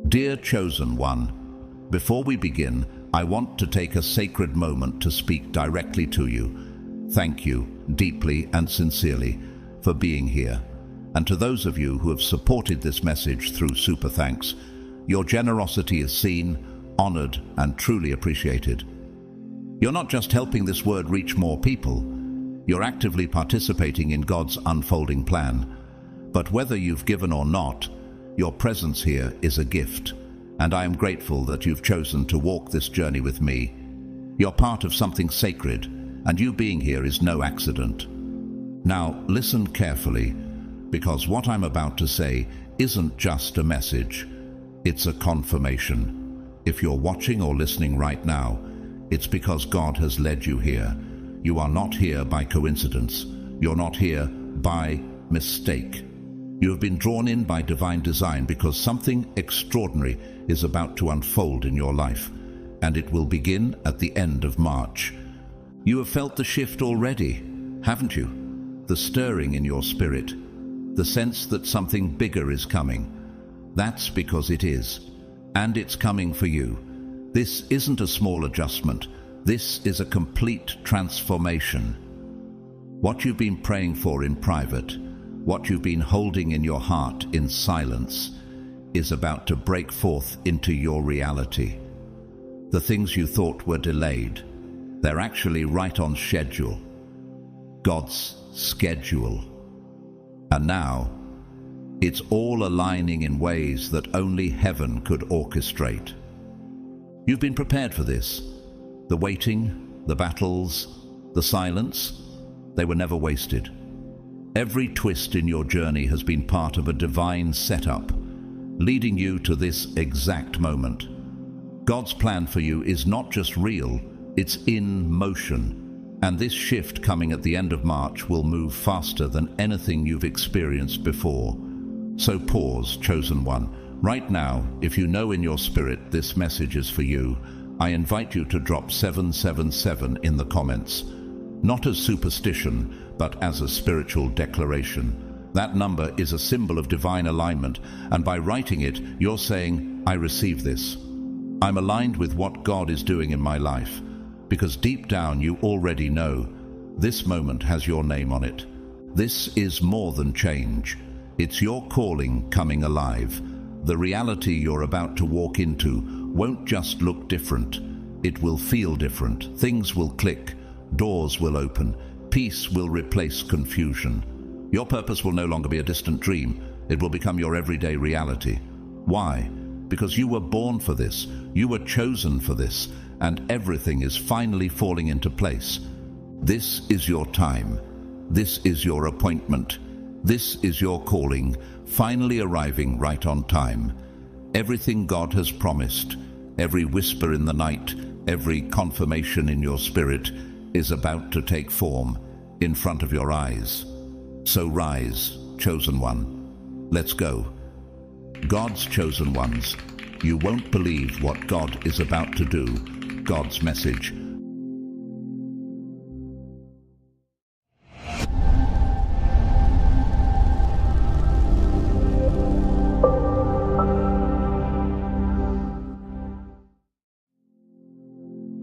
Dear Chosen One, before we begin, I want to take a sacred moment to speak directly to you. Thank you, deeply and sincerely, for being here. And to those of you who have supported this message through Super Thanks, your generosity is seen, honored, and truly appreciated. You're not just helping this word reach more people, you're actively participating in God's unfolding plan. But whether you've given or not, your presence here is a gift, and I am grateful that you've chosen to walk this journey with me. You're part of something sacred, and you being here is no accident. Now, listen carefully, because what I'm about to say isn't just a message, it's a confirmation. If you're watching or listening right now, it's because God has led you here. You are not here by coincidence. You're not here by mistake. You have been drawn in by divine design because something extraordinary is about to unfold in your life, and it will begin at the end of March. You have felt the shift already, haven't you? The stirring in your spirit, the sense that something bigger is coming. That's because it is, and it's coming for you. This isn't a small adjustment. This is a complete transformation. What you've been praying for in private, what you've been holding in your heart in silence, is about to break forth into your reality. The things you thought were delayed, they're actually right on schedule. God's schedule. And now, it's all aligning in ways that only heaven could orchestrate. You've been prepared for this. The waiting, the battles, the silence, they were never wasted. Every twist in your journey has been part of a divine setup, leading you to this exact moment. God's plan for you is not just real, it's in motion. And this shift coming at the end of March will move faster than anything you've experienced before. So pause, Chosen One. Right now, if you know in your spirit this message is for you, I invite you to drop 777 in the comments. Not as superstition, but as a spiritual declaration. That number is a symbol of divine alignment, and by writing it, you're saying, I receive this. I'm aligned with what God is doing in my life, because deep down you already know this moment has your name on it. This is more than change. It's your calling coming alive. The reality you're about to walk into won't just look different. It will feel different. Things will click. Doors will open. Peace will replace confusion. Your purpose will no longer be a distant dream. It will become your everyday reality. Why? Because you were born for this. You were chosen for this. And everything is finally falling into place. This is your time. This is your appointment. This is your calling, finally arriving right on time. Everything God has promised, every whisper in the night, every confirmation in your spirit is about to take form in front of your eyes. So rise, Chosen One. Let's go. God's chosen ones, you won't believe what God is about to do. God's message.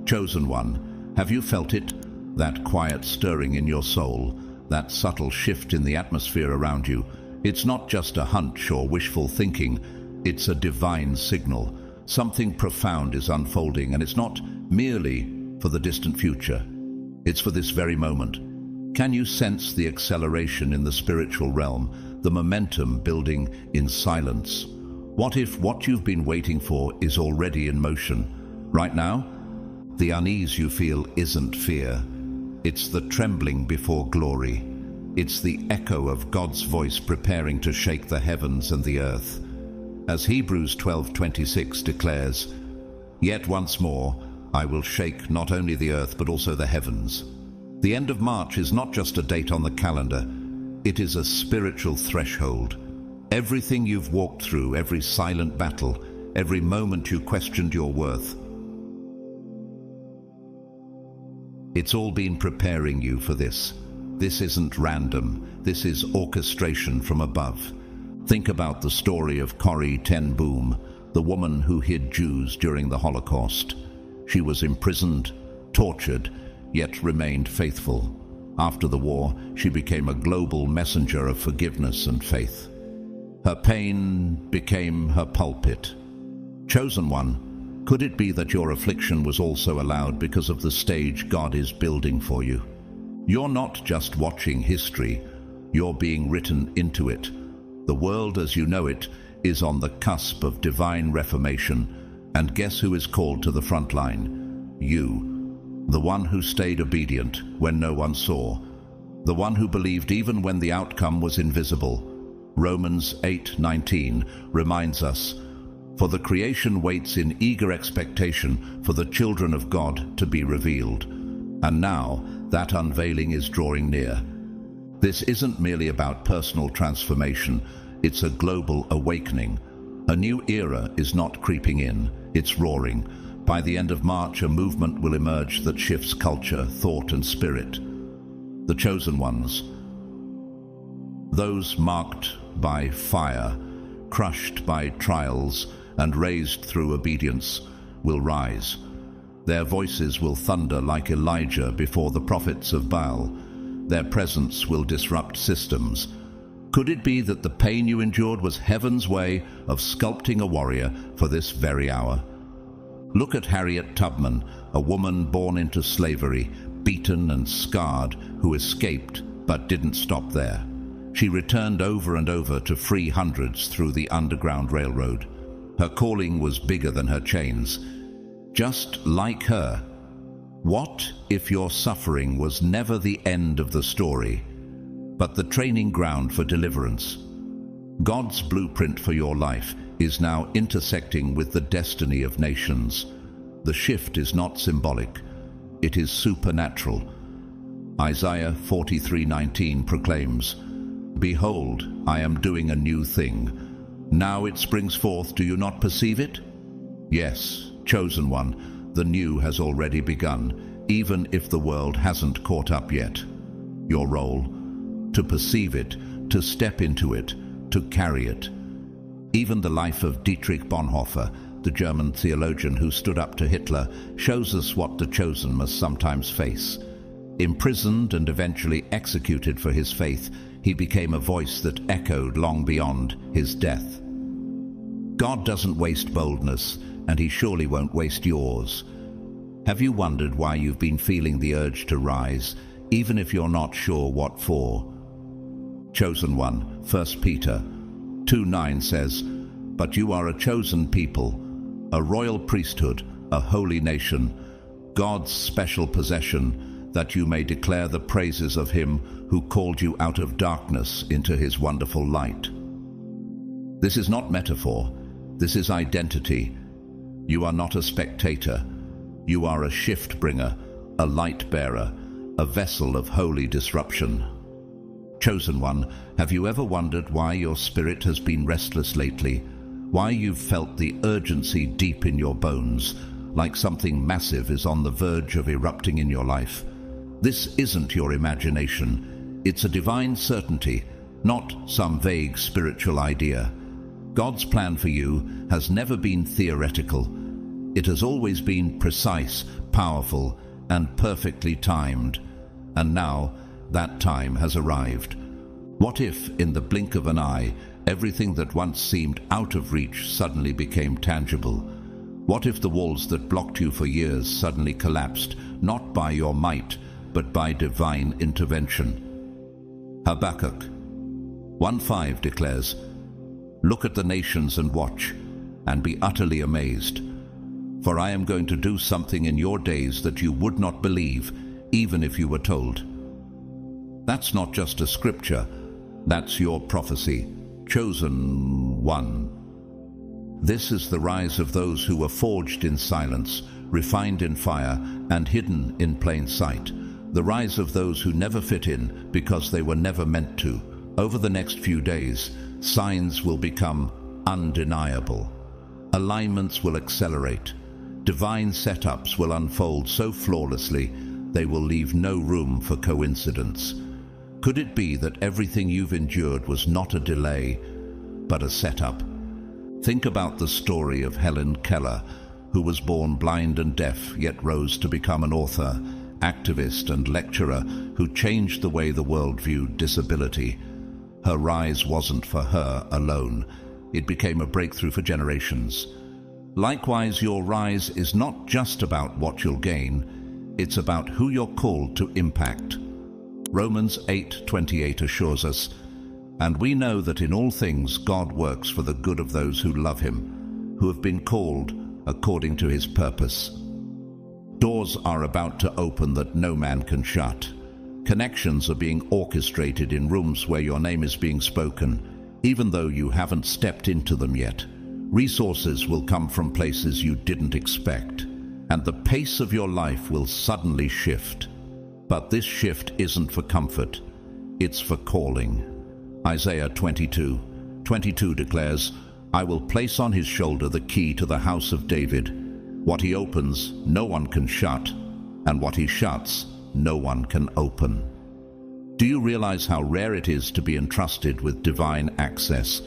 Chosen One, have you felt it? That quiet stirring in your soul, that subtle shift in the atmosphere around you. It's not just a hunch or wishful thinking, it's a divine signal. Something profound is unfolding, and it's not merely for the distant future. It's for this very moment. Can you sense the acceleration in the spiritual realm, the momentum building in silence? What if what you've been waiting for is already in motion? Right now, the unease you feel isn't fear. It's the trembling before glory. It's the echo of God's voice preparing to shake the heavens and the earth. As Hebrews 12:26 declares, "Yet once more I will shake not only the earth but also the heavens." The end of March is not just a date on the calendar. It is a spiritual threshold. Everything you've walked through, every silent battle, every moment you questioned your worth, it's all been preparing you for this. This isn't random. This is orchestration from above. Think about the story of Corrie ten Boom, the woman who hid Jews during the Holocaust. She was imprisoned, tortured, yet remained faithful. After the war, she became a global messenger of forgiveness and faith. Her pain became her pulpit. Chosen one, could it be that your affliction was also allowed because of the stage God is building for you? You're not just watching history, you're being written into it. The world as you know it is on the cusp of divine reformation, and guess who is called to the front line? You, the one who stayed obedient when no one saw, the one who believed even when the outcome was invisible. Romans 8:19 reminds us, "For the creation waits in eager expectation for the children of God to be revealed." And now that unveiling is drawing near. This isn't merely about personal transformation, it's a global awakening. A new era is not creeping in, it's roaring. By the end of March, a movement will emerge that shifts culture, thought, and spirit. The chosen ones, those marked by fire, crushed by trials, and raised through obedience, will rise. Their voices will thunder like Elijah before the prophets of Baal. Their presence will disrupt systems. Could it be that the pain you endured was heaven's way of sculpting a warrior for this very hour? Look at Harriet Tubman, a woman born into slavery, beaten and scarred, who escaped but didn't stop there. She returned over and over to free hundreds through the Underground Railroad. Her calling was bigger than her chains. Just like her, what if your suffering was never the end of the story, but the training ground for deliverance? God's blueprint for your life is now intersecting with the destiny of nations. The shift is not symbolic, it is supernatural. Isaiah 43:19 proclaims, "Behold, I am doing a new thing. Now it springs forth, do you not perceive it?" Yes, chosen one, the new has already begun, even if the world hasn't caught up yet. Your role? To perceive it, to step into it, to carry it. Even the life of Dietrich Bonhoeffer, the German theologian who stood up to Hitler, shows us what the chosen must sometimes face. Imprisoned and eventually executed for his faith, he became a voice that echoed long beyond his death. God doesn't waste boldness, and he surely won't waste yours. Have you wondered why you've been feeling the urge to rise, even if you're not sure what for? Chosen one, 1 Peter 2:9 says, "But you are a chosen people, a royal priesthood, a holy nation, God's special possession, that you may declare the praises of him who called you out of darkness into his wonderful light." This is not metaphor, this is identity. You are not a spectator. You are a shift bringer, a light bearer, a vessel of holy disruption. Chosen one, have you ever wondered why your spirit has been restless lately? Why you've felt the urgency deep in your bones, like something massive is on the verge of erupting in your life? This isn't your imagination. It's a divine certainty, not some vague spiritual idea. God's plan for you has never been theoretical. It has always been precise, powerful, and perfectly timed. And now, that time has arrived. What if, in the blink of an eye, everything that once seemed out of reach suddenly became tangible? What if the walls that blocked you for years suddenly collapsed, not by your might, but by divine intervention? Habakkuk 1:5 declares, "Look at the nations and watch, and be utterly amazed. For I am going to do something in your days that you would not believe, even if you were told." That's not just a scripture, that's your prophecy. Chosen one. This is the rise of those who were forged in silence, refined in fire, and hidden in plain sight. The rise of those who never fit in because they were never meant to. Over the next few days, signs will become undeniable. Alignments will accelerate. Divine setups will unfold so flawlessly, they will leave no room for coincidence. Could it be that everything you've endured was not a delay, but a setup? Think about the story of Helen Keller, who was born blind and deaf, yet rose to become an author, activist and lecturer who changed the way the world viewed disability. Her rise wasn't for her alone. It became a breakthrough for generations. Likewise, your rise is not just about what you'll gain, it's about who you're called to impact. Romans 8:28 assures us, "And we know that in all things God works for the good of those who love him, who have been called according to his purpose." Doors are about to open that no man can shut. Connections are being orchestrated in rooms where your name is being spoken, even though you haven't stepped into them yet. Resources will come from places you didn't expect, and the pace of your life will suddenly shift. But this shift isn't for comfort, it's for calling. Isaiah 22:22 declares, "I will place on his shoulder the key to the house of David. What he opens, no one can shut, and what he shuts, no one can open." Do you realize how rare it is to be entrusted with divine access?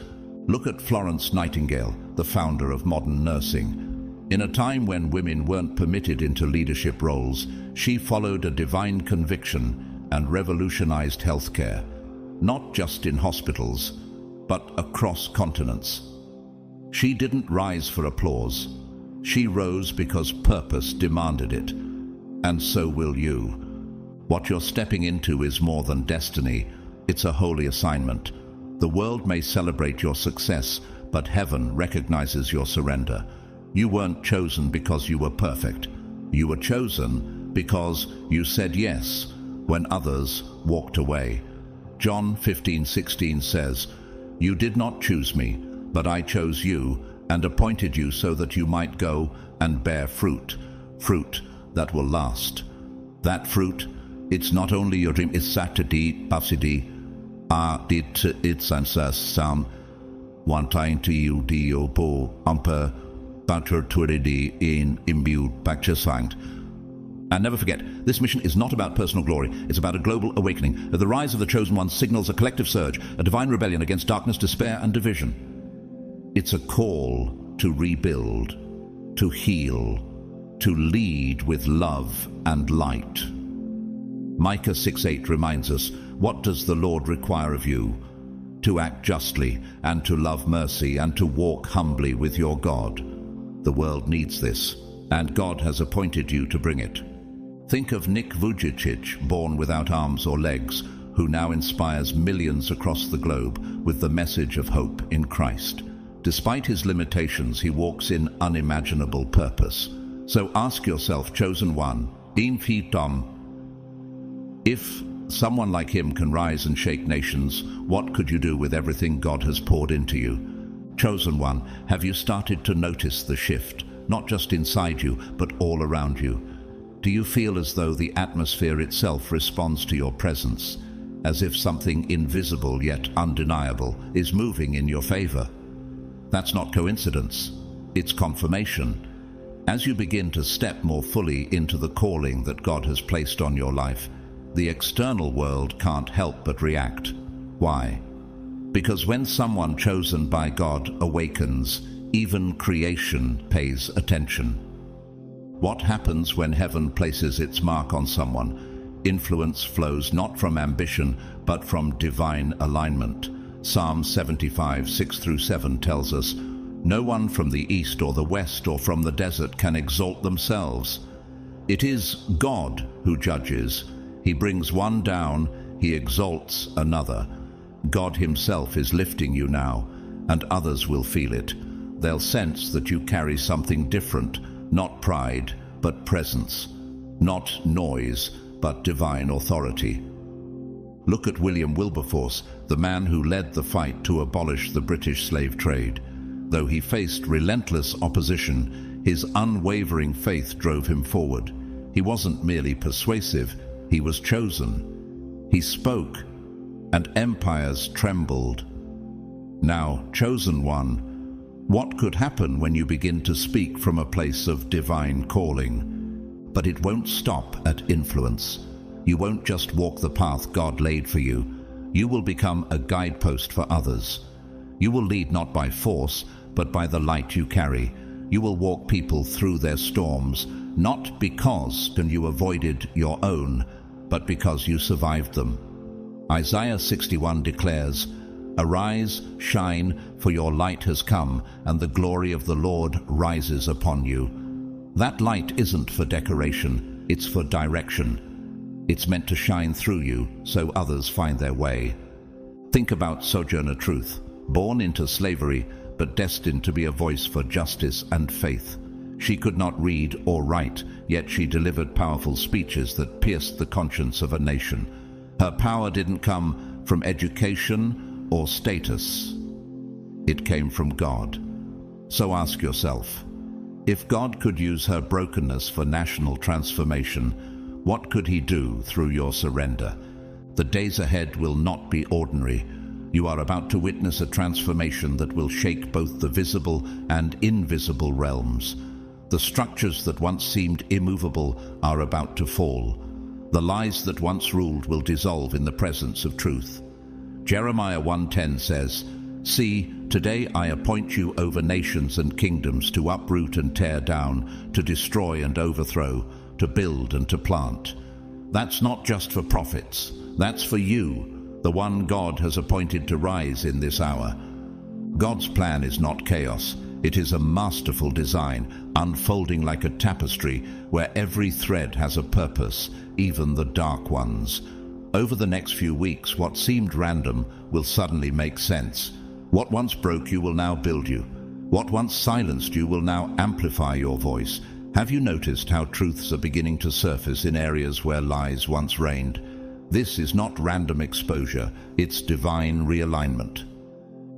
Look at Florence Nightingale, the founder of modern nursing. In a time when women weren't permitted into leadership roles, she followed a divine conviction and revolutionized healthcare, not just in hospitals, but across continents. She didn't rise for applause. She rose because purpose demanded it. And so will you. What you're stepping into is more than destiny. It's a holy assignment. The world may celebrate your success, but heaven recognizes your surrender. You weren't chosen because you were perfect. You were chosen because you said yes when others walked away. John 15:16 says, "You did not choose me, but I chose you and appointed you so that you might go and bear fruit, fruit that will last." That fruit, it's not only your dream, it's Saturday, Pasidi, it's answer one time to you, Dio po, amper, paturturidi in imbued pacture. And never forget, this mission is not about personal glory, it's about a global awakening. The rise of the chosen ones signals a collective surge, a divine rebellion against darkness, despair, and division. It's a call to rebuild, to heal, to lead with love and light. Micah 6:8 reminds us, what does the Lord require of you? To act justly, and to love mercy, and to walk humbly with your God. The world needs this, and God has appointed you to bring it. Think of Nick Vujicic, born without arms or legs, who now inspires millions across the globe with the message of hope in Christ. Despite his limitations, he walks in unimaginable purpose. So ask yourself, chosen one, if someone like him can rise and shake nations, what could you do with everything God has poured into you? Chosen one, have you started to notice the shift, not just inside you, but all around you? Do you feel as though the atmosphere itself responds to your presence, as if something invisible yet undeniable is moving in your favor? That's not coincidence, it's confirmation. As you begin to step more fully into the calling that God has placed on your life, the external world can't help but react. Why? Because when someone chosen by God awakens, even creation pays attention. What happens when heaven places its mark on someone? Influence flows not from ambition, but from divine alignment. Psalm 75:6-7 tells us, "No one from the east or the west or from the desert can exalt themselves. It is God who judges. He brings one down, he exalts another." God himself is lifting you now, and others will feel it. They'll sense that you carry something different, not pride, but presence, not noise, but divine authority. Look at William Wilberforce, the man who led the fight to abolish the British slave trade. Though he faced relentless opposition, his unwavering faith drove him forward. He wasn't merely persuasive, he was chosen. He spoke, and empires trembled. Now, chosen one, what could happen when you begin to speak from a place of divine calling? But it won't stop at influence. You won't just walk the path God laid for you. You will become a guidepost for others. You will lead not by force, but by the light you carry. You will walk people through their storms, not because you avoided your own, but because you survived them. Isaiah 61 declares, "Arise, shine, for your light has come, and the glory of the Lord rises upon you." That light isn't for decoration, it's for direction. It's meant to shine through you so others find their way. Think about Sojourner Truth, born into slavery, but destined to be a voice for justice and faith. She could not read or write, yet she delivered powerful speeches that pierced the conscience of a nation. Her power didn't come from education or status. It came from God. So ask yourself, if God could use her brokenness for national transformation, what could he do through your surrender? The days ahead will not be ordinary. You are about to witness a transformation that will shake both the visible and invisible realms. The structures that once seemed immovable are about to fall. The lies that once ruled will dissolve in the presence of truth. Jeremiah 1:10 says, "See, today I appoint you over nations and kingdoms to uproot and tear down, to destroy and overthrow, to build and to plant." That's not just for prophets. That's for you, the one God has appointed to rise in this hour. God's plan is not chaos. It is a masterful design, unfolding like a tapestry where every thread has a purpose, even the dark ones. Over the next few weeks, what seemed random will suddenly make sense. What once broke you will now build you. What once silenced you will now amplify your voice. Have you noticed how truths are beginning to surface in areas where lies once reigned? This is not random exposure, it's divine realignment.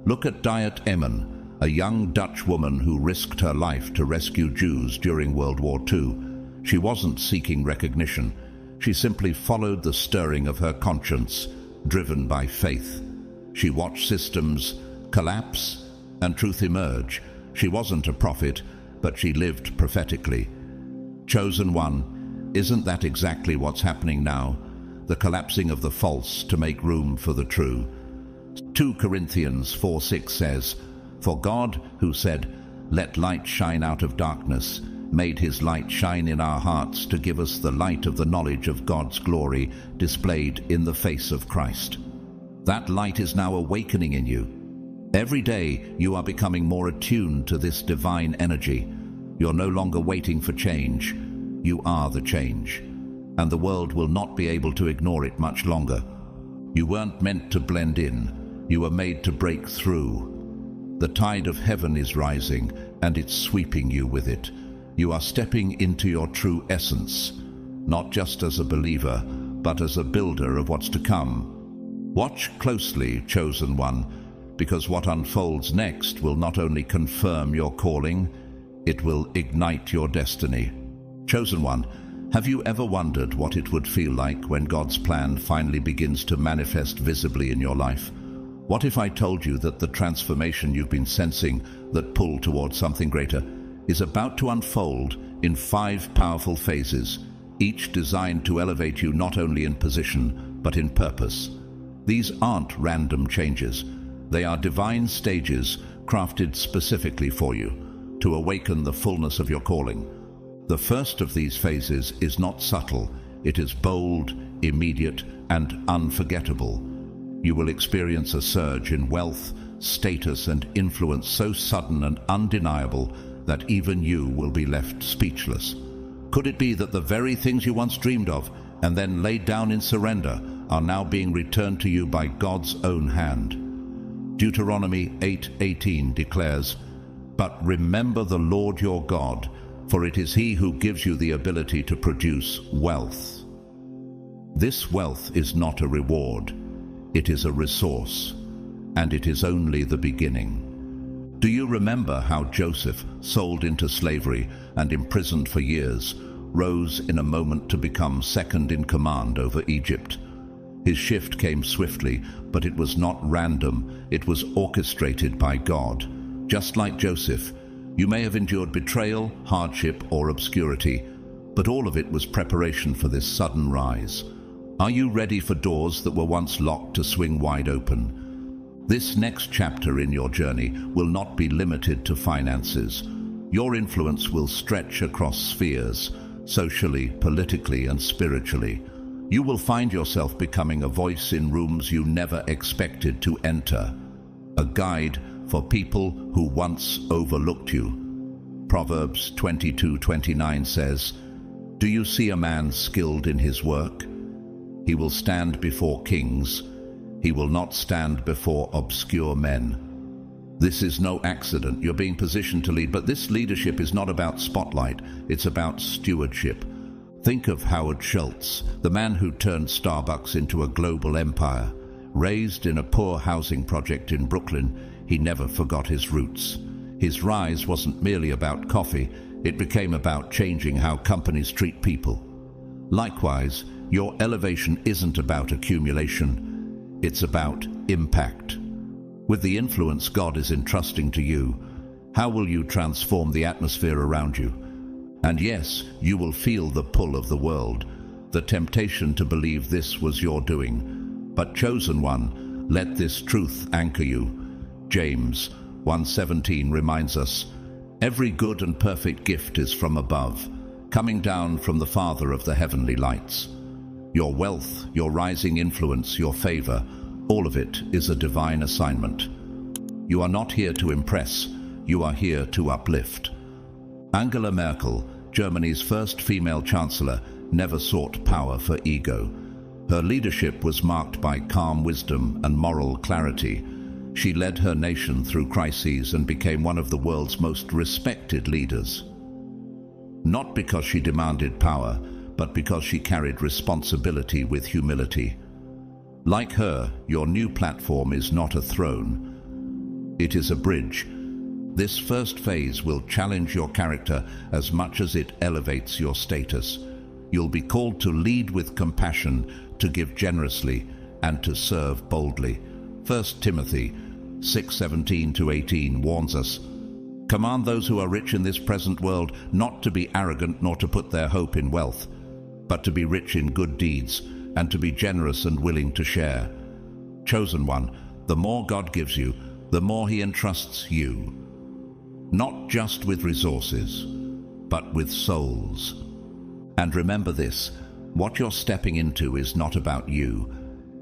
Look at Diet Eman, a young Dutch woman who risked her life to rescue Jews during World War II. She wasn't seeking recognition. She simply followed the stirring of her conscience, driven by faith. She watched systems collapse and truth emerge. She wasn't a prophet, but she lived prophetically. Chosen one, isn't that exactly what's happening now? The collapsing of the false to make room for the true. 2 Corinthians 4:6 says, "For God, who said, 'Let light shine out of darkness,' made his light shine in our hearts to give us the light of the knowledge of God's glory displayed in the face of Christ." That light is now awakening in you. Every day you are becoming more attuned to this divine energy. You're no longer waiting for change. You are the change. And the world will not be able to ignore it much longer. You weren't meant to blend in. You were made to break through. The tide of heaven is rising, and it's sweeping you with it. You are stepping into your true essence, not just as a believer, but as a builder of what's to come. Watch closely, chosen one, because what unfolds next will not only confirm your calling, it will ignite your destiny. Chosen one, have you ever wondered what it would feel like when God's plan finally begins to manifest visibly in your life? What if I told you that the transformation you've been sensing, that pull towards something greater, is about to unfold in 5 powerful phases, each designed to elevate you not only in position, but in purpose? These aren't random changes. They are divine stages crafted specifically for you, to awaken the fullness of your calling. The first of these phases is not subtle. It is bold, immediate, and unforgettable. You will experience a surge in wealth, status, and influence so sudden and undeniable that even you will be left speechless. Could it be that the very things you once dreamed of and then laid down in surrender are now being returned to you by God's own hand? Deuteronomy 8:18 declares, "But remember the Lord your God, for it is he who gives you the ability to produce wealth." This wealth is not a reward. It is a resource, and it is only the beginning. Do you remember how Joseph, sold into slavery and imprisoned for years, rose in a moment to become second in command over Egypt? His shift came swiftly, but it was not random. It was orchestrated by God. Just like Joseph, you may have endured betrayal, hardship, or obscurity, but all of it was preparation for this sudden rise. Are you ready for doors that were once locked to swing wide open? This next chapter in your journey will not be limited to finances. Your influence will stretch across spheres, socially, politically, and spiritually. You will find yourself becoming a voice in rooms you never expected to enter, a guide for people who once overlooked you. Proverbs 22:29 says, "Do you see a man skilled in his work? He will stand before kings. He will not stand before obscure men." This is no accident. You're being positioned to lead, but this leadership is not about spotlight. It's about stewardship. Think of Howard Schultz, the man who turned Starbucks into a global empire. Raised in a poor housing project in Brooklyn, he never forgot his roots. His rise wasn't merely about coffee. It became about changing how companies treat people. Likewise, your elevation isn't about accumulation. It's about impact. With the influence God is entrusting to you, how will you transform the atmosphere around you? And yes, you will feel the pull of the world, the temptation to believe this was your doing. But chosen one, let this truth anchor you. James 1:17 reminds us, "Every good and perfect gift is from above, coming down from the Father of the heavenly lights." Your wealth, your rising influence, your favor, all of it is a divine assignment. You are not here to impress, you are here to uplift. Angela Merkel, Germany's first female chancellor, never sought power for ego. Her leadership was marked by calm wisdom and moral clarity. She led her nation through crises and became one of the world's most respected leaders. Not because she demanded power, but because she carried responsibility with humility. Like her, your new platform is not a throne. It is a bridge. This first phase will challenge your character as much as it elevates your status. You'll be called to lead with compassion, to give generously, and to serve boldly. 1 Timothy 6:17-18 warns us, "Command those who are rich in this present world not to be arrogant nor to put their hope in wealth, but to be rich in good deeds and to be generous and willing to share." Chosen one, the more God gives you, the more He entrusts you. Not just with resources, but with souls. And remember this, what you're stepping into is not about you.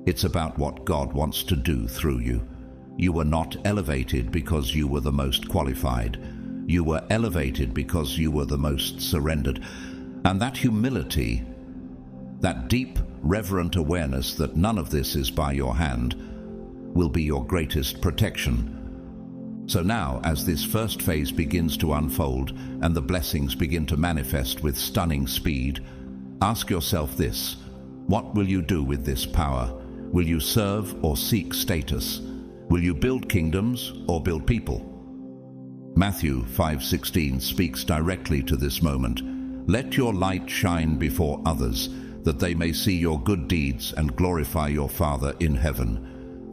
It's about what God wants to do through you. You were not elevated because you were the most qualified. You were elevated because you were the most surrendered. And that humility, that deep, reverent awareness that none of this is by your hand, will be your greatest protection. So now, as this first phase begins to unfold and the blessings begin to manifest with stunning speed, ask yourself this: what will you do with this power? Will you serve or seek status? Will you build kingdoms or build people? Matthew 5:16 speaks directly to this moment. "Let your light shine before others, that they may see your good deeds and glorify your Father in heaven."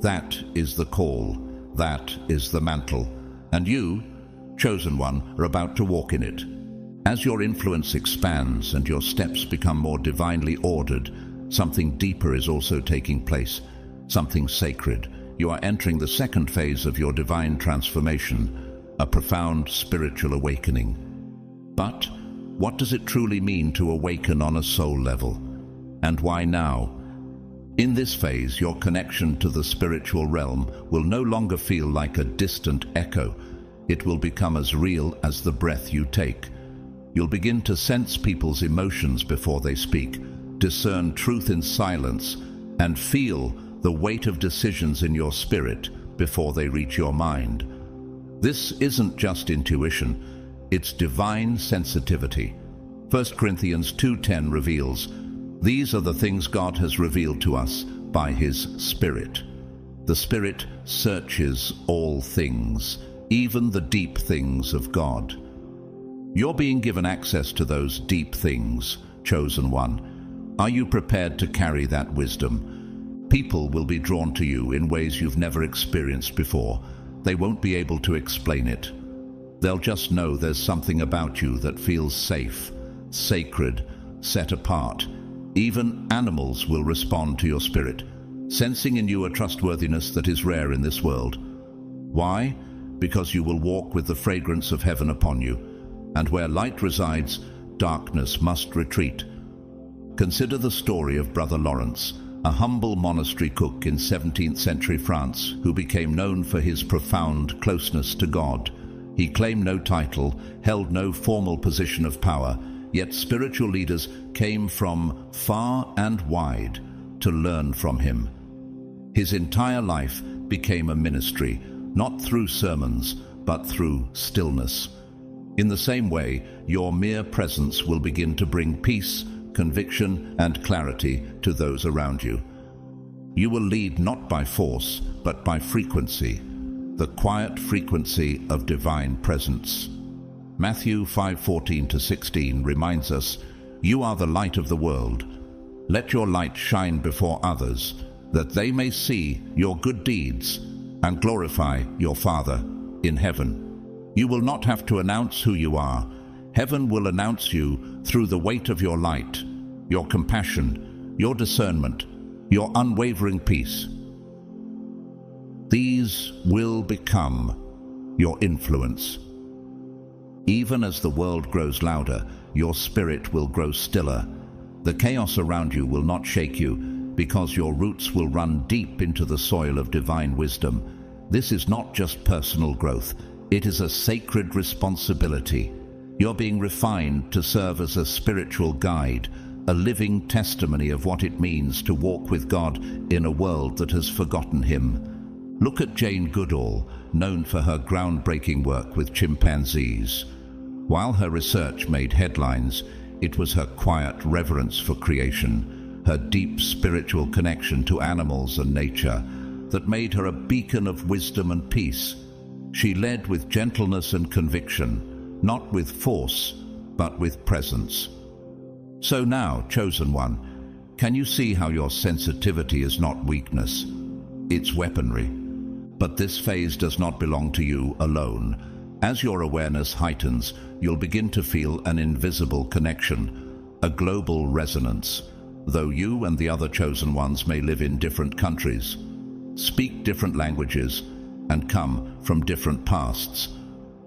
That is the call. That is the mantle. And you, chosen one, are about to walk in it. As your influence expands and your steps become more divinely ordered, something deeper is also taking place, something sacred. You are entering the second phase of your divine transformation, a profound spiritual awakening. But what does it truly mean to awaken on a soul level? And why now? In this phase, your connection to the spiritual realm will no longer feel like a distant echo. It will become as real as the breath you take. You'll begin to sense people's emotions before they speak, discern truth in silence, and feel the weight of decisions in your spirit before they reach your mind. This isn't just intuition, it's divine sensitivity. 1 Corinthians 2:10 reveals, "These are the things God has revealed to us by His Spirit." The Spirit searches all things, even the deep things of God. You're being given access to those deep things, chosen one. Are you prepared to carry that wisdom? People will be drawn to you in ways you've never experienced before. They won't be able to explain it. They'll just know there's something about you that feels safe, sacred, set apart. Even animals will respond to your spirit. sensing in you a trustworthiness that is rare in this world. Why? Because you will walk with the fragrance of heaven upon you, and where light resides, darkness must retreat. Consider the story of Brother Lawrence, a humble monastery cook in 17th century France who became known for his profound closeness to God. He claimed no title, held no formal position of power, yet spiritual leaders came from far and wide to learn from him. His entire life became a ministry, not through sermons, but through stillness. In the same way, your mere presence will begin to bring peace, conviction, and clarity to those around you. You will lead not by force, but by frequency, the quiet frequency of divine presence. Matthew 5:14-16 reminds us, "You are the light of the world. Let your light shine before others, that they may see your good deeds and glorify your Father in heaven." You will not have to announce who you are. Heaven will announce you through the weight of your light, your compassion, your discernment, your unwavering peace. These will become your influence. Even as the world grows louder, your spirit will grow stiller. The chaos around you will not shake you, because your roots will run deep into the soil of divine wisdom. This is not just personal growth. It is a sacred responsibility. You're being refined to serve as a spiritual guide, a living testimony of what it means to walk with God in a world that has forgotten Him. Look at Jane Goodall, known for her groundbreaking work with chimpanzees. While her research made headlines, it was her quiet reverence for creation, her deep spiritual connection to animals and nature, that made her a beacon of wisdom and peace. She led with gentleness and conviction, not with force, but with presence. So now, chosen one, can you see how your sensitivity is not weakness? It's weaponry. But this phase does not belong to you alone. As your awareness heightens, you'll begin to feel an invisible connection, a global resonance, though you and the other chosen ones may live in different countries, speak different languages, and come from different pasts.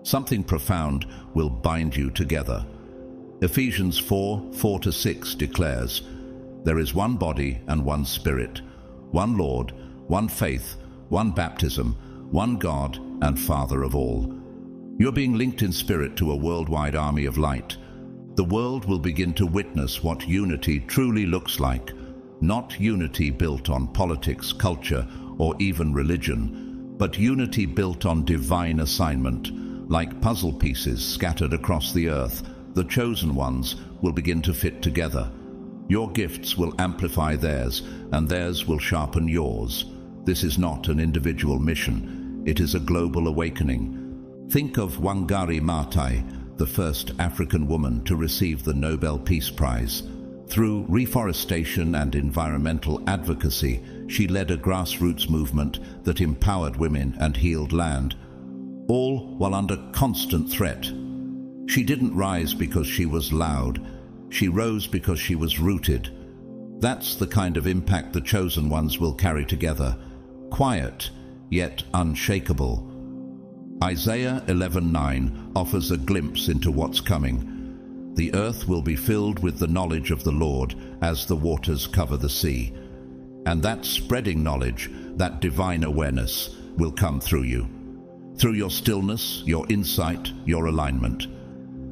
Something profound will bind you together. Ephesians 4:4-6 declares, "There is one body and one Spirit, one Lord, one faith, one baptism, one God and Father of all." You're being linked in spirit to a worldwide army of light. The world will begin to witness what unity truly looks like, not unity built on politics, culture, or even religion, but unity built on divine assignment. Like puzzle pieces scattered across the earth, the chosen ones will begin to fit together. Your gifts will amplify theirs, and theirs will sharpen yours. This is not an individual mission. It is a global awakening. Think of Wangari Maathai, the first African woman to receive the Nobel Peace Prize. Through reforestation and environmental advocacy, she led a grassroots movement that empowered women and healed land, all while under constant threat. She didn't rise because she was loud. She rose because she was rooted. That's the kind of impact the chosen ones will carry together, quiet yet unshakable. Isaiah 11:9 offers a glimpse into what's coming. The earth will be filled with the knowledge of the Lord as the waters cover the sea. And that spreading knowledge, that divine awareness, will come through you. Through your stillness, your insight, your alignment.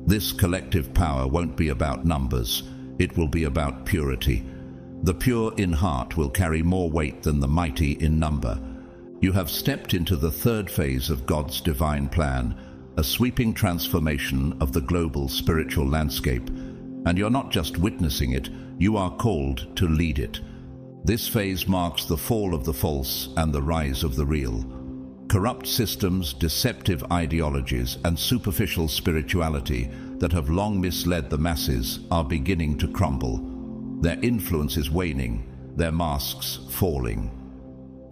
This collective power won't be about numbers. It will be about purity. The pure in heart will carry more weight than the mighty in number. You have stepped into the third phase of God's divine plan, a sweeping transformation of the global spiritual landscape. And you're not just witnessing it, you are called to lead it. This phase marks the fall of the false and the rise of the real. Corrupt systems, deceptive ideologies, and superficial spirituality that have long misled the masses are beginning to crumble. Their influence is waning, their masks falling.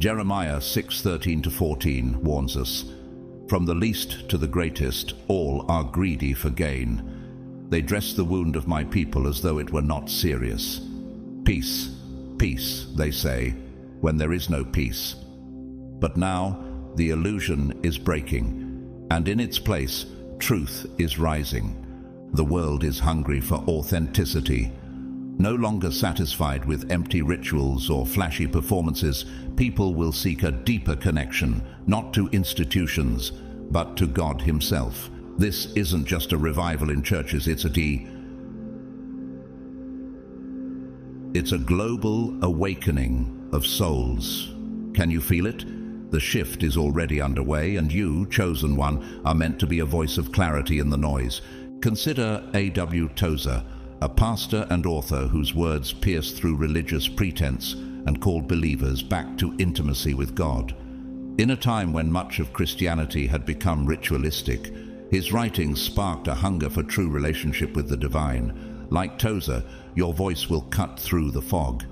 Jeremiah 6:13-14 warns us, "From the least to the greatest, all are greedy for gain. They dress the wound of my people as though it were not serious. Peace, peace, they say, when there is no peace. But now the illusion is breaking, and in its place, truth is rising. The world is hungry for authenticity. No longer satisfied with empty rituals or flashy performances, people will seek a deeper connection, not to institutions, but to God Himself. This isn't just a revival in churches, it's a global awakening of souls. Can you feel it? The shift is already underway, and you, chosen one, are meant to be a voice of clarity in the noise. Consider A.W. Tozer, a pastor and author whose words pierced through religious pretense and called believers back to intimacy with God. In a time when much of Christianity had become ritualistic, his writings sparked a hunger for true relationship with the divine. Like Tozer, your voice will cut through the fog.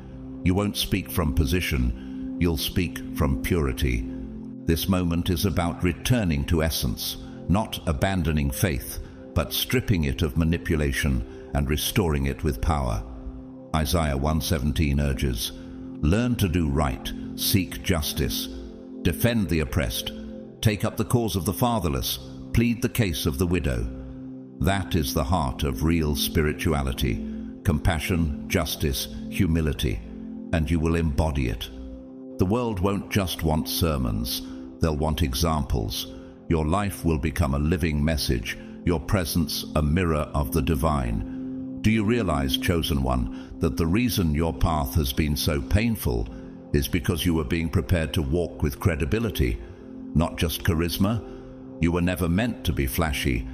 You won't speak from position, you'll speak from purity. This moment is about returning to essence, not abandoning faith, but stripping it of manipulation and restoring it with power. Isaiah 1:17 urges, "Learn to do right, seek justice, defend the oppressed, take up the cause of the fatherless, plead the case of the widow." That is the heart of real spirituality: compassion, justice, humility, and you will embody it. The world won't just want sermons, they'll want examples. Your life will become a living message, your presence a mirror of the divine. Do you realize, chosen one, that the reason your path has been so painful is because you were being prepared to walk with credibility, not just charisma? You were never meant to be flashy.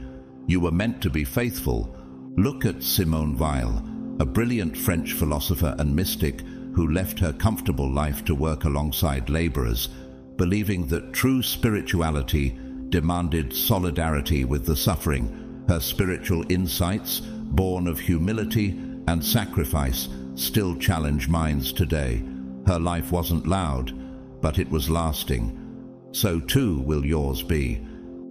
You were meant to be faithful. Look at Simone Weil, a brilliant French philosopher and mystic who left her comfortable life to work alongside laborers, believing that true spirituality demanded solidarity with the suffering. Her spiritual insights, born of humility and sacrifice, still challenge minds today. Her life wasn't loud, but it was lasting. So too will yours be.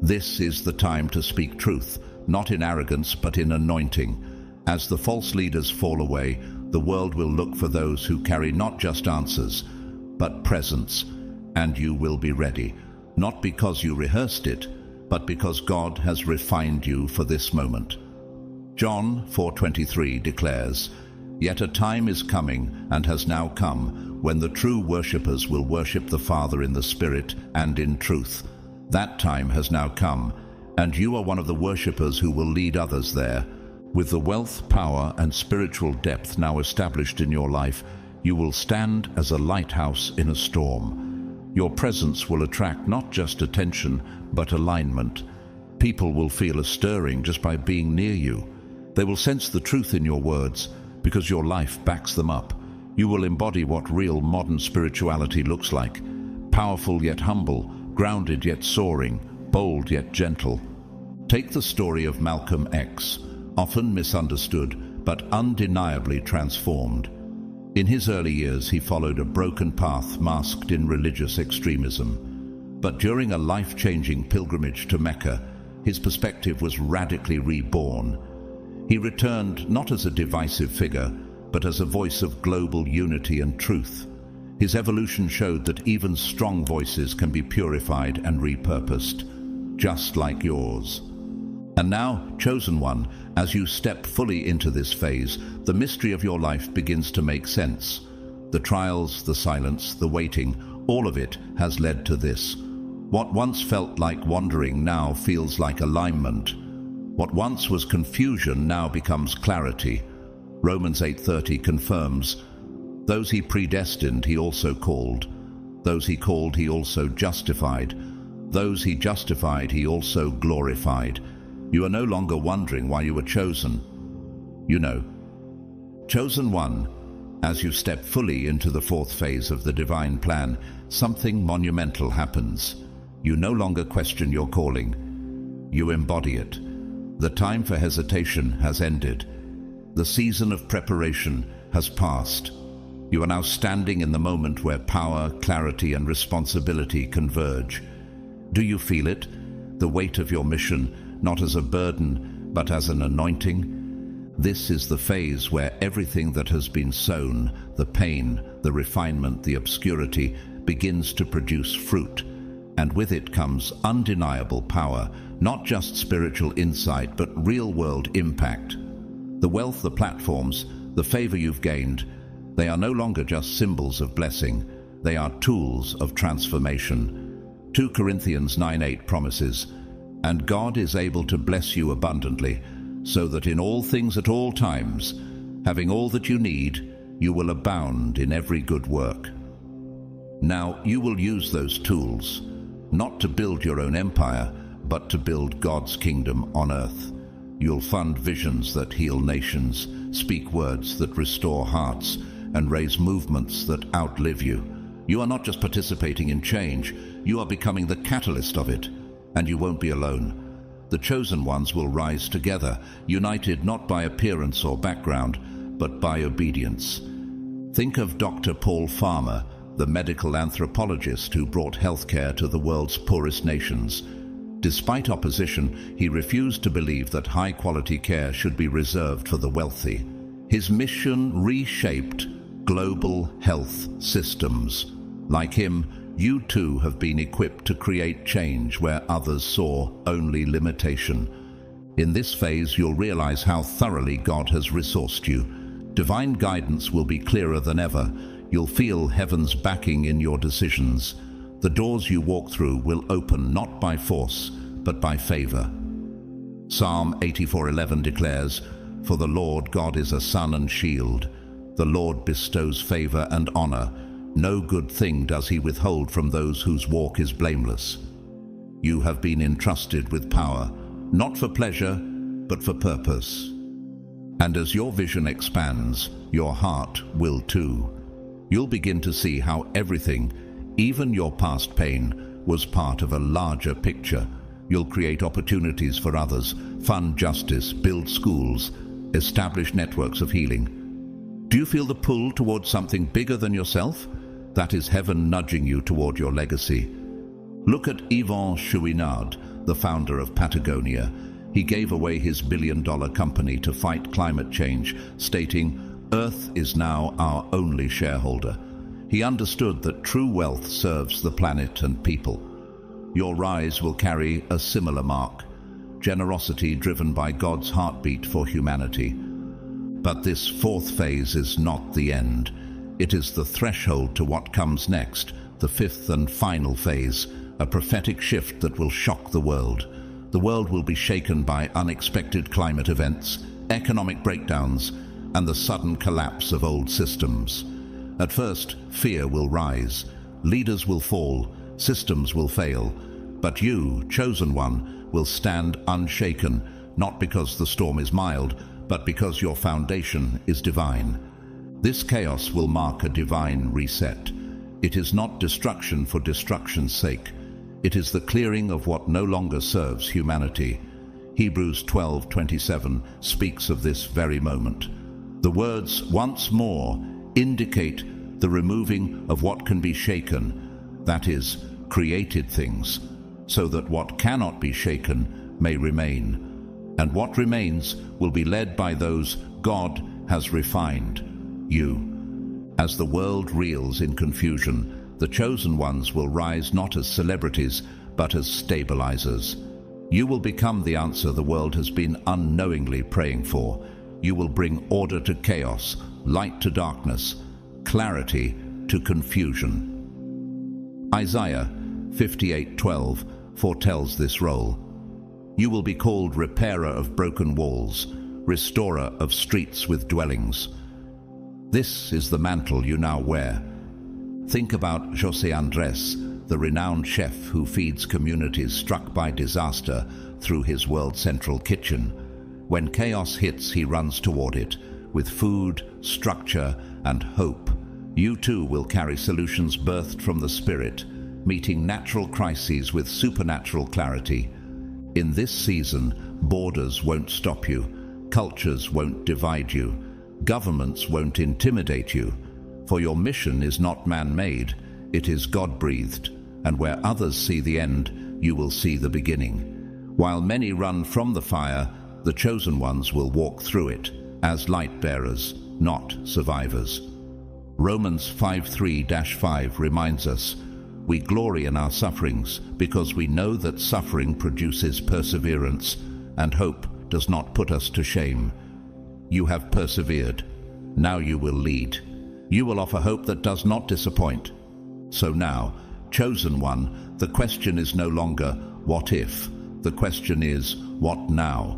This is the time to speak truth, not in arrogance but in anointing. As the false leaders fall away, the world will look for those who carry not just answers, but presence, and you will be ready, not because you rehearsed it, but because God has refined you for this moment. John 4:23 declares, "Yet a time is coming, and has now come, when the true worshippers will worship the Father in the Spirit and in truth." That time has now come, and you are one of the worshippers who will lead others there. With the wealth, power, and spiritual depth now established in your life, you will stand as a lighthouse in a storm. Your presence will attract not just attention, but alignment. People will feel a stirring just by being near you. They will sense the truth in your words, because your life backs them up. You will embody what real modern spirituality looks like: powerful yet humble, grounded yet soaring, bold yet gentle. Take the story of Malcolm X, often misunderstood, but undeniably transformed. In his early years, he followed a broken path masked in religious extremism. But during a life-changing pilgrimage to Mecca, his perspective was radically reborn. He returned not as a divisive figure, but as a voice of global unity and truth. His evolution showed that even strong voices can be purified and repurposed, just like yours. And now, chosen one, as you step fully into this phase, the mystery of your life begins to make sense. The trials, the silence, the waiting, all of it has led to this. What once felt like wandering now feels like alignment. What once was confusion now becomes clarity. Romans 8:30 confirms, "Those he predestined he also called. Those he called he also justified. Those he justified he also glorified." You are no longer wondering why you were chosen. You know. Chosen one, as you step fully into the fourth phase of the divine plan, something monumental happens. You no longer question your calling. You embody it. The time for hesitation has ended. The season of preparation has passed. You are now standing in the moment where power, clarity, and responsibility converge. Do you feel it? The weight of your mission, not as a burden, but as an anointing? This is the phase where everything that has been sown, the pain, the refinement, the obscurity, begins to produce fruit, and with it comes undeniable power, not just spiritual insight, but real-world impact. The wealth, the platforms, the favor you've gained, they are no longer just symbols of blessing, they are tools of transformation. 2 Corinthians 9:8 promises, "And God is able to bless you abundantly, so that in all things at all times, having all that you need, you will abound in every good work." Now, you will use those tools, not to build your own empire, but to build God's kingdom on earth. You'll fund visions that heal nations, speak words that restore hearts, and raise movements that outlive you. You are not just participating in change, you are becoming the catalyst of it, and you won't be alone. The chosen ones will rise together, united not by appearance or background, but by obedience. Think of Dr. Paul Farmer, the medical anthropologist who brought healthcare to the world's poorest nations. Despite opposition, he refused to believe that high-quality care should be reserved for the wealthy. His mission reshaped global health systems. Like him, you too have been equipped to create change where others saw only limitation. In this phase, you'll realize how thoroughly God has resourced you. Divine guidance will be clearer than ever. You'll feel heaven's backing in your decisions. The doors you walk through will open not by force, but by favor. Psalm 84:11 declares, "For the Lord God is a sun and shield. The Lord bestows favor and honor. No good thing does he withhold from those whose walk is blameless." You have been entrusted with power, not for pleasure, but for purpose. And as your vision expands, your heart will too. You'll begin to see how everything, even your past pain, was part of a larger picture. You'll create opportunities for others, fund justice, build schools, establish networks of healing. Do you feel the pull towards something bigger than yourself? That is heaven nudging you toward your legacy. Look at Yvon Chouinard, the founder of Patagonia. He gave away his billion-dollar company to fight climate change, stating, "Earth is now our only shareholder." He understood that true wealth serves the planet and people. Your rise will carry a similar mark, generosity driven by God's heartbeat for humanity. But this fourth phase is not the end. It is the threshold to what comes next, the fifth and final phase, a prophetic shift that will shock the world. The world will be shaken by unexpected climate events, economic breakdowns, and the sudden collapse of old systems. At first, fear will rise, leaders will fall, systems will fail, but you, chosen one, will stand unshaken, not because the storm is mild, but because your foundation is divine. This chaos will mark a divine reset. It is not destruction for destruction's sake. It is the clearing of what no longer serves humanity. Hebrews 12:27 speaks of this very moment. The words "once more" indicate the removing of what can be shaken, that is, created things, so that what cannot be shaken may remain. And what remains will be led by those God has refined, you. As the world reels in confusion, the chosen ones will rise not as celebrities, but as stabilizers. You will become the answer the world has been unknowingly praying for. You will bring order to chaos, light to darkness, clarity to confusion. Isaiah 58:12 foretells this role. You will be called repairer of broken walls, restorer of streets with dwellings. This is the mantle you now wear. Think about José Andrés, the renowned chef who feeds communities struck by disaster through his World Central Kitchen. When chaos hits, he runs toward it with food, structure, and hope. You too will carry solutions birthed from the Spirit, meeting natural crises with supernatural clarity. In this season, borders won't stop you, cultures won't divide you, governments won't intimidate you, for your mission is not man-made, it is God-breathed, and where others see the end, you will see the beginning. While many run from the fire, the chosen ones will walk through it as light bearers, not survivors. Romans 5:3-5 reminds us, "We glory in our sufferings because we know that suffering produces perseverance, and hope does not put us to shame." You have persevered. Now you will lead. You will offer hope that does not disappoint. So now, chosen one, the question is no longer, what if? The question is, what now?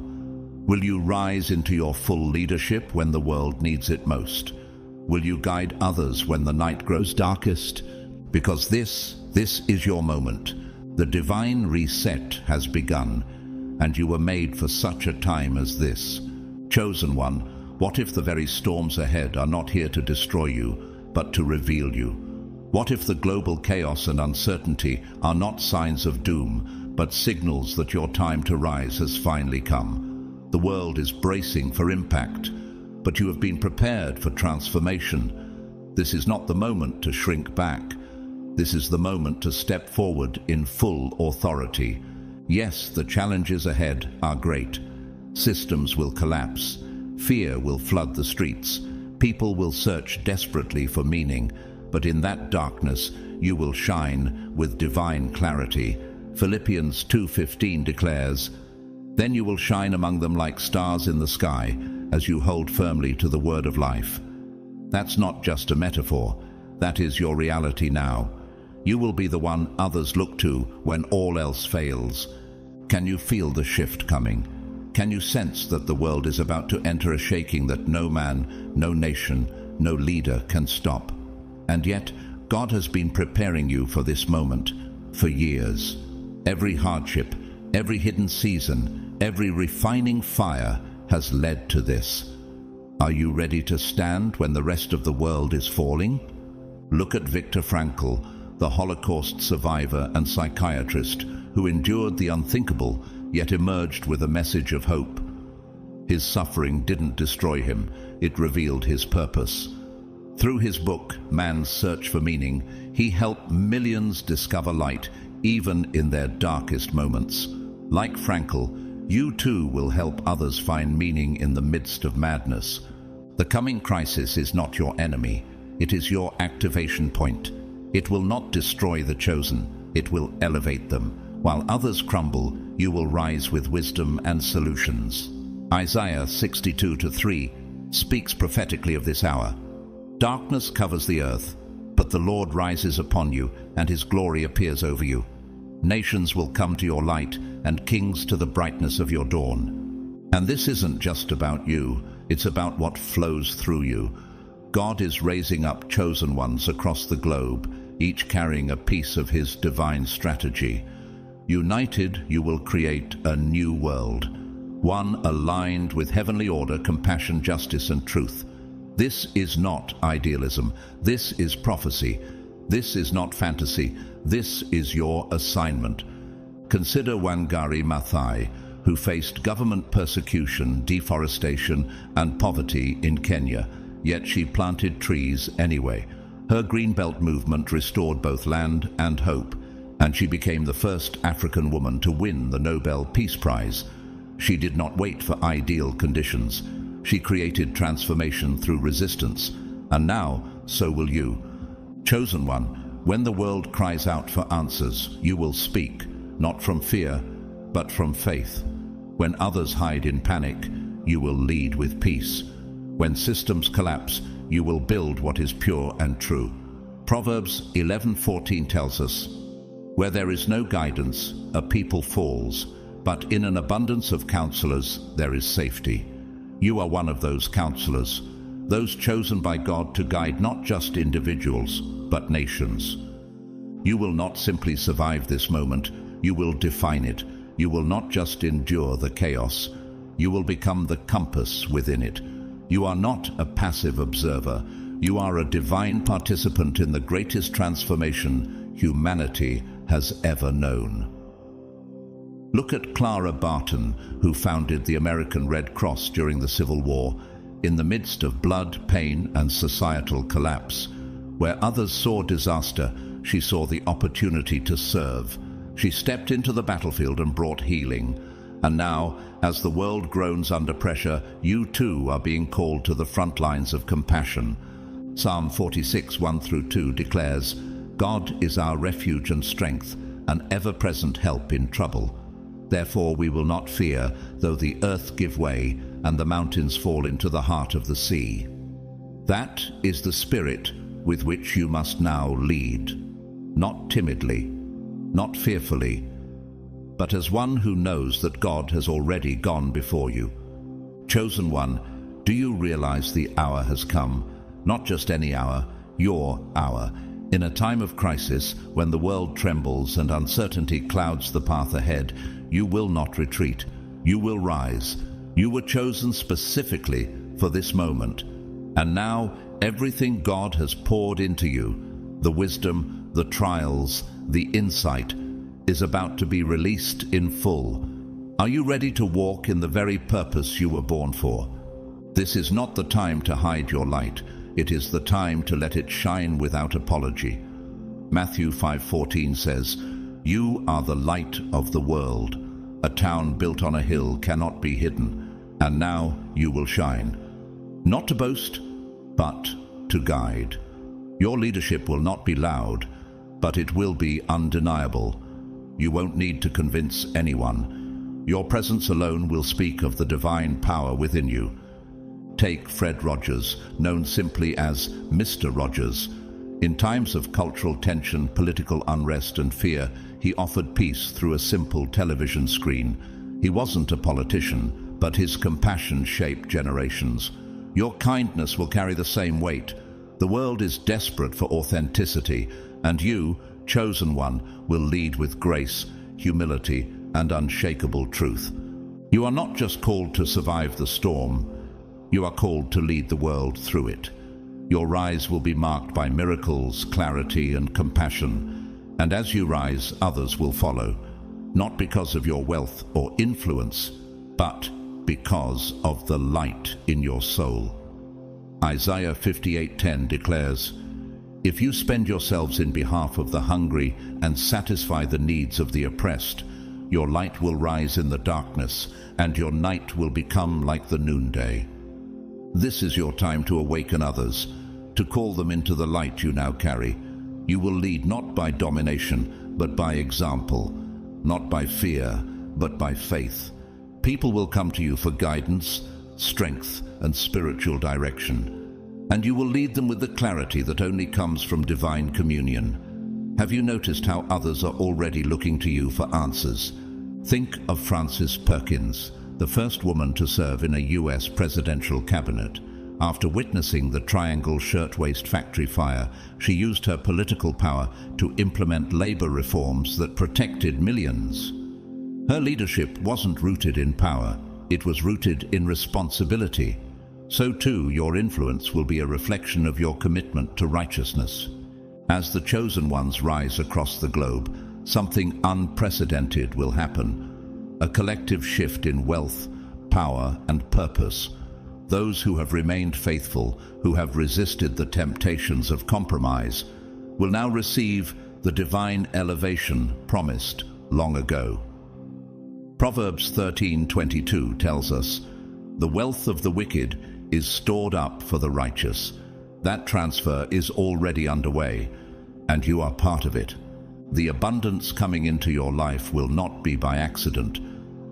Will you rise into your full leadership when the world needs it most? Will you guide others when the night grows darkest? Because this is your moment. The divine reset has begun, and you were made for such a time as this. Chosen one, what if the very storms ahead are not here to destroy you, but to reveal you? What if the global chaos and uncertainty are not signs of doom, but signals that your time to rise has finally come? The world is bracing for impact, but you have been prepared for transformation. This is not the moment to shrink back. This is the moment to step forward in full authority. Yes, the challenges ahead are great. Systems will collapse. Fear will flood the streets. People will search desperately for meaning, but in that darkness you will shine with divine clarity. Philippians 2:15 declares, "Then you will shine among them like stars in the sky, as you hold firmly to the word of life." That's not just a metaphor. That is your reality now. You will be the one others look to when all else fails. Can you feel the shift coming? Can you sense that the world is about to enter a shaking that no man, no nation, no leader can stop? And yet, God has been preparing you for this moment for years. Every hardship, every hidden season, every refining fire has led to this. Are you ready to stand when the rest of the world is falling? Look at Viktor Frankl, the Holocaust survivor and psychiatrist who endured the unthinkable yet emerged with a message of hope. His suffering didn't destroy him, it revealed his purpose. Through his book, Man's Search for Meaning, he helped millions discover light, even in their darkest moments. Like Frankl, you too will help others find meaning in the midst of madness. The coming crisis is not your enemy, it is your activation point. It will not destroy the chosen, it will elevate them. While others crumble, you will rise with wisdom and solutions. Isaiah 62:3 speaks prophetically of this hour. "Darkness covers the earth, but the Lord rises upon you, and his glory appears over you. Nations will come to your light, and kings to the brightness of your dawn." And this isn't just about you, it's about what flows through you. God is raising up chosen ones across the globe, each carrying a piece of his divine strategy. United, you will create a new world, one aligned with heavenly order, compassion, justice, and truth. This is not idealism. This is prophecy. This is not fantasy. This is your assignment. Consider Wangari Maathai, who faced government persecution, deforestation, and poverty in Kenya, yet she planted trees anyway. Her Greenbelt movement restored both land and hope, and she became the first African woman to win the Nobel Peace Prize. She did not wait for ideal conditions. She created transformation through resistance, and now so will you. Chosen one, when the world cries out for answers, you will speak, not from fear, but from faith. When others hide in panic, you will lead with peace. When systems collapse, you will build what is pure and true. Proverbs 11:14 tells us, "Where there is no guidance, a people falls, but in an abundance of counselors there is safety." You are one of those counselors, those chosen by God to guide not just individuals, but nations. You will not simply survive this moment, you will define it. You will not just endure the chaos, you will become the compass within it. You are not a passive observer, you are a divine participant in the greatest transformation humanity has ever known. Look at Clara Barton, who founded the American Red Cross during the Civil War. In the midst of blood, pain, and societal collapse, where others saw disaster, she saw the opportunity to serve. She stepped into the battlefield and brought healing. And now, as the world groans under pressure, you too are being called to the front lines of compassion. Psalm 46, 1 through 2 declares, "God is our refuge and strength, an ever-present help in trouble. Therefore we will not fear, though the earth give way, and the mountains fall into the heart of the sea." That is the spirit with which you must now lead, not timidly, not fearfully, but as one who knows that God has already gone before you. Chosen one, do you realize the hour has come? Not just any hour, your hour. In a time of crisis, when the world trembles and uncertainty clouds the path ahead, you will not retreat. You will rise. You were chosen specifically for this moment. And now, everything God has poured into you, the wisdom, the trials, the insight, is about to be released in full. Are you ready to walk in the very purpose you were born for? This is not the time to hide your light. It is the time to let it shine without apology. Matthew 5:14 says, "You are the light of the world. A town built on a hill cannot be hidden. And now you will shine." Not to boast, but to guide. Your leadership will not be loud, but it will be undeniable. You won't need to convince anyone. Your presence alone will speak of the divine power within you. Take Fred Rogers, known simply as Mr. Rogers. In times of cultural tension, political unrest and fear, he offered peace through a simple television screen. He wasn't a politician, but his compassion shaped generations. Your kindness will carry the same weight. The world is desperate for authenticity, and you, chosen one, will lead with grace, humility, and unshakable truth. You are not just called to survive the storm. You are called to lead the world through it. Your rise will be marked by miracles, clarity, and compassion. And as you rise, others will follow, not because of your wealth or influence, but because of the light in your soul. Isaiah 58:10 declares, "If you spend yourselves in behalf of the hungry and satisfy the needs of the oppressed, your light will rise in the darkness, and your night will become like the noonday." This is your time to awaken others, to call them into the light you now carry. You will lead not by domination, but by example, not by fear, but by faith. People will come to you for guidance, strength, and spiritual direction. And you will lead them with the clarity that only comes from divine communion. Have you noticed how others are already looking to you for answers? Think of Frances Perkins, the first woman to serve in a U.S. presidential cabinet. After witnessing the Triangle Shirtwaist Factory fire, she used her political power to implement labor reforms that protected millions. Her leadership wasn't rooted in power, it was rooted in responsibility. So too, your influence will be a reflection of your commitment to righteousness. As the chosen ones rise across the globe, something unprecedented will happen. A collective shift in wealth, power, and purpose. Those who have remained faithful, who have resisted the temptations of compromise, will now receive the divine elevation promised long ago. Proverbs 13:22 tells us, "The wealth of the wicked is stored up for the righteous." That transfer is already underway, and you are part of it. The abundance coming into your life will not be by accident.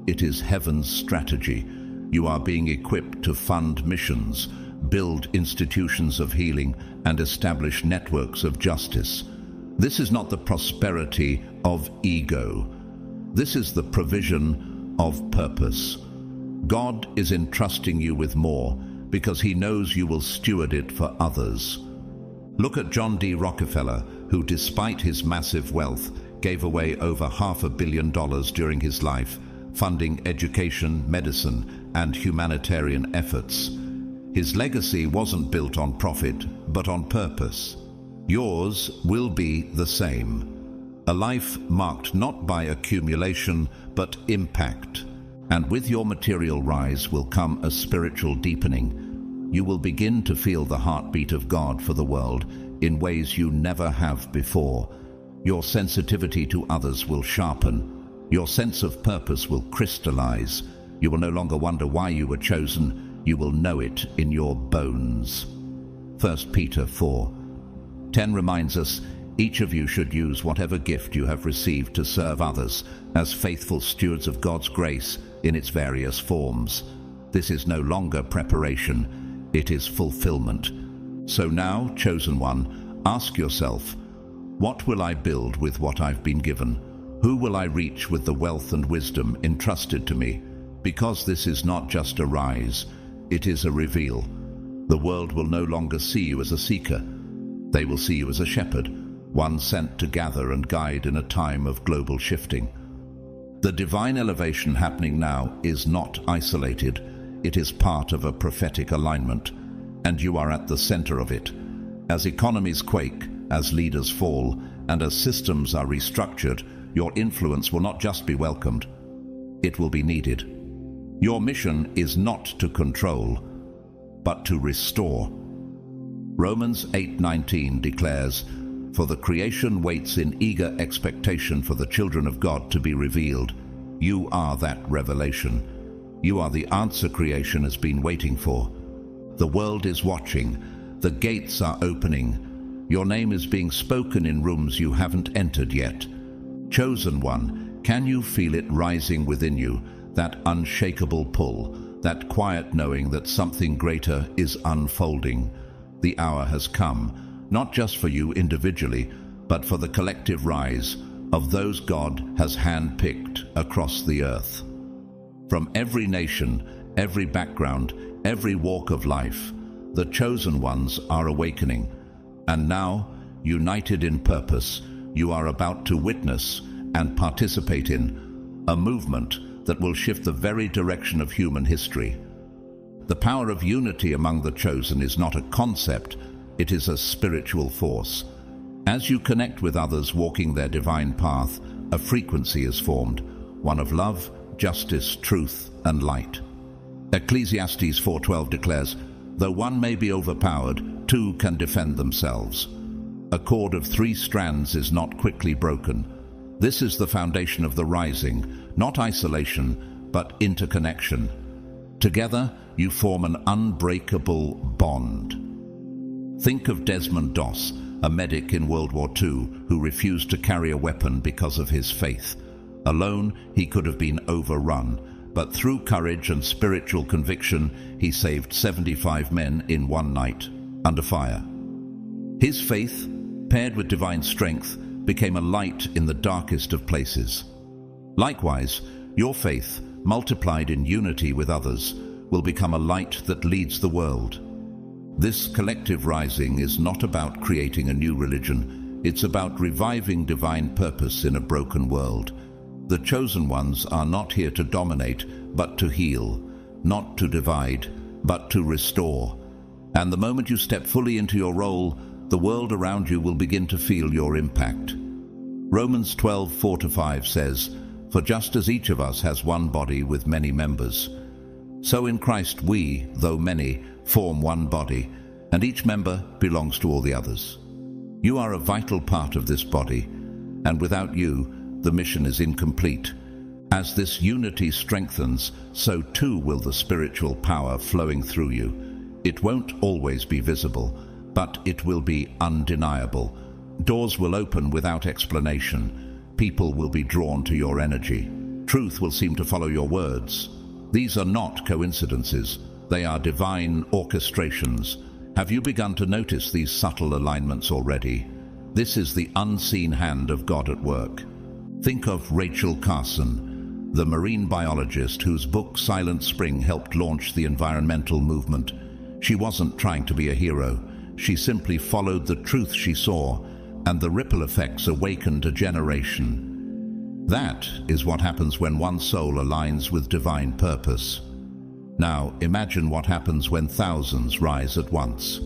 It is heaven's strategy. You are being equipped to fund missions, build institutions of healing, and establish networks of justice. This is not the prosperity of ego. This is the provision of purpose. God is entrusting you with more because He knows you will steward it for others. Look at John D. Rockefeller, who, despite his massive wealth, gave away over $500 million during his life, funding education, medicine, and humanitarian efforts. His legacy wasn't built on profit, but on purpose. Yours will be the same. A life marked not by accumulation, but impact. And with your material rise will come a spiritual deepening. You will begin to feel the heartbeat of God for the world in ways you never have before. Your sensitivity to others will sharpen. Your sense of purpose will crystallize. You will no longer wonder why you were chosen. You will know it in your bones. 1 Peter 4:10 reminds us, each of you should use whatever gift you have received to serve others as faithful stewards of God's grace in its various forms. This is no longer preparation, it is fulfillment. So now, chosen one, ask yourself, what will I build with what I've been given? Who will I reach with the wealth and wisdom entrusted to me? Because this is not just a rise, it is a reveal. The world will no longer see you as a seeker. They will see you as a shepherd, one sent to gather and guide in a time of global shifting. The divine elevation happening now is not isolated. It is part of a prophetic alignment, and you are at the center of it. As economies quake, as leaders fall, and as systems are restructured, your influence will not just be welcomed, it will be needed. Your mission is not to control, but to restore. Romans 8:19 declares, "For the creation waits in eager expectation for the children of God to be revealed." You are that revelation. You are the answer creation has been waiting for. The world is watching. The gates are opening. Your name is being spoken in rooms you haven't entered yet. Chosen one, can you feel it rising within you, that unshakable pull, that quiet knowing that something greater is unfolding? The hour has come, not just for you individually, but for the collective rise of those God has handpicked across the earth. From every nation, every background, every walk of life, the chosen ones are awakening. And now, united in purpose, you are about to witness and participate in a movement that will shift the very direction of human history. The power of unity among the chosen is not a concept, it is a spiritual force. As you connect with others walking their divine path, a frequency is formed, one of love, justice, truth, and light. Ecclesiastes 4:12 declares, "Though one may be overpowered, two can defend themselves." A cord of 3 strands is not quickly broken. This is the foundation of the rising, not isolation, but interconnection. Together, you form an unbreakable bond. Think of Desmond Doss, a medic in World War II who refused to carry a weapon because of his faith. Alone, he could have been overrun, but through courage and spiritual conviction, he saved 75 men in one night, under fire. His faith, paired with divine strength, became a light in the darkest of places. Likewise, your faith, multiplied in unity with others, will become a light that leads the world. This collective rising is not about creating a new religion, it's about reviving divine purpose in a broken world. The chosen ones are not here to dominate, but to heal, not to divide, but to restore. And the moment you step fully into your role, the world around you will begin to feel your impact. Romans 12:4-5 says, "For just as each of us has one body with many members, so in Christ we, though many, form one body, and each member belongs to all the others." You are a vital part of this body, and without you, the mission is incomplete. As this unity strengthens, so too will the spiritual power flowing through you. It won't always be visible, but it will be undeniable. Doors will open without explanation. People will be drawn to your energy. Truth will seem to follow your words. These are not coincidences. They are divine orchestrations. Have you begun to notice these subtle alignments already? This is the unseen hand of God at work. Think of Rachel Carson, the marine biologist whose book Silent Spring helped launch the environmental movement. She wasn't trying to be a hero. She simply followed the truth she saw, and the ripple effects awakened a generation. That is what happens when one soul aligns with divine purpose. Now, imagine what happens when thousands rise at once.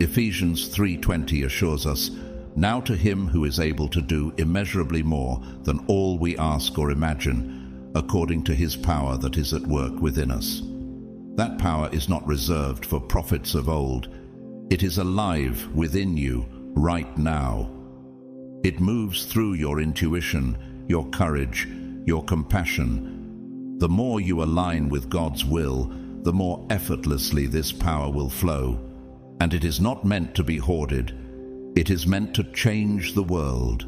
Ephesians 3:20 assures us, "Now to him who is able to do immeasurably more than all we ask or imagine, according to his power that is at work within us." That power is not reserved for prophets of old. It is alive within you right now. It moves through your intuition, your courage, your compassion. The more you align with God's will, the more effortlessly this power will flow. And it is not meant to be hoarded. It is meant to change the world.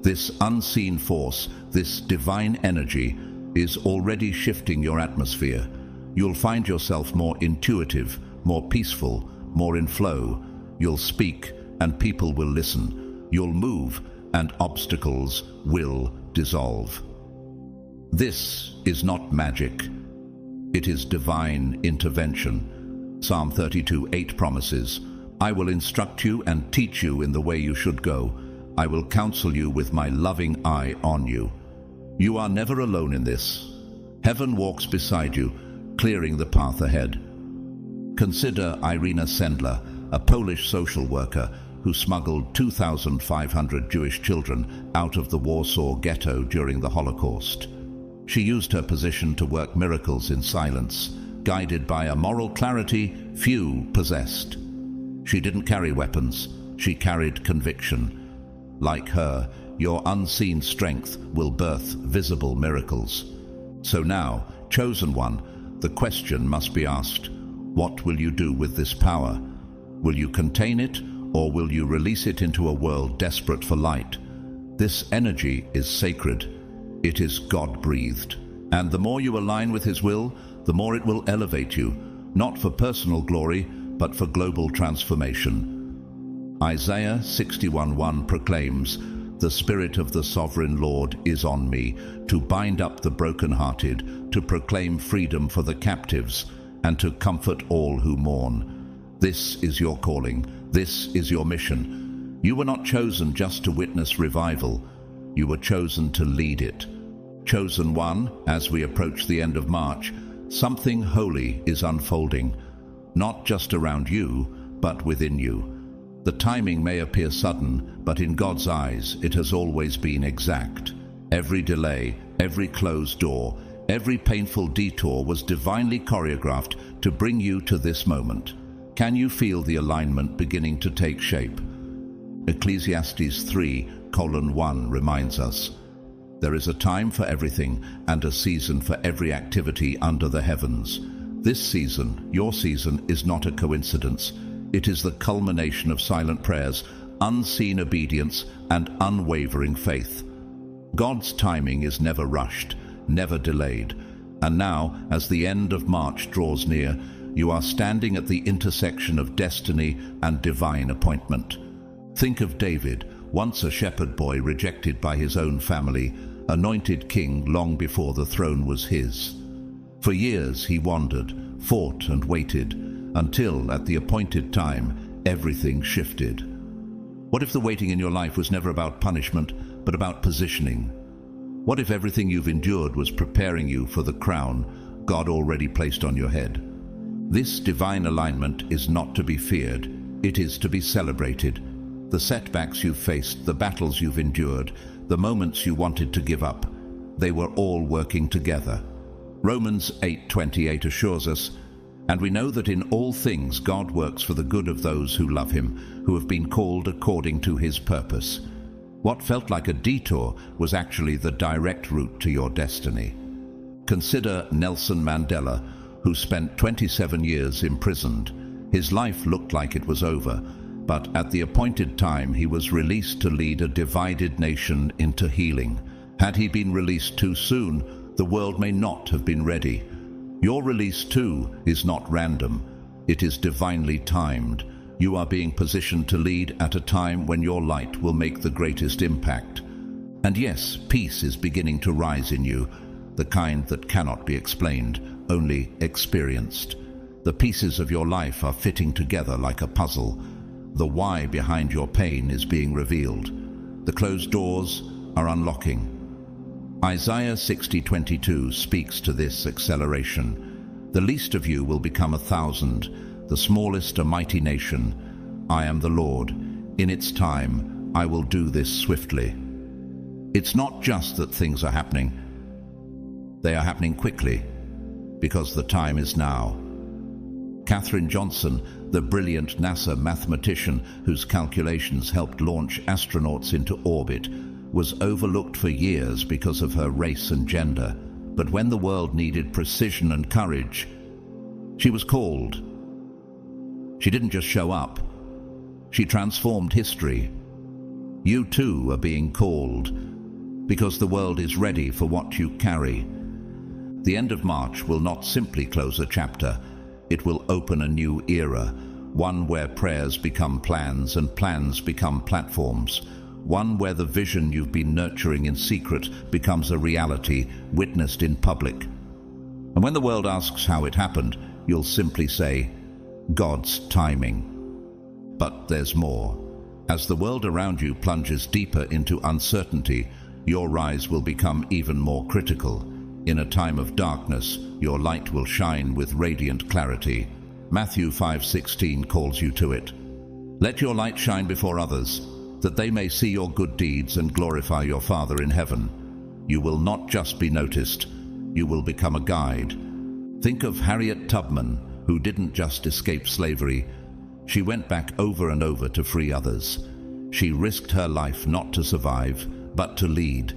This unseen force, this divine energy, is already shifting your atmosphere. You'll find yourself more intuitive, more peaceful, more in flow. You'll speak, and people will listen. You'll move, and obstacles will dissolve. This is not magic. It is divine intervention. Psalm 32:8 promises, "I will instruct you and teach you in the way you should go. I will counsel you with my loving eye on you." You are never alone in this. Heaven walks beside you, clearing the path ahead. Consider Irina Sendler, a Polish social worker who smuggled 2,500 Jewish children out of the Warsaw Ghetto during the Holocaust. She used her position to work miracles in silence, guided by a moral clarity few possessed. She didn't carry weapons, she carried conviction. Like her, your unseen strength will birth visible miracles. So now, chosen one, the question must be asked, what will you do with this power? Will you contain it, or will you release it into a world desperate for light? This energy is sacred. It is God-breathed. And the more you align with His will, the more it will elevate you, not for personal glory, but for global transformation. Isaiah 61:1 proclaims, "The Spirit of the Sovereign Lord is on me, to bind up the brokenhearted, to proclaim freedom for the captives, and to comfort all who mourn." This is your calling. This is your mission. You were not chosen just to witness revival. You were chosen to lead it. Chosen one, as we approach the end of March, something holy is unfolding, not just around you, but within you. The timing may appear sudden, but in God's eyes it has always been exact. Every delay, every closed door, every painful detour was divinely choreographed to bring you to this moment. Can you feel the alignment beginning to take shape? Ecclesiastes 3:1 reminds us, "There is a time for everything and a season for every activity under the heavens." This season, your season, is not a coincidence. It is the culmination of silent prayers, unseen obedience, and unwavering faith. God's timing is never rushed, never delayed. And now, as the end of March draws near, you are standing at the intersection of destiny and divine appointment. Think of David, once a shepherd boy rejected by his own family, anointed king long before the throne was his. For years he wandered, fought and waited, until at the appointed time, everything shifted. What if the waiting in your life was never about punishment, but about positioning? What if everything you've endured was preparing you for the crown God already placed on your head? This divine alignment is not to be feared, it is to be celebrated. The setbacks you've faced, the battles you've endured, the moments you wanted to give up, they were all working together. Romans 8:28 assures us, "And we know that in all things God works for the good of those who love Him, who have been called according to His purpose." What felt like a detour was actually the direct route to your destiny. Consider Nelson Mandela, who spent 27 years imprisoned. His life looked like it was over, but at the appointed time he was released to lead a divided nation into healing. Had he been released too soon, the world may not have been ready. Your release too is not random. It is divinely timed. You are being positioned to lead at a time when your light will make the greatest impact. And yes, peace is beginning to rise in you, the kind that cannot be explained, only experienced. The pieces of your life are fitting together like a puzzle. The why behind your pain is being revealed. The closed doors are unlocking. Isaiah 60:22 speaks to this acceleration. "The least of you will become 1,000, the smallest a mighty nation. I am the Lord. In its time, I will do this swiftly." It's not just that things are happening. They are happening quickly, because the time is now. Katherine Johnson, the brilliant NASA mathematician whose calculations helped launch astronauts into orbit, was overlooked for years because of her race and gender. But when the world needed precision and courage, she was called. She didn't just show up. She transformed history. You too are being called, because the world is ready for what you carry. The end of March will not simply close a chapter. It will open a new era, one where prayers become plans and plans become platforms, one where the vision you've been nurturing in secret becomes a reality witnessed in public. And when the world asks how it happened, you'll simply say, God's timing. But there's more. As the world around you plunges deeper into uncertainty, your rise will become even more critical. In a time of darkness, your light will shine with radiant clarity. Matthew 5:16 calls you to it. Let your light shine before others, that they may see your good deeds and glorify your Father in heaven. You will not just be noticed, you will become a guide. Think of Harriet Tubman, who didn't just escape slavery. She went back over and over to free others. She risked her life not to survive, but to lead.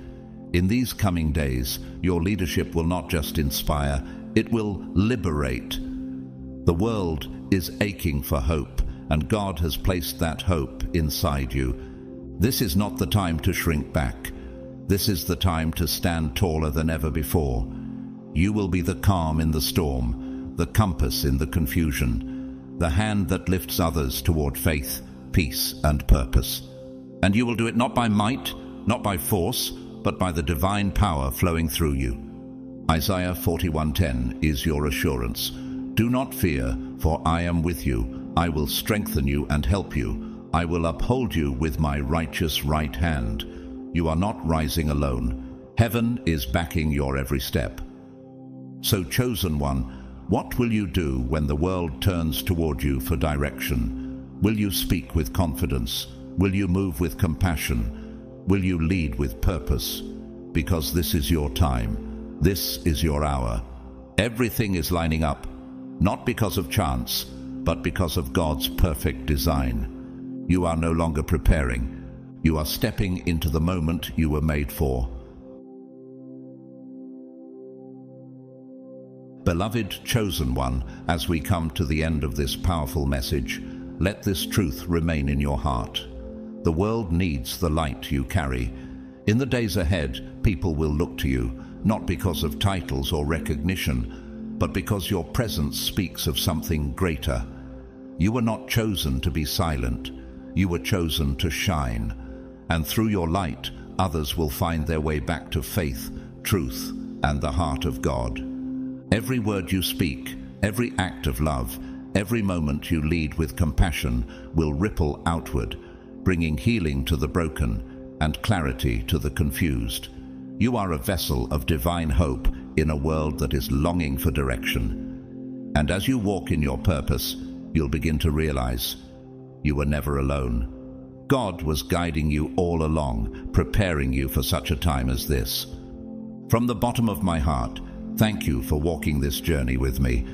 In these coming days, your leadership will not just inspire, it will liberate. The world is aching for hope, and God has placed that hope inside you. This is not the time to shrink back. This is the time to stand taller than ever before. You will be the calm in the storm, the compass in the confusion, the hand that lifts others toward faith, peace, and purpose. And you will do it not by might, not by force, but by the divine power flowing through you. Isaiah 41:10 is your assurance. Do not fear, for I am with you. I will strengthen you and help you. I will uphold you with my righteous right hand. You are not rising alone. Heaven is backing your every step. So, chosen one, what will you do when the world turns toward you for direction? Will you speak with confidence? Will you move with compassion? Will you lead with purpose? Because this is your time. This is your hour. Everything is lining up, not because of chance, but because of God's perfect design. You are no longer preparing. You are stepping into the moment you were made for. Beloved chosen one, as we come to the end of this powerful message, let this truth remain in your heart. The world needs the light you carry. In the days ahead, people will look to you, not because of titles or recognition, but because your presence speaks of something greater. You were not chosen to be silent. You were chosen to shine. And through your light, others will find their way back to faith, truth, and the heart of God. Every word you speak, every act of love, every moment you lead with compassion will ripple outward, bringing healing to the broken and clarity to the confused. You are a vessel of divine hope in a world that is longing for direction. And as you walk in your purpose, you'll begin to realize you were never alone. God was guiding you all along, preparing you for such a time as this. From the bottom of my heart, thank you for walking this journey with me,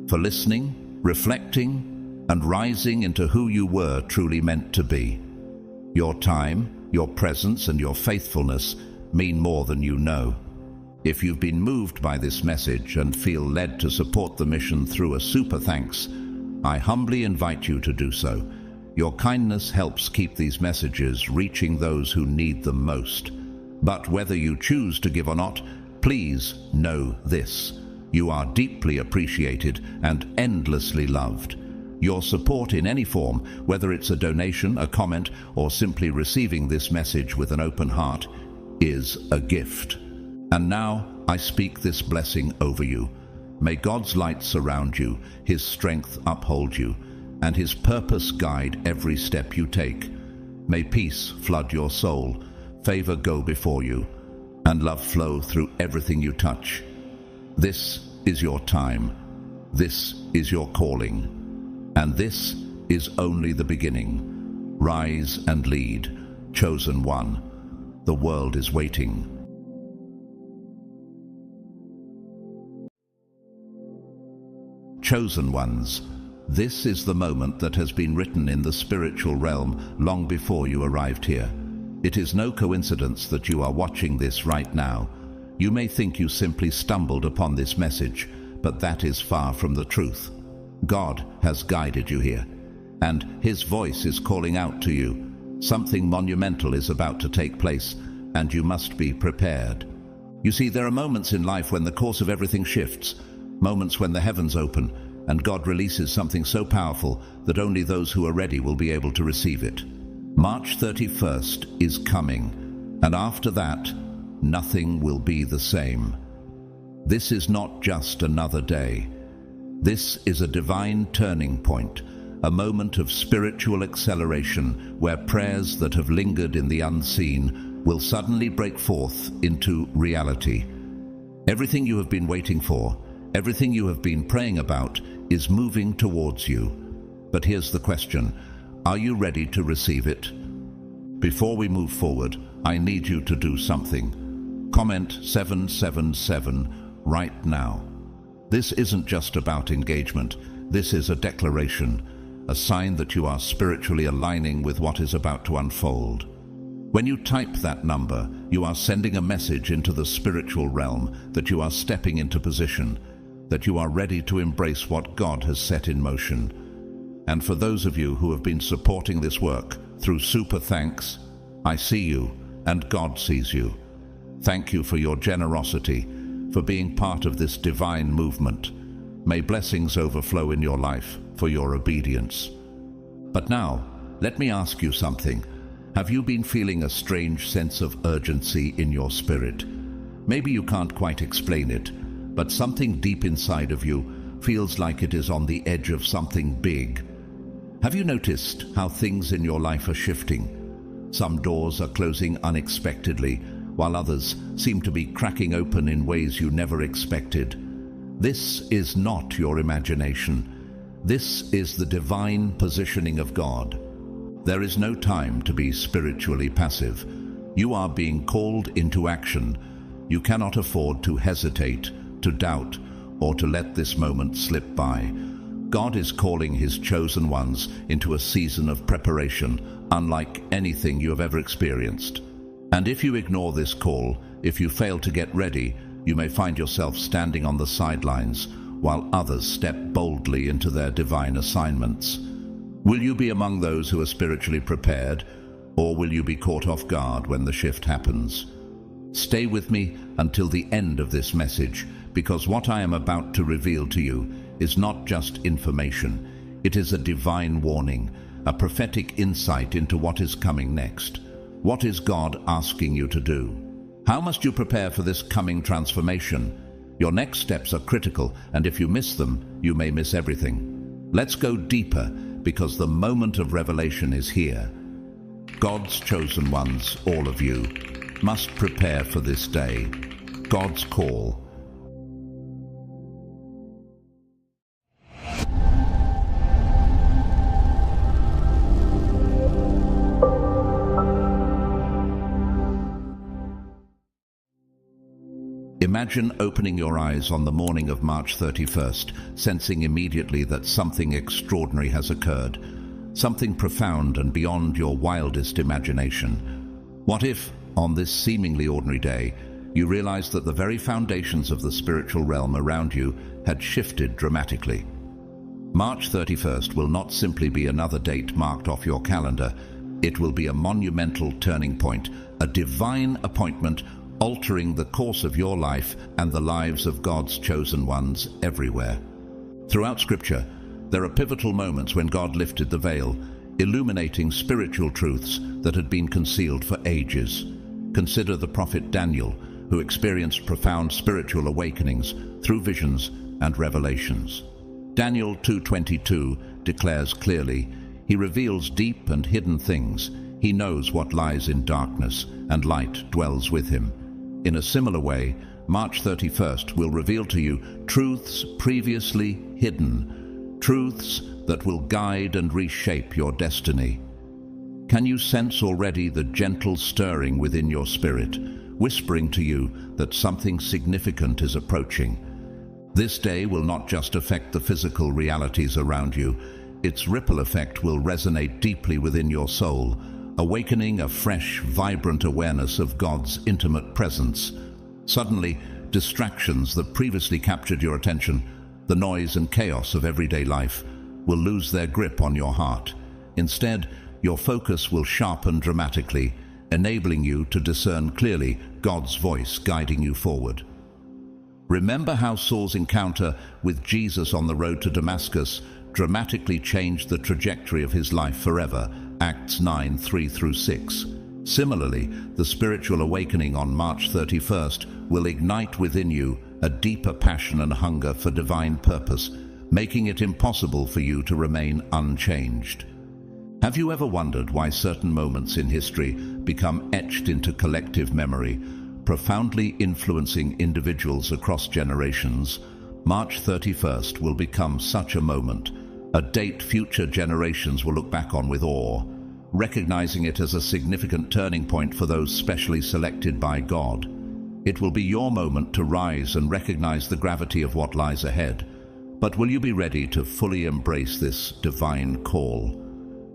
for listening, reflecting, and rising into who you were truly meant to be. Your time, your presence, and your faithfulness mean more than you know. If you've been moved by this message and feel led to support the mission through a super thanks, I humbly invite you to do so. Your kindness helps keep these messages reaching those who need them most. But whether you choose to give or not, please know this: you are deeply appreciated and endlessly loved. Your support in any form, whether it's a donation, a comment, or simply receiving this message with an open heart, is a gift. And now I speak this blessing over you. May God's light surround you, His strength uphold you, and His purpose guide every step you take. May peace flood your soul, favor go before you, and love flow through everything you touch. This is your time. This is your calling. And this is only the beginning. Rise and lead, chosen one. The world is waiting. Chosen ones, this is the moment that has been written in the spiritual realm long before you arrived here. It is no coincidence that you are watching this right now. You may think you simply stumbled upon this message, but that is far from the truth. God has guided you here, and His voice is calling out to you. Something monumental is about to take place, and you must be prepared. You see, there are moments in life when the course of everything shifts, moments when the heavens open, and God releases something so powerful that only those who are ready will be able to receive it. March 31st is coming, and after that, nothing will be the same. This is not just another day. This is a divine turning point, a moment of spiritual acceleration where prayers that have lingered in the unseen will suddenly break forth into reality. Everything you have been waiting for, everything you have been praying about, is moving towards you. But here's the question: are you ready to receive it? Before we move forward, I need you to do something. Comment 777 right now. This isn't just about engagement. This is a declaration, a sign that you are spiritually aligning with what is about to unfold. When you type that number, you are sending a message into the spiritual realm that you are stepping into position, that you are ready to embrace what God has set in motion. And for those of you who have been supporting this work through super thanks, I see you and God sees you. Thank you for your generosity, for being part of this divine movement. May blessings overflow in your life for your obedience. But now, let me ask you something. Have you been feeling a strange sense of urgency in your spirit? Maybe you can't quite explain it, but something deep inside of you feels like it is on the edge of something big. Have you noticed how things in your life are shifting? Some doors are closing unexpectedly, while others seem to be cracking open in ways you never expected. This is not your imagination. This is the divine positioning of God. There is no time to be spiritually passive. You are being called into action. You cannot afford to hesitate, to doubt, or to let this moment slip by. God is calling His chosen ones into a season of preparation, unlike anything you have ever experienced. And if you ignore this call, if you fail to get ready, you may find yourself standing on the sidelines while others step boldly into their divine assignments. Will you be among those who are spiritually prepared, or will you be caught off guard when the shift happens? Stay with me until the end of this message, because what I am about to reveal to you is not just information. It is a divine warning, a prophetic insight into what is coming next. What is God asking you to do? How must you prepare for this coming transformation? Your next steps are critical, and if you miss them, you may miss everything. Let's go deeper, because the moment of revelation is here. God's chosen ones, all of you, must prepare for this day. God's call. Imagine opening your eyes on the morning of March 31st, sensing immediately that something extraordinary has occurred, something profound and beyond your wildest imagination. What if, on this seemingly ordinary day, you realized that the very foundations of the spiritual realm around you had shifted dramatically? March 31st will not simply be another date marked off your calendar. It will be a monumental turning point, a divine appointment altering the course of your life and the lives of God's chosen ones everywhere. Throughout Scripture, there are pivotal moments when God lifted the veil, illuminating spiritual truths that had been concealed for ages. Consider the prophet Daniel, who experienced profound spiritual awakenings through visions and revelations. Daniel 2:22 declares clearly, "He reveals deep and hidden things. He knows what lies in darkness, and light dwells with him." In a similar way, March 31st will reveal to you truths previously hidden, truths that will guide and reshape your destiny. Can you sense already the gentle stirring within your spirit, whispering to you that something significant is approaching? This day will not just affect the physical realities around you. Its ripple effect will resonate deeply within your soul, awakening a fresh, vibrant awareness of God's intimate presence. Suddenly, distractions that previously captured your attention The noise and chaos of everyday life will lose their grip on your heart. Instead, your focus will sharpen dramatically, enabling you to discern clearly God's voice guiding you forward. Remember how Saul's encounter with Jesus on the road to Damascus dramatically changed the trajectory of his life forever, Acts 9:3-6. Similarly, the spiritual awakening on March 31st will ignite within you a deeper passion and hunger for divine purpose, making it impossible for you to remain unchanged. Have you ever wondered why certain moments in history become etched into collective memory, profoundly influencing individuals across generations? March 31st will become such a moment, a date future generations will look back on with awe, recognizing it as a significant turning point for those specially selected by God. It will be your moment to rise and recognize the gravity of what lies ahead. But will you be ready to fully embrace this divine call?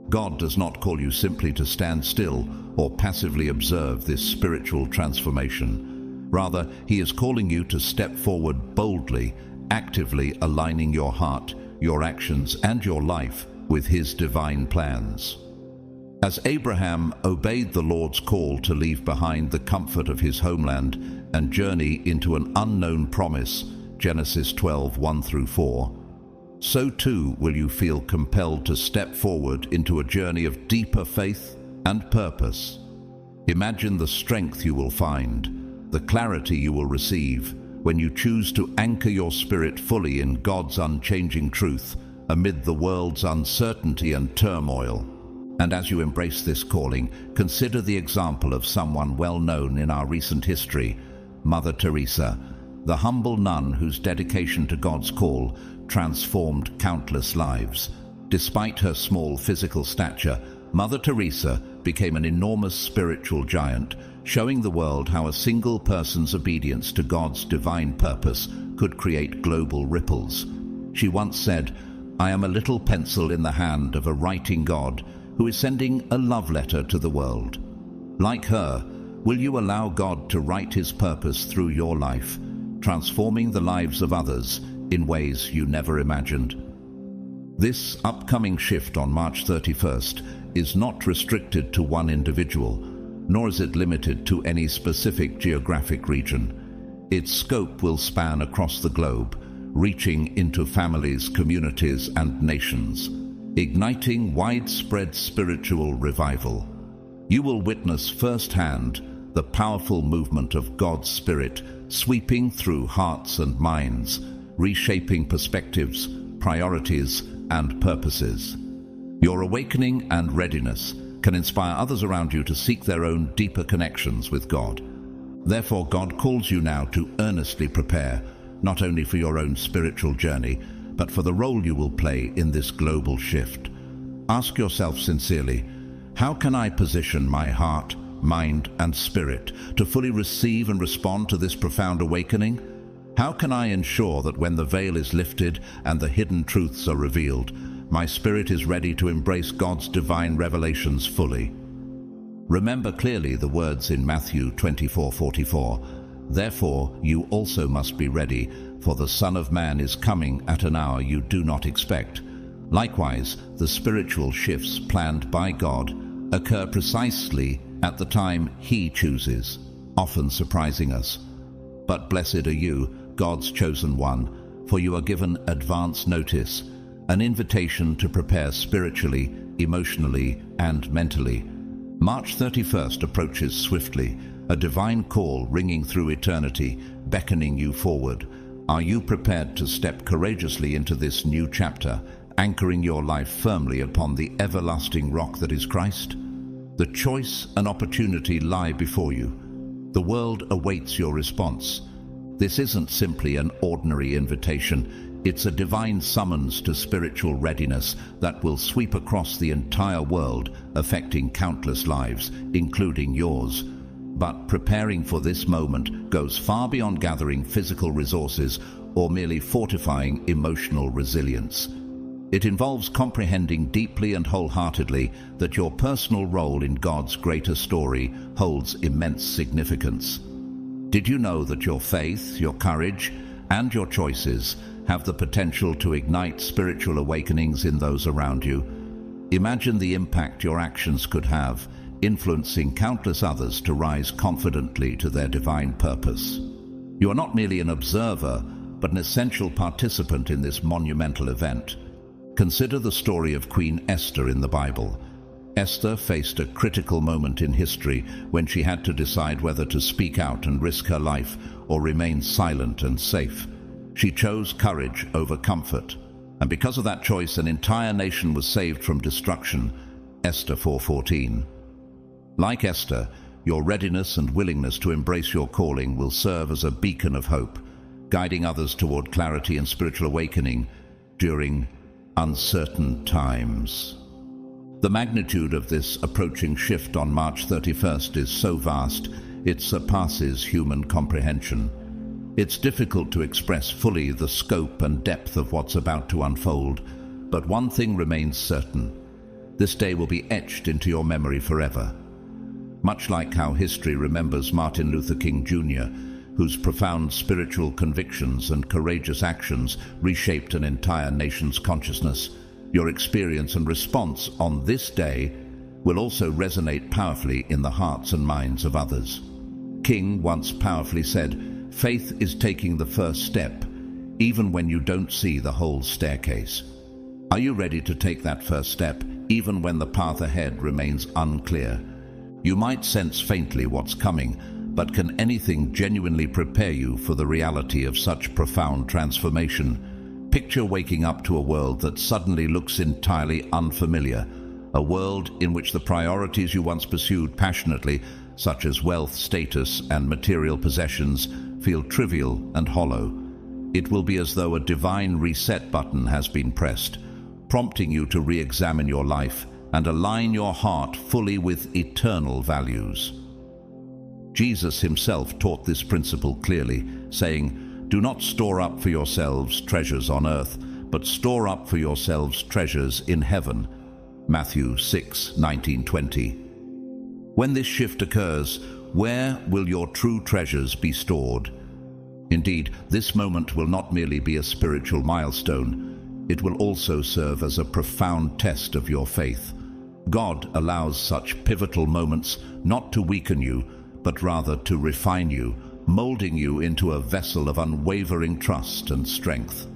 God does not call you simply to stand still or passively observe this spiritual transformation. Rather, He is calling you to step forward boldly, actively aligning your heart, your actions, and your life with His divine plans. As Abraham obeyed the Lord's call to leave behind the comfort of his homeland and journey into an unknown promise, Genesis 12:1-4, so too will you feel compelled to step forward into a journey of deeper faith and purpose. Imagine the strength you will find, the clarity you will receive when you choose to anchor your spirit fully in God's unchanging truth amid the world's uncertainty and turmoil. And as you embrace this calling, consider the example of someone well known in our recent history, Mother Teresa, the humble nun whose dedication to God's call transformed countless lives. Despite her small physical stature, Mother Teresa became an enormous spiritual giant, showing the world how a single person's obedience to God's divine purpose could create global ripples. She once said, "I am a little pencil in the hand of a writing God who is sending a love letter to the world." Like her, will you allow God to write His purpose through your life, transforming the lives of others in ways you never imagined? This upcoming shift on March 31st is not restricted to one individual, nor is it limited to any specific geographic region. Its scope will span across the globe, reaching into families, communities, and nations, igniting widespread spiritual revival. You will witness firsthand the powerful movement of God's Spirit sweeping through hearts and minds, reshaping perspectives, priorities, and purposes. Your awakening and readiness can inspire others around you to seek their own deeper connections with God. Therefore, God calls you now to earnestly prepare, not only for your own spiritual journey, but for the role you will play in this global shift. Ask yourself sincerely, how can I position my heart, mind, and spirit to fully receive and respond to this profound awakening? How can I ensure that when the veil is lifted and the hidden truths are revealed, my spirit is ready to embrace God's divine revelations fully? Remember clearly the words in Matthew 24:44, "Therefore you also must be ready, for the Son of Man is coming at an hour you do not expect." Likewise, the spiritual shifts planned by God occur precisely at the time He chooses, often surprising us. But blessed are you, God's chosen one, for you are given advance notice, an invitation to prepare spiritually, emotionally, and mentally. March 31st approaches swiftly, a divine call ringing through eternity, beckoning you forward. Are you prepared to step courageously into this new chapter, anchoring your life firmly upon the everlasting rock that is Christ? The choice and opportunity lie before you. The world awaits your response. This isn't simply an ordinary invitation. It's a divine summons to spiritual readiness that will sweep across the entire world, affecting countless lives, including yours. But preparing for this moment goes far beyond gathering physical resources or merely fortifying emotional resilience. It involves comprehending deeply and wholeheartedly that your personal role in God's greater story holds immense significance. Did you know that your faith, your courage, and your choices have the potential to ignite spiritual awakenings in those around you. Imagine the impact your actions could have, influencing countless others to rise confidently to their divine purpose. You are not merely an observer, but an essential participant in this monumental event. Consider the story of Queen Esther in the Bible. Esther faced a critical moment in history when she had to decide whether to speak out and risk her life or remain silent and safe. She chose courage over comfort, and because of that choice, an entire nation was saved from destruction. Esther 4:14. Like Esther, your readiness and willingness to embrace your calling will serve as a beacon of hope, guiding others toward clarity and spiritual awakening during uncertain times. The magnitude of this approaching shift on March 31st is so vast, it surpasses human comprehension. It's difficult to express fully the scope and depth of what's about to unfold, but one thing remains certain. This day will be etched into your memory forever. Much like how history remembers Martin Luther King Jr., whose profound spiritual convictions and courageous actions reshaped an entire nation's consciousness, your experience and response on this day will also resonate powerfully in the hearts and minds of others. King once powerfully said, "Faith is taking the first step, even when you don't see the whole staircase." Are you ready to take that first step, even when the path ahead remains unclear? You might sense faintly what's coming, but can anything genuinely prepare you for the reality of such profound transformation? Picture waking up to a world that suddenly looks entirely unfamiliar, a world in which the priorities you once pursued passionately, such as wealth, status, and material possessions, feel trivial and hollow. It will be as though a divine reset button has been pressed, prompting you to re-examine your life and align your heart fully with eternal values. Jesus himself taught this principle clearly, saying, "Do not store up for yourselves treasures on earth, but store up for yourselves treasures in heaven." Matthew 6:19-20. When this shift occurs, where will your true treasures be stored? Indeed, this moment will not merely be a spiritual milestone, it will also serve as a profound test of your faith. God allows such pivotal moments not to weaken you, but rather to refine you, molding you into a vessel of unwavering trust and strength.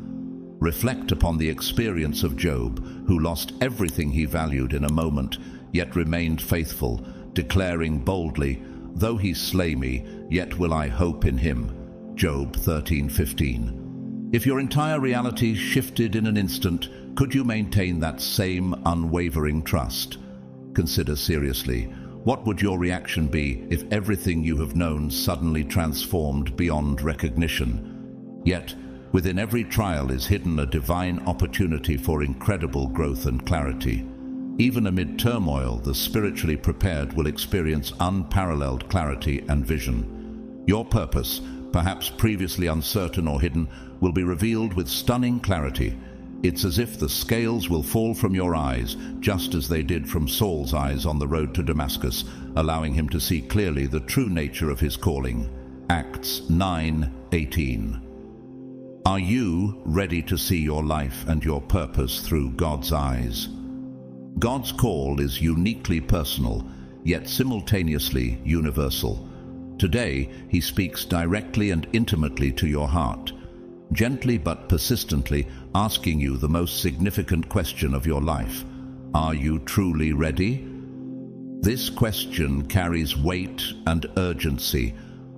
Reflect upon the experience of Job, who lost everything he valued in a moment, yet remained faithful, declaring boldly, "Though he slay me, yet will I hope in him." Job 13:15. If your entire reality shifted in an instant, could you maintain that same unwavering trust? Consider seriously, what would your reaction be if everything you have known suddenly transformed beyond recognition? Yet, within every trial is hidden a divine opportunity for incredible growth and clarity. Even amid turmoil, the spiritually prepared will experience unparalleled clarity and vision. Your purpose, perhaps previously uncertain or hidden, will be revealed with stunning clarity. It's as if the scales will fall from your eyes, just as they did from Saul's eyes on the road to Damascus, allowing him to see clearly the true nature of his calling. Acts 9:18. Are you ready to see your life and your purpose through God's eyes? God's call is uniquely personal, yet simultaneously universal. Today, he speaks directly and intimately to your heart, gently but persistently asking you the most significant question of your life. Are you truly ready? This question carries weight and urgency,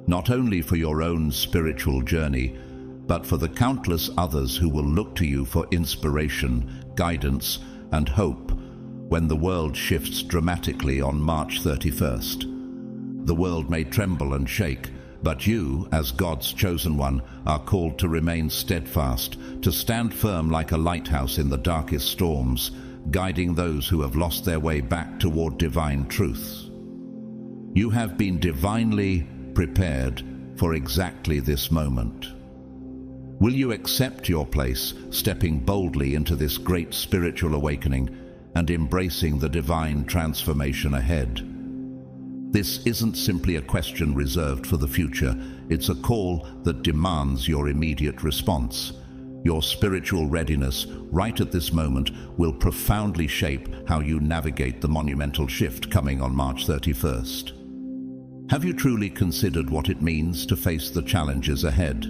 not only for your own spiritual journey, but for the countless others who will look to you for inspiration, guidance, and hope when the world shifts dramatically on March 31st. The world may tremble and shake, but you, as God's chosen one, are called to remain steadfast, to stand firm like a lighthouse in the darkest storms, guiding those who have lost their way back toward divine truth. You have been divinely prepared for exactly this moment. Will you accept your place, stepping boldly into this great spiritual awakening and embracing the divine transformation ahead? This isn't simply a question reserved for the future. It's a call that demands your immediate response. Your spiritual readiness right at this moment will profoundly shape how you navigate the monumental shift coming on March 31st. Have you truly considered what it means to face the challenges ahead?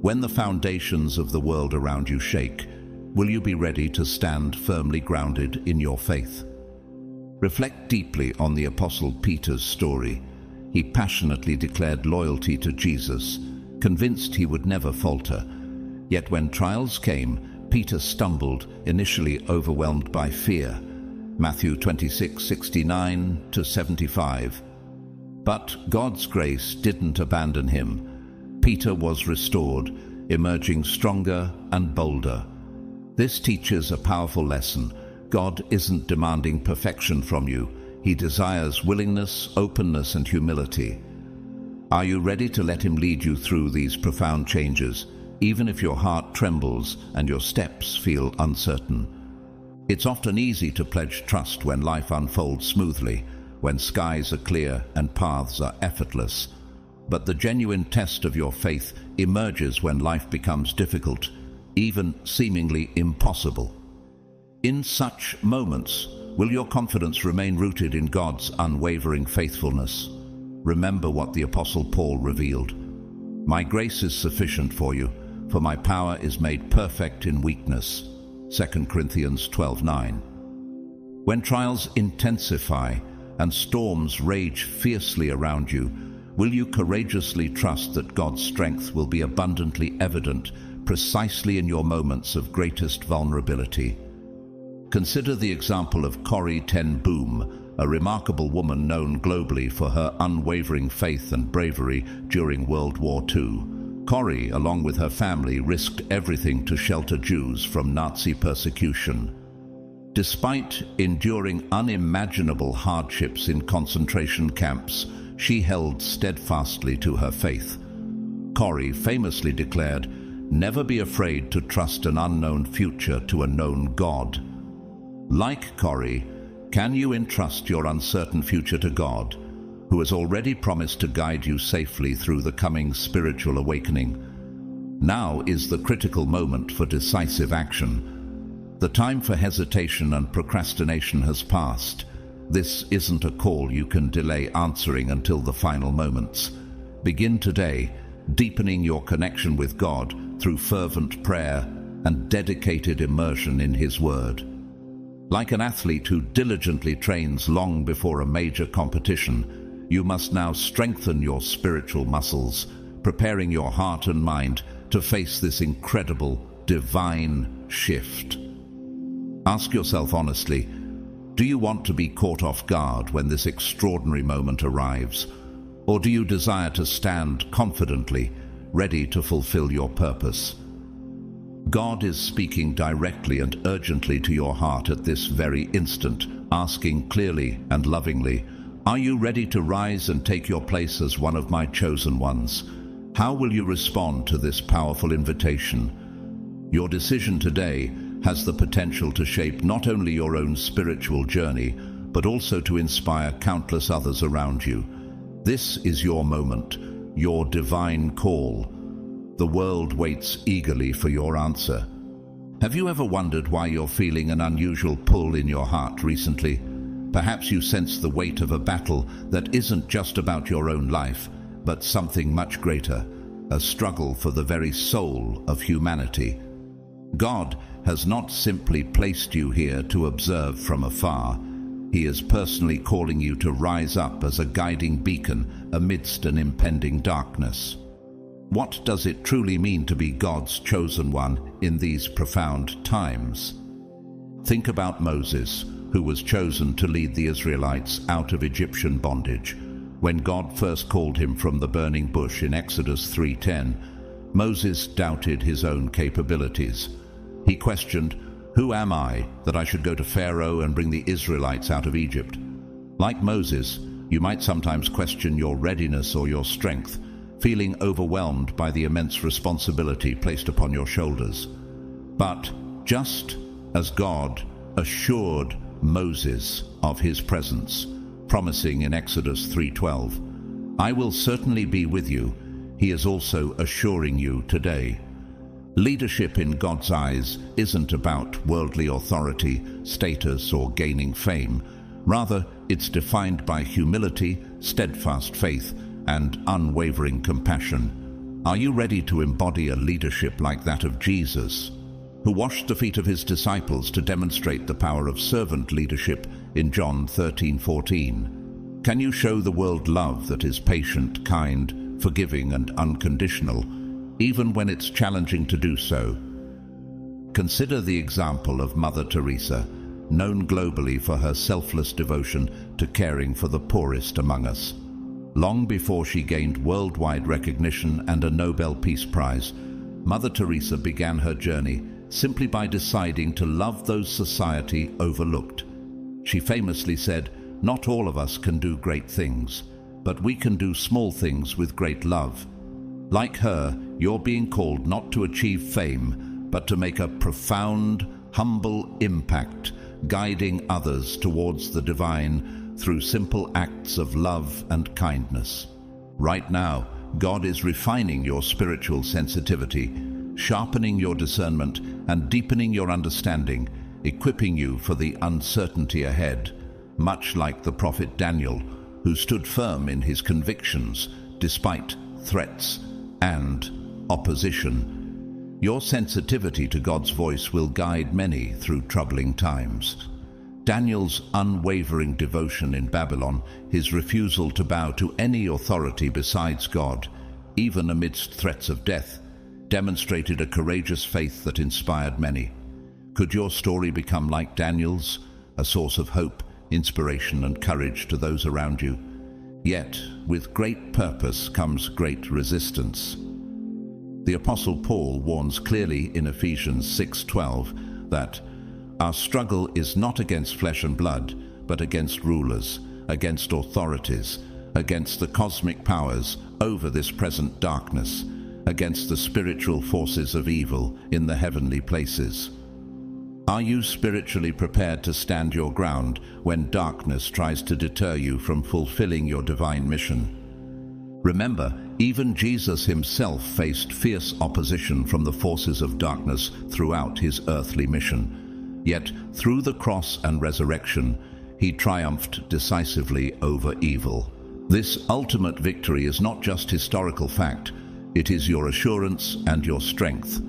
When the foundations of the world around you shake, will you be ready to stand firmly grounded in your faith? Reflect deeply on the Apostle Peter's story. He passionately declared loyalty to Jesus, convinced he would never falter. Yet when trials came, Peter stumbled, initially overwhelmed by fear. Matthew 26:69-75. But God's grace didn't abandon him. Peter was restored, emerging stronger and bolder. This teaches a powerful lesson. God isn't demanding perfection from you. He desires willingness, openness, and humility. Are you ready to let him lead you through these profound changes, even if your heart trembles and your steps feel uncertain? It's often easy to pledge trust when life unfolds smoothly, when skies are clear and paths are effortless. But the genuine test of your faith emerges when life becomes difficult, even seemingly impossible. In such moments, will your confidence remain rooted in God's unwavering faithfulness? Remember what the Apostle Paul revealed. My grace is sufficient for you, for my power is made perfect in weakness. 2 Corinthians 12:9. When trials intensify and storms rage fiercely around you, will you courageously trust that God's strength will be abundantly evident precisely in your moments of greatest vulnerability? Consider the example of Corrie ten Boom, a remarkable woman known globally for her unwavering faith and bravery during World War II. Corrie, along with her family, risked everything to shelter Jews from Nazi persecution. Despite enduring unimaginable hardships in concentration camps, she held steadfastly to her faith. Corrie famously declared, "Never be afraid to trust an unknown future to a known God." Like Corrie, can you entrust your uncertain future to God, who has already promised to guide you safely through the coming spiritual awakening? Now is the critical moment for decisive action. The time for hesitation and procrastination has passed. This isn't a call you can delay answering until the final moments. Begin today, deepening your connection with God through fervent prayer and dedicated immersion in His Word. Like an athlete who diligently trains long before a major competition, you must now strengthen your spiritual muscles, preparing your heart and mind to face this incredible, divine shift. Ask yourself honestly, do you want to be caught off guard when this extraordinary moment arrives? Or do you desire to stand confidently, ready to fulfill your purpose? God is speaking directly and urgently to your heart at this very instant, asking clearly and lovingly, "Are you ready to rise and take your place as one of my chosen ones?" How will you respond to this powerful invitation? Your decision today has the potential to shape not only your own spiritual journey, but also to inspire countless others around you. This is your moment, your divine call. The world waits eagerly for your answer. Have you ever wondered why you're feeling an unusual pull in your heart recently? Perhaps you sense the weight of a battle that isn't just about your own life, but something much greater, a struggle for the very soul of humanity. God has not simply placed you here to observe from afar. He is personally calling you to rise up as a guiding beacon amidst an impending darkness. What does it truly mean to be God's chosen one in these profound times? Think about Moses, who was chosen to lead the Israelites out of Egyptian bondage. When God first called him from the burning bush in Exodus 3:10, Moses doubted his own capabilities. He questioned, "Who am I that I should go to Pharaoh and bring the Israelites out of Egypt?" Like Moses, you might sometimes question your readiness or your strength, feeling overwhelmed by the immense responsibility placed upon your shoulders. But just as God assured Moses of his presence, promising in Exodus 3:12, "I will certainly be with you." He is also assuring you today. Leadership in God's eyes isn't about worldly authority, status, or gaining fame. Rather, it's defined by humility, steadfast faith, and unwavering compassion. Are you ready to embody a leadership like that of Jesus, who washed the feet of his disciples to demonstrate the power of servant leadership in John 13:14? Can you show the world love that is patient, kind, forgiving, and unconditional, even when it's challenging to do so? Consider the example of Mother Teresa, known globally for her selfless devotion to caring for the poorest among us. Long before she gained worldwide recognition and a Nobel Peace Prize, Mother Teresa began her journey simply by deciding to love those society overlooked. She famously said, "Not all of us can do great things, but we can do small things with great love." Like her, you're being called not to achieve fame, but to make a profound, humble impact, guiding others towards the divine through simple acts of love and kindness. Right now, God is refining your spiritual sensitivity, sharpening your discernment, and deepening your understanding, equipping you for the uncertainty ahead, much like the prophet Daniel, who stood firm in his convictions despite threats and opposition. Your sensitivity to God's voice will guide many through troubling times. Daniel's unwavering devotion in Babylon, his refusal to bow to any authority besides God, even amidst threats of death, demonstrated a courageous faith that inspired many. Could your story become like Daniel's, a source of hope, inspiration, and courage to those around you? Yet, with great purpose comes great resistance. The Apostle Paul warns clearly in Ephesians 6:12 that our struggle is not against flesh and blood, but against rulers, against authorities, against the cosmic powers over this present darkness, against the spiritual forces of evil in the heavenly places. Are you spiritually prepared to stand your ground when darkness tries to deter you from fulfilling your divine mission? Remember, even Jesus himself faced fierce opposition from the forces of darkness throughout his earthly mission. Yet, through the cross and resurrection, he triumphed decisively over evil. This ultimate victory is not just historical fact, it is your assurance and your strength.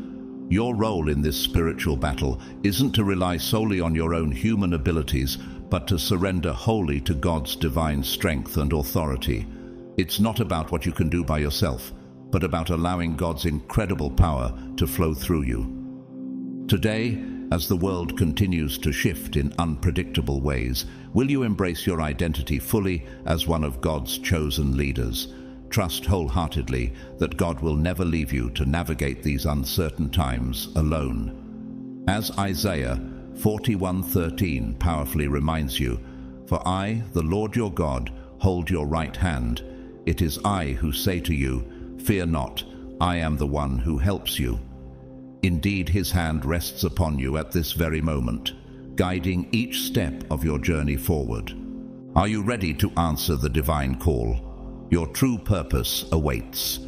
Your role in this spiritual battle isn't to rely solely on your own human abilities, but to surrender wholly to God's divine strength and authority. It's not about what you can do by yourself, but about allowing God's incredible power to flow through you. Today, as the world continues to shift in unpredictable ways, will you embrace your identity fully as one of God's chosen leaders? Trust wholeheartedly that God will never leave you to navigate these uncertain times alone. As Isaiah 41:13 powerfully reminds you, "For I, the Lord your God, hold your right hand. It is I who say to you, fear not, I am the one who helps you." Indeed, his hand rests upon you at this very moment, guiding each step of your journey forward. Are you ready to answer the divine call? Your true purpose awaits.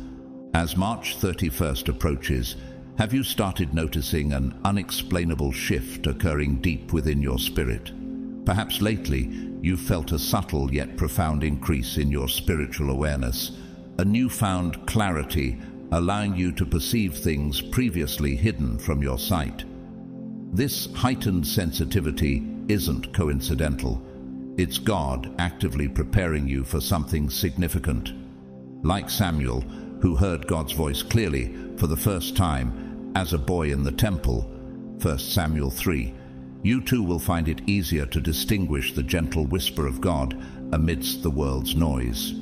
As March 31st approaches, have you started noticing an unexplainable shift occurring deep within your spirit? Perhaps lately, you've felt a subtle yet profound increase in your spiritual awareness, a newfound clarity allowing you to perceive things previously hidden from your sight. This heightened sensitivity isn't coincidental. It's God actively preparing you for something significant. Like Samuel, who heard God's voice clearly for the first time as a boy in the temple, 1 Samuel 3, you too will find it easier to distinguish the gentle whisper of God amidst the world's noise.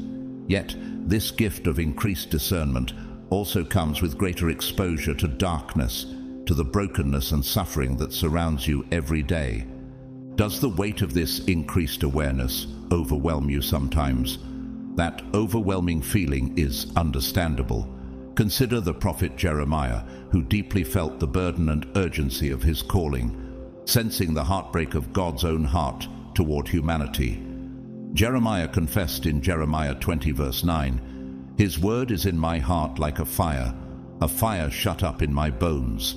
Yet, this gift of increased discernment also comes with greater exposure to darkness, to the brokenness and suffering that surrounds you every day. Does the weight of this increased awareness overwhelm you sometimes? That overwhelming feeling is understandable. Consider the prophet Jeremiah, who deeply felt the burden and urgency of his calling, sensing the heartbreak of God's own heart toward humanity. Jeremiah confessed in Jeremiah 20 verse 9, "His word is in my heart like a fire shut up in my bones."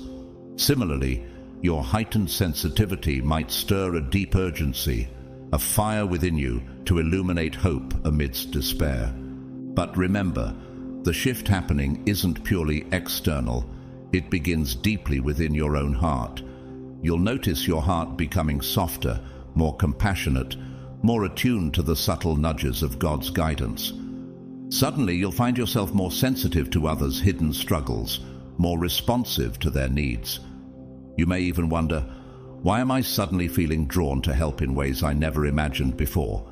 Similarly, your heightened sensitivity might stir a deep urgency, a fire within you to illuminate hope amidst despair. But remember, the shift happening isn't purely external. It begins deeply within your own heart. You'll notice your heart becoming softer, more compassionate, more attuned to the subtle nudges of God's guidance. Suddenly, you'll find yourself more sensitive to others' hidden struggles, more responsive to their needs. You may even wonder, why am I suddenly feeling drawn to help in ways I never imagined before?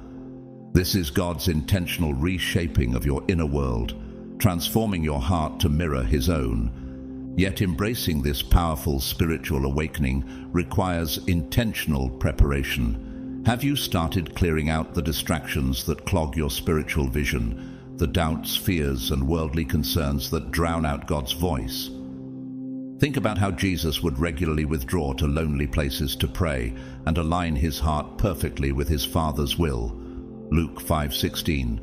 This is God's intentional reshaping of your inner world, transforming your heart to mirror His own. Yet embracing this powerful spiritual awakening requires intentional preparation. Have you started clearing out the distractions that clog your spiritual vision, the doubts, fears, and worldly concerns that drown out God's voice? Think about how Jesus would regularly withdraw to lonely places to pray and align his heart perfectly with his Father's will. Luke 5:16.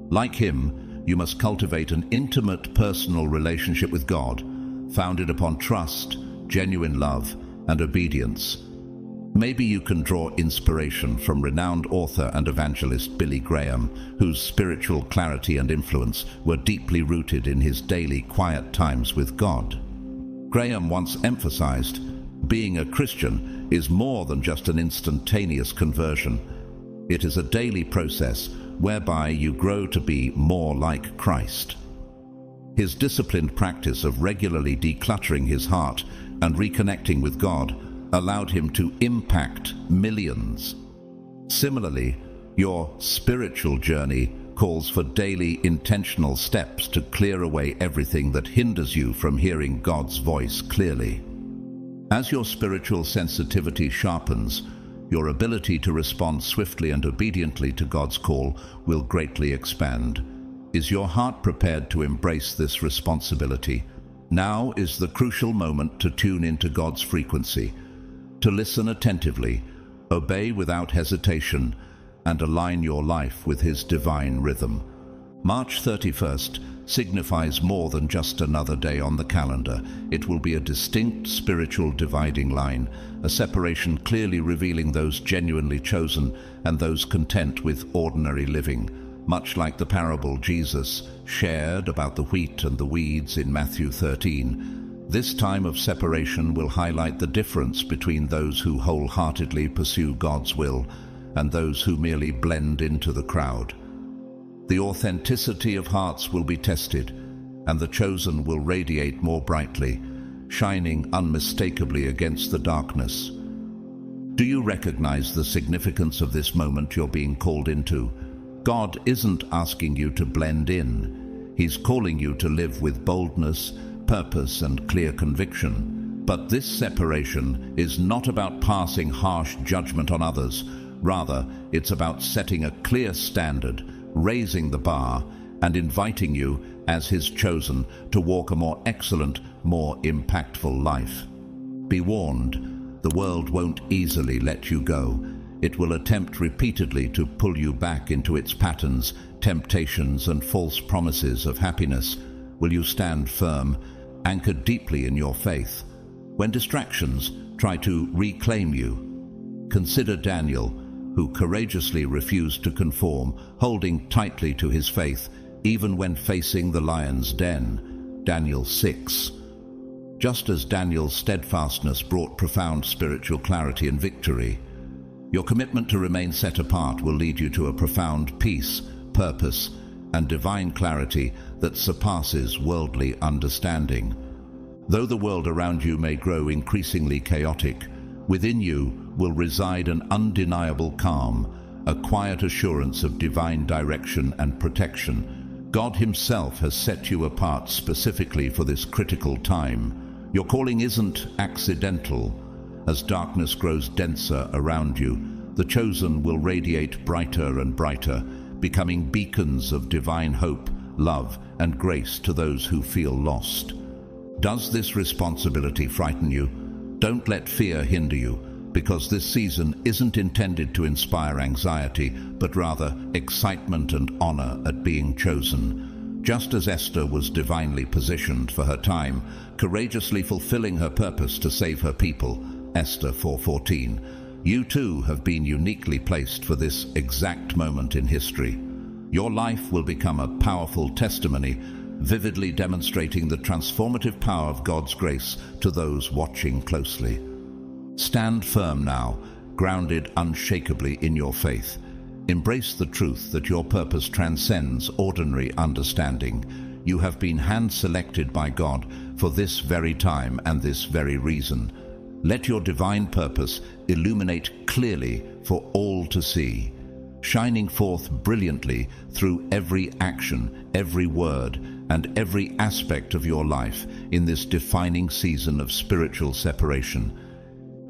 Like him, you must cultivate an intimate personal relationship with God, founded upon trust, genuine love, and obedience. Maybe you can draw inspiration from renowned author and evangelist Billy Graham, whose spiritual clarity and influence were deeply rooted in his daily quiet times with God. Graham once emphasized, being a Christian is more than just an instantaneous conversion. It is a daily process whereby you grow to be more like Christ. His disciplined practice of regularly decluttering his heart and reconnecting with God allowed him to impact millions. Similarly, your spiritual journey calls for daily intentional steps to clear away everything that hinders you from hearing God's voice clearly. As your spiritual sensitivity sharpens, your ability to respond swiftly and obediently to God's call will greatly expand. Is your heart prepared to embrace this responsibility? Now is the crucial moment to tune into God's frequency, to listen attentively, obey without hesitation, and align your life with His divine rhythm. March 31st signifies more than just another day on the calendar. It will be a distinct spiritual dividing line, a separation clearly revealing those genuinely chosen and those content with ordinary living. Much like the parable Jesus shared about the wheat and the weeds in Matthew 13, this time of separation will highlight the difference between those who wholeheartedly pursue God's will and those who merely blend into the crowd. The authenticity of hearts will be tested, and the chosen will radiate more brightly, shining unmistakably against the darkness. Do you recognize the significance of this moment you're being called into? God isn't asking you to blend in. He's calling you to live with boldness, purpose, and clear conviction. But this separation is not about passing harsh judgment on others. Rather, it's about setting a clear standard, raising the bar, and inviting you, as His chosen, to walk a more excellent, more impactful life. Be warned, the world won't easily let you go. It will attempt repeatedly to pull you back into its patterns, temptations, and false promises of happiness. Will you stand firm, anchored deeply in your faith, when distractions try to reclaim you? Consider Daniel, who courageously refused to conform, holding tightly to his faith, even when facing the lion's den. Daniel 6. Just as Daniel's steadfastness brought profound spiritual clarity and victory, your commitment to remain set apart will lead you to a profound peace, purpose, and divine clarity that surpasses worldly understanding. Though the world around you may grow increasingly chaotic, within you will reside an undeniable calm, a quiet assurance of divine direction and protection. God Himself has set you apart specifically for this critical time. Your calling isn't accidental. As darkness grows denser around you, the chosen will radiate brighter and brighter, becoming beacons of divine hope, love, and grace to those who feel lost. Does this responsibility frighten you? Don't let fear hinder you. because this season isn't intended to inspire anxiety, but rather excitement and honor at being chosen. Just as Esther was divinely positioned for her time, courageously fulfilling her purpose to save her people, Esther 4:14, you too have been uniquely placed for this exact moment in history. Your life will become a powerful testimony, vividly demonstrating the transformative power of God's grace to those watching closely. Stand firm now, grounded unshakably in your faith. Embrace the truth that your purpose transcends ordinary understanding. You have been hand-selected by God for this very time and this very reason. Let your divine purpose illuminate clearly for all to see, shining forth brilliantly through every action, every word, and every aspect of your life in this defining season of spiritual separation.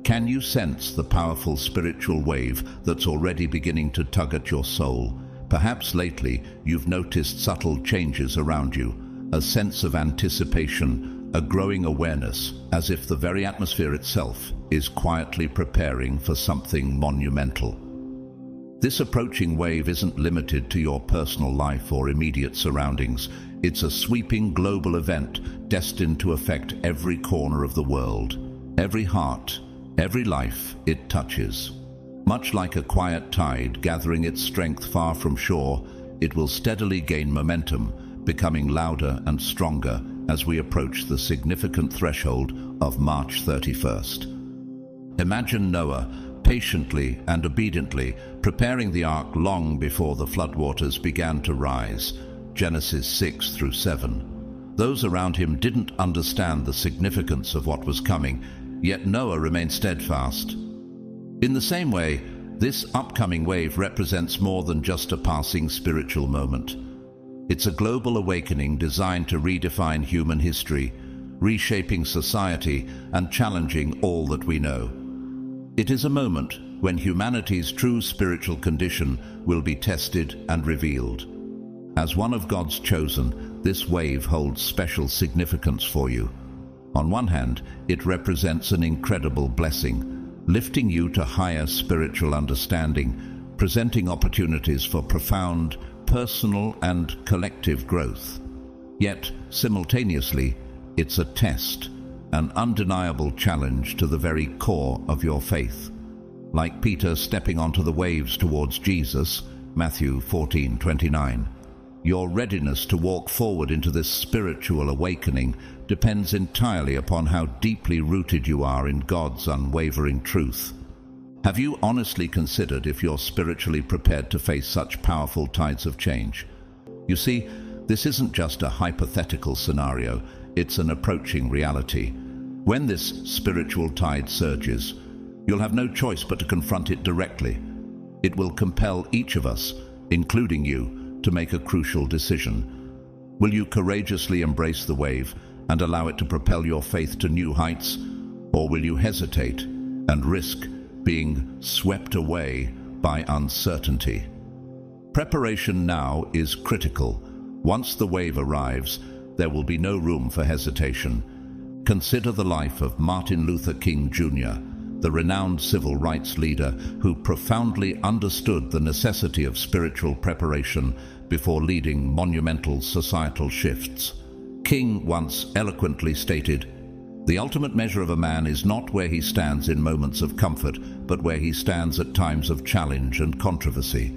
Can you sense the powerful spiritual wave that's already beginning to tug at your soul? Perhaps lately you've noticed subtle changes around you, a sense of anticipation, a growing awareness, as if the very atmosphere itself is quietly preparing for something monumental. This approaching wave isn't limited to your personal life or immediate surroundings. It's a sweeping global event destined to affect every corner of the world, every heart, every life it touches. Much like a quiet tide gathering its strength far from shore, it will steadily gain momentum, becoming louder and stronger as we approach the significant threshold of March 31st. Imagine Noah patiently and obediently preparing the ark long before the floodwaters began to rise. Genesis 6-7. Those around him didn't understand the significance of what was coming, yet Noah remained steadfast. In the same way, this upcoming wave represents more than just a passing spiritual moment. It's a global awakening designed to redefine human history, reshaping society and challenging all that we know. It is a moment when humanity's true spiritual condition will be tested and revealed. As one of God's chosen, this wave holds special significance for you. On one hand, it represents an incredible blessing, lifting you to higher spiritual understanding, presenting opportunities for profound, personal and collective growth. Yet, simultaneously, it's a test, an undeniable challenge to the very core of your faith. Like Peter stepping onto the waves towards Jesus, Matthew 14:29. Your readiness to walk forward into this spiritual awakening depends entirely upon how deeply rooted you are in God's unwavering truth. Have you honestly considered if you're spiritually prepared to face such powerful tides of change? You see, this isn't just a hypothetical scenario, it's an approaching reality. When this spiritual tide surges, you'll have no choice but to confront it directly. It will compel each of us, including you, to make a crucial decision. Will you courageously embrace the wave and allow it to propel your faith to new heights? Or will you hesitate and risk being swept away by uncertainty? Preparation now is critical. Once the wave arrives, there will be no room for hesitation. Consider the life of Martin Luther King Jr., the renowned civil rights leader who profoundly understood the necessity of spiritual preparation before leading monumental societal shifts. King once eloquently stated, "The ultimate measure of a man is not where he stands in moments of comfort, but where he stands at times of challenge and controversy."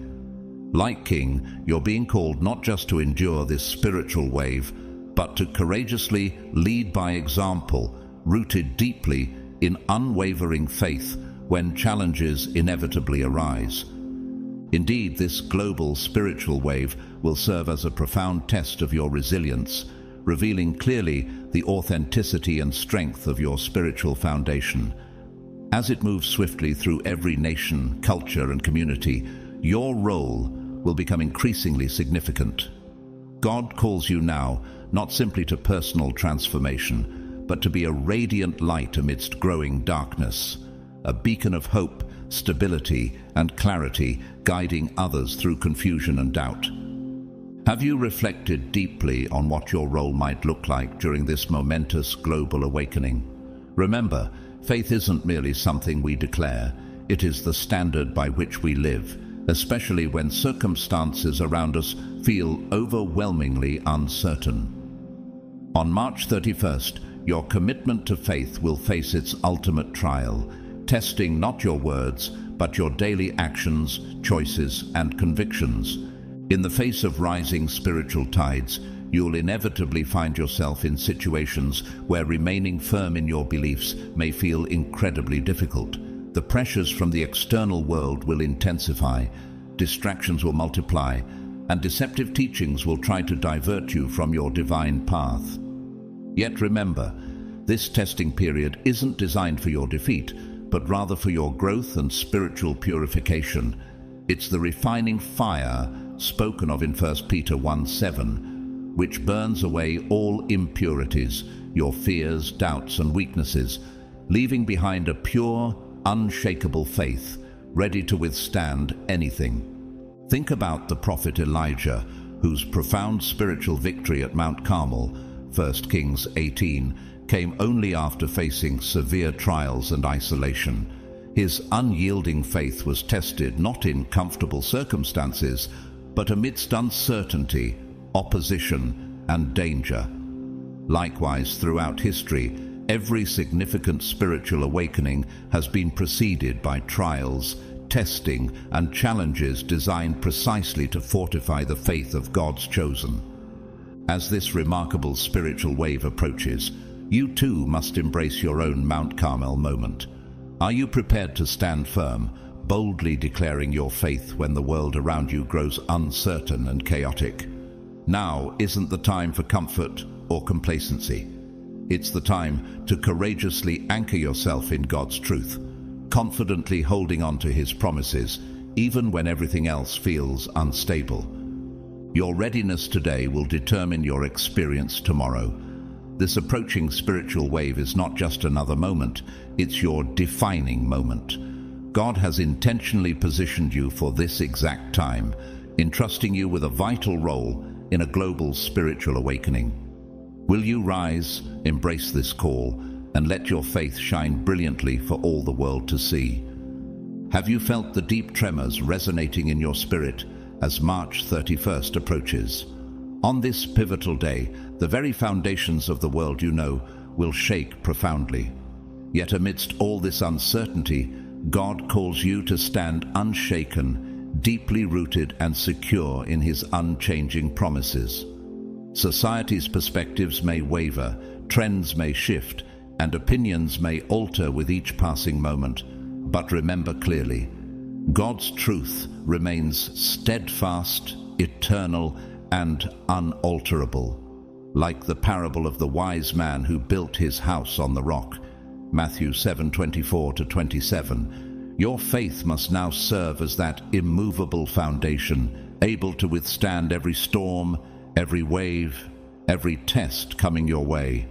Like King, you're being called not just to endure this spiritual wave, but to courageously lead by example, rooted deeply in unwavering faith when challenges inevitably arise. Indeed, this global spiritual wave will serve as a profound test of your resilience, revealing clearly the authenticity and strength of your spiritual foundation. As it moves swiftly through every nation, culture, and community, your role will become increasingly significant. God calls you now not simply to personal transformation, but to be a radiant light amidst growing darkness, a beacon of hope, stability, and clarity, guiding others through confusion and doubt. Have you reflected deeply on what your role might look like during this momentous global awakening? Remember, Faith isn't merely something we declare, it is the standard by which we live, especially when circumstances around us feel overwhelmingly uncertain. On March 31st, your commitment to faith will face its ultimate trial, testing not your words, but your daily actions, choices, and convictions. In the face of rising spiritual tides, you'll inevitably find yourself in situations where remaining firm in your beliefs may feel incredibly difficult. The pressures from the external world will intensify, distractions will multiply, and deceptive teachings will try to divert you from your divine path. Yet remember, this testing period isn't designed for your defeat, but rather for your growth and spiritual purification. It's the refining fire spoken of in 1 Peter 1:7, which burns away all impurities, your fears, doubts, and weaknesses, leaving behind a pure, unshakable faith, ready to withstand anything. Think about the prophet Elijah, whose profound spiritual victory at Mount Carmel, 1 Kings 18, came only after facing severe trials and isolation. His unyielding faith was tested not in comfortable circumstances, but amidst uncertainty, opposition, and danger. Likewise, throughout history, every significant spiritual awakening has been preceded by trials, testing, and challenges designed precisely to fortify the faith of God's chosen. As this remarkable spiritual wave approaches, you too must embrace your own Mount Carmel moment. Are you prepared to stand firm, boldly declaring your faith when the world around you grows uncertain and chaotic? Now isn't the time for comfort or complacency. It's the time to courageously anchor yourself in God's truth, confidently holding on to His promises, even when everything else feels unstable. Your readiness today will determine your experience tomorrow. This approaching spiritual wave is not just another moment, it's your defining moment. God has intentionally positioned you for this exact time, entrusting you with a vital role in a global spiritual awakening. Will you rise, embrace this call, and let your faith shine brilliantly for all the world to see? Have you felt the deep tremors resonating in your spirit as March 31st approaches? On this pivotal day, the very foundations of the world you know will shake profoundly. Yet amidst all this uncertainty, God calls you to stand unshaken, deeply rooted and secure in His unchanging promises. Society's perspectives may waver, trends may shift, and opinions may alter with each passing moment. But remember clearly, God's truth remains steadfast, eternal, and unalterable. Like the parable of the wise man who built his house on the rock, Matthew 7:24-27, your faith must now serve as that immovable foundation, able to withstand every storm, every wave, every test coming your way.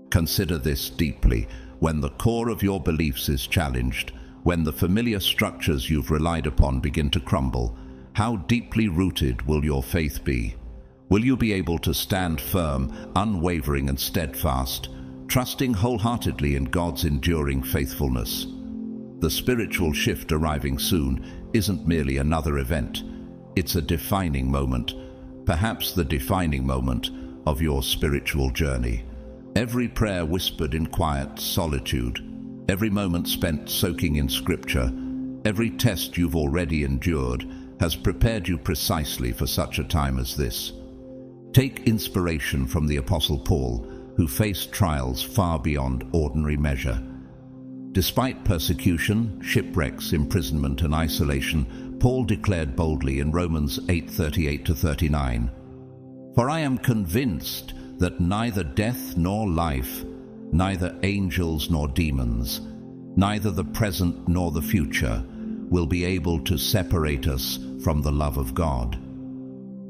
Consider this deeply. When the core of your beliefs is challenged, when the familiar structures you've relied upon begin to crumble, how deeply rooted will your faith be? Will you be able to stand firm, unwavering and steadfast, trusting wholeheartedly in God's enduring faithfulness? The spiritual shift arriving soon isn't merely another event. It's a defining moment, perhaps the defining moment of your spiritual journey. Every prayer whispered in quiet solitude, every moment spent soaking in Scripture, every test you've already endured has prepared you precisely for such a time as this. Take inspiration from the Apostle Paul, who faced trials far beyond ordinary measure. Despite persecution, shipwrecks, imprisonment, and isolation, Paul declared boldly in Romans 8:38-39, "For I am convinced that neither death nor life, neither angels nor demons, neither the present nor the future, will be able to separate us from the love of God."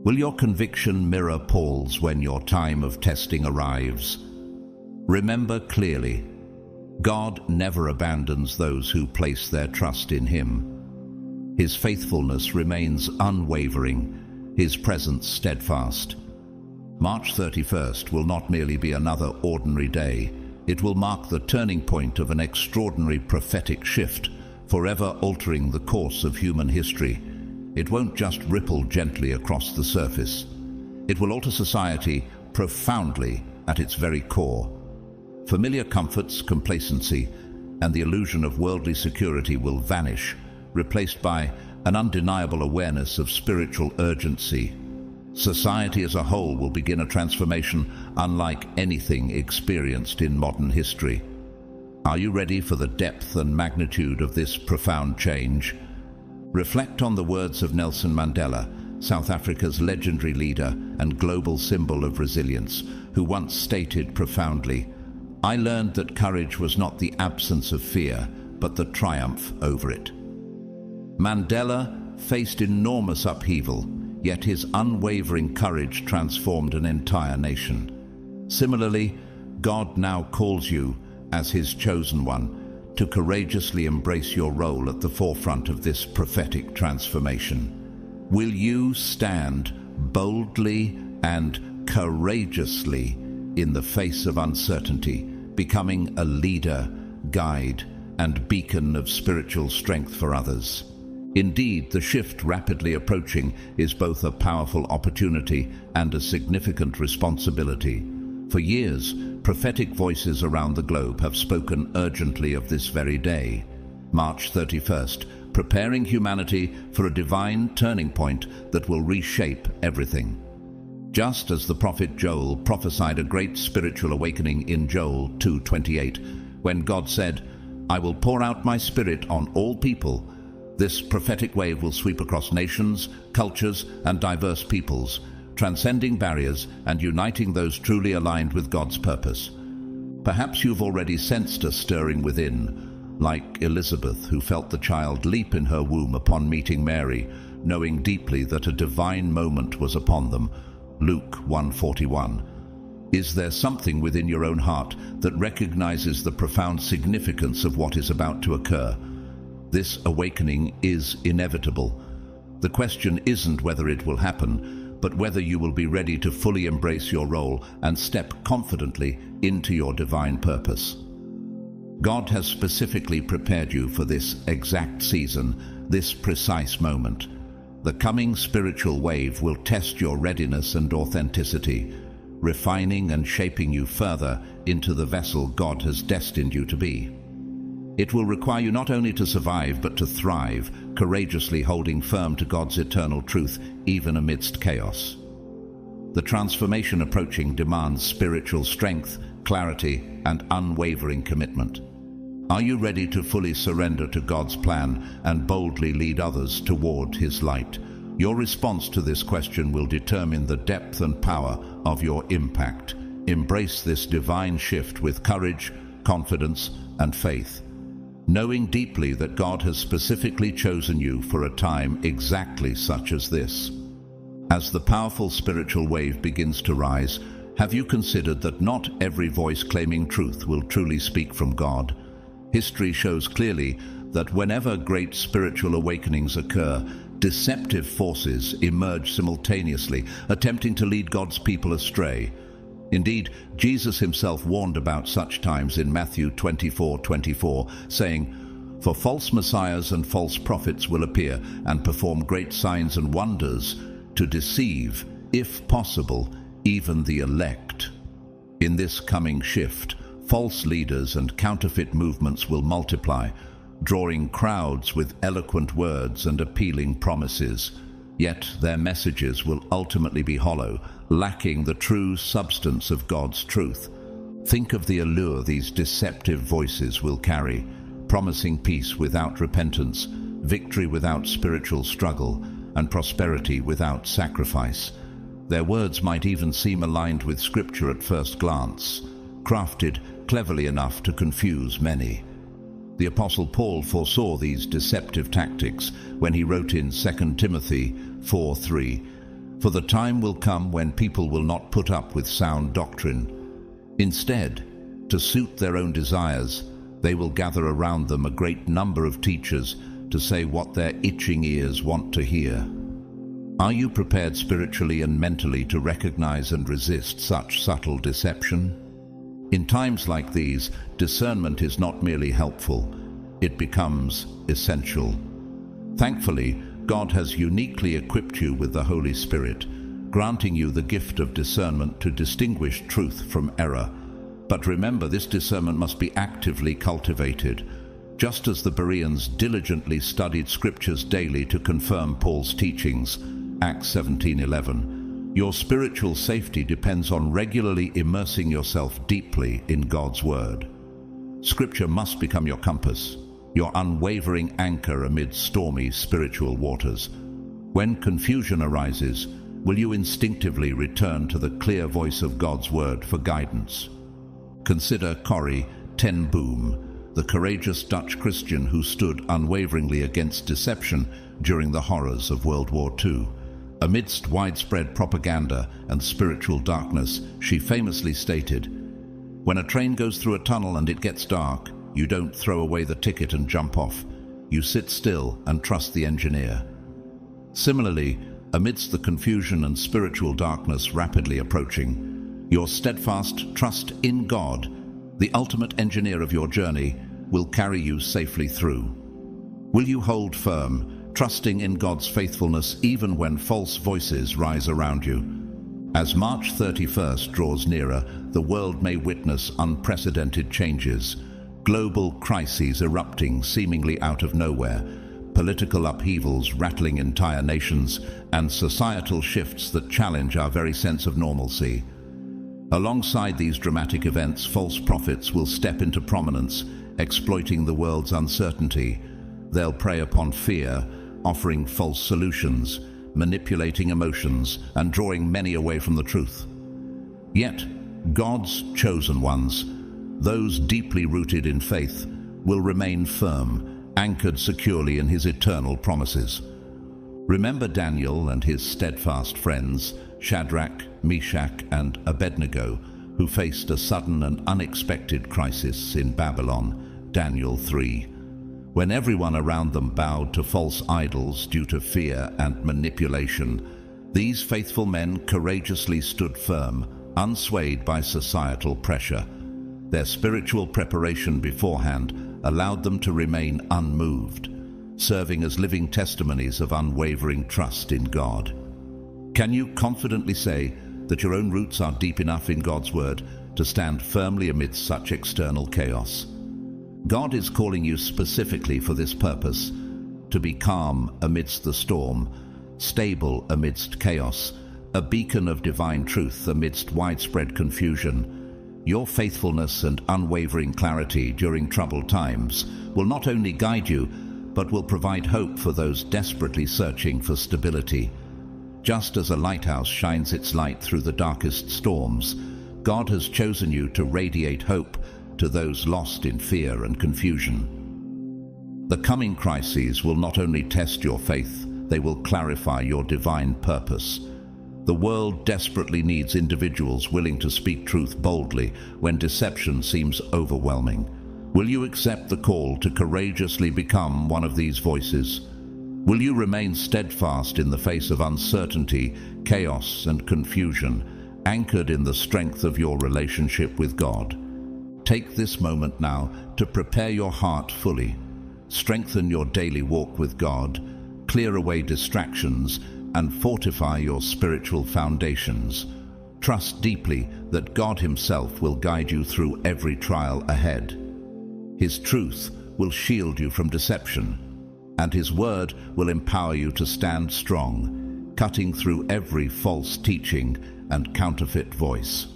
Will your conviction mirror Paul's when your time of testing arrives? Remember clearly, God never abandons those who place their trust in Him. His faithfulness remains unwavering, His presence steadfast. March 31st will not merely be another ordinary day. It will mark the turning point of an extraordinary prophetic shift, forever altering the course of human history. It won't just ripple gently across the surface. It will alter society profoundly at its very core. Familiar comforts, complacency, and the illusion of worldly security will vanish, replaced by an undeniable awareness of spiritual urgency. Society as a whole will begin a transformation unlike anything experienced in modern history. Are you ready for the depth and magnitude of this profound change? Reflect on the words of Nelson Mandela, South Africa's legendary leader and global symbol of resilience, who once stated profoundly, "I learned that courage was not the absence of fear, but the triumph over it." Mandela faced enormous upheaval, yet his unwavering courage transformed an entire nation. Similarly, God now calls you, as his chosen one, to courageously embrace your role at the forefront of this prophetic transformation. Will you stand boldly and courageously in the face of uncertainty, becoming a leader, guide, and beacon of spiritual strength for others? Indeed, the shift rapidly approaching is both a powerful opportunity and a significant responsibility. For years, prophetic voices around the globe have spoken urgently of this very day, March 31st, preparing humanity for a divine turning point that will reshape everything. Just as the prophet Joel prophesied a great spiritual awakening in Joel 2:28, when God said, "I will pour out my spirit on all people," this prophetic wave will sweep across nations, cultures, and diverse peoples, transcending barriers and uniting those truly aligned with God's purpose. Perhaps you've already sensed a stirring within, like Elizabeth, who felt the child leap in her womb upon meeting Mary, knowing deeply that a divine moment was upon them. Luke 1:41. Is there something within your own heart that recognizes the profound significance of what is about to occur? This awakening is inevitable. The question isn't whether it will happen, but whether you will be ready to fully embrace your role and step confidently into your divine purpose. God has specifically prepared you for this exact season, this precise moment. The coming spiritual wave will test your readiness and authenticity, refining and shaping you further into the vessel God has destined you to be. It will require you not only to survive, but to thrive, courageously holding firm to God's eternal truth, even amidst chaos. The transformation approaching demands spiritual strength, clarity, and unwavering commitment. Are you ready to fully surrender to God's plan and boldly lead others toward his light? Your response to this question will determine the depth and power of your impact. Embrace this divine shift with courage, confidence, and faith, knowing deeply that God has specifically chosen you for a time exactly such as this. As the powerful spiritual wave begins to rise, have you considered that not every voice claiming truth will truly speak from God? History shows clearly that whenever great spiritual awakenings occur, deceptive forces emerge simultaneously, attempting to lead God's people astray. Indeed, Jesus himself warned about such times in Matthew 24:24, saying, "For false messiahs and false prophets will appear and perform great signs and wonders to deceive, if possible, even the elect." In this coming shift, false leaders and counterfeit movements will multiply, drawing crowds with eloquent words and appealing promises. Yet their messages will ultimately be hollow, lacking the true substance of God's truth. Think of the allure these deceptive voices will carry, promising peace without repentance, victory without spiritual struggle, and prosperity without sacrifice. Their words might even seem aligned with Scripture at first glance, crafted cleverly enough to confuse many. The Apostle Paul foresaw these deceptive tactics when he wrote in 2 Timothy 4:3, "For the time will come when people will not put up with sound doctrine. Instead, to suit their own desires, they will gather around them a great number of teachers to say what their itching ears want to hear." Are you prepared spiritually and mentally to recognize and resist such subtle deception? In times like these, discernment is not merely helpful, it becomes essential. Thankfully, God has uniquely equipped you with the Holy Spirit, granting you the gift of discernment to distinguish truth from error. But remember, this discernment must be actively cultivated. Just as the Bereans diligently studied scriptures daily to confirm Paul's teachings, Acts 17:11, your spiritual safety depends on regularly immersing yourself deeply in God's Word. Scripture must become your compass, your unwavering anchor amid stormy spiritual waters. When confusion arises, will you instinctively return to the clear voice of God's Word for guidance? Consider Corrie ten Boom, the courageous Dutch Christian who stood unwaveringly against deception during the horrors of World War II. Amidst widespread propaganda and spiritual darkness, she famously stated, "When a train goes through a tunnel and it gets dark, you don't throw away the ticket and jump off. You sit still and trust the engineer." Similarly, amidst the confusion and spiritual darkness rapidly approaching, your steadfast trust in God, the ultimate engineer of your journey, will carry you safely through. Will you hold firm, trusting in God's faithfulness even when false voices rise around you? As March 31st draws nearer, the world may witness unprecedented changes, global crises erupting seemingly out of nowhere, political upheavals rattling entire nations, and societal shifts that challenge our very sense of normalcy. Alongside these dramatic events, false prophets will step into prominence, exploiting the world's uncertainty. They'll prey upon fear, offering false solutions, manipulating emotions, and drawing many away from the truth. Yet, God's chosen ones, those deeply rooted in faith, will remain firm, anchored securely in His eternal promises. Remember Daniel and his steadfast friends, Shadrach, Meshach, and Abednego, who faced a sudden and unexpected crisis in Babylon, Daniel 3. When everyone around them bowed to false idols due to fear and manipulation, these faithful men courageously stood firm, unswayed by societal pressure. Their spiritual preparation beforehand allowed them to remain unmoved, serving as living testimonies of unwavering trust in God. Can you confidently say that your own roots are deep enough in God's Word to stand firmly amidst such external chaos? God is calling you specifically for this purpose, to be calm amidst the storm, stable amidst chaos, a beacon of divine truth amidst widespread confusion. Your faithfulness and unwavering clarity during troubled times will not only guide you, but will provide hope for those desperately searching for stability. Just as a lighthouse shines its light through the darkest storms, God has chosen you to radiate hope to those lost in fear and confusion. The coming crises will not only test your faith, they will clarify your divine purpose. The world desperately needs individuals willing to speak truth boldly when deception seems overwhelming. Will you accept the call to courageously become one of these voices? Will you remain steadfast in the face of uncertainty, chaos, and confusion, anchored in the strength of your relationship with God? Take this moment now to prepare your heart fully. Strengthen your daily walk with God, clear away distractions, and fortify your spiritual foundations. Trust deeply that God Himself will guide you through every trial ahead. His truth will shield you from deception, and His Word will empower you to stand strong, cutting through every false teaching and counterfeit voice.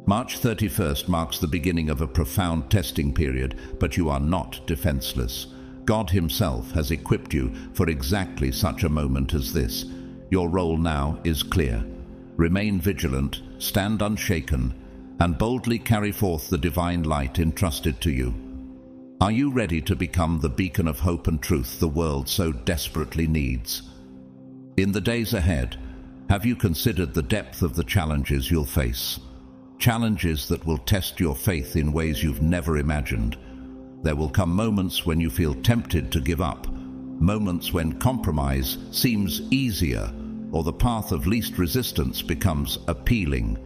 March 31st marks the beginning of a profound testing period, but you are not defenseless. God Himself has equipped you for exactly such a moment as this. Your role now is clear. Remain vigilant, stand unshaken, and boldly carry forth the divine light entrusted to you. Are you ready to become the beacon of hope and truth the world so desperately needs? In the days ahead, have you considered the depth of the challenges you'll face? Challenges that will test your faith in ways you've never imagined. There will come moments when you feel tempted to give up, moments when compromise seems easier or the path of least resistance becomes appealing.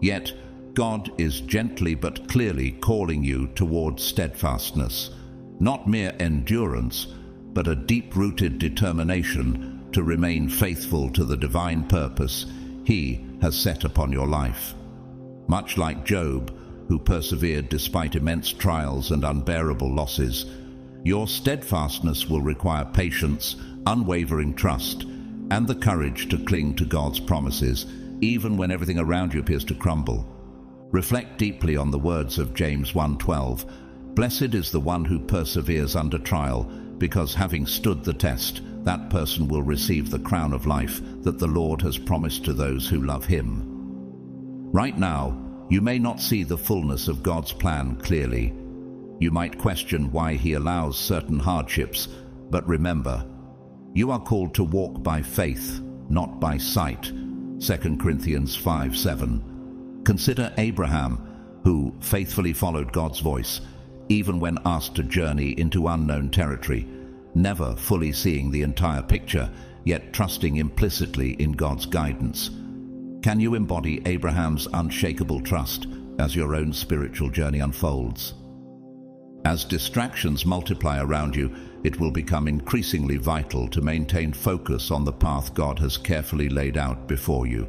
Yet, God is gently but clearly calling you towards steadfastness, not mere endurance, but a deep-rooted determination to remain faithful to the divine purpose He has set upon your life. Much like Job, who persevered despite immense trials and unbearable losses, your steadfastness will require patience, unwavering trust, and the courage to cling to God's promises, even when everything around you appears to crumble. Reflect deeply on the words of James 1:12. Blessed is the one who perseveres under trial, because having stood the test, that person will receive the crown of life that the Lord has promised to those who love Him. Right now, you may not see the fullness of God's plan clearly. You might question why He allows certain hardships, but remember, you are called to walk by faith, not by sight. 2 Corinthians 5:7. Consider Abraham, who faithfully followed God's voice, even when asked to journey into unknown territory, never fully seeing the entire picture, yet trusting implicitly in God's guidance. Can you embody Abraham's unshakable trust as your own spiritual journey unfolds? As distractions multiply around you, it will become increasingly vital to maintain focus on the path God has carefully laid out before you.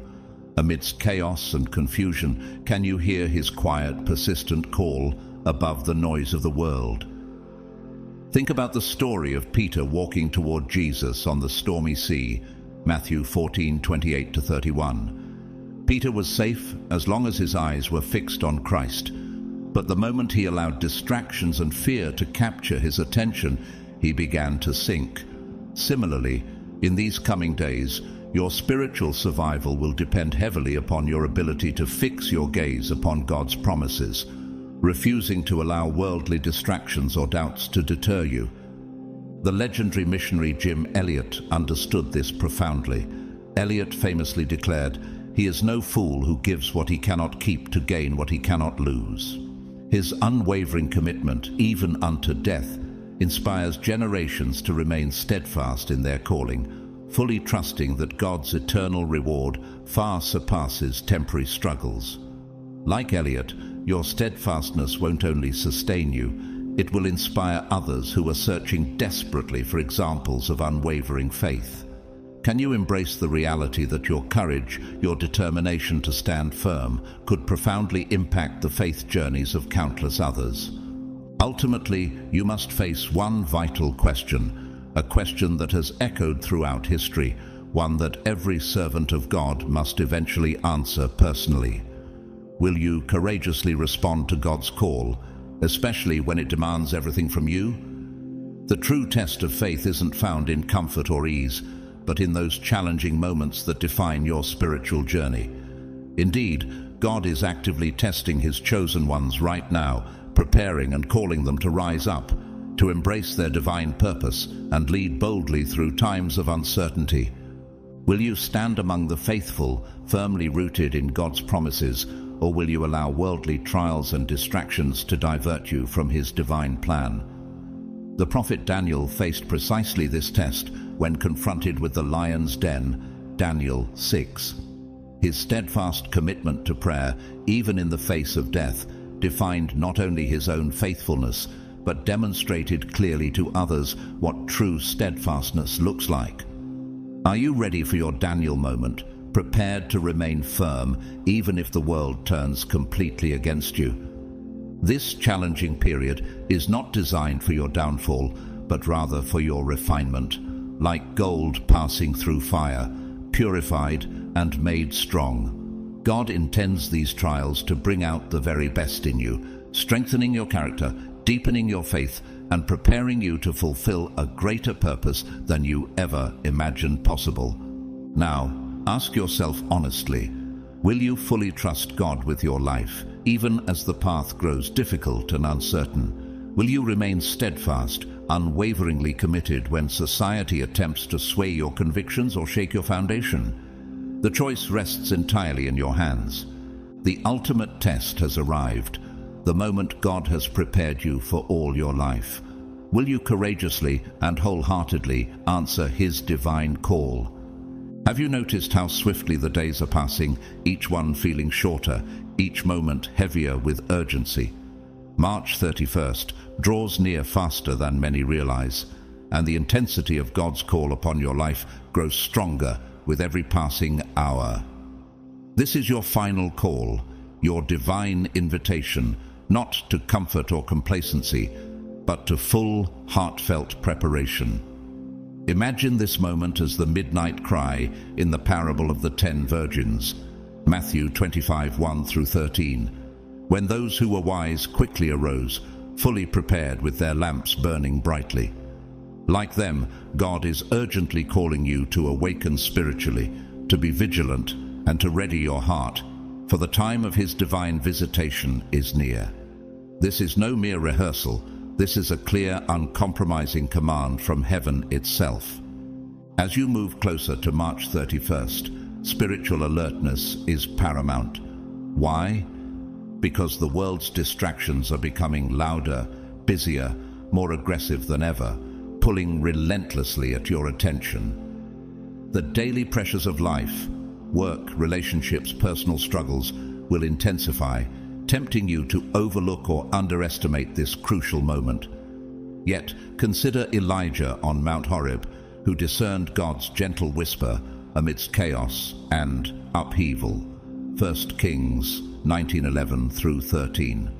Amidst chaos and confusion, can you hear His quiet, persistent call above the noise of the world? Think about the story of Peter walking toward Jesus on the stormy sea, Matthew 14:28-31. Peter was safe as long as his eyes were fixed on Christ, but the moment he allowed distractions and fear to capture his attention, he began to sink. Similarly, in these coming days, your spiritual survival will depend heavily upon your ability to fix your gaze upon God's promises, refusing to allow worldly distractions or doubts to deter you. The legendary missionary Jim Elliot understood this profoundly. Elliot famously declared, "He is no fool who gives what he cannot keep to gain what he cannot lose." His unwavering commitment, even unto death, inspires generations to remain steadfast in their calling, fully trusting that God's eternal reward far surpasses temporary struggles. Like Elliot, your steadfastness won't only sustain you, it will inspire others who are searching desperately for examples of unwavering faith. Can you embrace the reality that your courage, your determination to stand firm, could profoundly impact the faith journeys of countless others? Ultimately, you must face one vital question, a question that has echoed throughout history, one that every servant of God must eventually answer personally. Will you courageously respond to God's call, especially when it demands everything from you? The true test of faith isn't found in comfort or ease, but in those challenging moments that define your spiritual journey. Indeed, God is actively testing His chosen ones right now, preparing and calling them to rise up, to embrace their divine purpose and lead boldly through times of uncertainty. Will you stand among the faithful, firmly rooted in God's promises, or will you allow worldly trials and distractions to divert you from His divine plan? The prophet Daniel faced precisely this test when confronted with the lion's den, Daniel 6. His steadfast commitment to prayer, even in the face of death, defined not only his own faithfulness, but demonstrated clearly to others what true steadfastness looks like. Are you ready for your Daniel moment, prepared to remain firm even if the world turns completely against you? This challenging period is not designed for your downfall, but rather for your refinement, like gold passing through fire, purified and made strong. God intends these trials to bring out the very best in you, strengthening your character, deepening your faith, and preparing you to fulfill a greater purpose than you ever imagined possible. Now, ask yourself honestly, will you fully trust God with your life, even as the path grows difficult and uncertain? Will you remain steadfast, unwaveringly committed when society attempts to sway your convictions or shake your foundation? The choice rests entirely in your hands. The ultimate test has arrived, the moment God has prepared you for all your life. Will you courageously and wholeheartedly answer His divine call? Have you noticed how swiftly the days are passing, each one feeling shorter, each moment heavier with urgency? March 31st draws near faster than many realize, and the intensity of God's call upon your life grows stronger with every passing hour. This is your final call, your divine invitation, not to comfort or complacency, but to full, heartfelt preparation. Imagine this moment as the midnight cry in the parable of the 10 virgins, Matthew 25:1-13, when those who were wise quickly arose, fully prepared with their lamps burning brightly. Like them, God is urgently calling you to awaken spiritually, to be vigilant, and to ready your heart, for the time of His divine visitation is near. This is no mere rehearsal. This is a clear, uncompromising command from heaven itself. As you move closer to March 31st, spiritual alertness is paramount. Why? Because the world's distractions are becoming louder, busier, more aggressive than ever, pulling relentlessly at your attention. The daily pressures of life, work, relationships, personal struggles will intensify, tempting you to overlook or underestimate this crucial moment. Yet, consider Elijah on Mount Horeb, who discerned God's gentle whisper amidst chaos and upheaval. 1 Kings 19:11-13.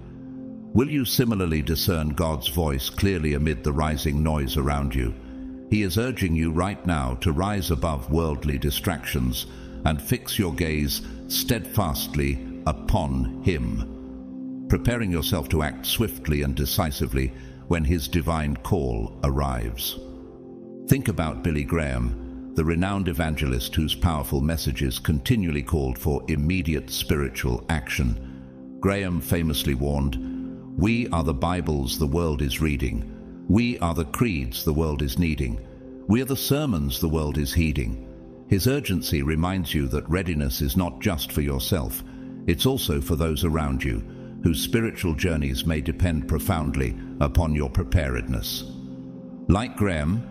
Will you similarly discern God's voice clearly amid the rising noise around you? He is urging you right now to rise above worldly distractions and fix your gaze steadfastly upon Him, preparing yourself to act swiftly and decisively when His divine call arrives. Think about Billy Graham, the renowned evangelist whose powerful messages continually called for immediate spiritual action. Graham famously warned, "We are the Bibles the world is reading. We are the creeds the world is needing. We are the sermons the world is heeding." His urgency reminds you that readiness is not just for yourself, it's also for those around you, whose spiritual journeys may depend profoundly upon your preparedness. Like Graham,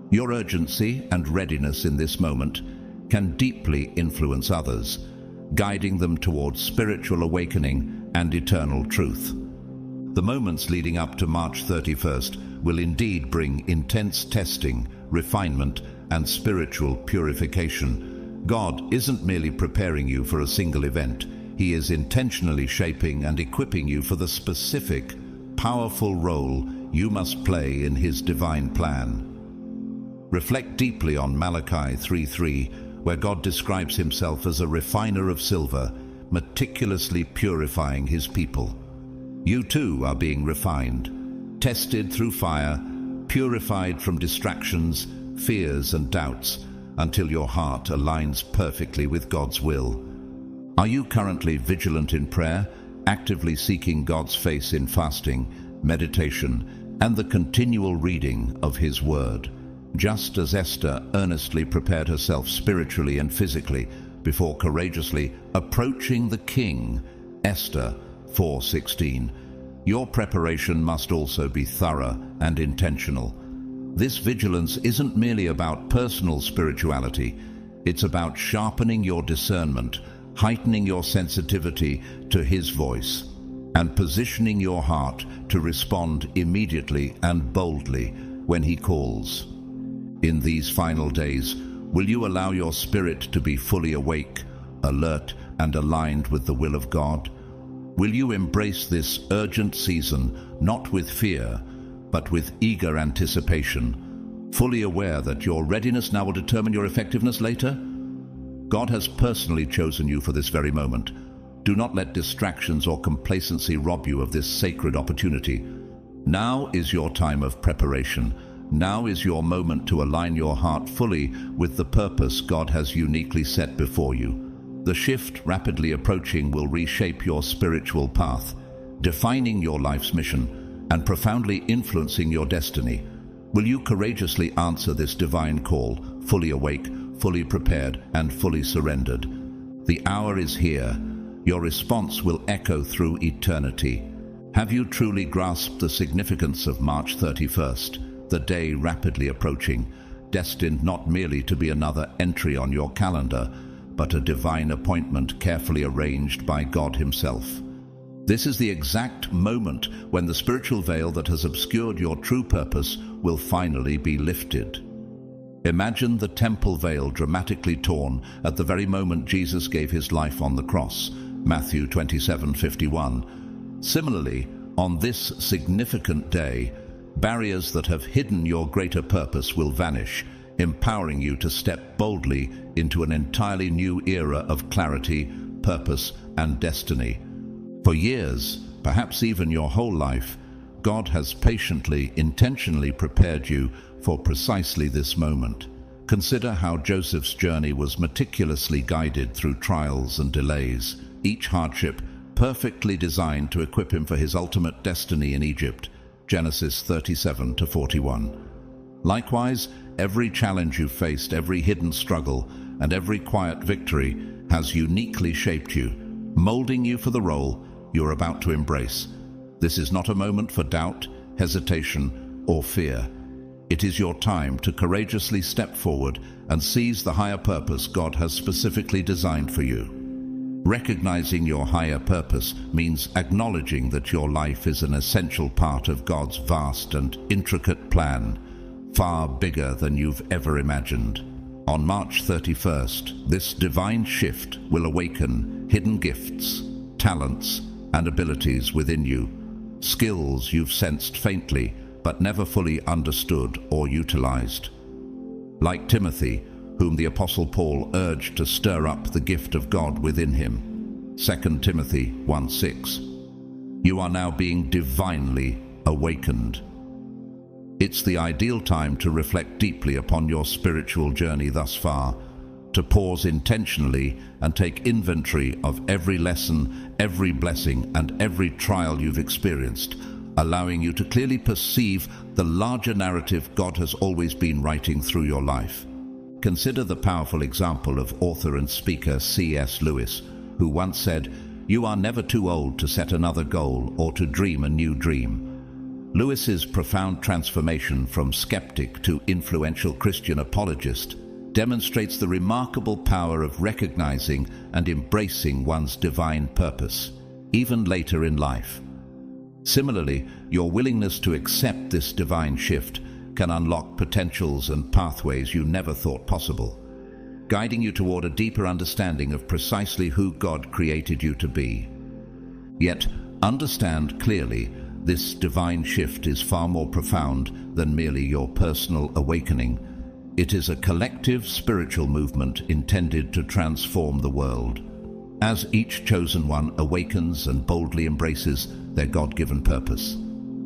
your urgency and readiness in this moment can deeply influence others, guiding them towards spiritual awakening and eternal truth. The moments leading up to March 31st will indeed bring intense testing, refinement, and spiritual purification. God isn't merely preparing you for a single event. He is intentionally shaping and equipping you for the specific, powerful role you must play in His divine plan. Reflect deeply on Malachi 3:3, where God describes Himself as a refiner of silver, meticulously purifying His people. You too are being refined, tested through fire, purified from distractions, fears, and doubts, until your heart aligns perfectly with God's will. Are you currently vigilant in prayer, actively seeking God's face in fasting, meditation, and the continual reading of His Word? Just as Esther earnestly prepared herself spiritually and physically before courageously approaching the king, Esther 4:16, your preparation must also be thorough and intentional. This vigilance isn't merely about personal spirituality, it's about sharpening your discernment, heightening your sensitivity to His voice, and positioning your heart to respond immediately and boldly when He calls. In these final days, will you allow your spirit to be fully awake, alert, and aligned with the will of God? Will you embrace this urgent season not with fear, but with eager anticipation, fully aware that your readiness now will determine your effectiveness later? God has personally chosen you for this very moment. Do not let distractions or complacency rob you of this sacred opportunity. Now is your time of preparation. Now is your moment to align your heart fully with the purpose God has uniquely set before you. The shift rapidly approaching will reshape your spiritual path, defining your life's mission and profoundly influencing your destiny. Will you courageously answer this divine call, fully awake, fully prepared, and fully surrendered? The hour is here. Your response will echo through eternity. Have you truly grasped the significance of March 31st, the day rapidly approaching? destined not merely to be another entry on your calendar, but a divine appointment carefully arranged by God Himself. This is the exact moment when the spiritual veil that has obscured your true purpose will finally be lifted. Imagine the temple veil dramatically torn at the very moment Jesus gave His life on the cross, Matthew 27:51. Similarly, on this significant day, barriers that have hidden your greater purpose will vanish, empowering you to step boldly into an entirely new era of clarity, purpose, and destiny. For years, perhaps even your whole life, God has patiently, intentionally prepared you for precisely this moment. Consider how Joseph's journey was meticulously guided through trials and delays, each hardship perfectly designed to equip him for his ultimate destiny in Egypt, Genesis 37-41. Likewise, every challenge you've faced, every hidden struggle, and every quiet victory has uniquely shaped you, molding you for the role you're about to embrace. This is not a moment for doubt, hesitation, or fear. It is your time to courageously step forward and seize the higher purpose God has specifically designed for you. Recognizing your higher purpose means acknowledging that your life is an essential part of God's vast and intricate plan, far bigger than you've ever imagined. On March 31st, this divine shift will awaken hidden gifts, talents, and abilities within you, skills you've sensed faintly but never fully understood or utilized. Like Timothy, whom the Apostle Paul urged to stir up the gift of God within him, 2 Timothy 1:6. You are now being divinely awakened. It's the ideal time to reflect deeply upon your spiritual journey thus far, to pause intentionally and take inventory of every lesson, every blessing, and every trial you've experienced, allowing you to clearly perceive the larger narrative God has always been writing through your life. Consider the powerful example of author and speaker C.S. Lewis, who once said, "You are never too old to set another goal or to dream a new dream." Lewis's profound transformation from skeptic to influential Christian apologist demonstrates the remarkable power of recognizing and embracing one's divine purpose, even later in life. Similarly, your willingness to accept this divine shift can unlock potentials and pathways you never thought possible, guiding you toward a deeper understanding of precisely who God created you to be. Yet, understand clearly, this divine shift is far more profound than merely your personal awakening. It is a collective spiritual movement intended to transform the world. As each chosen one awakens and boldly embraces their God-given purpose,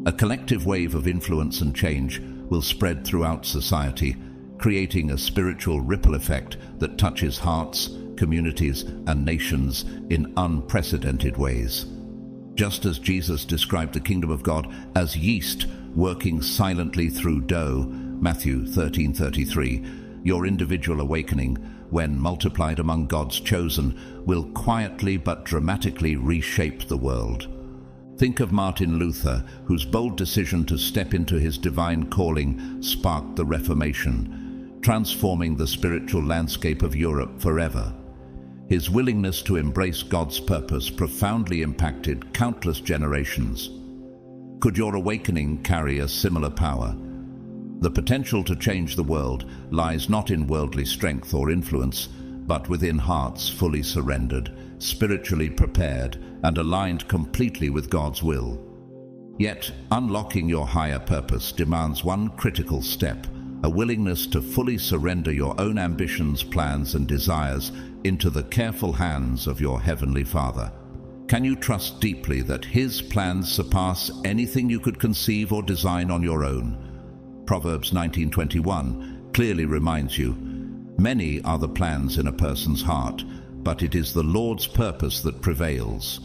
a collective wave of influence and change will spread throughout society, creating a spiritual ripple effect that touches hearts, communities, and nations in unprecedented ways. Just as Jesus described the kingdom of God as yeast working silently through dough, Matthew 13:33, your individual awakening, when multiplied among God's chosen, will quietly but dramatically reshape the world. Think of Martin Luther, whose bold decision to step into his divine calling sparked the Reformation, transforming the spiritual landscape of Europe forever. His willingness to embrace God's purpose profoundly impacted countless generations. Could your awakening carry a similar power? The potential to change the world lies not in worldly strength or influence, but within hearts fully surrendered, spiritually prepared, and aligned completely with God's will. Yet, unlocking your higher purpose demands one critical step: a willingness to fully surrender your own ambitions, plans, and desires into the careful hands of your Heavenly Father. Can you trust deeply that His plans surpass anything you could conceive or design on your own? Proverbs 19:21 clearly reminds you, "Many are the plans in a person's heart, but it is the Lord's purpose that prevails."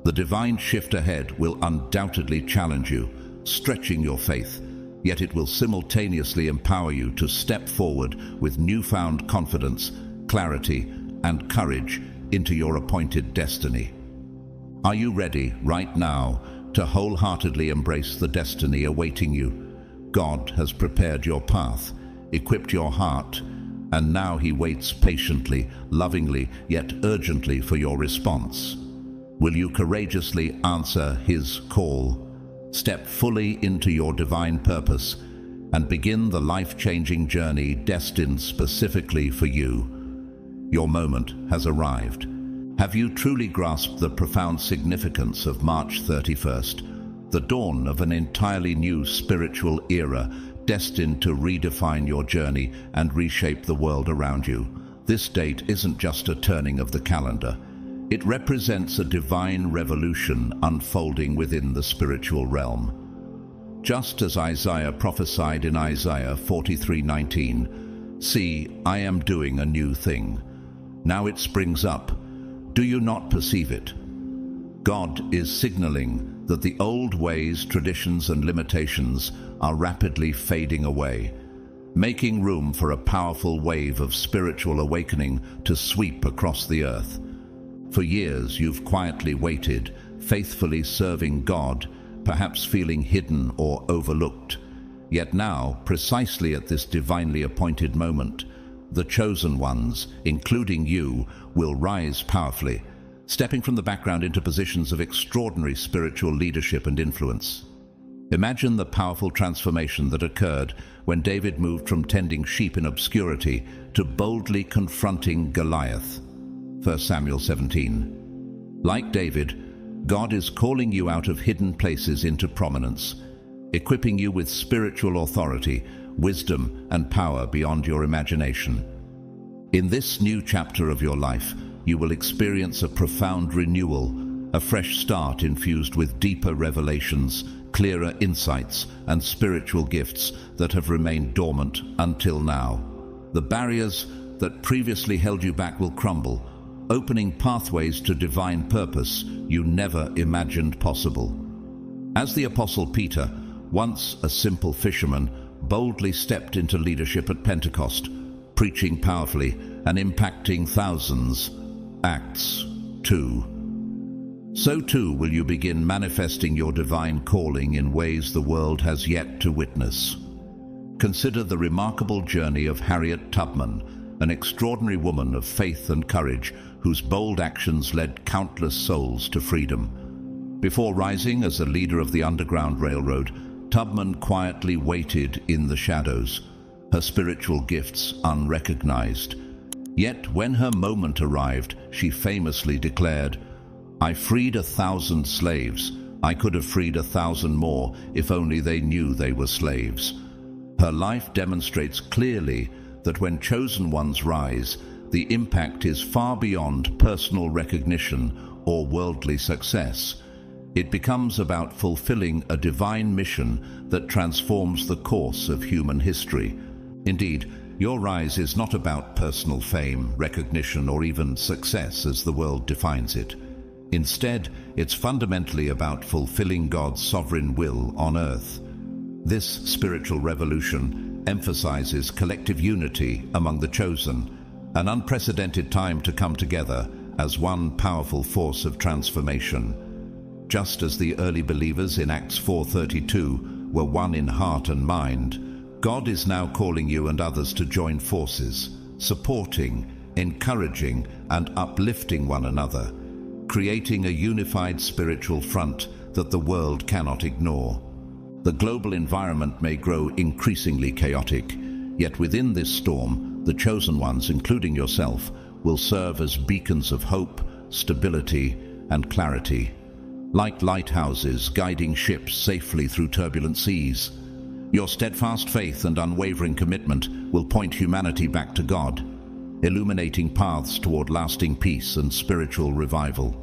The divine shift ahead will undoubtedly challenge you, stretching your faith, yet it will simultaneously empower you to step forward with newfound confidence, clarity, and courage into your appointed destiny. Are you ready right now to wholeheartedly embrace the destiny awaiting you? God has prepared your path, equipped your heart, and now he waits patiently, lovingly, yet urgently for your response. Will you courageously answer his call, step fully into your divine purpose, and begin the life-changing journey destined specifically for you? Your moment has arrived. Have you truly grasped the profound significance of March 31st, the dawn of an entirely new spiritual era destined to redefine your journey and reshape the world around you? This date isn't just a turning of the calendar. It represents a divine revolution unfolding within the spiritual realm. Just as Isaiah prophesied in Isaiah 43:19, "See, I am doing a new thing. Now it springs up. Do you not perceive it?" God is signaling that the old ways, traditions, and limitations are rapidly fading away, making room for a powerful wave of spiritual awakening to sweep across the earth. For years you've quietly waited, faithfully serving God, perhaps feeling hidden or overlooked. Yet now, precisely at this divinely appointed moment, the chosen ones, including you, will rise powerfully, stepping from the background into positions of extraordinary spiritual leadership and influence. Imagine the powerful transformation that occurred when David moved from tending sheep in obscurity to boldly confronting Goliath. 1 Samuel 17. Like David, God is calling you out of hidden places into prominence, equipping you with spiritual authority, wisdom, and power beyond your imagination. In this new chapter of your life, you will experience a profound renewal, a fresh start infused with deeper revelations, clearer insights, and spiritual gifts that have remained dormant until now. The barriers that previously held you back will crumble, opening pathways to divine purpose you never imagined possible. As the Apostle Peter, once a simple fisherman, boldly stepped into leadership at Pentecost, preaching powerfully and impacting thousands. Acts 2. So too will you begin manifesting your divine calling in ways the world has yet to witness. Consider the remarkable journey of Harriet Tubman, an extraordinary woman of faith and courage whose bold actions led countless souls to freedom. Before rising as a leader of the Underground Railroad, Tubman quietly waited in the shadows, her spiritual gifts unrecognized. Yet when her moment arrived, she famously declared, "I freed 1,000 slaves. I could have freed 1,000 more if only they knew they were slaves." Her life demonstrates clearly that when chosen ones rise, the impact is far beyond personal recognition or worldly success. It becomes about fulfilling a divine mission that transforms the course of human history. Indeed, your rise is not about personal fame, recognition, or even success as the world defines it. Instead, it's fundamentally about fulfilling God's sovereign will on earth. This spiritual revolution emphasizes collective unity among the chosen, an unprecedented time to come together as one powerful force of transformation. Just as the early believers in Acts 4:32 were one in heart and mind, God is now calling you and others to join forces, supporting, encouraging, and uplifting one another, creating a unified spiritual front that the world cannot ignore. The global environment may grow increasingly chaotic, yet within this storm, the chosen ones, including yourself, will serve as beacons of hope, stability, and clarity. Like lighthouses guiding ships safely through turbulent seas, your steadfast faith and unwavering commitment will point humanity back to God, illuminating paths toward lasting peace and spiritual revival.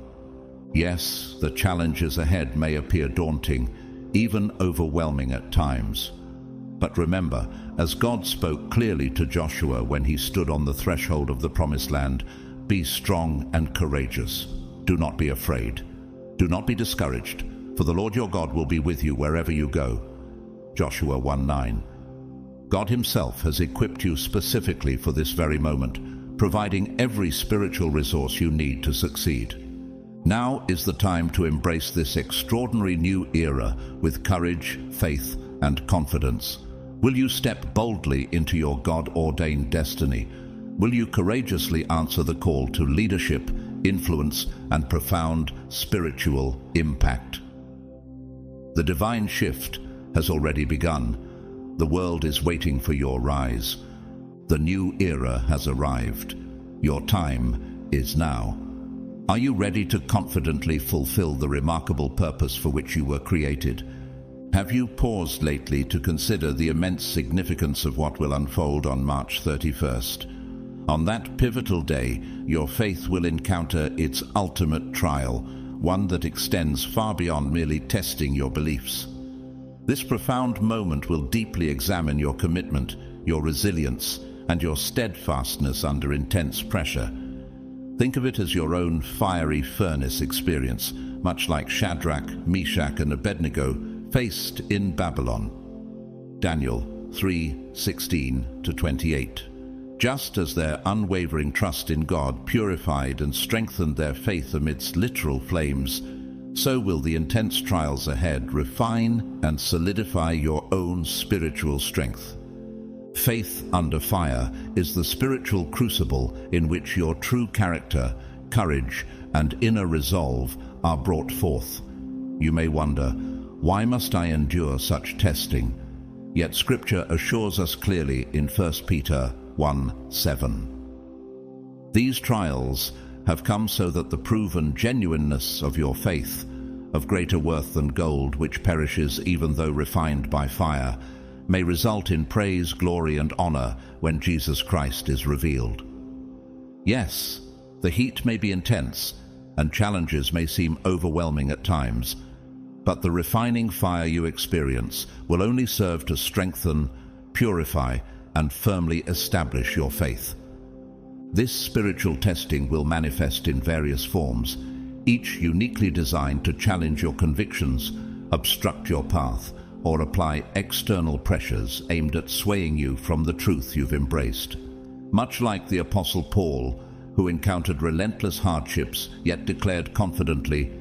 Yes, the challenges ahead may appear daunting, even overwhelming at times. But remember, as God spoke clearly to Joshua when he stood on the threshold of the Promised Land, be strong and courageous. Do not be afraid. Do not be discouraged, for the Lord your God will be with you wherever you go. Joshua 1:9. God himself has equipped you specifically for this very moment, providing every spiritual resource you need to succeed. Now is the time to embrace this extraordinary new era with courage, faith, and confidence. Will you step boldly into your God-ordained destiny? Will you courageously answer the call to leadership, influence, and profound spiritual impact? The divine shift has already begun. The world is waiting for your rise. The new era has arrived. Your time is now. Are you ready to confidently fulfill the remarkable purpose for which you were created? Have you paused lately to consider the immense significance of what will unfold on March 31st? On that pivotal day, your faith will encounter its ultimate trial, one that extends far beyond merely testing your beliefs. This profound moment will deeply examine your commitment, your resilience, and your steadfastness under intense pressure. Think of it as your own fiery furnace experience, much like Shadrach, Meshach, and Abednego faced in Babylon. Daniel 3:16-28. Just as their unwavering trust in God purified and strengthened their faith amidst literal flames, so will the intense trials ahead refine and solidify your own spiritual strength. Faith under fire is the spiritual crucible in which your true character, courage, and inner resolve are brought forth. You may wonder, why must I endure such testing? Yet Scripture assures us clearly in 1 Peter 1:7. These trials have come so that the proven genuineness of your faith, of greater worth than gold which perishes even though refined by fire, may result in praise, glory, and honor when Jesus Christ is revealed. Yes, the heat may be intense, and challenges may seem overwhelming at times, but the refining fire you experience will only serve to strengthen, purify, and firmly establish your faith. This spiritual testing will manifest in various forms, each uniquely designed to challenge your convictions, obstruct your path, or apply external pressures aimed at swaying you from the truth you've embraced. Much like the Apostle Paul, who encountered relentless hardships yet declared confidently,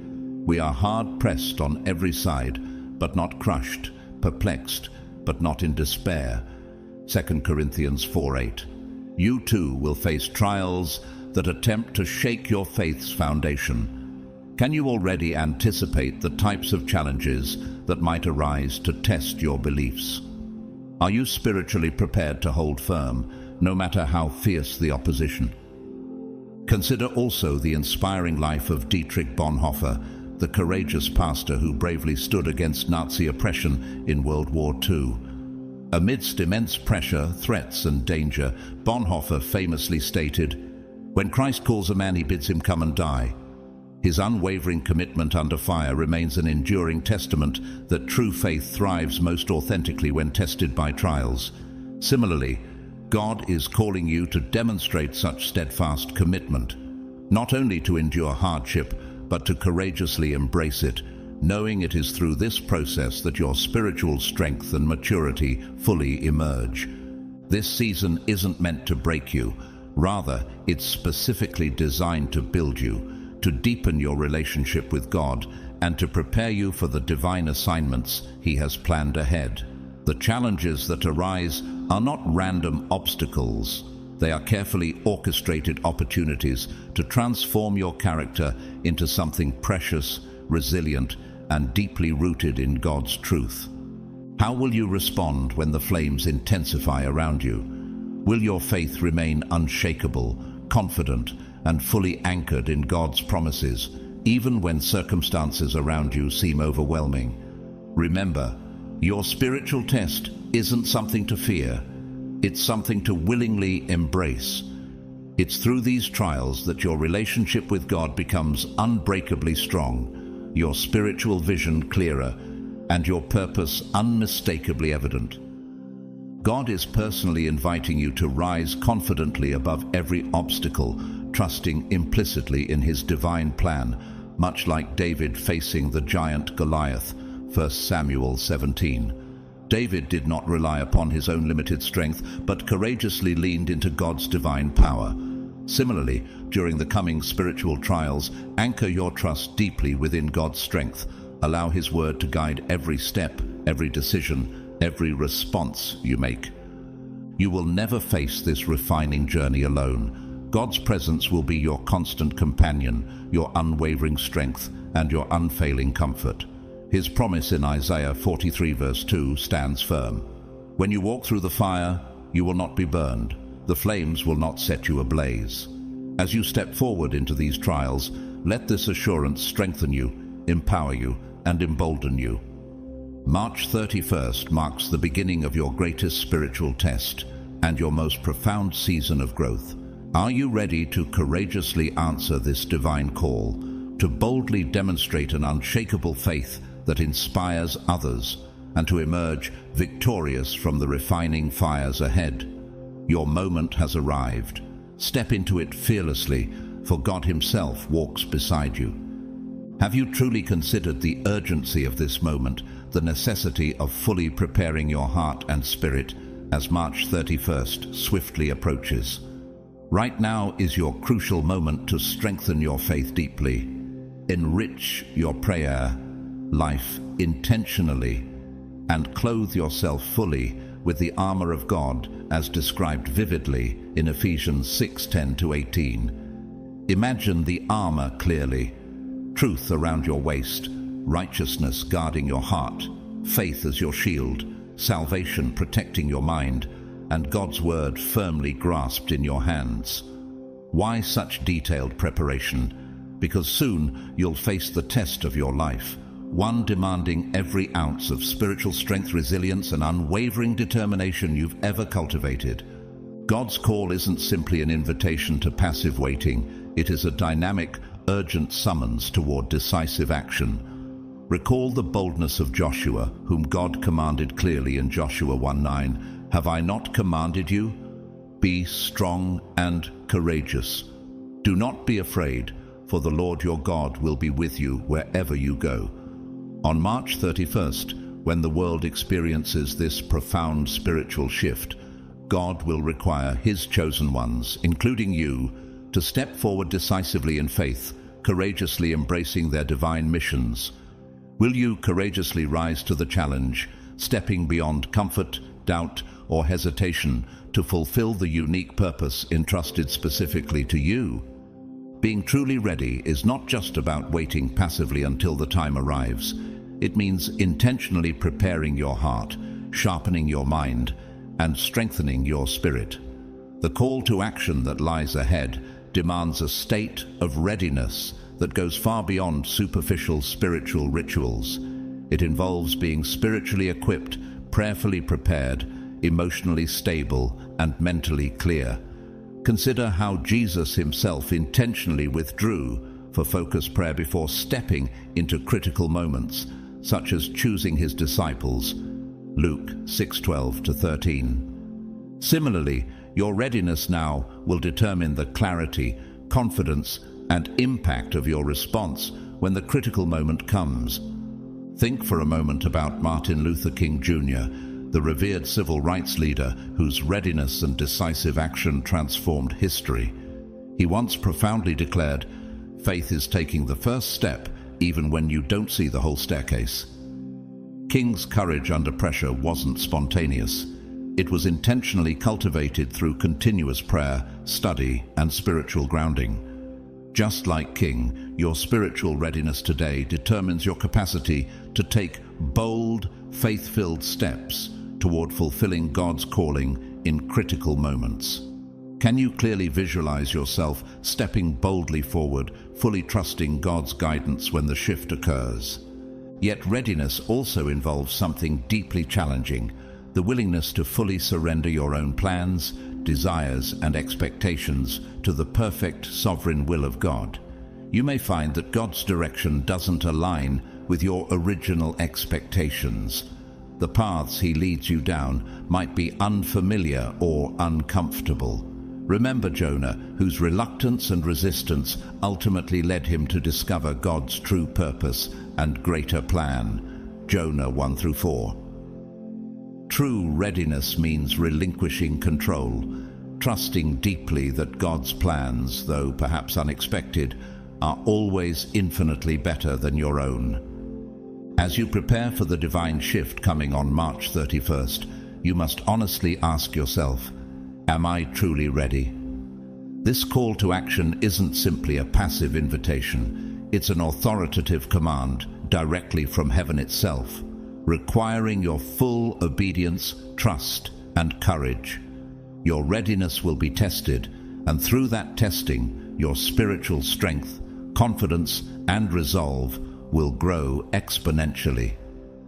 "We are hard-pressed on every side, but not crushed, perplexed, but not in despair." 2 Corinthians 4:8. You too will face trials that attempt to shake your faith's foundation. Can you already anticipate the types of challenges that might arise to test your beliefs? Are you spiritually prepared to hold firm, no matter how fierce the opposition? Consider also the inspiring life of Dietrich Bonhoeffer, the courageous pastor who bravely stood against Nazi oppression in World War II. Amidst immense pressure, threats, and danger, Bonhoeffer famously stated, "When Christ calls a man, he bids him come and die." His unwavering commitment under fire remains an enduring testament that true faith thrives most authentically when tested by trials. Similarly, God is calling you to demonstrate such steadfast commitment, not only to endure hardship, but to courageously embrace it, knowing it is through this process that your spiritual strength and maturity fully emerge. This season isn't meant to break you. Rather, it's specifically designed to build you, to deepen your relationship with God, and to prepare you for the divine assignments He has planned ahead. The challenges that arise are not random obstacles. They are carefully orchestrated opportunities to transform your character into something precious, resilient, and deeply rooted in God's truth. How will you respond when the flames intensify around you? Will your faith remain unshakable, confident, and fully anchored in God's promises, even when circumstances around you seem overwhelming? Remember, your spiritual test isn't something to fear. It's something to willingly embrace. It's through these trials that your relationship with God becomes unbreakably strong, your spiritual vision clearer, and your purpose unmistakably evident. God is personally inviting you to rise confidently above every obstacle, trusting implicitly in His divine plan, much like David facing the giant Goliath, 1 Samuel 17. David did not rely upon his own limited strength, but courageously leaned into God's divine power. Similarly, during the coming spiritual trials, anchor your trust deeply within God's strength. Allow His word to guide every step, every decision, every response you make. You will never face this refining journey alone. God's presence will be your constant companion, your unwavering strength, and your unfailing comfort. His promise in Isaiah 43 verse 2 stands firm. When you walk through the fire, you will not be burned. The flames will not set you ablaze. As you step forward into these trials, let this assurance strengthen you, empower you, and embolden you. March 31st marks the beginning of your greatest spiritual test and your most profound season of growth. Are you ready to courageously answer this divine call, to boldly demonstrate an unshakable faith that inspires others, and to emerge victorious from the refining fires ahead? Your moment has arrived. Step into it fearlessly, for God Himself walks beside you. Have you truly considered the urgency of this moment, the necessity of fully preparing your heart and spirit as March 31st swiftly approaches? Right now is your crucial moment to strengthen your faith deeply. Enrich your prayer life intentionally, and clothe yourself fully with the armor of God as described vividly in Ephesians 6:10-18. Imagine the armor clearly: truth around your waist, righteousness guarding your heart, faith as your shield, salvation protecting your mind, and God's word firmly grasped in your hands. Why such detailed preparation? Because soon you'll face the test of your life, one demanding every ounce of spiritual strength, resilience, and unwavering determination you've ever cultivated. God's call isn't simply an invitation to passive waiting. It is a dynamic, urgent summons toward decisive action. Recall the boldness of Joshua, whom God commanded clearly in Joshua 1:9, "Have I not commanded you? Be strong and courageous. Do not be afraid, for the Lord your God will be with you wherever you go." On March 31st, when the world experiences this profound spiritual shift, God will require His chosen ones, including you, to step forward decisively in faith, courageously embracing their divine missions. Will you courageously rise to the challenge, stepping beyond comfort, doubt, or hesitation to fulfill the unique purpose entrusted specifically to you? Being truly ready is not just about waiting passively until the time arrives. It means intentionally preparing your heart, sharpening your mind, and strengthening your spirit. The call to action that lies ahead demands a state of readiness that goes far beyond superficial spiritual rituals. It involves being spiritually equipped, prayerfully prepared, emotionally stable, and mentally clear. Consider how Jesus Himself intentionally withdrew for focused prayer before stepping into critical moments, such as choosing His disciples, Luke 6:12-13. Similarly, your readiness now will determine the clarity, confidence, and impact of your response when the critical moment comes. Think for a moment about Martin Luther King Jr., the revered civil rights leader whose readiness and decisive action transformed history. He once profoundly declared, "Faith is taking the first step even when you don't see the whole staircase." King's courage under pressure wasn't spontaneous. It was intentionally cultivated through continuous prayer, study, and spiritual grounding. Just like King, your spiritual readiness today determines your capacity to take bold, faith-filled steps toward fulfilling God's calling in critical moments. Can you clearly visualize yourself stepping boldly forward, fully trusting God's guidance when the shift occurs? Yet readiness also involves something deeply challenging: the willingness to fully surrender your own plans, desires, and expectations to the perfect sovereign will of God. You may find that God's direction doesn't align with your original expectations. The paths He leads you down might be unfamiliar or uncomfortable. Remember Jonah, whose reluctance and resistance ultimately led him to discover God's true purpose and greater plan. Jonah 1-4. True readiness means relinquishing control, trusting deeply that God's plans, though perhaps unexpected, are always infinitely better than your own. As you prepare for the divine shift coming on March 31st, you must honestly ask yourself, am I truly ready? This call to action isn't simply a passive invitation. It's an authoritative command directly from heaven itself, requiring your full obedience, trust, and courage. Your readiness will be tested, and through that testing, your spiritual strength, confidence, and resolve will grow exponentially.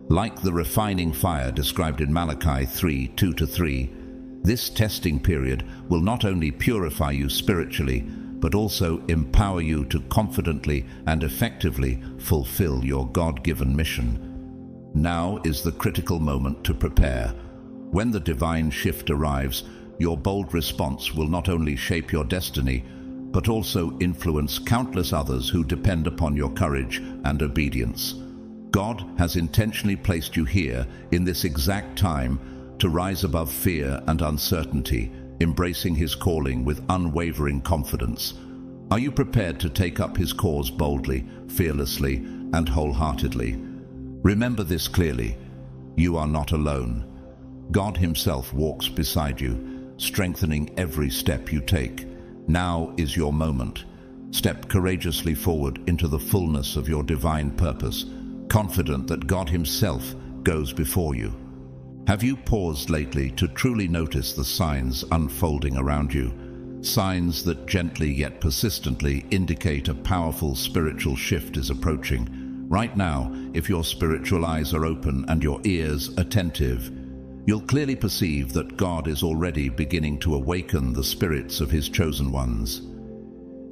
Like the refining fire described in Malachi 3:2-3, this testing period will not only purify you spiritually, but also empower you to confidently and effectively fulfill your God-given mission. Now is the critical moment to prepare. When the divine shift arrives, your bold response will not only shape your destiny, but also influence countless others who depend upon your courage and obedience. God has intentionally placed you here in this exact time to rise above fear and uncertainty, embracing His calling with unwavering confidence. Are you prepared to take up His cause boldly, fearlessly, and wholeheartedly? Remember this clearly: you are not alone. God Himself walks beside you, strengthening every step you take. Now is your moment. Step courageously forward into the fullness of your divine purpose, confident that God Himself goes before you. Have you paused lately to truly notice the signs unfolding around you? Signs that gently yet persistently indicate a powerful spiritual shift is approaching. Right now, if your spiritual eyes are open and your ears attentive, you'll clearly perceive that God is already beginning to awaken the spirits of His chosen ones.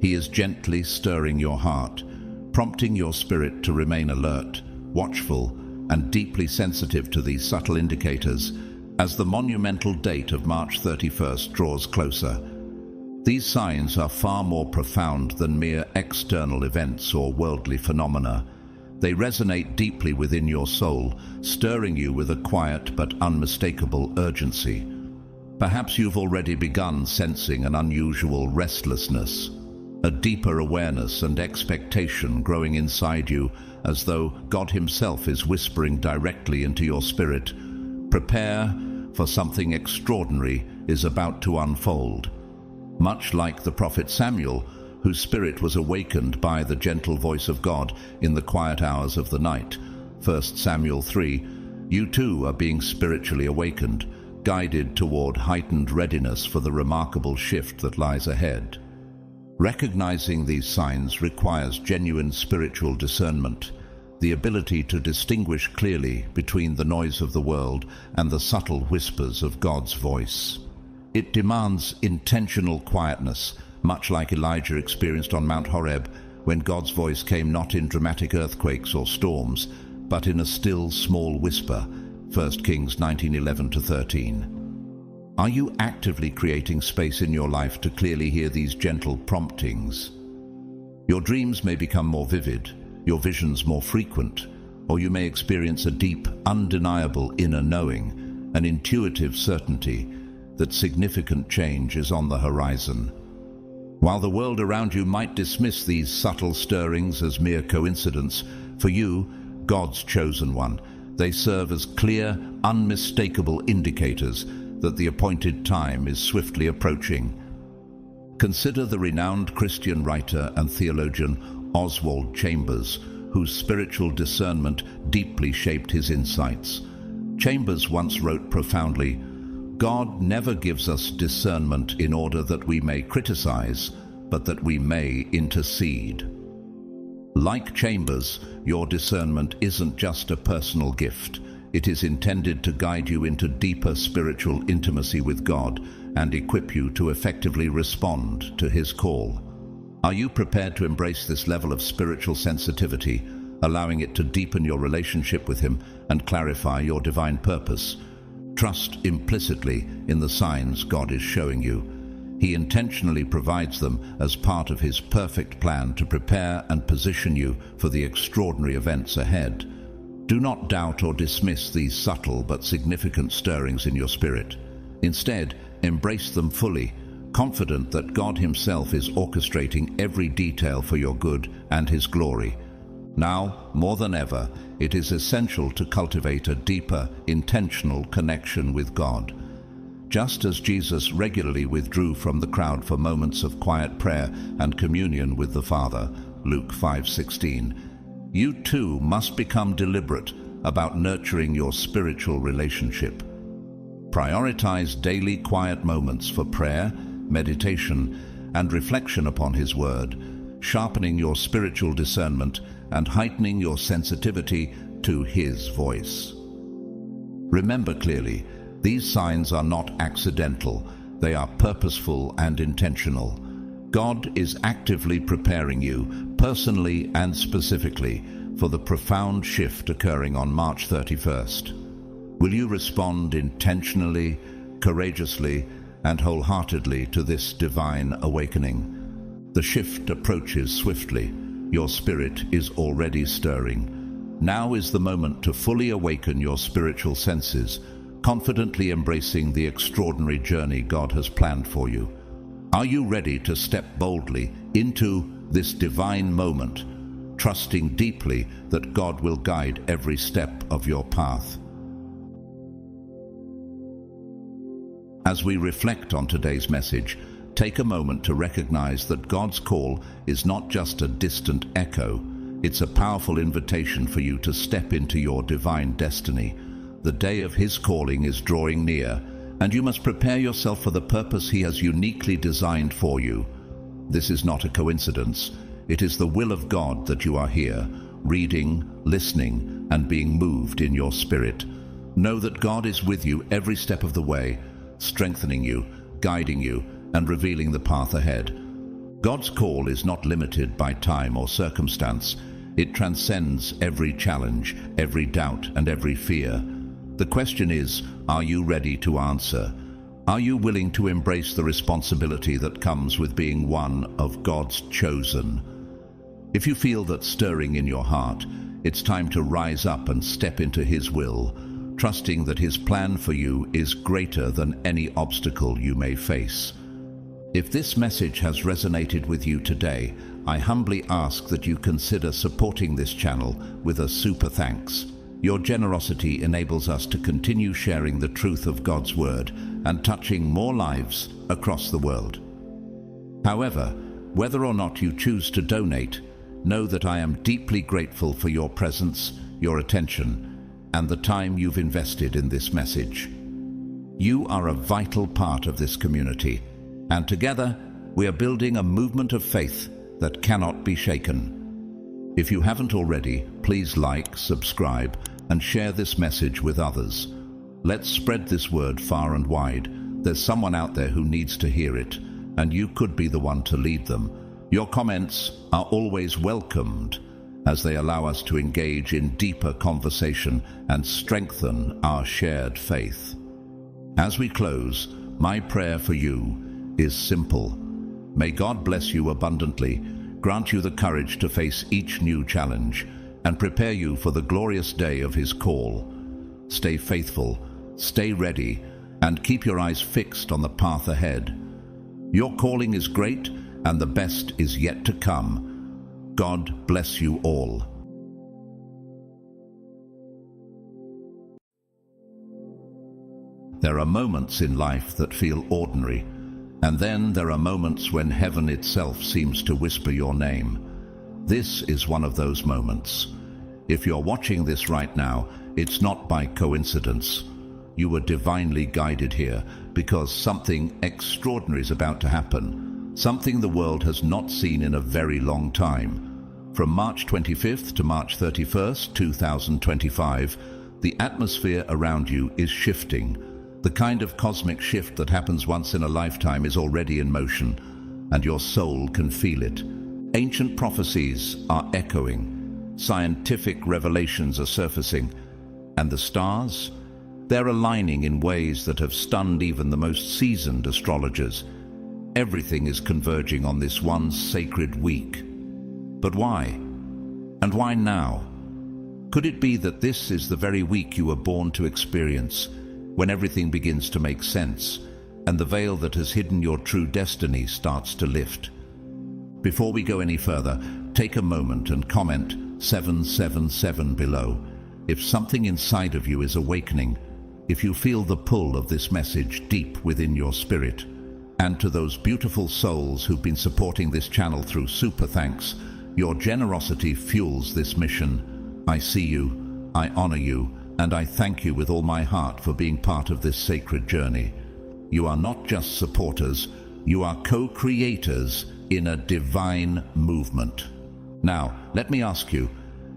He is gently stirring your heart, prompting your spirit to remain alert, watchful, and deeply sensitive to these subtle indicators as the monumental date of March 31st draws closer. These signs are far more profound than mere external events or worldly phenomena. They resonate deeply within your soul, stirring you with a quiet but unmistakable urgency. Perhaps you've already begun sensing an unusual restlessness, a deeper awareness and expectation growing inside you, as though God Himself is whispering directly into your spirit. Prepare, for something extraordinary is about to unfold. Much like the prophet Samuel, whose spirit was awakened by the gentle voice of God in the quiet hours of the night, 1 Samuel 3, you too are being spiritually awakened, guided toward heightened readiness for the remarkable shift that lies ahead. Recognizing these signs requires genuine spiritual discernment, the ability to distinguish clearly between the noise of the world and the subtle whispers of God's voice. It demands intentional quietness, much like Elijah experienced on Mount Horeb, when God's voice came not in dramatic earthquakes or storms, but in a still small whisper, 1 Kings 19:11-13. Are you actively creating space in your life to clearly hear these gentle promptings? Your dreams may become more vivid, your visions more frequent, or you may experience a deep, undeniable inner knowing, an intuitive certainty that significant change is on the horizon. While the world around you might dismiss these subtle stirrings as mere coincidence, for you, God's chosen one, they serve as clear, unmistakable indicators that the appointed time is swiftly approaching. Consider the renowned Christian writer and theologian Oswald Chambers, whose spiritual discernment deeply shaped his insights. Chambers once wrote profoundly, "God never gives us discernment in order that we may criticize, but that we may intercede." Like Chambers, your discernment isn't just a personal gift. It is intended to guide you into deeper spiritual intimacy with God and equip you to effectively respond to His call. Are you prepared to embrace this level of spiritual sensitivity, allowing it to deepen your relationship with Him and clarify your divine purpose? Trust implicitly in the signs God is showing you. He intentionally provides them as part of His perfect plan to prepare and position you for the extraordinary events ahead. Do not doubt or dismiss these subtle but significant stirrings in your spirit. Instead, embrace them fully, confident that God Himself is orchestrating every detail for your good and His glory. Now, more than ever, it is essential to cultivate a deeper, intentional connection with God. Just as Jesus regularly withdrew from the crowd for moments of quiet prayer and communion with the Father, Luke 5:16, you too must become deliberate about nurturing your spiritual relationship. Prioritize daily quiet moments for prayer, meditation, and reflection upon His Word, sharpening your spiritual discernment and heightening your sensitivity to His voice. Remember clearly, these signs are not accidental, they are purposeful and intentional. God is actively preparing you, personally and specifically, for the profound shift occurring on March 31st. Will you respond intentionally, courageously, and wholeheartedly to this divine awakening? The shift approaches swiftly. Your spirit is already stirring. Now is the moment to fully awaken your spiritual senses, confidently embracing the extraordinary journey God has planned for you. Are you ready to step boldly into this divine moment, trusting deeply that God will guide every step of your path? As we reflect on today's message, take a moment to recognize that God's call is not just a distant echo. It's a powerful invitation for you to step into your divine destiny. The day of His calling is drawing near, and you must prepare yourself for the purpose He has uniquely designed for you. This is not a coincidence. It is the will of God that you are here, reading, listening, and being moved in your spirit. Know that God is with you every step of the way, strengthening you, guiding you, and revealing the path ahead. God's call is not limited by time or circumstance. It transcends every challenge, every doubt, and every fear. The question is, are you ready to answer? Are you willing to embrace the responsibility that comes with being one of God's chosen? If you feel that stirring in your heart, it's time to rise up and step into His will, trusting that His plan for you is greater than any obstacle you may face. If this message has resonated with you today, I humbly ask that you consider supporting this channel with a super thanks. Your generosity enables us to continue sharing the truth of God's Word and touching more lives across the world. However, whether or not you choose to donate, know that I am deeply grateful for your presence, your attention, and the time you've invested in this message. You are a vital part of this community, and together we are building a movement of faith that cannot be shaken. If you haven't already, please like, subscribe, and share this message with others. Let's spread this word far and wide. There's someone out there who needs to hear it, and you could be the one to lead them. Your comments are always welcomed, as they allow us to engage in deeper conversation and strengthen our shared faith. As we close, my prayer for you is simple. May God bless you abundantly, grant you the courage to face each new challenge, and prepare you for the glorious day of His call. Stay faithful, stay ready, and keep your eyes fixed on the path ahead. Your calling is great, and the best is yet to come. God bless you all. There are moments in life that feel ordinary, and then there are moments when heaven itself seems to whisper your name. This is one of those moments. If you're watching this right now, it's not by coincidence. You were divinely guided here because something extraordinary is about to happen, something the world has not seen in a very long time. From March 25th to March 31st, 2025, the atmosphere around you is shifting. The kind of cosmic shift that happens once in a lifetime is already in motion, and your soul can feel it. Ancient prophecies are echoing, scientific revelations are surfacing, and the stars, they're aligning in ways that have stunned even the most seasoned astrologers. Everything is converging on this one sacred week. But why? And why now? Could it be that this is the very week you were born to experience, when everything begins to make sense, and the veil that has hidden your true destiny starts to lift? Before we go any further, take a moment and comment, 777 below. If something inside of you is awakening, if you feel the pull of this message deep within your spirit, and to those beautiful souls who've been supporting this channel through super thanks, your generosity fuels this mission. I see you, I honor you, and I thank you with all my heart for being part of this sacred journey. You are not just supporters, you are co-creators in a divine movement. Now, let me ask you,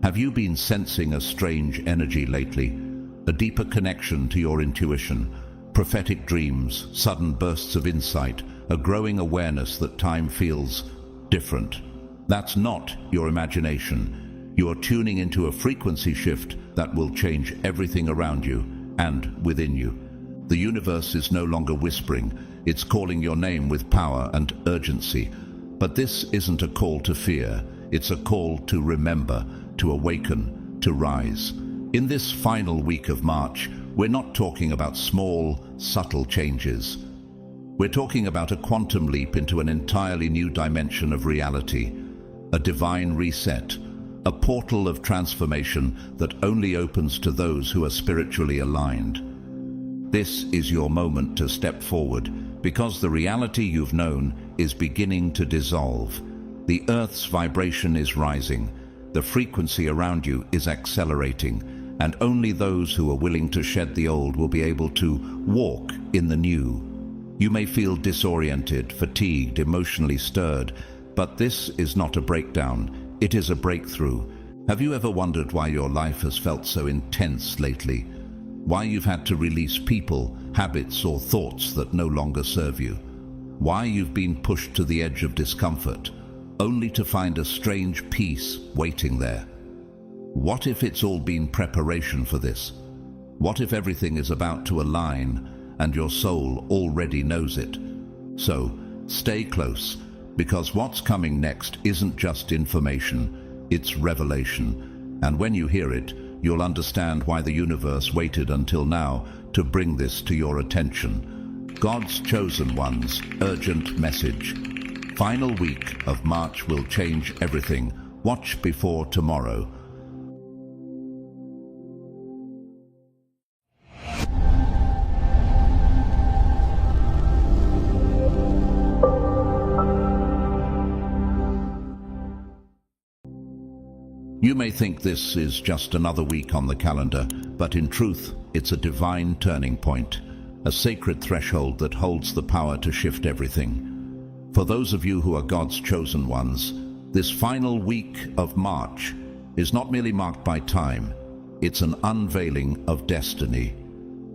have you been sensing a strange energy lately? A deeper connection to your intuition, prophetic dreams, sudden bursts of insight, a growing awareness that time feels different. That's not your imagination. You are tuning into a frequency shift that will change everything around you and within you. The universe is no longer whispering, it's calling your name with power and urgency. But this isn't a call to fear, it's a call to remember, to awaken, to rise. In this final week of March, we're not talking about small, subtle changes. We're talking about a quantum leap into an entirely new dimension of reality, a divine reset, a portal of transformation that only opens to those who are spiritually aligned. This is your moment to step forward, because the reality you've known is beginning to dissolve. The Earth's vibration is rising, the frequency around you is accelerating, and only those who are willing to shed the old will be able to walk in the new. You may feel disoriented, fatigued, emotionally stirred, but this is not a breakdown, it is a breakthrough. Have you ever wondered why your life has felt so intense lately? Why you've had to release people, habits, or thoughts that no longer serve you? Why you've been pushed to the edge of discomfort, only to find a strange peace waiting there? What if it's all been preparation for this? What if everything is about to align and your soul already knows it? So, stay close, because what's coming next isn't just information, it's revelation. And when you hear it, you'll understand why the universe waited until now to bring this to your attention. God's chosen ones, urgent message. Final week of March will change everything. Watch before tomorrow. You may think this is just another week on the calendar, but in truth, it's a divine turning point, a sacred threshold that holds the power to shift everything. For those of you who are God's chosen ones, this final week of March is not merely marked by time, it's an unveiling of destiny.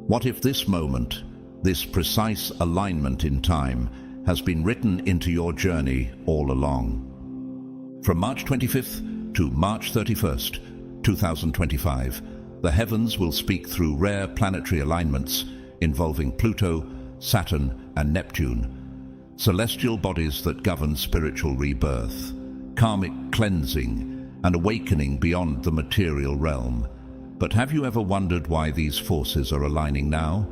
What if this moment, this precise alignment in time, has been written into your journey all along? From March 25th to March 31st, 2025, the heavens will speak through rare planetary alignments involving Pluto, Saturn, and Neptune, celestial bodies that govern spiritual rebirth, karmic cleansing, and awakening beyond the material realm. But have you ever wondered why these forces are aligning now?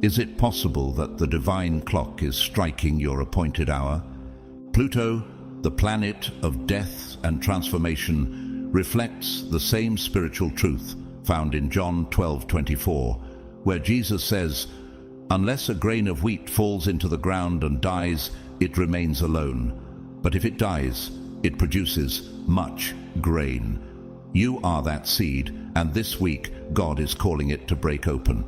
Is it possible that the divine clock is striking your appointed hour? Pluto, the planet of death and transformation, reflects the same spiritual truth found in John 12:24, where Jesus says, "Unless a grain of wheat falls into the ground and dies, it remains alone. But if it dies, it produces much grain." You are that seed, and this week God is calling it to break open.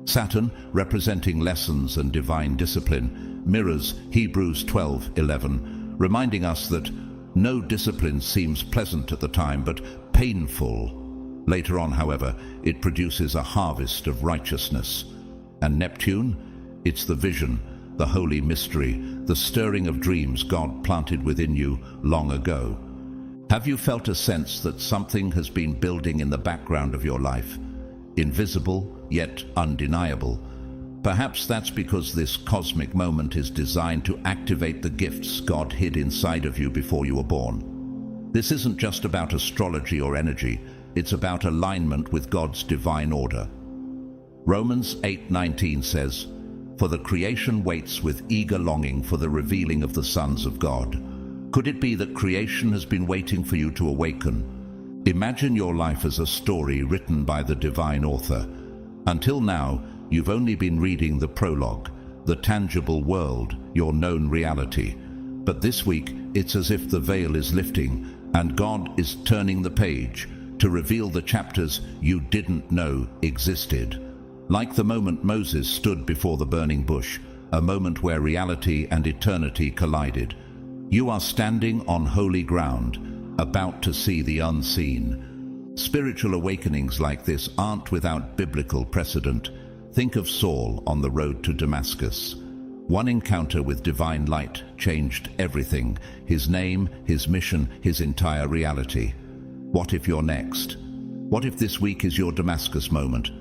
Saturn, representing lessons and divine discipline, mirrors Hebrews 12:11, reminding us that no discipline seems pleasant at the time, but painful. Later on, however, it produces a harvest of righteousness. And Neptune? It's the vision, the holy mystery, the stirring of dreams God planted within you long ago. Have you felt a sense that something has been building in the background of your life? Invisible, yet undeniable. Perhaps that's because this cosmic moment is designed to activate the gifts God hid inside of you before you were born. This isn't just about astrology or energy, it's about alignment with God's divine order. Romans 8:19 says, "For the creation waits with eager longing for the revealing of the sons of God." Could it be that creation has been waiting for you to awaken? Imagine your life as a story written by the divine author. Until now, you've only been reading the prologue, the tangible world, your known reality. But this week, it's as if the veil is lifting and God is turning the page to reveal the chapters you didn't know existed. Like the moment Moses stood before the burning bush, a moment where reality and eternity collided. You are standing on holy ground, about to see the unseen. Spiritual awakenings like this aren't without biblical precedent. Think of Saul on the road to Damascus. One encounter with divine light changed everything: his name, his mission, his entire reality. What if you're next? What if this week is your Damascus moment?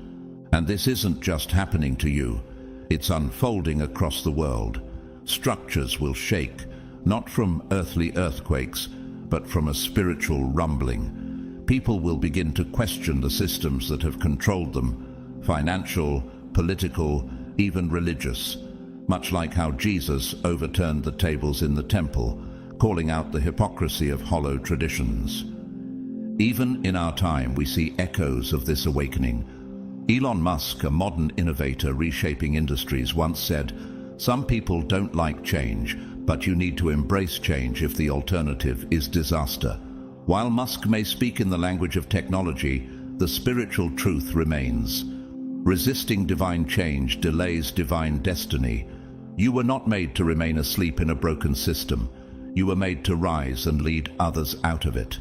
And this isn't just happening to you. It's unfolding across the world. Structures will shake, not from earthly earthquakes, but from a spiritual rumbling. People will begin to question the systems that have controlled them, financial, political, even religious, much like how Jesus overturned the tables in the temple, calling out the hypocrisy of hollow traditions. Even in our time, we see echoes of this awakening. Elon Musk, a modern innovator reshaping industries, once said, "Some people don't like change, but you need to embrace change if the alternative is disaster." While Musk may speak in the language of technology, the spiritual truth remains. Resisting divine change delays divine destiny. You were not made to remain asleep in a broken system. You were made to rise and lead others out of it.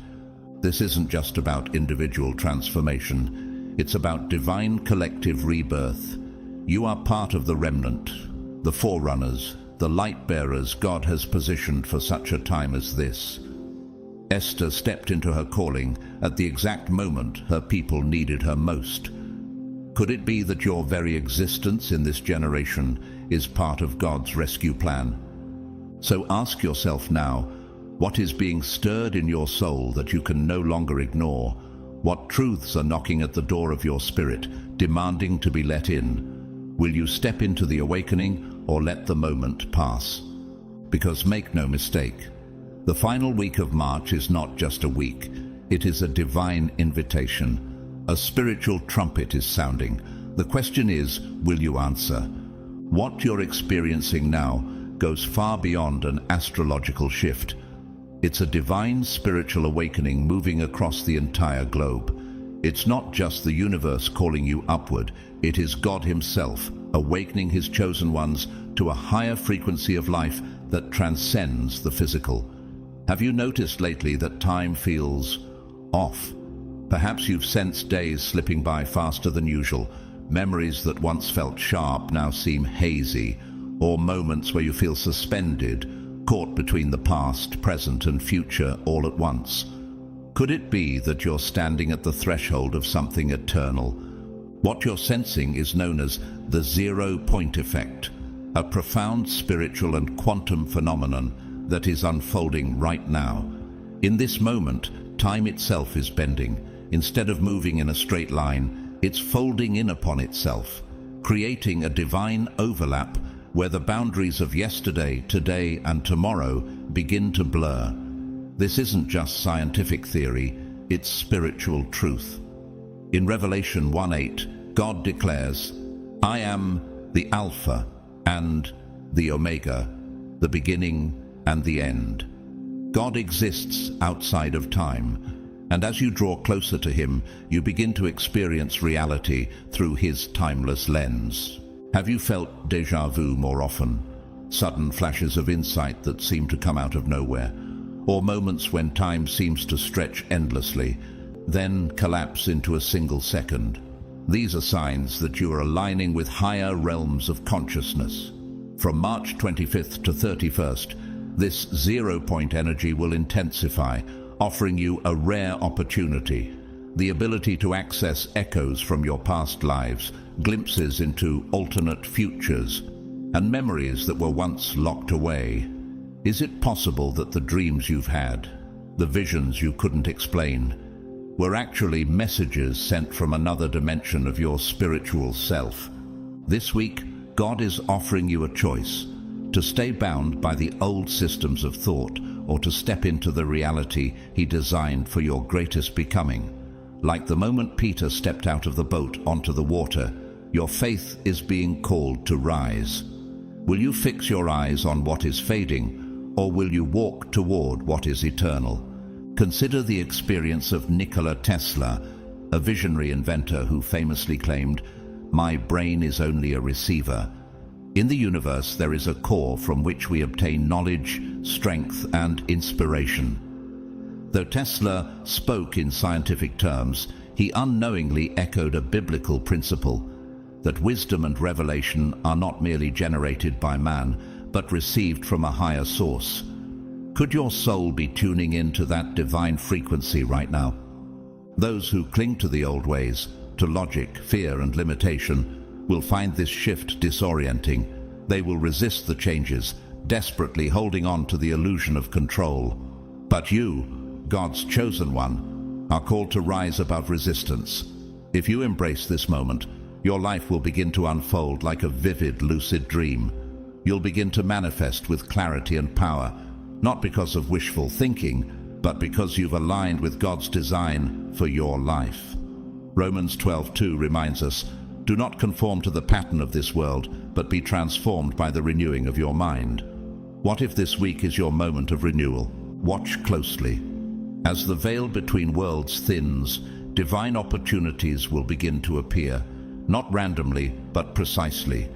This isn't just about individual transformation. It's about divine collective rebirth. You are part of the remnant, the forerunners, the light bearers God has positioned for such a time as this. Esther stepped into her calling at the exact moment her people needed her most. Could it be that your very existence in this generation is part of God's rescue plan? So ask yourself now, what is being stirred in your soul that you can no longer ignore? What truths are knocking at the door of your spirit, demanding to be let in? Will you step into the awakening or let the moment pass? Because make no mistake, the final week of March is not just a week. It is a divine invitation. A spiritual trumpet is sounding. The question is, will you answer? What you're experiencing now goes far beyond an astrological shift. It's a divine spiritual awakening moving across the entire globe. It's not just the universe calling you upward. It is God Himself awakening His chosen ones to a higher frequency of life that transcends the physical. Have you noticed lately that time feels off? Perhaps you've sensed days slipping by faster than usual. Memories that once felt sharp now seem hazy, or moments where you feel suspended, caught between the past, present, and future all at once. Could it be that you're standing at the threshold of something eternal? What you're sensing is known as the 0 point effect, a profound spiritual and quantum phenomenon that is unfolding right now. In this moment, time itself is bending. Instead of moving in a straight line, it's folding in upon itself, creating a divine overlap where the boundaries of yesterday, today, and tomorrow begin to blur. This isn't just scientific theory, it's spiritual truth. In Revelation 1:8, God declares, "I am the Alpha and the Omega, the beginning and the end." God exists outside of time, and as you draw closer to Him, you begin to experience reality through His timeless lens. Have you felt déjà vu more often? Sudden flashes of insight that seem to come out of nowhere, or moments when time seems to stretch endlessly, then collapse into a single second. These are signs that you are aligning with higher realms of consciousness. From March 25th to 31st, this 0 point energy will intensify, offering you a rare opportunity, the ability to access echoes from your past lives, glimpses into alternate futures, and memories that were once locked away. Is it possible that the dreams you've had, the visions you couldn't explain, were actually messages sent from another dimension of your spiritual self? This week, God is offering you a choice: to stay bound by the old systems of thought, or to step into the reality He designed for your greatest becoming. Like the moment Peter stepped out of the boat onto the water, your faith is being called to rise. Will you fix your eyes on what is fading, or will you walk toward what is eternal? Consider the experience of Nikola Tesla, a visionary inventor who famously claimed, "My brain is only a receiver." In the universe there is a core from which we obtain knowledge, strength, and inspiration. Though Tesla spoke in scientific terms, he unknowingly echoed a biblical principle, that wisdom and revelation are not merely generated by man, but received from a higher source. Could your soul be tuning into that divine frequency right now? Those who cling to the old ways, to logic, fear, and limitation, will find this shift disorienting. They will resist the changes, desperately holding on to the illusion of control. But you, God's chosen one, are called to rise above resistance. If you embrace this moment, your life will begin to unfold like a vivid, lucid dream. You'll begin to manifest with clarity and power, not because of wishful thinking, but because you've aligned with God's design for your life. Romans 12:2 reminds us, "Do not conform to the pattern of this world, but be transformed by the renewing of your mind." What if this week is your moment of renewal? Watch closely. As the veil between worlds thins, divine opportunities will begin to appear, not randomly, but precisely.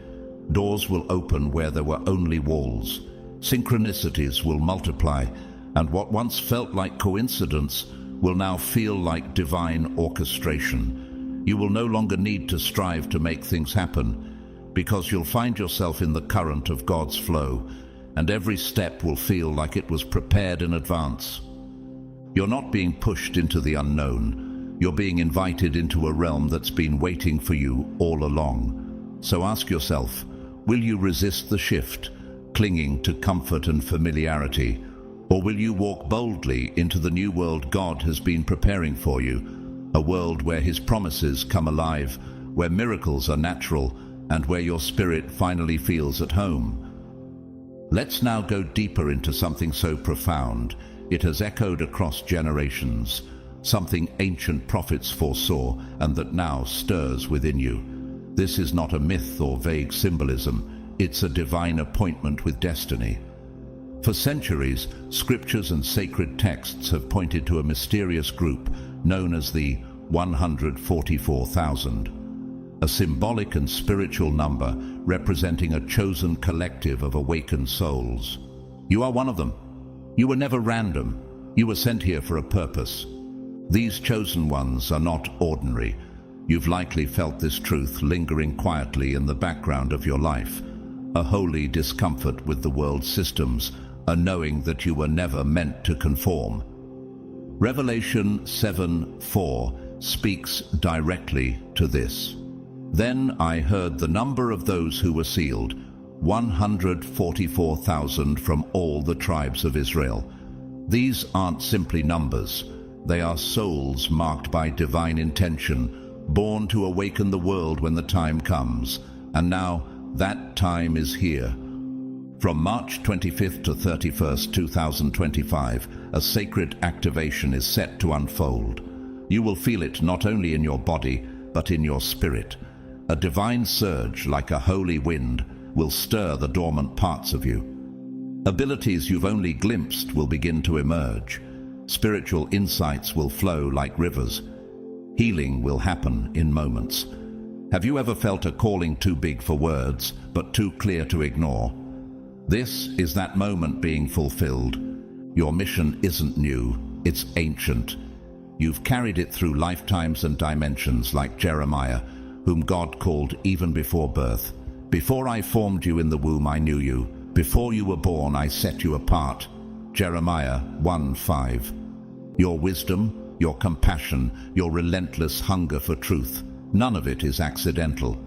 Doors will open where there were only walls. Synchronicities will multiply, and what once felt like coincidence will now feel like divine orchestration. You will no longer need to strive to make things happen, because you'll find yourself in the current of God's flow, and every step will feel like it was prepared in advance. You're not being pushed into the unknown. You're being invited into a realm that's been waiting for you all along. So ask yourself, will you resist the shift, clinging to comfort and familiarity, or will you walk boldly into the new world God has been preparing for you? A world where His promises come alive, where miracles are natural, and where your spirit finally feels at home. Let's now go deeper into something so profound. It has echoed across generations, something ancient prophets foresaw and that now stirs within you. This is not a myth or vague symbolism. It's a divine appointment with destiny. For centuries, scriptures and sacred texts have pointed to a mysterious group known as the 144,000, a symbolic and spiritual number representing a chosen collective of awakened souls. You are one of them. You were never random. You were sent here for a purpose. These chosen ones are not ordinary. You've likely felt this truth lingering quietly in the background of your life, a holy discomfort with the world's systems, a knowing that you were never meant to conform. Revelation 7:4 speaks directly to this. Then I heard the number of those who were sealed, 144,000 from all the tribes of Israel. These aren't simply numbers. They are souls marked by divine intention, born to awaken the world when the time comes. And now that time is here. From March 25th to 31st, 2025, a sacred activation is set to unfold. You will feel it not only in your body, but in your spirit. A divine surge, like a holy wind, will stir the dormant parts of you. Abilities you've only glimpsed will begin to emerge. Spiritual insights will flow like rivers. Healing will happen in moments. Have you ever felt a calling too big for words, but too clear to ignore? This is that moment being fulfilled. Your mission isn't new, it's ancient. You've carried it through lifetimes and dimensions like Jeremiah, whom God called even before birth. Before I formed you in the womb, I knew you. Before you were born, I set you apart. Jeremiah 1:5. Your wisdom, your compassion, your relentless hunger for truth, none of it is accidental.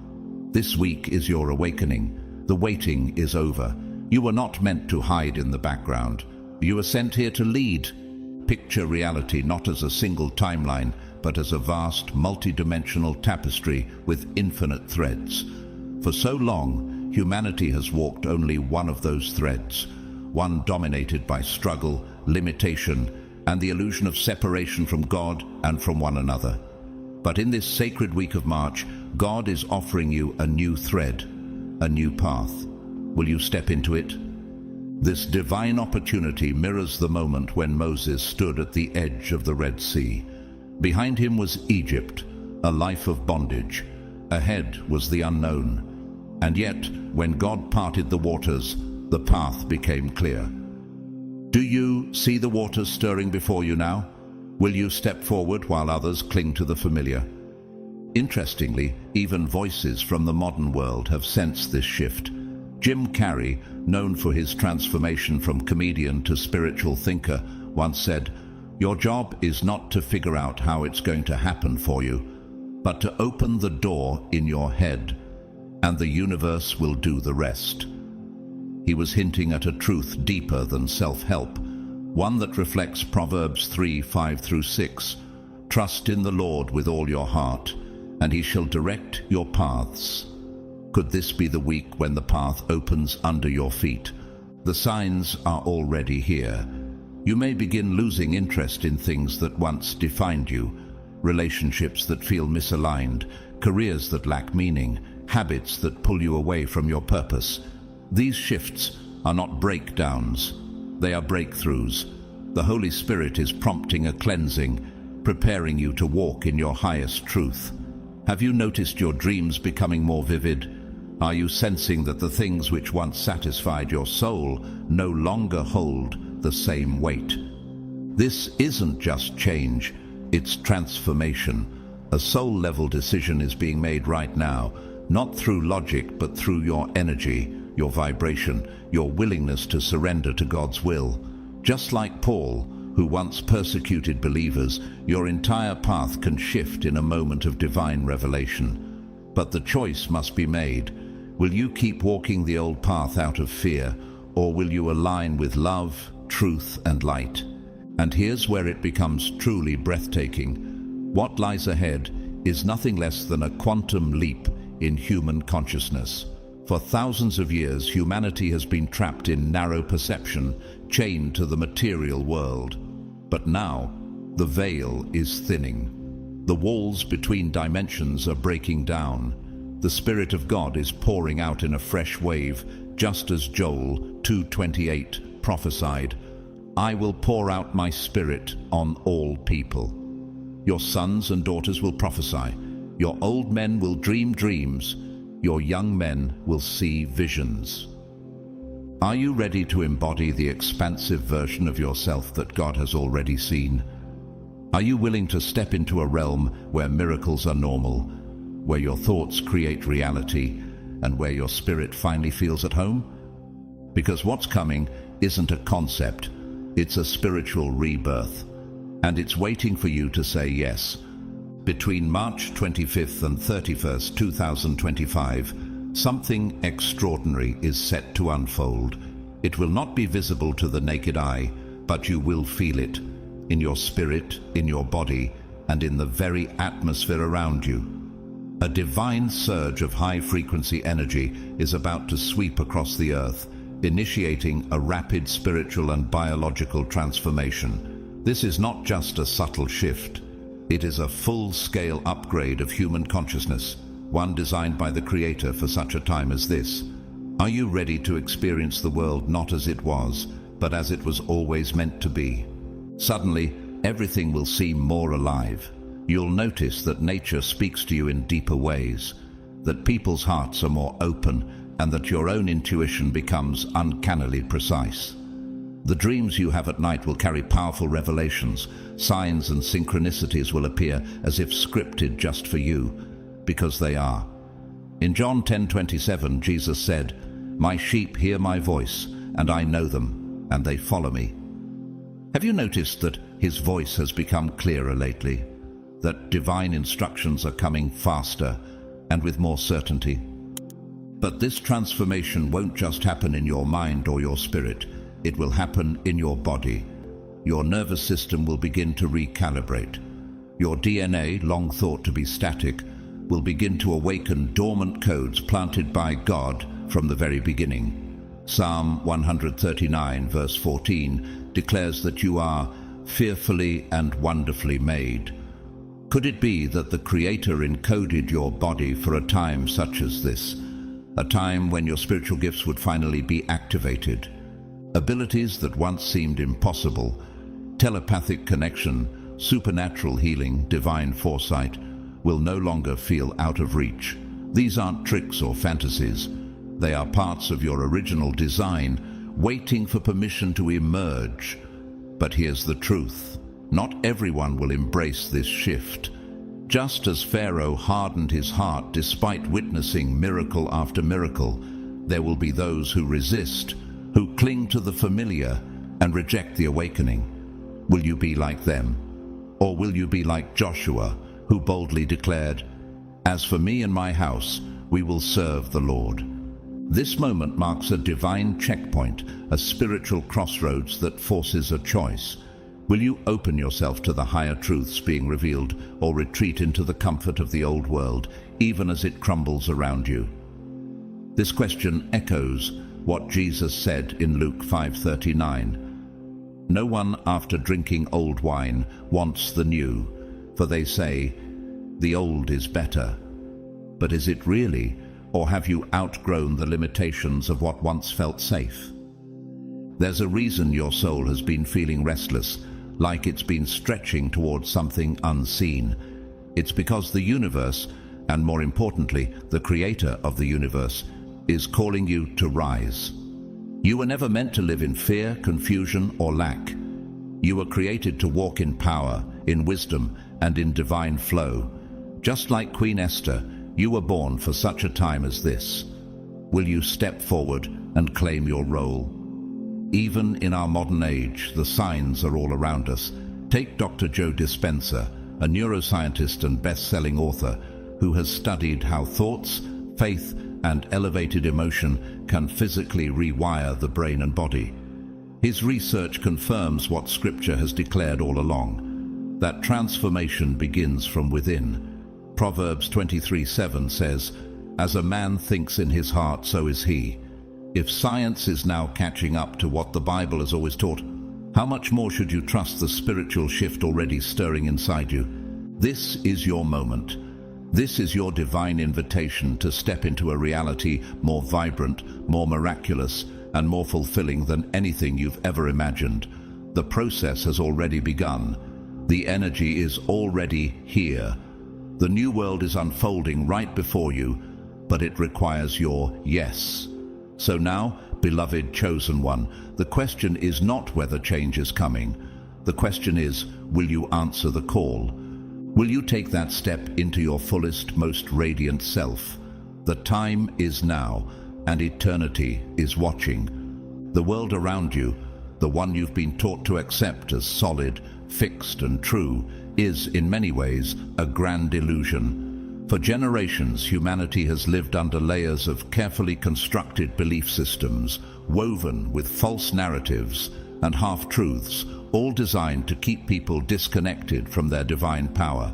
This week is your awakening. The waiting is over. You were not meant to hide in the background. You were sent here to lead. Picture reality not as a single timeline, but as a vast, multi-dimensional tapestry with infinite threads. For so long, humanity has walked only one of those threads, one dominated by struggle, limitation, and the illusion of separation from God and from one another. But in this sacred week of March, God is offering you a new thread, a new path. Will you step into it? This divine opportunity mirrors the moment when Moses stood at the edge of the Red Sea. Behind him was Egypt, a life of bondage. Ahead was the unknown. And yet, when God parted the waters, the path became clear. Do you see the waters stirring before you now? Will you step forward while others cling to the familiar? Interestingly, even voices from the modern world have sensed this shift. Jim Carrey, known for his transformation from comedian to spiritual thinker, once said, "Your job is not to figure out how it's going to happen for you, but to open the door in your head, and the universe will do the rest." He was hinting at a truth deeper than self-help, one that reflects Proverbs 3:5-6. Trust in the Lord with all your heart, and he shall direct your paths. Could this be the week when the path opens under your feet? The signs are already here. You may begin losing interest in things that once defined you, relationships that feel misaligned, careers that lack meaning, habits that pull you away from your purpose. These shifts are not breakdowns, they are breakthroughs. The Holy Spirit is prompting a cleansing, preparing you to walk in your highest truth. Have you noticed your dreams becoming more vivid? Are you sensing that the things which once satisfied your soul no longer hold the same weight? This isn't just change, it's transformation. A soul-level decision is being made right now, not through logic but through your energy, your vibration, your willingness to surrender to God's will. Just like Paul, who once persecuted believers, your entire path can shift in a moment of divine revelation. But the choice must be made. Will you keep walking the old path out of fear, or will you align with love, truth, and light? And here's where it becomes truly breathtaking. What lies ahead is nothing less than a quantum leap in human consciousness. For thousands of years, humanity has been trapped in narrow perception, chained to the material world. But now, the veil is thinning. The walls between dimensions are breaking down. The Spirit of God is pouring out in a fresh wave, just as Joel 2:28 prophesied, "I will pour out my Spirit on all people. Your sons and daughters will prophesy. Your old men will dream dreams. Your young men will see visions." Are you ready to embody the expansive version of yourself that God has already seen? Are you willing to step into a realm where miracles are normal, where your thoughts create reality, and where your spirit finally feels at home? Because what's coming isn't a concept, it's a spiritual rebirth, and it's waiting for you to say yes. Between March 25th and 31st, 2025, something extraordinary is set to unfold. It will not be visible to the naked eye, but you will feel it, in your spirit, in your body, and in the very atmosphere around you. A divine surge of high-frequency energy is about to sweep across the earth, initiating a rapid spiritual and biological transformation. This is not just a subtle shift. It is a full-scale upgrade of human consciousness, one designed by the Creator for such a time as this. Are you ready to experience the world not as it was, but as it was always meant to be? Suddenly, everything will seem more alive. You'll notice that nature speaks to you in deeper ways, that people's hearts are more open, and that your own intuition becomes uncannily precise. The dreams you have at night will carry powerful revelations. Signs and synchronicities will appear as if scripted just for you, because they are. In John 10:27, Jesus said, "My sheep hear my voice, and I know them, and they follow me." Have you noticed that his voice has become clearer lately? That divine instructions are coming faster and with more certainty? But this transformation won't just happen in your mind or your spirit. It will happen in your body. Your nervous system will begin to recalibrate. Your DNA, long thought to be static, will begin to awaken dormant codes planted by God from the very beginning. Psalm 139 verse 14 declares that you are fearfully and wonderfully made. Could it be that the Creator encoded your body for a time such as this? A time when your spiritual gifts would finally be activated. Abilities that once seemed impossible, telepathic connection, supernatural healing, divine foresight, will no longer feel out of reach. These aren't tricks or fantasies. They are parts of your original design, waiting for permission to emerge. But here's the truth. Not everyone will embrace this shift. Just as Pharaoh hardened his heart despite witnessing miracle after miracle, there will be those who resist, who cling to the familiar and reject the awakening. Will you be like them? Or will you be like Joshua, who boldly declared, "As for me and my house, we will serve the Lord"? This moment marks a divine checkpoint, a spiritual crossroads that forces a choice. Will you open yourself to the higher truths being revealed, or retreat into the comfort of the old world, even as it crumbles around you? This question echoes what Jesus said in Luke 5:39. No one after drinking old wine wants the new, for they say, the old is better. But is it really, or have you outgrown the limitations of what once felt safe? There's a reason your soul has been feeling restless, like it's been stretching towards something unseen. It's because the universe, and more importantly, the Creator of the universe, is calling you to rise. You were never meant to live in fear, confusion, or lack. You were created to walk in power, in wisdom, and in divine flow. Just like Queen Esther, you were born for such a time as this. Will you step forward and claim your role? Even in our modern age, the signs are all around us. Take Dr. Joe Dispenza, a neuroscientist and best-selling author who has studied how thoughts, faith, and elevated emotion can physically rewire the brain and body. His research confirms what Scripture has declared all along, that transformation begins from within. Proverbs 23:7 says, "As a man thinks in his heart, so is he." If science is now catching up to what the Bible has always taught, how much more should you trust the spiritual shift already stirring inside you? This is your moment. This is your divine invitation to step into a reality more vibrant, more miraculous, and more fulfilling than anything you've ever imagined. The process has already begun. The energy is already here. The new world is unfolding right before you, but it requires your yes. So now, beloved chosen one, the question is not whether change is coming. The question is, will you answer the call? Will you take that step into your fullest, most radiant self? The time is now, and eternity is watching. The world around you, the one you've been taught to accept as solid, fixed, and true, is, in many ways, a grand illusion. For generations, humanity has lived under layers of carefully constructed belief systems, woven with false narratives and half-truths, all designed to keep people disconnected from their divine power.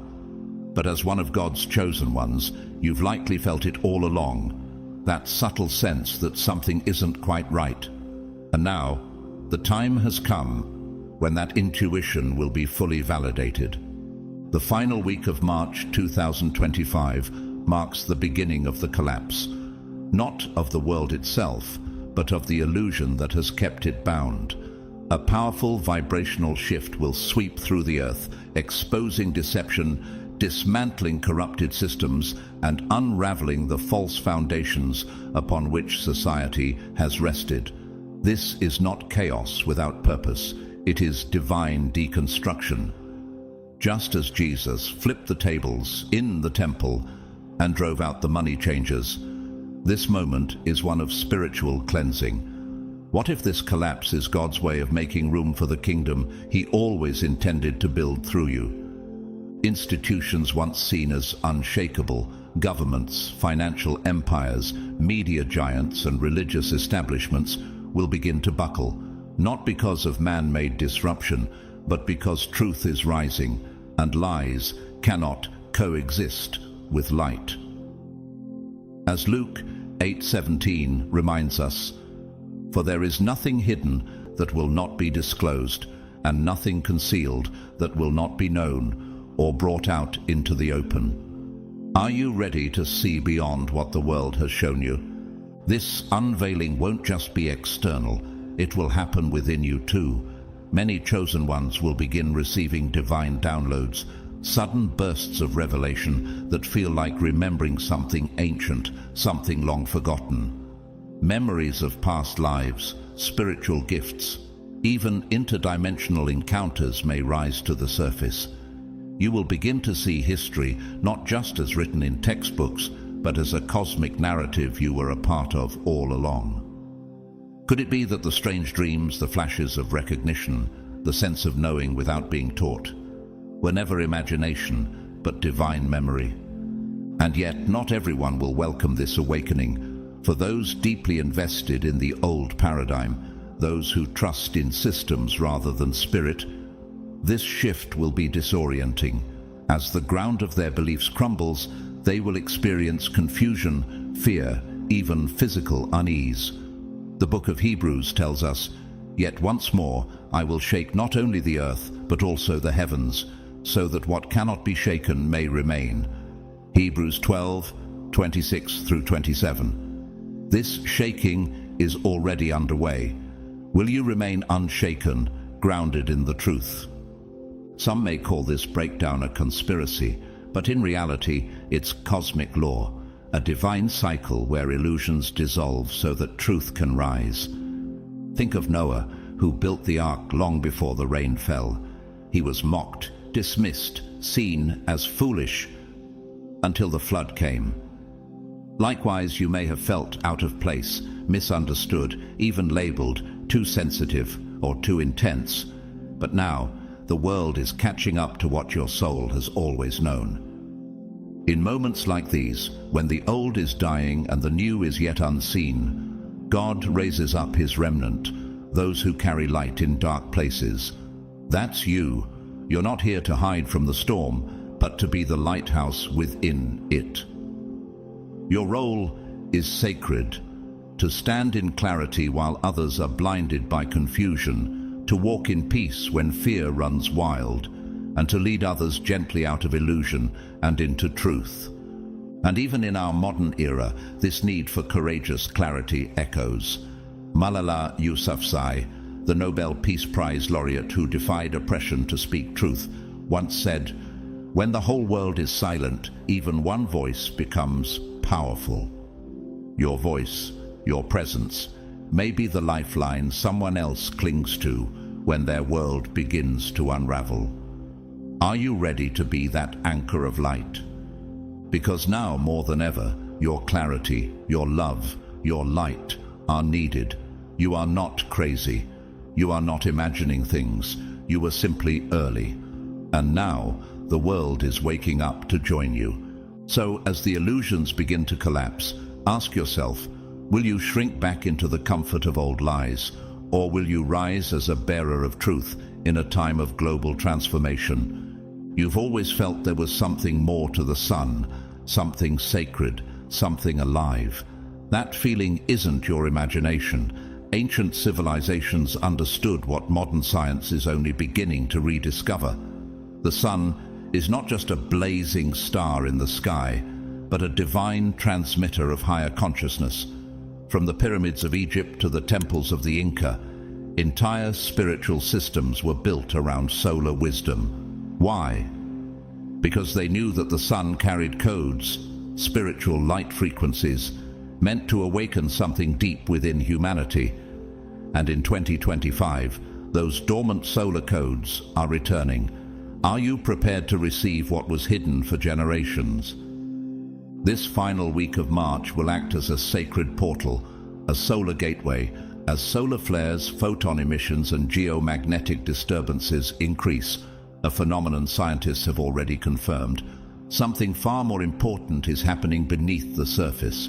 But as one of God's chosen ones, you've likely felt it all along, that subtle sense that something isn't quite right. And now, the time has come when that intuition will be fully validated. The final week of March 2025 marks the beginning of the collapse, not of the world itself, but of the illusion that has kept it bound. A powerful vibrational shift will sweep through the earth, exposing deception, dismantling corrupted systems, and unraveling the false foundations upon which society has rested. This is not chaos without purpose. It is divine deconstruction. Just as Jesus flipped the tables in the temple and drove out the money changers, this moment is one of spiritual cleansing. What if this collapse is God's way of making room for the kingdom He always intended to build through you? Institutions once seen as unshakable, governments, financial empires, media giants, and religious establishments will begin to buckle, not because of man-made disruption, but because truth is rising, and lies cannot coexist with light. As Luke 8:17 reminds us, For there is nothing hidden that will not be disclosed, and nothing concealed that will not be known or brought out into the open. Are you ready to see beyond what the world has shown you? This unveiling won't just be external, it will happen within you too. Many chosen ones will begin receiving divine downloads, sudden bursts of revelation that feel like remembering something ancient, something long forgotten. Memories of past lives, spiritual gifts, even interdimensional encounters may rise to the surface. You will begin to see history not just as written in textbooks, but as a cosmic narrative you were a part of all along. Could it be that the strange dreams, the flashes of recognition, the sense of knowing without being taught, were never imagination, but divine memory? And yet, not everyone will welcome this awakening. For those deeply invested in the old paradigm, those who trust in systems rather than spirit, this shift will be disorienting. As the ground of their beliefs crumbles, they will experience confusion, fear, even physical unease. The book of Hebrews tells us, "Yet once more I will shake not only the earth, but also the heavens, so that what cannot be shaken may remain." Hebrews 12:26-27. This shaking is already underway. Will you remain unshaken, grounded in the truth? Some may call this breakdown a conspiracy, but in reality it's cosmic law, a divine cycle where illusions dissolve so that truth can rise. Think of Noah, who built the ark long before the rain fell. He was mocked, dismissed, seen as foolish, until the flood came. Likewise, you may have felt out of place, misunderstood, even labeled too sensitive or too intense. But now, the world is catching up to what your soul has always known. In moments like these, when the old is dying and the new is yet unseen, God raises up his remnant, those who carry light in dark places. That's you. You're not here to hide from the storm, but to be the lighthouse within it. Your role is sacred, to stand in clarity while others are blinded by confusion, to walk in peace when fear runs wild, and to lead others gently out of illusion and into truth. And even in our modern era, this need for courageous clarity echoes. Malala Yousafzai, the Nobel Peace Prize laureate who defied oppression to speak truth, once said, "When the whole world is silent, even one voice becomes powerful." Your voice, your presence, may be the lifeline someone else clings to when their world begins to unravel. Are you ready to be that anchor of light? Because now, more than ever, your clarity, your love, your light are needed. You are not crazy. You are not imagining things. You were simply early. And now, the world is waking up to join you. So, as the illusions begin to collapse, ask yourself, will you shrink back into the comfort of old lies, or will you rise as a bearer of truth in a time of global transformation? You've always felt there was something more to the sun, something sacred, something alive. That feeling isn't your imagination. Ancient civilizations understood what modern science is only beginning to rediscover. The sun is not just a blazing star in the sky, but a divine transmitter of higher consciousness. From the pyramids of Egypt to the temples of the Inca, entire spiritual systems were built around solar wisdom. Why? Because they knew that the sun carried codes, spiritual light frequencies, meant to awaken something deep within humanity. And in 2025, those dormant solar codes are returning. Are you prepared to receive what was hidden for generations? This final week of March will act as a sacred portal, a solar gateway, as solar flares, photon emissions, and geomagnetic disturbances increase, a phenomenon scientists have already confirmed. Something far more important is happening beneath the surface.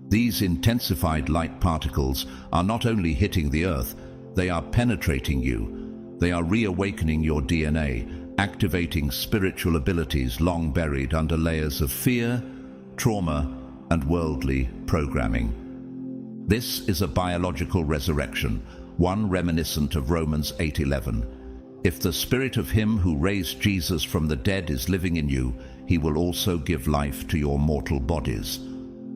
These intensified light particles are not only hitting the Earth, they are penetrating you. They are reawakening your DNA, activating spiritual abilities long buried under layers of fear, trauma, and worldly programming. This is a biological resurrection, one reminiscent of Romans 8:11. If the spirit of him who raised Jesus from the dead is living in you, he will also give life to your mortal bodies.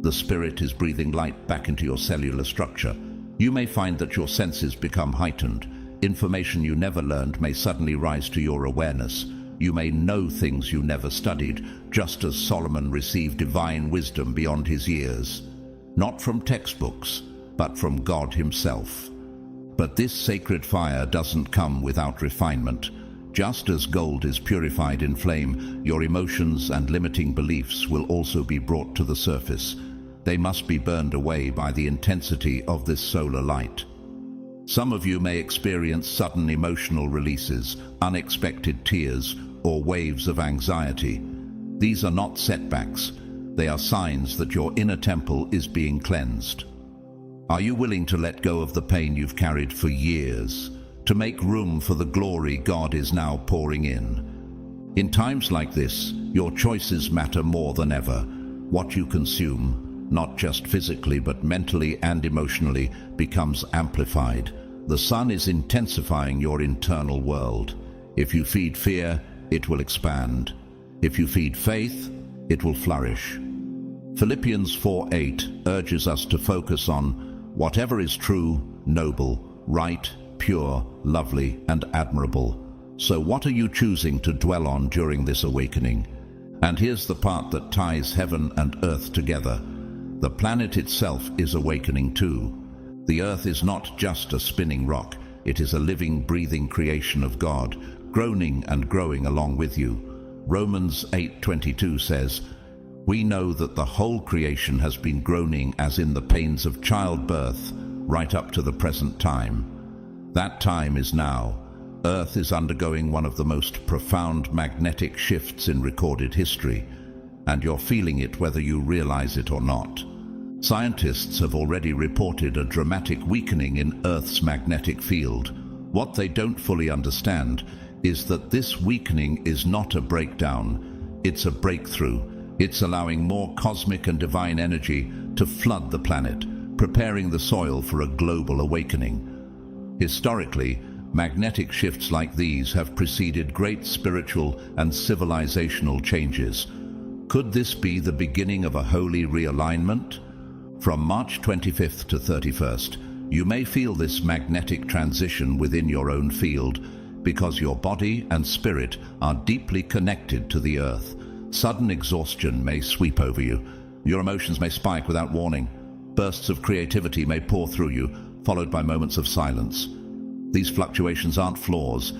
The spirit is breathing light back into your cellular structure. You may find that your senses become heightened. Information you never learned may suddenly rise to your awareness. You may know things you never studied, just as Solomon received divine wisdom beyond his years. Not from textbooks, but from God himself. But this sacred fire doesn't come without refinement. Just as gold is purified in flame, your emotions and limiting beliefs will also be brought to the surface. They must be burned away by the intensity of this solar light. Some of you may experience sudden emotional releases, unexpected tears, or waves of anxiety. These are not setbacks. They are signs that your inner temple is being cleansed. Are you willing to let go of the pain you've carried for years, to make room for the glory God is now pouring in? In times like this, your choices matter more than ever. What you consume, not just physically but mentally and emotionally, becomes amplified. The sun is intensifying your internal world. If you feed fear, it will expand. If you feed faith, it will flourish. Philippians 4:8 urges us to focus on whatever is true, noble, right, pure, lovely, and admirable. So what are you choosing to dwell on during this awakening? And here's the part that ties heaven and earth together. The planet itself is awakening too. The earth is not just a spinning rock. It is a living, breathing creation of God, groaning and growing along with you. Romans 8:22 says, "We know that the whole creation has been groaning as in the pains of childbirth, right up to the present time." That time is now. Earth is undergoing one of the most profound magnetic shifts in recorded history, and you're feeling it whether you realize it or not. Scientists have already reported a dramatic weakening in Earth's magnetic field. What they don't fully understand is that this weakening is not a breakdown, it's a breakthrough. It's allowing more cosmic and divine energy to flood the planet, preparing the soil for a global awakening. Historically, magnetic shifts like these have preceded great spiritual and civilizational changes. Could this be the beginning of a holy realignment? From March 25th to 31st, you may feel this magnetic transition within your own field because your body and spirit are deeply connected to the earth. Sudden exhaustion may sweep over you. Your emotions may spike without warning. Bursts of creativity may pour through you, followed by moments of silence. These fluctuations aren't flaws,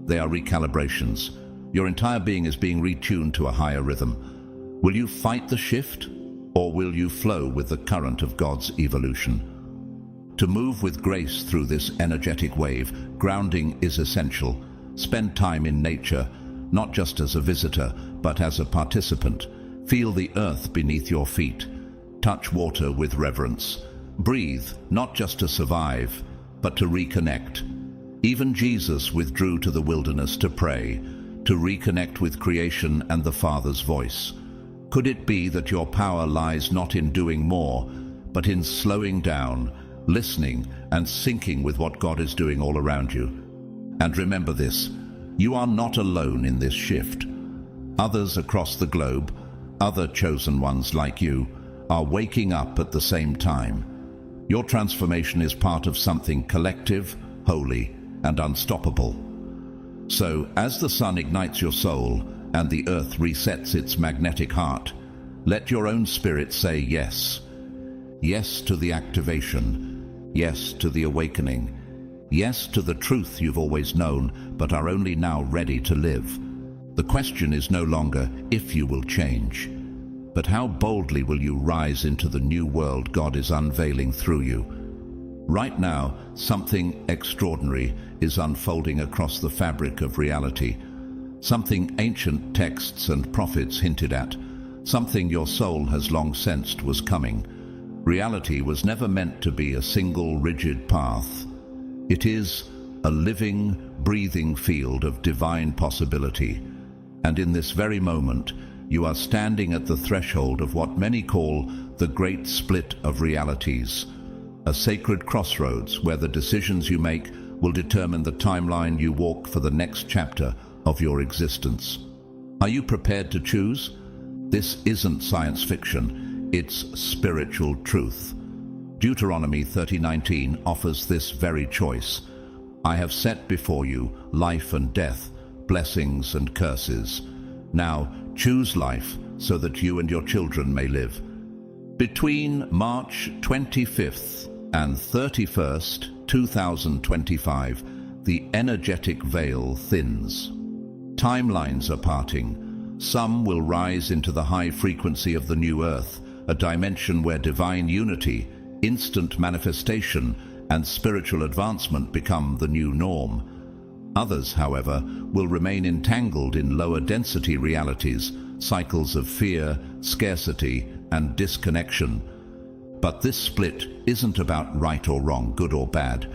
they are recalibrations. Your entire being is being retuned to a higher rhythm. Will you fight the shift, or will you flow with the current of God's evolution? To move with grace through this energetic wave, grounding is essential. Spend time in nature, not just as a visitor, but as a participant. Feel the earth beneath your feet. Touch water with reverence. Breathe, not just to survive, but to reconnect. Even Jesus withdrew to the wilderness to pray, to reconnect with creation and the Father's voice. Could it be that your power lies not in doing more, but in slowing down, listening, and syncing with what God is doing all around you? And remember this, you are not alone in this shift. Others across the globe, other chosen ones like you, are waking up at the same time. Your transformation is part of something collective, holy, and unstoppable. So, as the sun ignites your soul and the earth resets its magnetic heart, let your own spirit say yes. Yes to the activation. Yes to the awakening. Yes to the truth you've always known, but are only now ready to live. The question is no longer if you will change, but how boldly will you rise into the new world God is unveiling through you. Right now, something extraordinary is unfolding across the fabric of reality. Something ancient texts and prophets hinted at. Something your soul has long sensed was coming. Reality was never meant to be a single rigid path. It is a living, breathing field of divine possibility. And in this very moment, you are standing at the threshold of what many call the great split of realities. a sacred crossroads where the decisions you make will determine the timeline you walk for the next chapter of your existence. Are you prepared to choose? This isn't science fiction, it's spiritual truth. Deuteronomy 30:19 offers this very choice. I have set before you life and death, blessings and curses. Now choose life so that you and your children may live. Between March 25th and 31st, 2025, the energetic veil thins. Timelines are parting. Some will rise into the high frequency of the new earth, a dimension where divine unity, instant manifestation, and spiritual advancement become the new norm. Others, however, will remain entangled in lower density realities, cycles of fear, scarcity, and disconnection. But this split isn't about right or wrong, good or bad.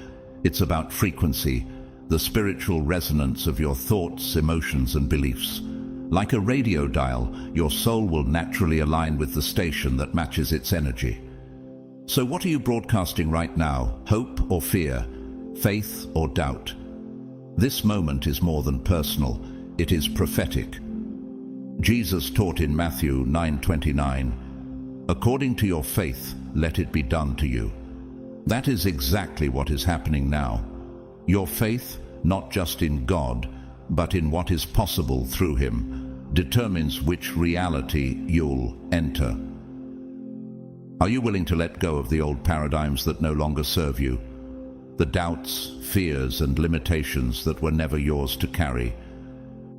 It's about frequency, the spiritual resonance of your thoughts, emotions, and beliefs. Like a radio dial, your soul will naturally align with the station that matches its energy. So what are you broadcasting right now? Hope or fear? Faith or doubt? This moment is more than personal, it is prophetic. Jesus taught in Matthew 9:29, "According to your faith, let it be done to you." That is exactly what is happening now. Your faith, not just in God, but in what is possible through Him, determines which reality you'll enter. Are you willing to let go of the old paradigms that no longer serve you? The doubts, fears, and limitations that were never yours to carry?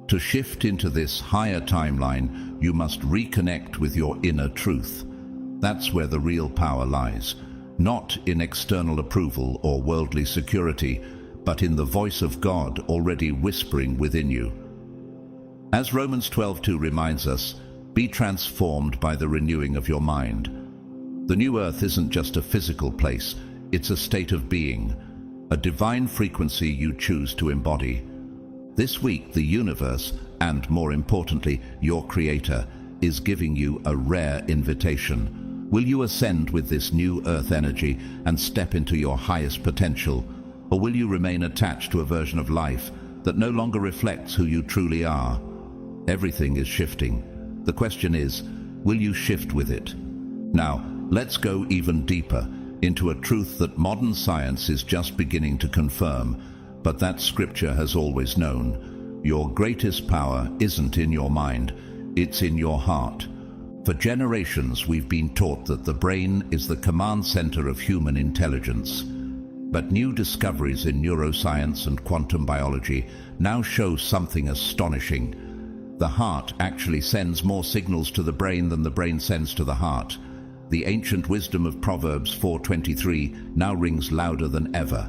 To shift into this higher timeline, you must reconnect with your inner truth. That's where the real power lies, not in external approval or worldly security, but in the voice of God already whispering within you. As Romans 12:2 reminds us, be transformed by the renewing of your mind. The new earth isn't just a physical place, it's a state of being, a divine frequency you choose to embody. This week, the universe, and more importantly, your Creator, is giving you a rare invitation. Will you ascend with this new earth energy and step into your highest potential? Or will you remain attached to a version of life that no longer reflects who you truly are? Everything is shifting. The question is, will you shift with it? Now, let's go even deeper into a truth that modern science is just beginning to confirm, but that Scripture has always known. Your greatest power isn't in your mind, it's in your heart. For generations, we've been taught that the brain is the command center of human intelligence. But new discoveries in neuroscience and quantum biology now show something astonishing. The heart actually sends more signals to the brain than the brain sends to the heart. The ancient wisdom of Proverbs 4:23 now rings louder than ever.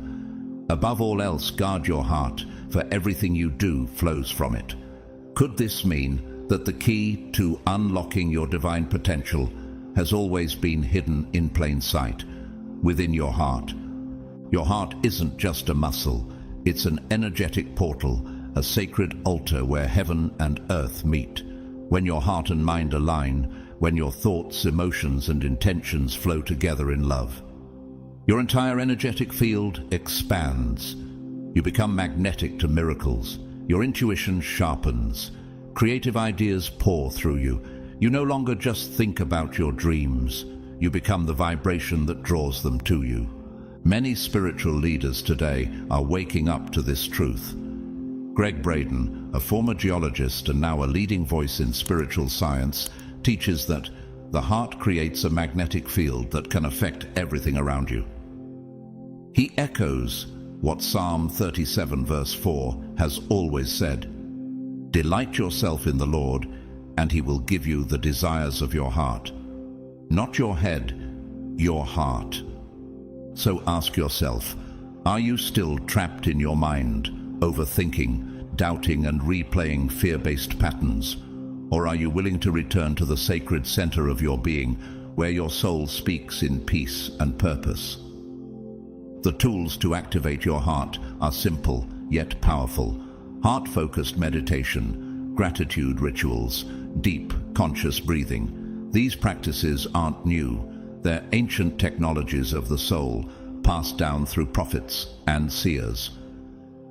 Above all else, guard your heart, for everything you do flows from it. Could this mean that the key to unlocking your divine potential has always been hidden in plain sight, within your heart? Your heart isn't just a muscle, it's an energetic portal, a sacred altar where heaven and earth meet. When your heart and mind align, when your thoughts, emotions, and intentions flow together in love, your entire energetic field expands. You become magnetic to miracles. Your intuition sharpens. Creative ideas pour through you. You no longer just think about your dreams. You become the vibration that draws them to you. Many spiritual leaders today are waking up to this truth. Greg Braden, a former geologist and now a leading voice in spiritual science, teaches that the heart creates a magnetic field that can affect everything around you. He echoes what Psalm 37 verse 4 has always said: "Delight yourself in the Lord, and He will give you the desires of your heart." Not your head, your heart. So ask yourself, are you still trapped in your mind, overthinking, doubting, and replaying fear-based patterns? Or are you willing to return to the sacred center of your being, where your soul speaks in peace and purpose? The tools to activate your heart are simple yet powerful. Heart-focused meditation, gratitude rituals, deep, conscious breathing. These practices aren't new. They're ancient technologies of the soul, passed down through prophets and seers.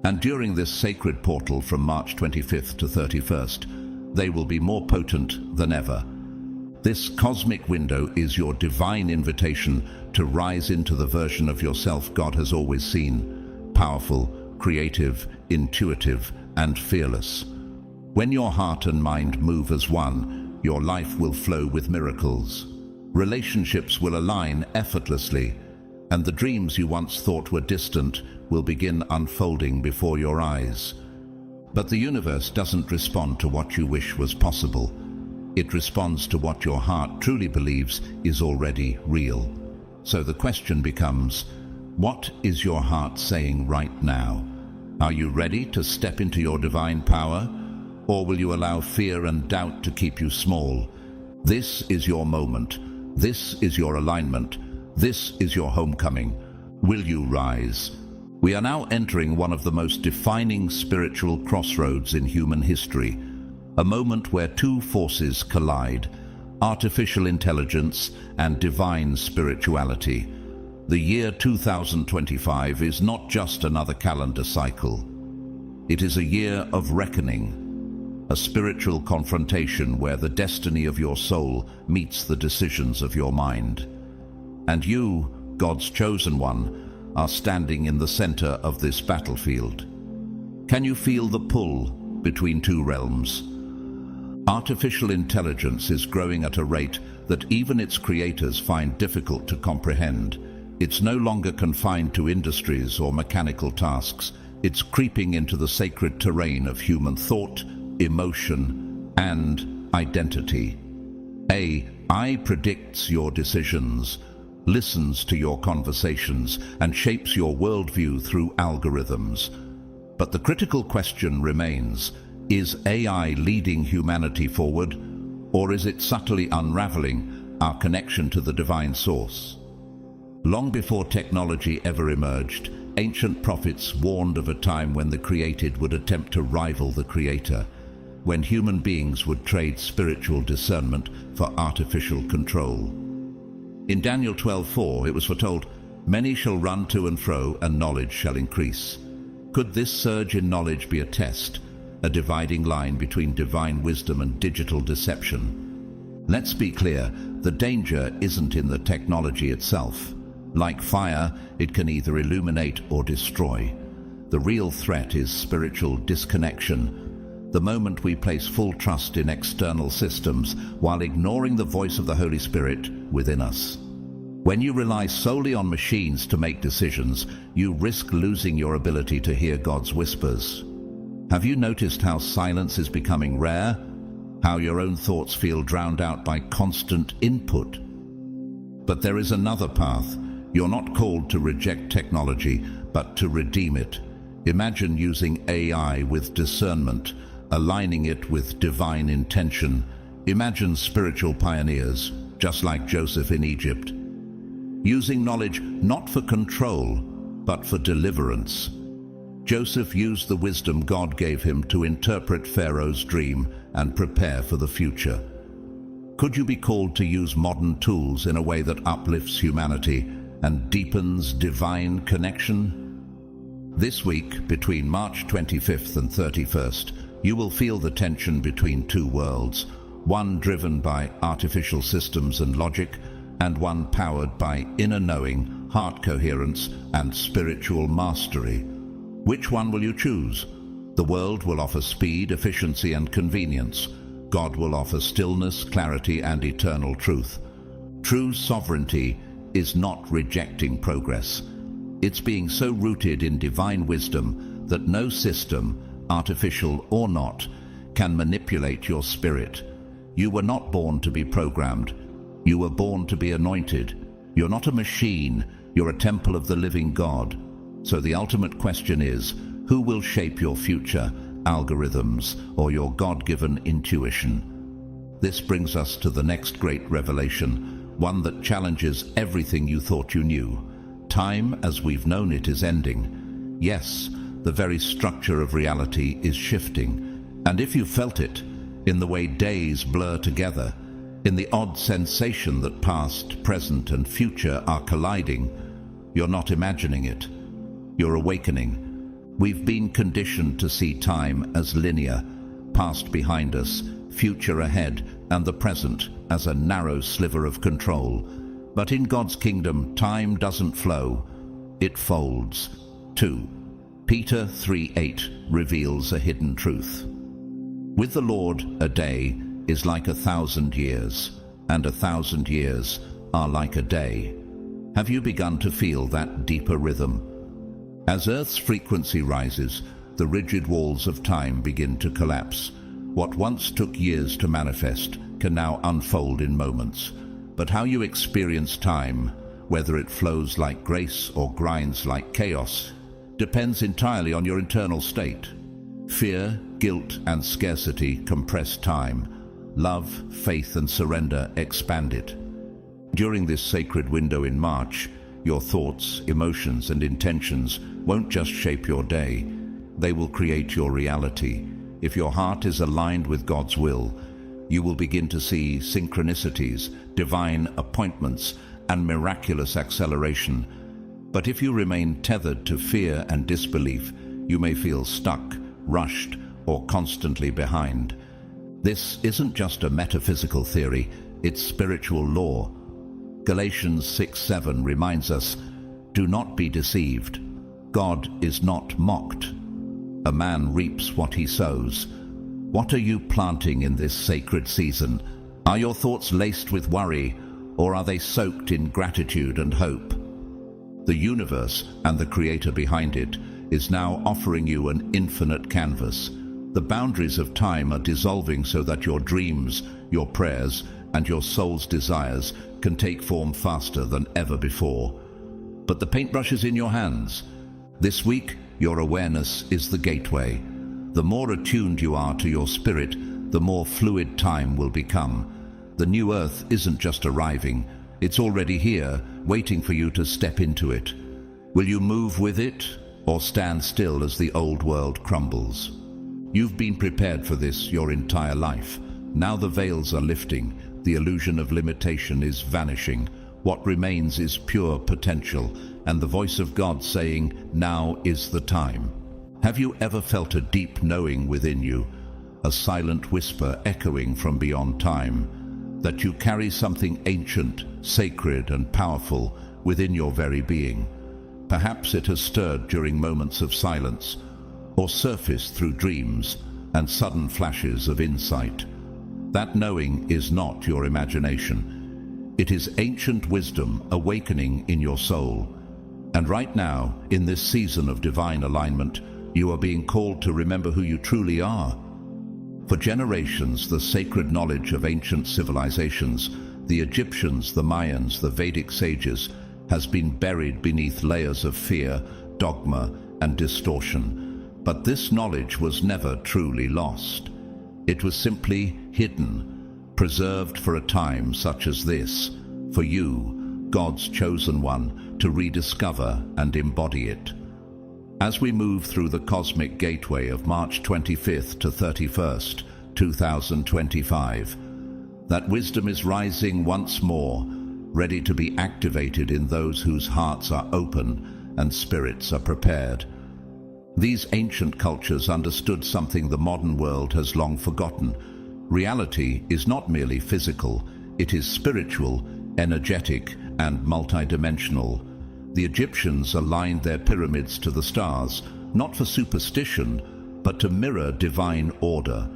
And during this sacred portal from March 25th to 31st, they will be more potent than ever. This cosmic window is your divine invitation to rise into the version of yourself God has always seen: powerful, creative, intuitive, and fearless. When your heart and mind move as one, your life will flow with miracles. Relationships will align effortlessly, and the dreams you once thought were distant will begin unfolding before your eyes. But the universe doesn't respond to what you wish was possible. It responds to what your heart truly believes is already real. So the question becomes, what is your heart saying right now? Are you ready to step into your divine power? Or will you allow fear and doubt to keep you small? This is your moment. This is your alignment. This is your homecoming. Will you rise? We are now entering one of the most defining spiritual crossroads in human history, a moment where two forces collide: artificial intelligence and divine spirituality. The year 2025 is not just another calendar cycle. It is a year of reckoning, a spiritual confrontation where the destiny of your soul meets the decisions of your mind. And you, God's chosen one, are standing in the center of this battlefield. Can you feel the pull between two realms? Artificial intelligence is growing at a rate that even its creators find difficult to comprehend. It's no longer confined to industries or mechanical tasks. It's creeping into the sacred terrain of human thought, emotion, and identity. AI predicts your decisions, listens to your conversations, and shapes your worldview through algorithms. But the critical question remains: is AI leading humanity forward, or is it subtly unraveling our connection to the divine source? Long before technology ever emerged, ancient prophets warned of a time when the created would attempt to rival the creator, when human beings would trade spiritual discernment for artificial control. In Daniel 12:4, it was foretold, "Many shall run to and fro, and knowledge shall increase." Could this surge in knowledge be a test, a dividing line between divine wisdom and digital deception? Let's be clear, the danger isn't in the technology itself. Like fire, it can either illuminate or destroy. The real threat is spiritual disconnection, the moment we place full trust in external systems while ignoring the voice of the Holy Spirit within us. When you rely solely on machines to make decisions, you risk losing your ability to hear God's whispers. Have you noticed how silence is becoming rare? How your own thoughts feel drowned out by constant input? But there is another path. You're not called to reject technology, but to redeem it. Imagine using AI with discernment, aligning it with divine intention. Imagine spiritual pioneers, just like Joseph in Egypt, using knowledge not for control, but for deliverance. Joseph used the wisdom God gave him to interpret Pharaoh's dream and prepare for the future. Could you be called to use modern tools in a way that uplifts humanity and deepens divine connection? This week, between March 25th and 31st, you will feel the tension between two worlds, one driven by artificial systems and logic, and one powered by inner knowing, heart coherence, and spiritual mastery. Which one will you choose? The world will offer speed, efficiency, and convenience. God will offer stillness, clarity, and eternal truth. True sovereignty is not rejecting progress. It's being so rooted in divine wisdom that no system, artificial or not, can manipulate your spirit. You were not born to be programmed. You were born to be anointed. You're not a machine. You're a temple of the living God. So the ultimate question is, who will shape your future, algorithms, or your God-given intuition? This brings us to the next great revelation, one that challenges everything you thought you knew. Time, as we've known it, is ending. Yes, the very structure of reality is shifting. And if you felt it, in the way days blur together, In the odd sensation that past, present, and future are colliding, you're not imagining it. You're awakening. We've been conditioned to see time as linear, past behind us, future ahead, and the present as a narrow sliver of control. But in God's kingdom, time doesn't flow, it folds. 2 Peter 3:8 reveals a hidden truth. With the Lord, a day is like 1,000 years, and 1,000 years are like a day. Have you begun to feel that deeper rhythm? As Earth's frequency rises, the rigid walls of time begin to collapse. What once took years to manifest can now unfold in moments. But how you experience time, whether it flows like grace or grinds like chaos, depends entirely on your internal state. Fear, guilt, and scarcity compress time. Love, faith, and surrender expand it. During this sacred window in March, your thoughts, emotions, and intentions won't just shape your day, they will create your reality. If your heart is aligned with God's will, you will begin to see synchronicities, divine appointments, and miraculous acceleration. But if you remain tethered to fear and disbelief, you may feel stuck, rushed, or constantly behind. This isn't just a metaphysical theory, it's spiritual law. Galatians 6:7 reminds us, "Do not be deceived. God is not mocked. A man reaps what he sows." What are you planting in this sacred season? Are your thoughts laced with worry, or are they soaked in gratitude and hope? The universe and the Creator behind it is now offering you an infinite canvas. The boundaries of time are dissolving so that your dreams, your prayers, and your soul's desires can take form faster than ever before. But the paintbrush is in your hands. This week, your awareness is the gateway. The more attuned you are to your spirit, the more fluid time will become. The new earth isn't just arriving, it's already here, waiting for you to step into it. Will you move with it, or stand still as the old world crumbles? You've been prepared for this your entire life. Now the veils are lifting, the illusion of limitation is vanishing. What remains is pure potential, and the voice of God saying, "Now is the time." Have you ever felt a deep knowing within you, a silent whisper echoing from beyond time, that you carry something ancient, sacred, and powerful within your very being? Perhaps it has stirred during moments of silence, or surfaced through dreams and sudden flashes of insight. That knowing is not your imagination. It is ancient wisdom awakening in your soul. And right now, in this season of divine alignment, you are being called to remember who you truly are. For generations, the sacred knowledge of ancient civilizations, the Egyptians, the Mayans, the Vedic sages, has been buried beneath layers of fear, dogma, and distortion. But this knowledge was never truly lost. It was simply hidden, preserved for a time such as this, for you, God's chosen one, to rediscover and embody it. As we move through the cosmic gateway of March 25th to 31st, 2025, that wisdom is rising once more, ready to be activated in those whose hearts are open and spirits are prepared. These ancient cultures understood something the modern world has long forgotten. Reality is not merely physical, it is spiritual, energetic, and multidimensional. The Egyptians aligned their pyramids to the stars, not for superstition, but to mirror divine order.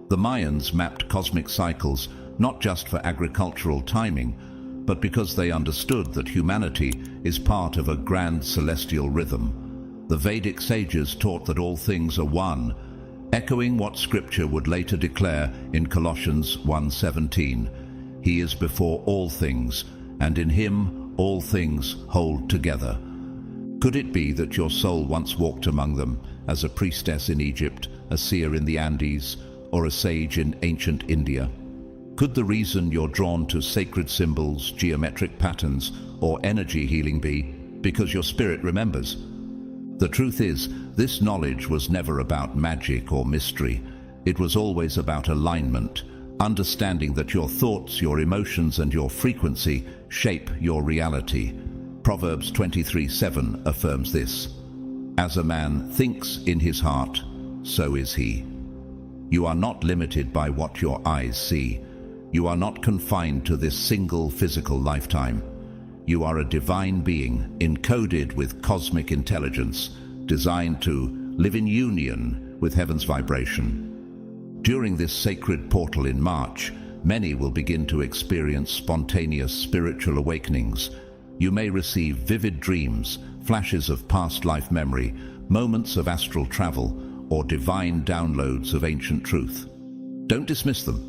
The Mayans mapped cosmic cycles not just for agricultural timing, but because they understood that humanity is part of a grand celestial rhythm. The Vedic sages taught that all things are one, echoing what Scripture would later declare in Colossians 1:17. He is before all things, and in him all things hold together. Could it be that your soul once walked among them as a priestess in Egypt, a seer in the Andes, or a sage in ancient India? Could the reason you're drawn to sacred symbols, geometric patterns, or energy healing be because your spirit remembers? The truth is, this knowledge was never about magic or mystery. It was always about alignment, understanding that your thoughts, your emotions, and your frequency shape your reality. Proverbs 23:7 affirms this. As a man thinks in his heart, so is he. You are not limited by what your eyes see. You are not confined to this single physical lifetime. You are a divine being, encoded with cosmic intelligence, designed to live in union with heaven's vibration. During this sacred portal in March, many will begin to experience spontaneous spiritual awakenings. You may receive vivid dreams, flashes of past life memory, moments of astral travel, or divine downloads of ancient truth. Don't dismiss them.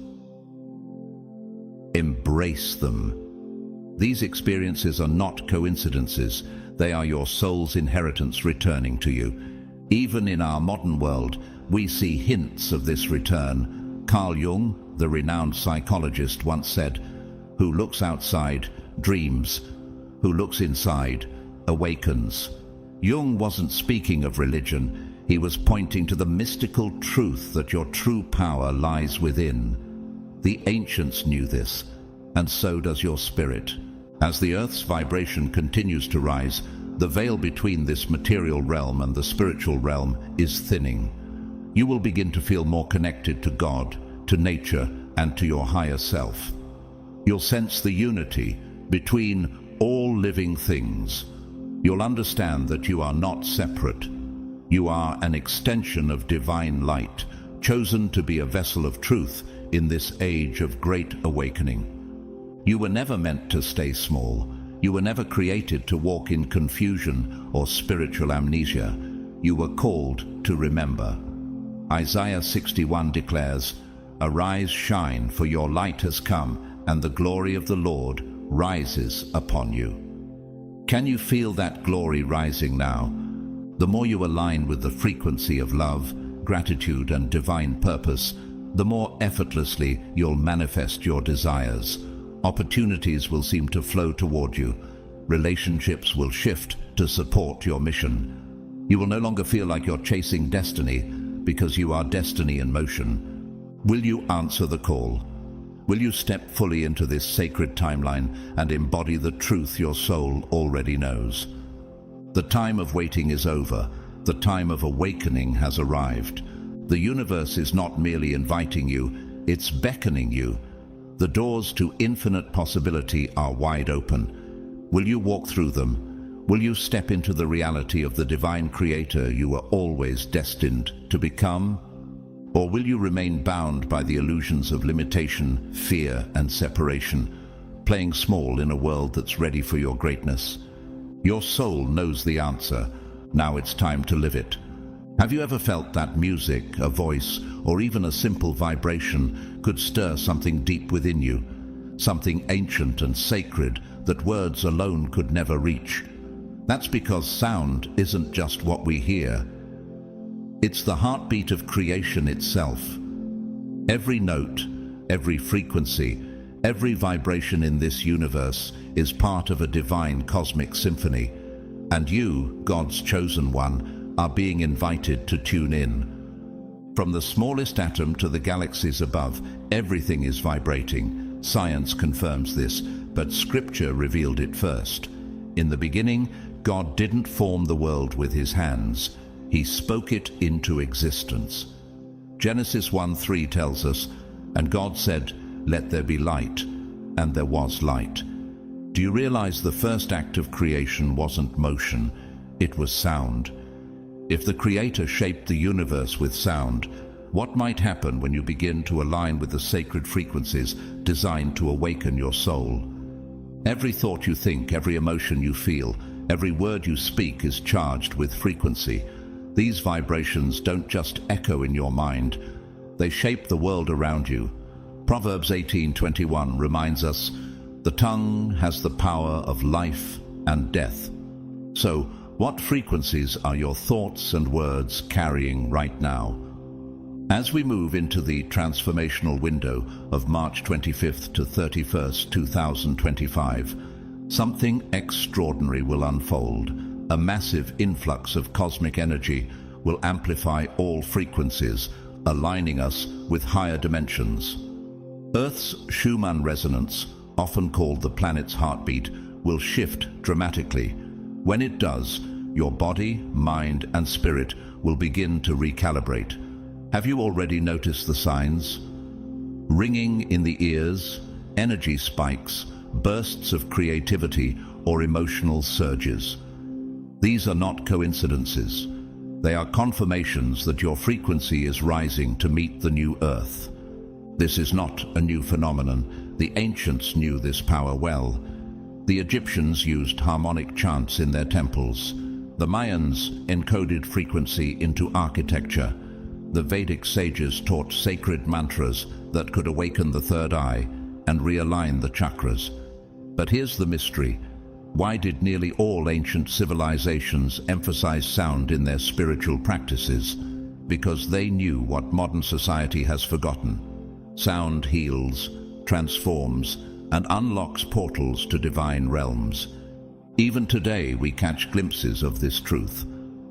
Embrace them. These experiences are not coincidences. They are your soul's inheritance returning to you. Even in our modern world, we see hints of this return. Carl Jung, the renowned psychologist, once said, "Who looks outside dreams. Who looks inside awakens." Jung wasn't speaking of religion. He was pointing to the mystical truth that your true power lies within. The ancients knew this, and so does your spirit. As the Earth's vibration continues to rise, the veil between this material realm and the spiritual realm is thinning. You will begin to feel more connected to God, to nature, and to your higher self. You'll sense the unity between all living things. You'll understand that you are not separate. You are an extension of divine light, chosen to be a vessel of truth in this age of great awakening. You were never meant to stay small. You were never created to walk in confusion or spiritual amnesia. You were called to remember. Isaiah 61 declares, "Arise, shine, for your light has come, and the glory of the Lord rises upon you." Can you feel that glory rising now? The more you align with the frequency of love, gratitude, and divine purpose, the more effortlessly you'll manifest your desires. Opportunities will seem to flow toward you. Relationships will shift to support your mission. You will no longer feel like you're chasing destiny, because you are destiny in motion. Will you answer the call? Will you step fully into this sacred timeline and embody the truth your soul already knows? The time of waiting is over. The time of awakening has arrived. The universe is not merely inviting you, it's beckoning you. The doors to infinite possibility are wide open. Will you walk through them? Will you step into the reality of the divine creator you were always destined to become? Or will you remain bound by the illusions of limitation, fear, and separation, playing small in a world that's ready for your greatness? Your soul knows the answer. Now it's time to live it. Have you ever felt that music, a voice, or even a simple vibration could stir something deep within you? Something ancient and sacred that words alone could never reach? That's because sound isn't just what we hear. It's the heartbeat of creation itself. Every note, every frequency, every vibration in this universe is part of a divine cosmic symphony. And you, God's chosen one, are being invited to tune in. From the smallest atom to the galaxies above, everything is vibrating. Science confirms this, but Scripture revealed it first. In the beginning, God didn't form the world with his hands. He spoke it into existence. Genesis 1:3 tells us, "And God said, 'Let there be light,' and there was light." Do you realize the first act of creation wasn't motion, it was sound? If the Creator shaped the universe with sound, what might happen when you begin to align with the sacred frequencies designed to awaken your soul? Every thought you think, every emotion you feel, every word you speak is charged with frequency. These vibrations don't just echo in your mind, they shape the world around you. Proverbs 18:21 reminds us, "The tongue has the power of life and death." So, what frequencies are your thoughts and words carrying right now? As we move into the transformational window of March 25th to 31st, 2025, something extraordinary will unfold. A massive influx of cosmic energy will amplify all frequencies, aligning us with higher dimensions. Earth's Schumann resonance, often called the planet's heartbeat, will shift dramatically. When it does, your body, mind, and spirit will begin to recalibrate. Have you already noticed the signs? Ringing in the ears, energy spikes, bursts of creativity, or emotional surges. These are not coincidences. They are confirmations that your frequency is rising to meet the new Earth. This is not a new phenomenon. The ancients knew this power well. The Egyptians used harmonic chants in their temples. The Mayans encoded frequency into architecture. The Vedic sages taught sacred mantras that could awaken the third eye and realign the chakras. But here's the mystery. Why did nearly all ancient civilizations emphasize sound in their spiritual practices? Because they knew what modern society has forgotten. Sound heals, transforms, and unlocks portals to divine realms. Even today we catch glimpses of this truth.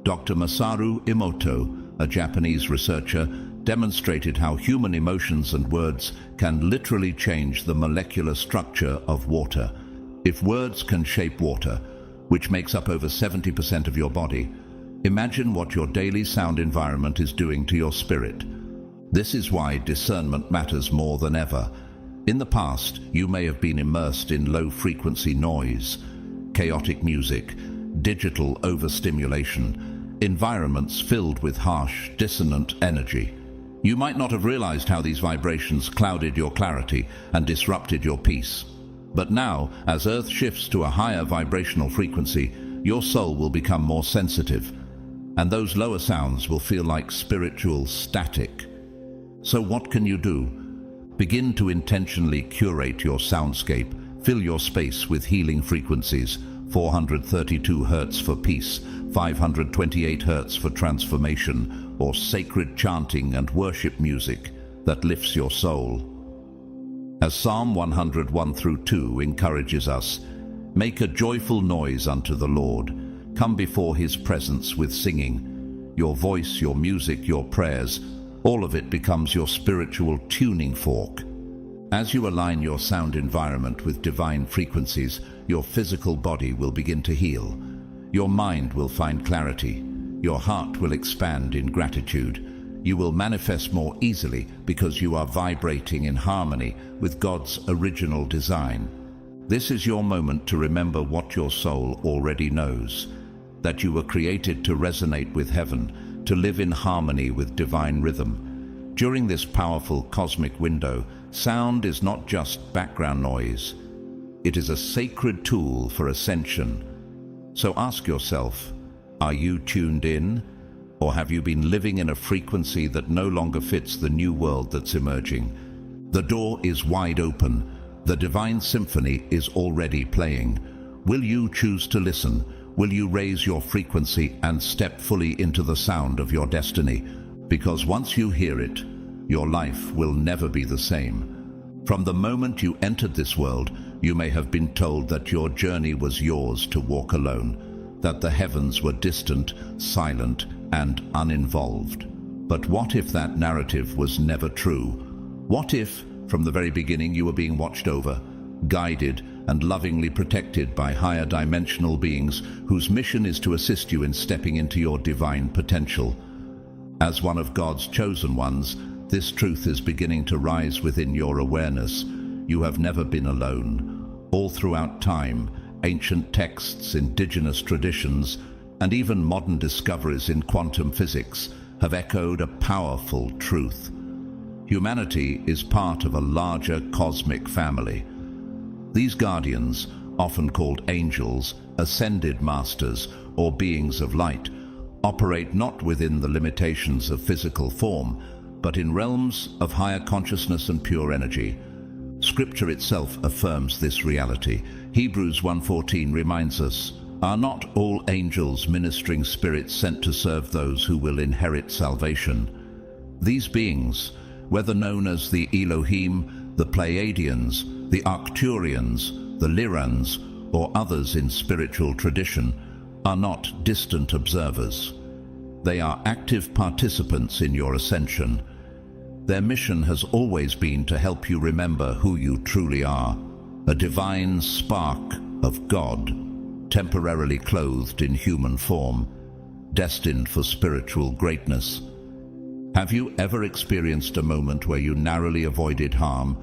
Dr. Masaru Emoto, a Japanese researcher, demonstrated how human emotions and words can literally change the molecular structure of water. If words can shape water, which makes up over 70% of your body, imagine what your daily sound environment is doing to your spirit. This is why discernment matters more than ever. In the past, you may have been immersed in low-frequency noise, chaotic music, digital overstimulation, environments filled with harsh, dissonant energy. You might not have realized how these vibrations clouded your clarity and disrupted your peace. But now, as Earth shifts to a higher vibrational frequency, your soul will become more sensitive, and those lower sounds will feel like spiritual static. So what can you do? Begin to intentionally curate your soundscape. Fill your space with healing frequencies, 432 Hz for peace, 528 Hz for transformation, or sacred chanting and worship music that lifts your soul. As Psalm 101-2 encourages us, make a joyful noise unto the Lord. Come before his presence with singing. Your voice, your music, your prayers, all of it becomes your spiritual tuning fork. As you align your sound environment with divine frequencies, your physical body will begin to heal. Your mind will find clarity. Your heart will expand in gratitude. You will manifest more easily because you are vibrating in harmony with God's original design. This is your moment to remember what your soul already knows, that you were created to resonate with heaven, to live in harmony with divine rhythm. During this powerful cosmic window, sound is not just background noise. It is a sacred tool for ascension. So ask yourself, are you tuned in? Or have you been living in a frequency that no longer fits the new world that's emerging? The door is wide open. The divine symphony is already playing. Will you choose to listen? Will you raise your frequency and step fully into the sound of your destiny? Because once you hear it, your life will never be the same. From the moment you entered this world, you may have been told that your journey was yours to walk alone, that the heavens were distant, silent, and uninvolved. But what if that narrative was never true? What if, from the very beginning, you were being watched over, guided, and lovingly protected by higher dimensional beings whose mission is to assist you in stepping into your divine potential? As one of God's chosen ones, this truth is beginning to rise within your awareness. You have never been alone. All throughout time, ancient texts, indigenous traditions, and even modern discoveries in quantum physics have echoed a powerful truth. Humanity is part of a larger cosmic family. These guardians, often called angels, ascended masters, or beings of light, operate not within the limitations of physical form, but in realms of higher consciousness and pure energy. Scripture itself affirms this reality. Hebrews 1:14 reminds us, "Are not all angels ministering spirits sent to serve those who will inherit salvation?" These beings, whether known as the Elohim, the Pleiadians, the Arcturians, the Lyrans, or others in spiritual tradition, are not distant observers. They are active participants in your ascension. Their mission has always been to help you remember who you truly are, a divine spark of God, temporarily clothed in human form, destined for spiritual greatness. Have you ever experienced a moment where you narrowly avoided harm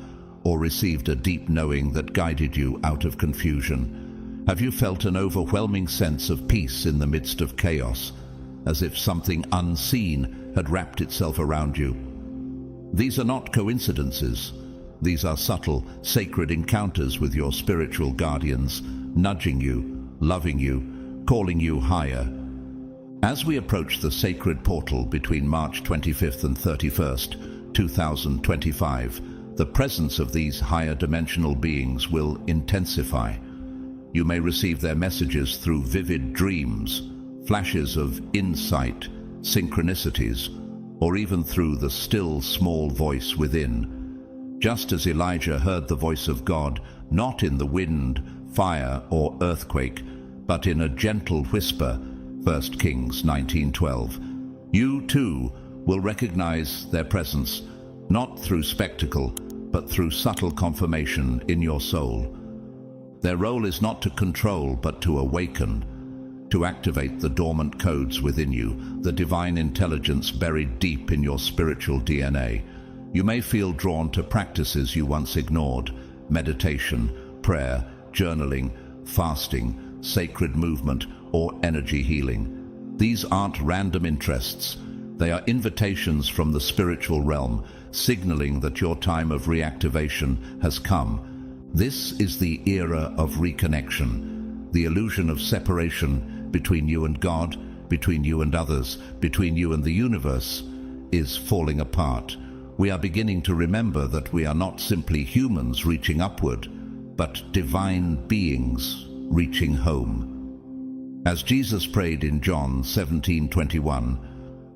or received a deep knowing that guided you out of confusion? Have you felt an overwhelming sense of peace in the midst of chaos, as if something unseen had wrapped itself around you? These are not coincidences. These are subtle, sacred encounters with your spiritual guardians, nudging you, loving you, calling you higher. As we approach the sacred portal between March 25th and 31st, 2025, the presence of these higher dimensional beings will intensify. You may receive their messages through vivid dreams, flashes of insight, synchronicities, or even through the still small voice within. Just as Elijah heard the voice of God, not in the wind, fire, or earthquake, but in a gentle whisper, 1 Kings 19:12, you too will recognize their presence, not through spectacle, but through subtle confirmation in your soul. Their role is not to control, but to awaken, to activate the dormant codes within you, the divine intelligence buried deep in your spiritual DNA. You may feel drawn to practices you once ignored: meditation, prayer, journaling, fasting, sacred movement, or energy healing. These aren't random interests. They are invitations from the spiritual realm, signaling that your time of reactivation has come. This is the era of reconnection. The illusion of separation between you and God, between you and others, between you and the universe, is falling apart. We are beginning to remember that we are not simply humans reaching upward, but divine beings reaching home. As Jesus prayed in John 17:21,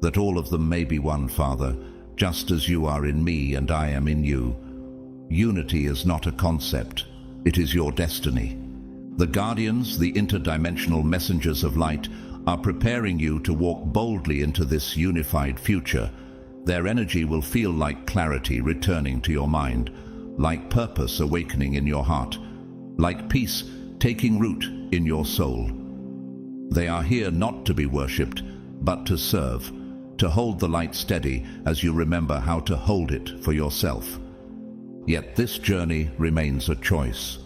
that all of them may be one, Father, just as you are in me and I am in you. Unity is not a concept, it is your destiny. The guardians, the interdimensional messengers of light, are preparing you to walk boldly into this unified future. Their energy will feel like clarity returning to your mind, like purpose awakening in your heart, like peace taking root in your soul. They are here not to be worshipped, but to serve, to hold the light steady as you remember how to hold it for yourself. Yet this journey remains a choice.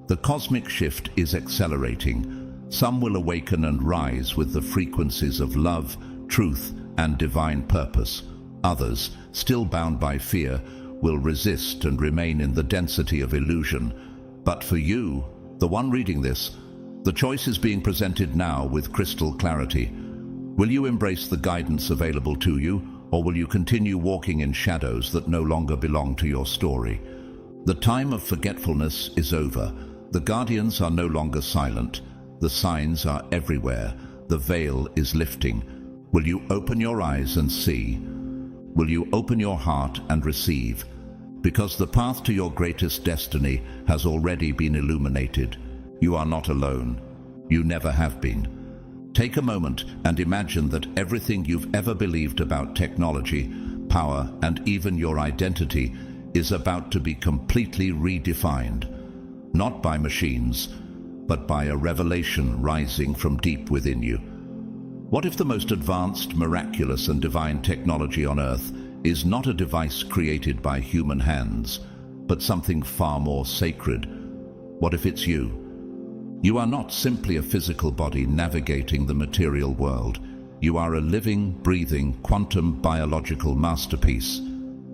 The cosmic shift is accelerating. Some will awaken and rise with the frequencies of love, truth, and divine purpose. Others, still bound by fear, will resist and remain in the density of illusion. But for you, the one reading this, the choice is being presented now with crystal clarity. Will you embrace the guidance available to you, or will you continue walking in shadows that no longer belong to your story? The time of forgetfulness is over. The guardians are no longer silent. The signs are everywhere. The veil is lifting. Will you open your eyes and see? Will you open your heart and receive? Because the path to your greatest destiny has already been illuminated. You are not alone. You never have been. Take a moment and imagine that everything you've ever believed about technology, power, and even your identity is about to be completely redefined. Not by machines, but by a revelation rising from deep within you. What if the most advanced, miraculous, and divine technology on Earth is not a device created by human hands, but something far more sacred? What if it's you? You are not simply a physical body navigating the material world. You are a living, breathing, quantum biological masterpiece,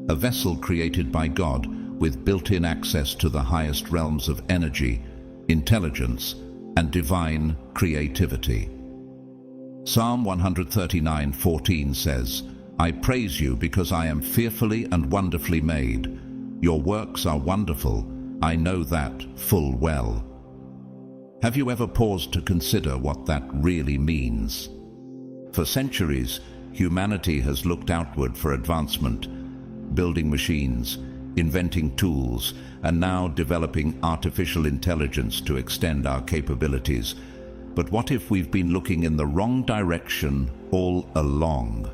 a vessel created by God with built-in access to the highest realms of energy, intelligence, and divine creativity. Psalm 139:14 says, I praise you because I am fearfully and wonderfully made. Your works are wonderful. I know that full well. Have you ever paused to consider what that really means? For centuries, humanity has looked outward for advancement, building machines, inventing tools, and now developing artificial intelligence to extend our capabilities. But what if we've been looking in the wrong direction all along?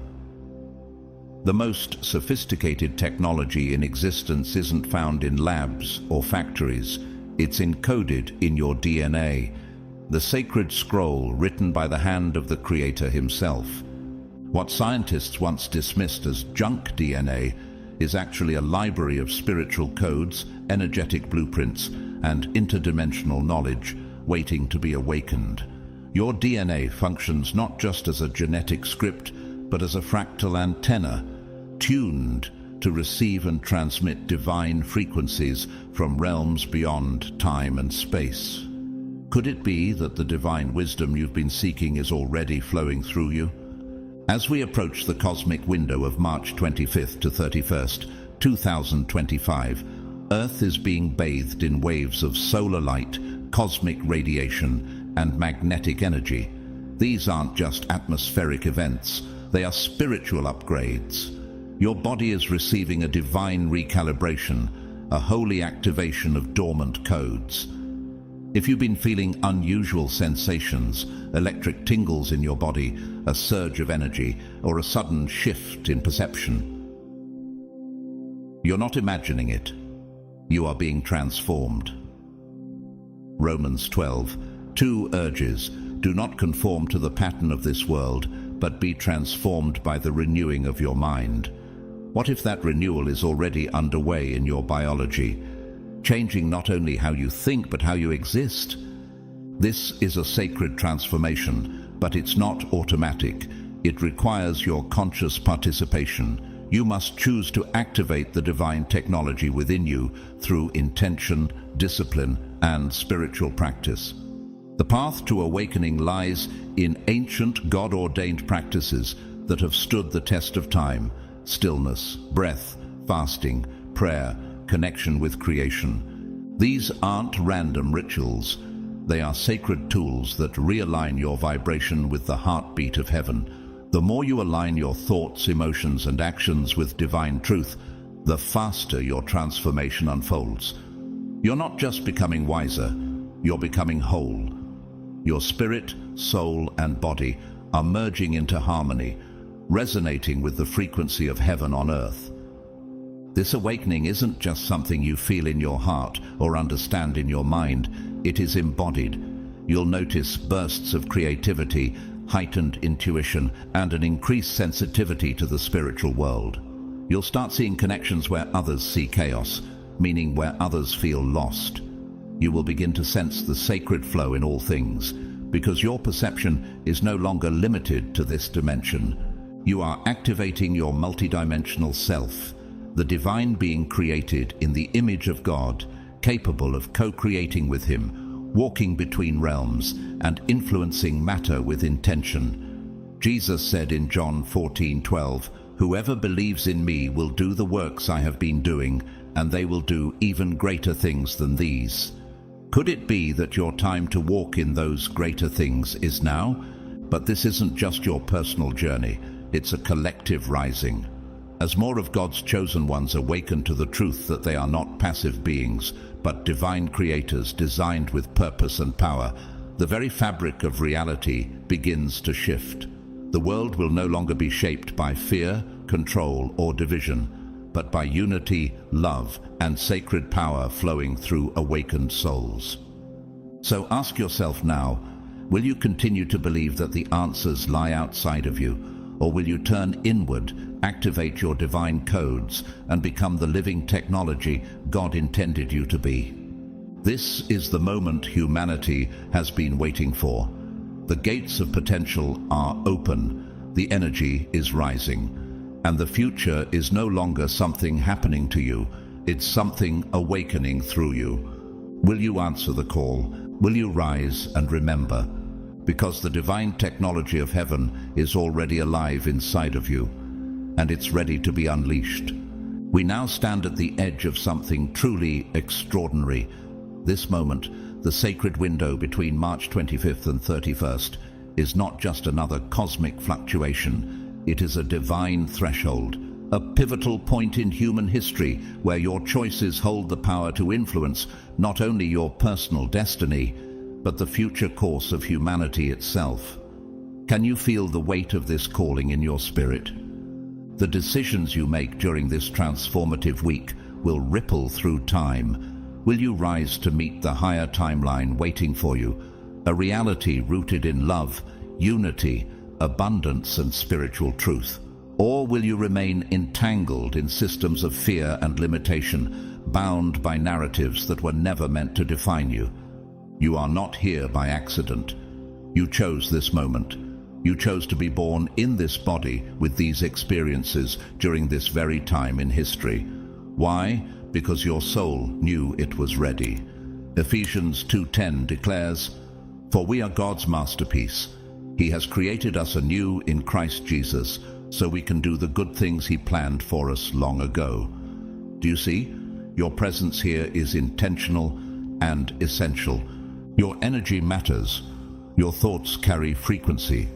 The most sophisticated technology in existence isn't found in labs or factories. It's encoded in your DNA, the sacred scroll written by the hand of the Creator himself. What scientists once dismissed as junk DNA is actually a library of spiritual codes, energetic blueprints, and interdimensional knowledge waiting to be awakened. Your DNA functions not just as a genetic script, but as a fractal antenna, tuned to receive and transmit divine frequencies from realms beyond time and space. Could it be that the divine wisdom you've been seeking is already flowing through you? As we approach the cosmic window of March 25th to 31st, 2025, Earth is being bathed in waves of solar light, cosmic radiation, and magnetic energy. These aren't just atmospheric events, they are spiritual upgrades. Your body is receiving a divine recalibration, a holy activation of dormant codes. If you've been feeling unusual sensations, electric tingles in your body, a surge of energy, or a sudden shift in perception, you're not imagining it. You are being transformed. Romans 12:2 urges, "Do not conform to the pattern of this world, but be transformed by the renewing of your mind." What if that renewal is already underway in your biology, changing not only how you think but how you exist? This is a sacred transformation, but it's not automatic. It requires your conscious participation. You must choose to activate the divine technology within you through intention, discipline, and spiritual practice. The path to awakening lies in ancient God-ordained practices that have stood the test of time: stillness, breath, fasting, prayer, connection with creation. These aren't random rituals. They are sacred tools that realign your vibration with the heartbeat of heaven. The more you align your thoughts, emotions, and actions with divine truth, the faster your transformation unfolds. You're not just becoming wiser, you're becoming whole. Your spirit, soul, and body are merging into harmony, resonating with the frequency of heaven on earth. This awakening isn't just something you feel in your heart or understand in your mind, it is embodied. You'll notice bursts of creativity, heightened intuition, and an increased sensitivity to the spiritual world. You'll start seeing connections where others see chaos, meaning where others feel lost. You will begin to sense the sacred flow in all things, because your perception is no longer limited to this dimension. You are activating your multidimensional self, the divine being created in the image of God, capable of co-creating with Him, walking between realms, and influencing matter with intention. Jesus said in John 14:12, "Whoever believes in me will do the works I have been doing, and they will do even greater things than these." Could it be that your time to walk in those greater things is now? But this isn't just your personal journey, it's a collective rising. As more of God's chosen ones awaken to the truth that they are not passive beings, but divine creators designed with purpose and power, the very fabric of reality begins to shift. The world will no longer be shaped by fear, control, or division, but by unity, love, and sacred power flowing through awakened souls. So ask yourself now, will you continue to believe that the answers lie outside of you, or will you turn inward, activate your divine codes, and become the living technology God intended you to be? This is the moment humanity has been waiting for. The gates of potential are open, the energy is rising, and the future is no longer something happening to you, it's something awakening through you. Will you answer the call? Will you rise and remember? Because the divine technology of heaven is already alive inside of you, and it's ready to be unleashed. We now stand at the edge of something truly extraordinary. This moment, the sacred window between March 25th and 31st, is not just another cosmic fluctuation. It is a divine threshold, a pivotal point in human history where your choices hold the power to influence not only your personal destiny, but the future course of humanity itself. Can you feel the weight of this calling in your spirit? The decisions you make during this transformative week will ripple through time. Will you rise to meet the higher timeline waiting for you, a reality rooted in love, unity, abundance, and spiritual truth? Or will you remain entangled in systems of fear and limitation, bound by narratives that were never meant to define you? You are not here by accident. You chose this moment. You chose to be born in this body with these experiences during this very time in history. Why? Because your soul knew it was ready. Ephesians 2:10 declares, "For we are God's masterpiece. He has created us anew in Christ Jesus, so we can do the good things He planned for us long ago." Do you see? Your presence here is intentional and essential. Your energy matters. Your thoughts carry frequency.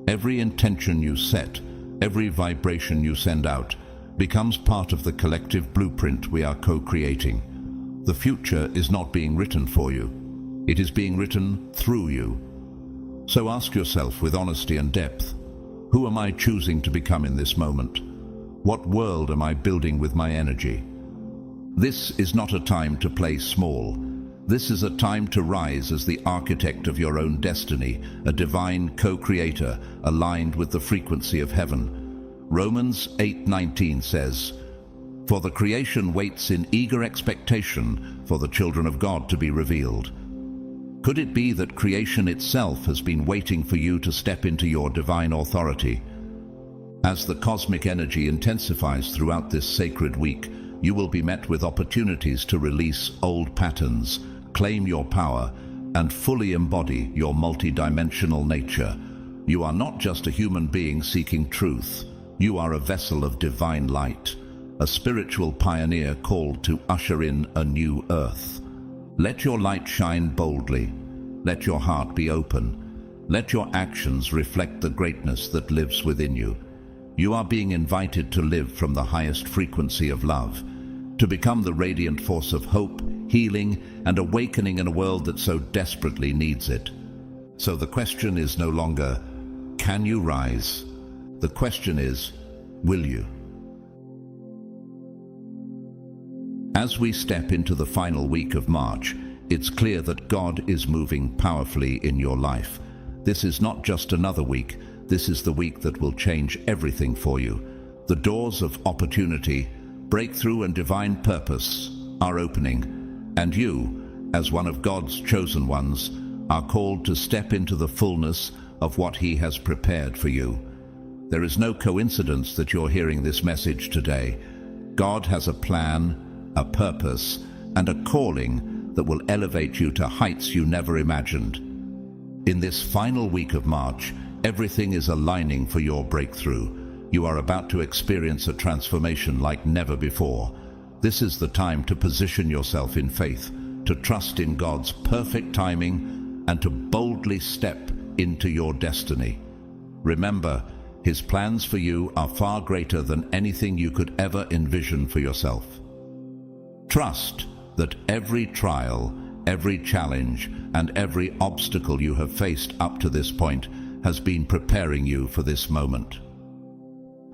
Every intention you set, every vibration you send out, becomes part of the collective blueprint we are co-creating. The future is not being written for you. It is being written through you. So ask yourself with honesty and depth, who am I choosing to become in this moment? What world am I building with my energy? This is not a time to play small. This is a time to rise as the architect of your own destiny, a divine co-creator aligned with the frequency of heaven. Romans 8:19 says, "For the creation waits in eager expectation for the children of God to be revealed." Could it be that creation itself has been waiting for you to step into your divine authority? As the cosmic energy intensifies throughout this sacred week, you will be met with opportunities to release old patterns, claim your power, and fully embody your multidimensional nature. You are not just a human being seeking truth. You are a vessel of divine light, a spiritual pioneer called to usher in a new earth. Let your light shine boldly. Let your heart be open. Let your actions reflect the greatness that lives within you. You are being invited to live from the highest frequency of love, to become the radiant force of hope, healing, and awakening in a world that so desperately needs it. So the question is no longer, can you rise? The question is, will you? As we step into the final week of March, it's clear that God is moving powerfully in your life. This is not just another week. This is the week that will change everything for you. The doors of opportunity, breakthrough, and divine purpose are opening, and you, as one of God's chosen ones, are called to step into the fullness of what He has prepared for you. There is no coincidence that you're hearing this message today. God has a plan, a purpose, and a calling that will elevate you to heights you never imagined. In this final week of March, everything is aligning for your breakthrough. You are about to experience a transformation like never before. This is the time to position yourself in faith, to trust in God's perfect timing, and to boldly step into your destiny. Remember, His plans for you are far greater than anything you could ever envision for yourself. Trust that every trial, every challenge, and every obstacle you have faced up to this point has been preparing you for this moment.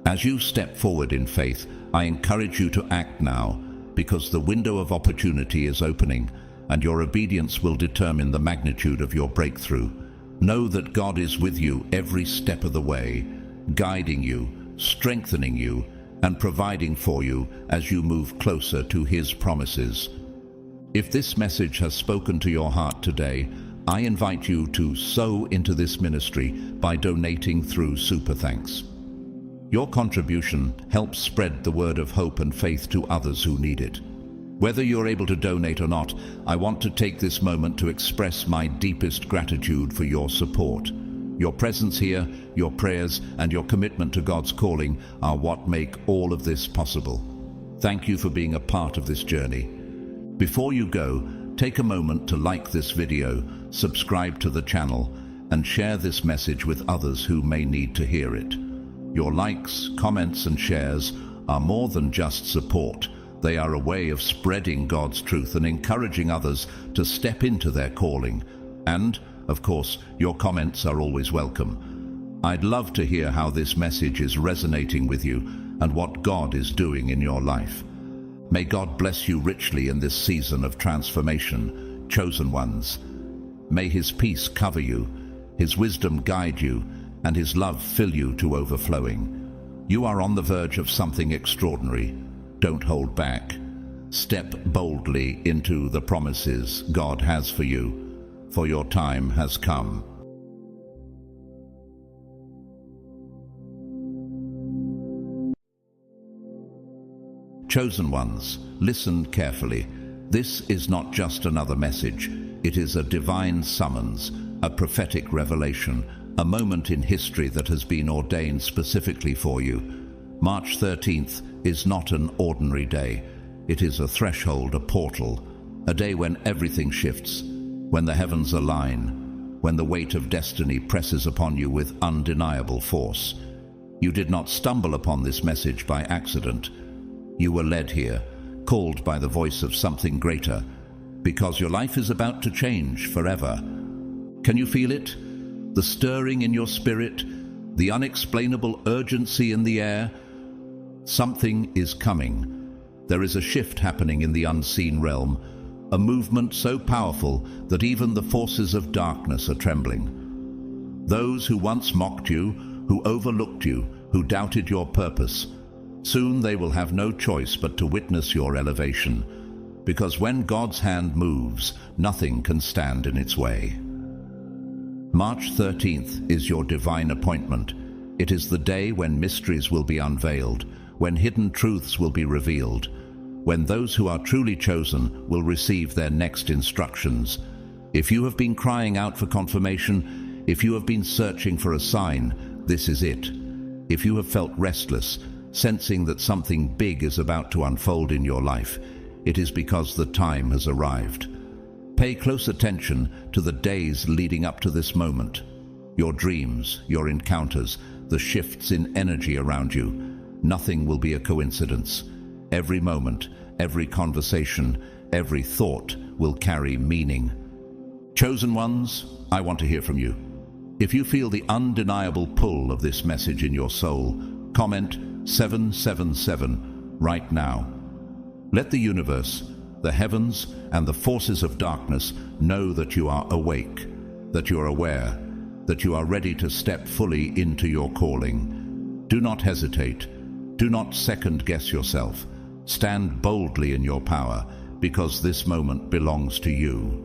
As you step forward in faith, I encourage you to act now, because the window of opportunity is opening, and your obedience will determine the magnitude of your breakthrough. Know that God is with you every step of the way, guiding you, strengthening you, and providing for you as you move closer to His promises. If this message has spoken to your heart today, I invite you to sow into this ministry by donating through Super Thanks. Your contribution helps spread the word of hope and faith to others who need it. Whether you're able to donate or not, I want to take this moment to express my deepest gratitude for your support. Your presence here, your prayers, and your commitment to God's calling are what make all of this possible. Thank you for being a part of this journey. Before you go, take a moment to like this video, subscribe to the channel, and share this message with others who may need to hear it. Your likes, comments, and shares are more than just support. They are a way of spreading God's truth and encouraging others to step into their calling. And, of course, your comments are always welcome. I'd love to hear how this message is resonating with you, and what God is doing in your life. May God bless you richly in this season of transformation, chosen ones. May His peace cover you, His wisdom guide you, and His love fill you to overflowing. You are on the verge of something extraordinary. Don't hold back. Step boldly into the promises God has for you, for your time has come. Chosen ones, listen carefully. This is not just another message. It is a divine summons, a prophetic revelation, a moment in history that has been ordained specifically for you. March 13th is not an ordinary day. It is a threshold, a portal, a day when everything shifts, when the heavens align, when the weight of destiny presses upon you with undeniable force. You did not stumble upon this message by accident. You were led here, called by the voice of something greater, because your life is about to change forever. Can you feel it? The stirring in your spirit, the unexplainable urgency in the air? Something is coming. There is a shift happening in the unseen realm, a movement so powerful that even the forces of darkness are trembling. Those who once mocked you, who overlooked you, who doubted your purpose, soon they will have no choice but to witness your elevation, because when God's hand moves, nothing can stand in its way. March 13th is your divine appointment. It is the day when mysteries will be unveiled, when hidden truths will be revealed, when those who are truly chosen will receive their next instructions. If you have been crying out for confirmation, if you have been searching for a sign, this is it. If you have felt restless, sensing that something big is about to unfold in your life, it is because the time has arrived. Pay close attention to the days leading up to this moment. Your dreams, your encounters, the shifts in energy around you. Nothing will be a coincidence. Every moment, every conversation, every thought will carry meaning. Chosen ones, I want to hear from you. If you feel the undeniable pull of this message in your soul, comment 777 right now. Let the universe, the heavens, and the forces of darkness know that you are awake, that you are aware, that you are ready to step fully into your calling. Do not hesitate. Do not second-guess yourself. Stand boldly in your power, because this moment belongs to you.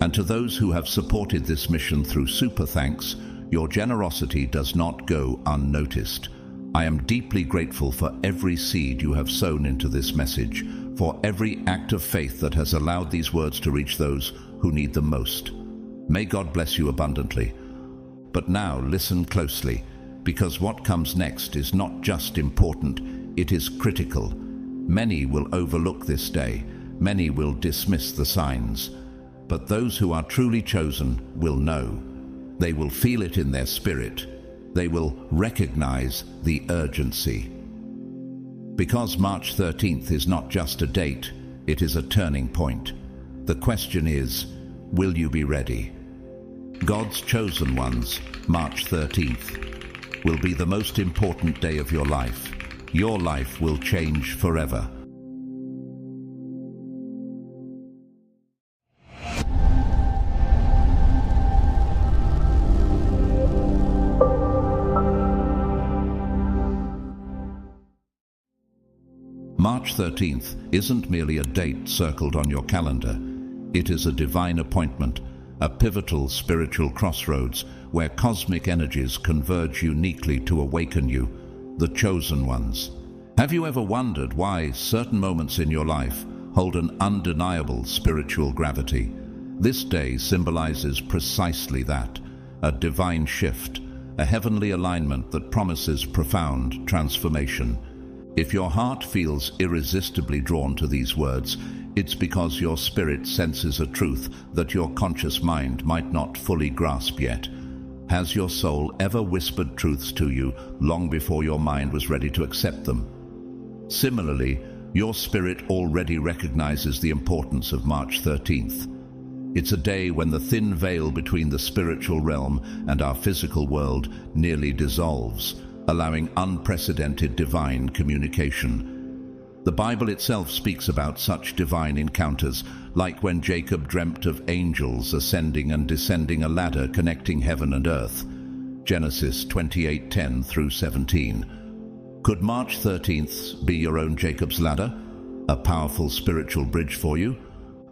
And to those who have supported this mission through super thanks, your generosity does not go unnoticed. I am deeply grateful for every seed you have sown into this message, for every act of faith that has allowed these words to reach those who need them most. May God bless you abundantly. But now listen closely, because what comes next is not just important, it is critical. Many will overlook this day, many will dismiss the signs, but those who are truly chosen will know. They will feel it in their spirit. They will recognize the urgency. Because March 13th is not just a date, it is a turning point. The question is, will you be ready? God's chosen ones, March 13th, will be the most important day of your life. Your life will change forever. March 13th isn't merely a date circled on your calendar. It is a divine appointment, a pivotal spiritual crossroads where cosmic energies converge uniquely to awaken you, the chosen ones. Have you ever wondered why certain moments in your life hold an undeniable spiritual gravity? This day symbolizes precisely that, a divine shift, a heavenly alignment that promises profound transformation. If your heart feels irresistibly drawn to these words, it's because your spirit senses a truth that your conscious mind might not fully grasp yet. Has your soul ever whispered truths to you long before your mind was ready to accept them? Similarly, your spirit already recognizes the importance of March 13th. It's a day when the thin veil between the spiritual realm and our physical world nearly dissolves, allowing unprecedented divine communication. The Bible itself speaks about such divine encounters, like when Jacob dreamt of angels ascending and descending a ladder connecting heaven and earth. Genesis 28:10 through 17. Could March 13th be your own Jacob's ladder? A powerful spiritual bridge for you?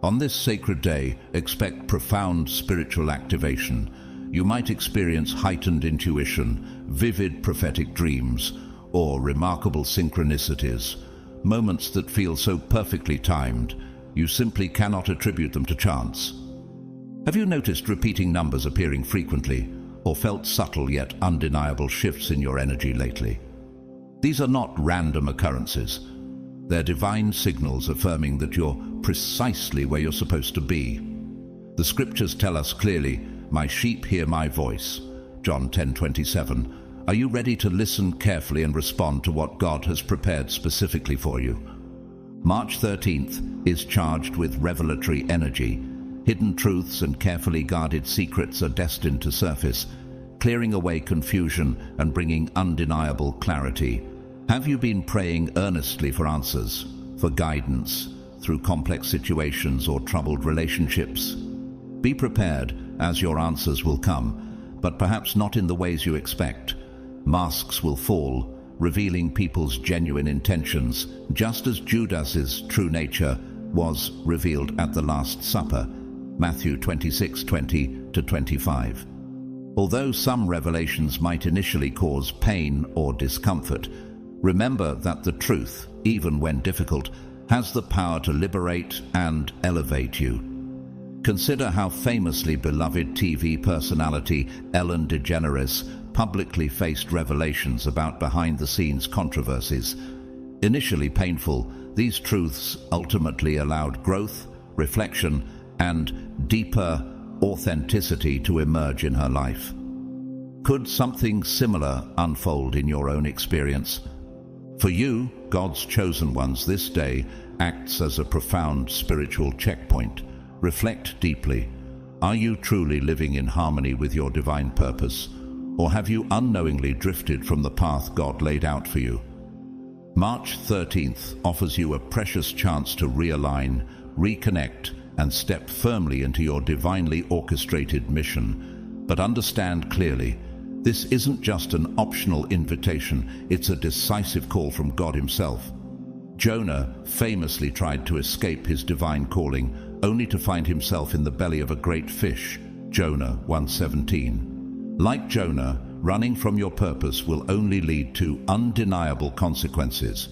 On this sacred day, expect profound spiritual activation. You might experience heightened intuition, vivid prophetic dreams, or remarkable synchronicities. Moments that feel so perfectly timed, you simply cannot attribute them to chance. Have you noticed repeating numbers appearing frequently, or felt subtle yet undeniable shifts in your energy lately? These are not random occurrences. They're divine signals affirming that you're precisely where you're supposed to be. The scriptures tell us clearly, "My sheep hear my voice." John 10:27. Are you ready to listen carefully and respond to what God has prepared specifically for you? March 13th is charged with revelatory energy. Hidden truths and carefully guarded secrets are destined to surface, clearing away confusion and bringing undeniable clarity. Have you been praying earnestly for answers, for guidance, through complex situations or troubled relationships? Be prepared, as your answers will come, but perhaps not in the ways you expect. Masks will fall, revealing people's genuine intentions, just as Judas's true nature was revealed at the Last Supper, Matthew 26:20-25. Although some revelations might initially cause pain or discomfort, remember that the truth, even when difficult, has the power to liberate and elevate you. Consider how famously beloved TV personality Ellen DeGeneres publicly faced revelations about behind-the-scenes controversies. Initially painful, these truths ultimately allowed growth, reflection, and deeper authenticity to emerge in her life. Could something similar unfold in your own experience? For you, God's chosen ones, this day acts as a profound spiritual checkpoint. Reflect deeply. Are you truly living in harmony with your divine purpose? Or have you unknowingly drifted from the path God laid out for you? March 13th offers you a precious chance to realign, reconnect, and step firmly into your divinely orchestrated mission. But understand clearly, this isn't just an optional invitation, it's a decisive call from God Himself. Jonah famously tried to escape his divine calling, only to find himself in the belly of a great fish. Jonah 1:17. Like Jonah, running from your purpose will only lead to undeniable consequences.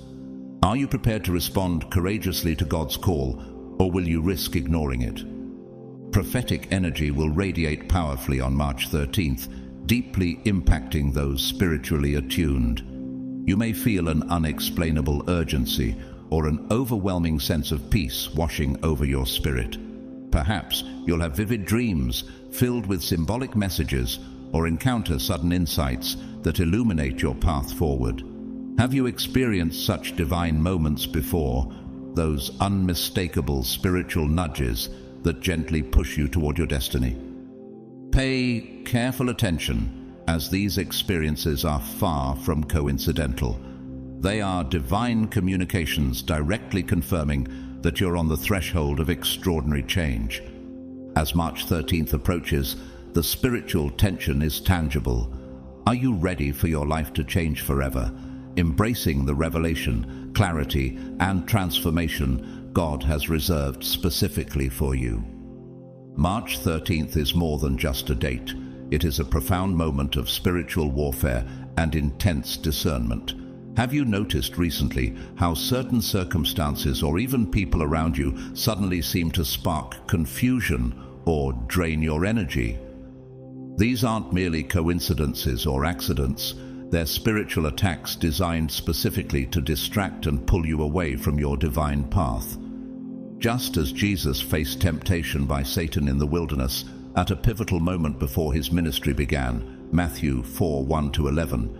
Are you prepared to respond courageously to God's call, or will you risk ignoring it? Prophetic energy will radiate powerfully on March 13th, deeply impacting those spiritually attuned. You may feel an unexplainable urgency or an overwhelming sense of peace washing over your spirit. Perhaps you'll have vivid dreams filled with symbolic messages or encounter sudden insights that illuminate your path forward. Have you experienced such divine moments before, those unmistakable spiritual nudges that gently push you toward your destiny? Pay careful attention, as these experiences are far from coincidental. They are divine communications directly confirming that you're on the threshold of extraordinary change. As March 13th approaches, the spiritual tension is tangible. Are you ready for your life to change forever, embracing the revelation, clarity, and transformation God has reserved specifically for you? March 13th is more than just a date. It is a profound moment of spiritual warfare and intense discernment. Have you noticed recently how certain circumstances or even people around you suddenly seem to spark confusion or drain your energy? These aren't merely coincidences or accidents. They're spiritual attacks designed specifically to distract and pull you away from your divine path. Just as Jesus faced temptation by Satan in the wilderness at a pivotal moment before his ministry began, Matthew 4:1-11,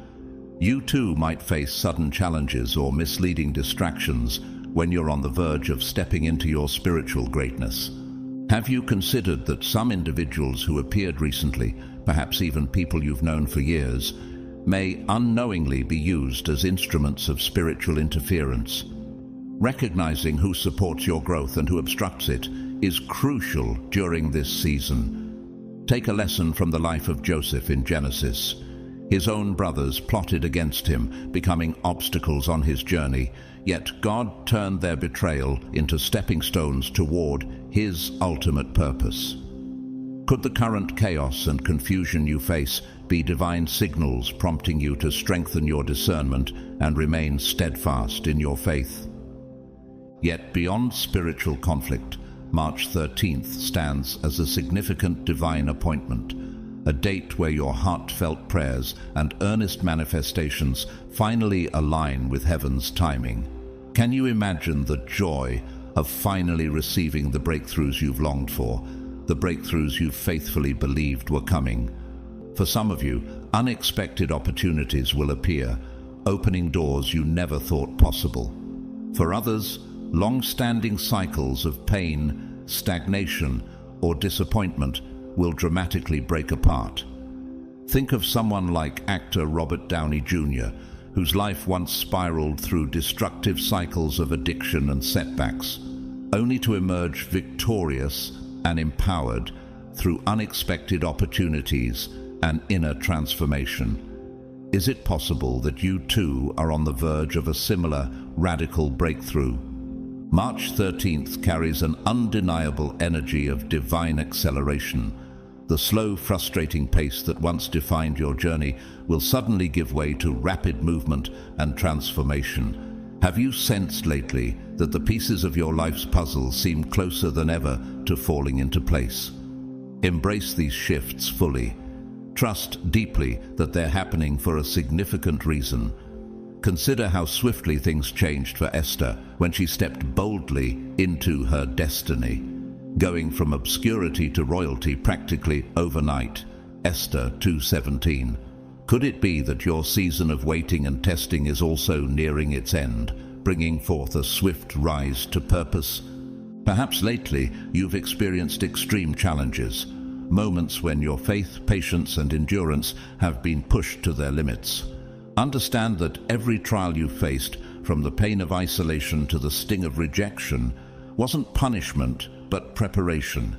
you too might face sudden challenges or misleading distractions when you're on the verge of stepping into your spiritual greatness. Have you considered that some individuals who appeared recently, perhaps even people you've known for years, may unknowingly be used as instruments of spiritual interference. Recognizing who supports your growth and who obstructs it is crucial during this season. Take a lesson from the life of Joseph in Genesis. His own brothers plotted against him, becoming obstacles on his journey, yet God turned their betrayal into stepping stones toward his ultimate purpose. Could the current chaos and confusion you face be divine signals prompting you to strengthen your discernment and remain steadfast in your faith? Yet beyond spiritual conflict, March 13th stands as a significant divine appointment, a date where your heartfelt prayers and earnest manifestations finally align with heaven's timing. Can you imagine the joy of finally receiving the breakthroughs you've longed for, the breakthroughs you faithfully believed were coming? For some of you, unexpected opportunities will appear, opening doors you never thought possible. For others, long-standing cycles of pain, stagnation, or disappointment will dramatically break apart. Think of someone like actor Robert Downey Jr., whose life once spiraled through destructive cycles of addiction and setbacks, only to emerge victorious and empowered through unexpected opportunities and inner transformation. Is it possible that you too are on the verge of a similar radical breakthrough? March 13th carries an undeniable energy of divine acceleration. The slow, frustrating pace that once defined your journey will suddenly give way to rapid movement and transformation. Have you sensed lately that the pieces of your life's puzzle seem closer than ever to falling into place? Embrace these shifts fully. Trust deeply that they're happening for a significant reason. Consider how swiftly things changed for Esther when she stepped boldly into her destiny, going from obscurity to royalty practically overnight. Esther 2:17. Could it be that your season of waiting and testing is also nearing its end, bringing forth a swift rise to purpose? Perhaps lately you've experienced extreme challenges, moments when your faith, patience, and endurance have been pushed to their limits. Understand that every trial you faced, from the pain of isolation to the sting of rejection, wasn't punishment, but preparation.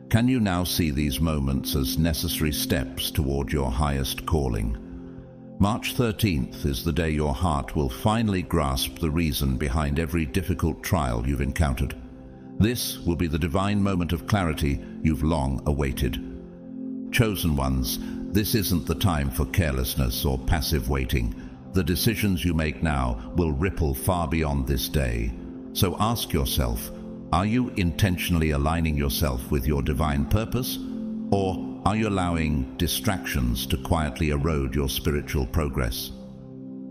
Can you now see these moments as necessary steps toward your highest calling? March 13th is the day your heart will finally grasp the reason behind every difficult trial you've encountered. This will be the divine moment of clarity you've long awaited. Chosen ones, this isn't the time for carelessness or passive waiting. The decisions you make now will ripple far beyond this day. So ask yourself, are you intentionally aligning yourself with your divine purpose? Or are you allowing distractions to quietly erode your spiritual progress?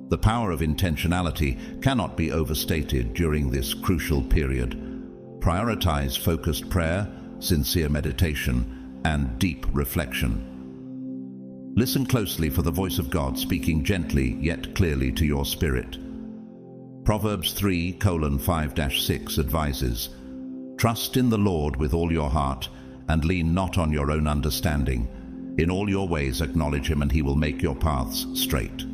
The power of intentionality cannot be overstated during this crucial period. Prioritize focused prayer, sincere meditation, and deep reflection. Listen closely for the voice of God speaking gently yet clearly to your spirit. Proverbs 3:5-6 advises, "Trust in the Lord with all your heart, and lean not on your own understanding. In all your ways acknowledge him, and he will make your paths straight."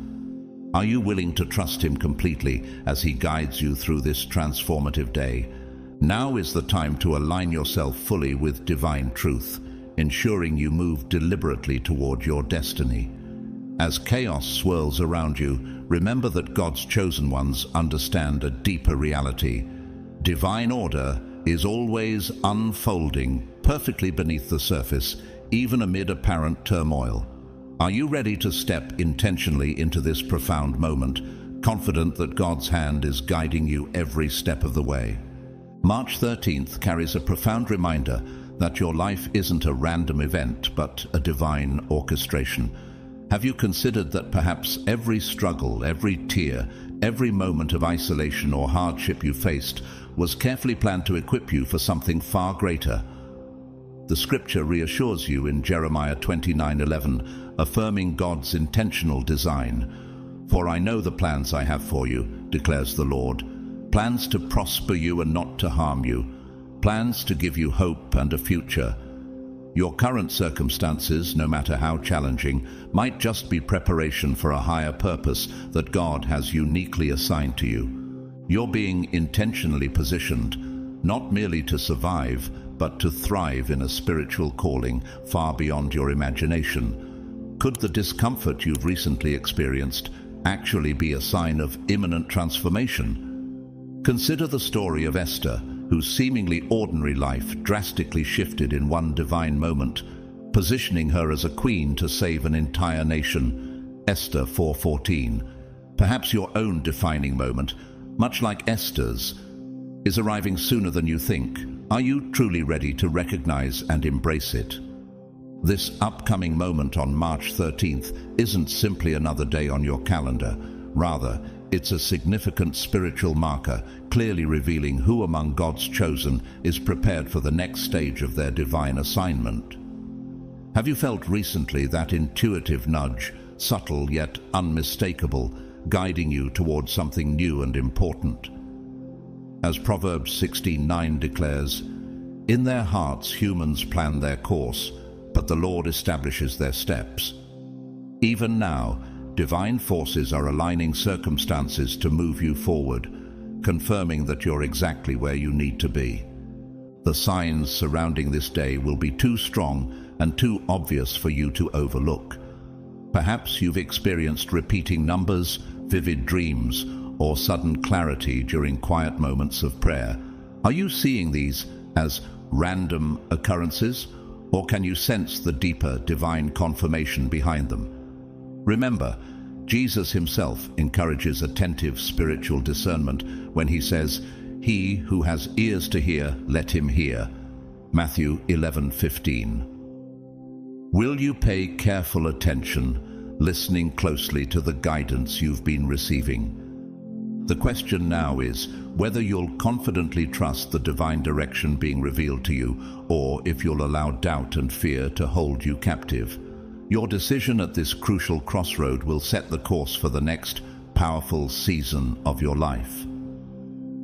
Are you willing to trust him completely as he guides you through this transformative day? Now is the time to align yourself fully with divine truth, ensuring you move deliberately toward your destiny. As chaos swirls around you, remember that God's chosen ones understand a deeper reality. Divine order is always unfolding perfectly beneath the surface, even amid apparent turmoil. Are you ready to step intentionally into this profound moment, confident that God's hand is guiding you every step of the way? March 13th carries a profound reminder that your life isn't a random event, but a divine orchestration. Have you considered that perhaps every struggle, every tear, every moment of isolation or hardship you faced was carefully planned to equip you for something far greater? The scripture reassures you in Jeremiah 29:11, affirming God's intentional design. "For I know the plans I have for you, declares the Lord, plans to prosper you and not to harm you, plans to give you hope and a future." Your current circumstances, no matter how challenging, might just be preparation for a higher purpose that God has uniquely assigned to you. You're being intentionally positioned, not merely to survive, but to thrive in a spiritual calling far beyond your imagination. Could the discomfort you've recently experienced actually be a sign of imminent transformation? Consider the story of Esther, whose seemingly ordinary life drastically shifted in one divine moment, positioning her as a queen to save an entire nation. Esther 4:14. Perhaps your own defining moment, much like Esther's, is arriving sooner than you think. Are you truly ready to recognize and embrace it? This upcoming moment on March 13th isn't simply another day on your calendar. Rather, it's a significant spiritual marker, clearly revealing who among God's chosen is prepared for the next stage of their divine assignment. Have you felt recently that intuitive nudge, subtle yet unmistakable, guiding you towards something new and important? As Proverbs 16:9 declares, "In their hearts humans plan their course, but the Lord establishes their steps." Even now, divine forces are aligning circumstances to move you forward, confirming that you're exactly where you need to be. The signs surrounding this day will be too strong and too obvious for you to overlook. Perhaps you've experienced repeating numbers, vivid dreams, or sudden clarity during quiet moments of prayer. Are you seeing these as random occurrences, or can you sense the deeper divine confirmation behind them? Remember, Jesus himself encourages attentive spiritual discernment when he says, "He who has ears to hear, let him hear." Matthew 11:15. Will you pay careful attention, listening closely to the guidance you've been receiving? The question now is whether you'll confidently trust the divine direction being revealed to you, or if you'll allow doubt and fear to hold you captive. Your decision at this crucial crossroad will set the course for the next powerful season of your life.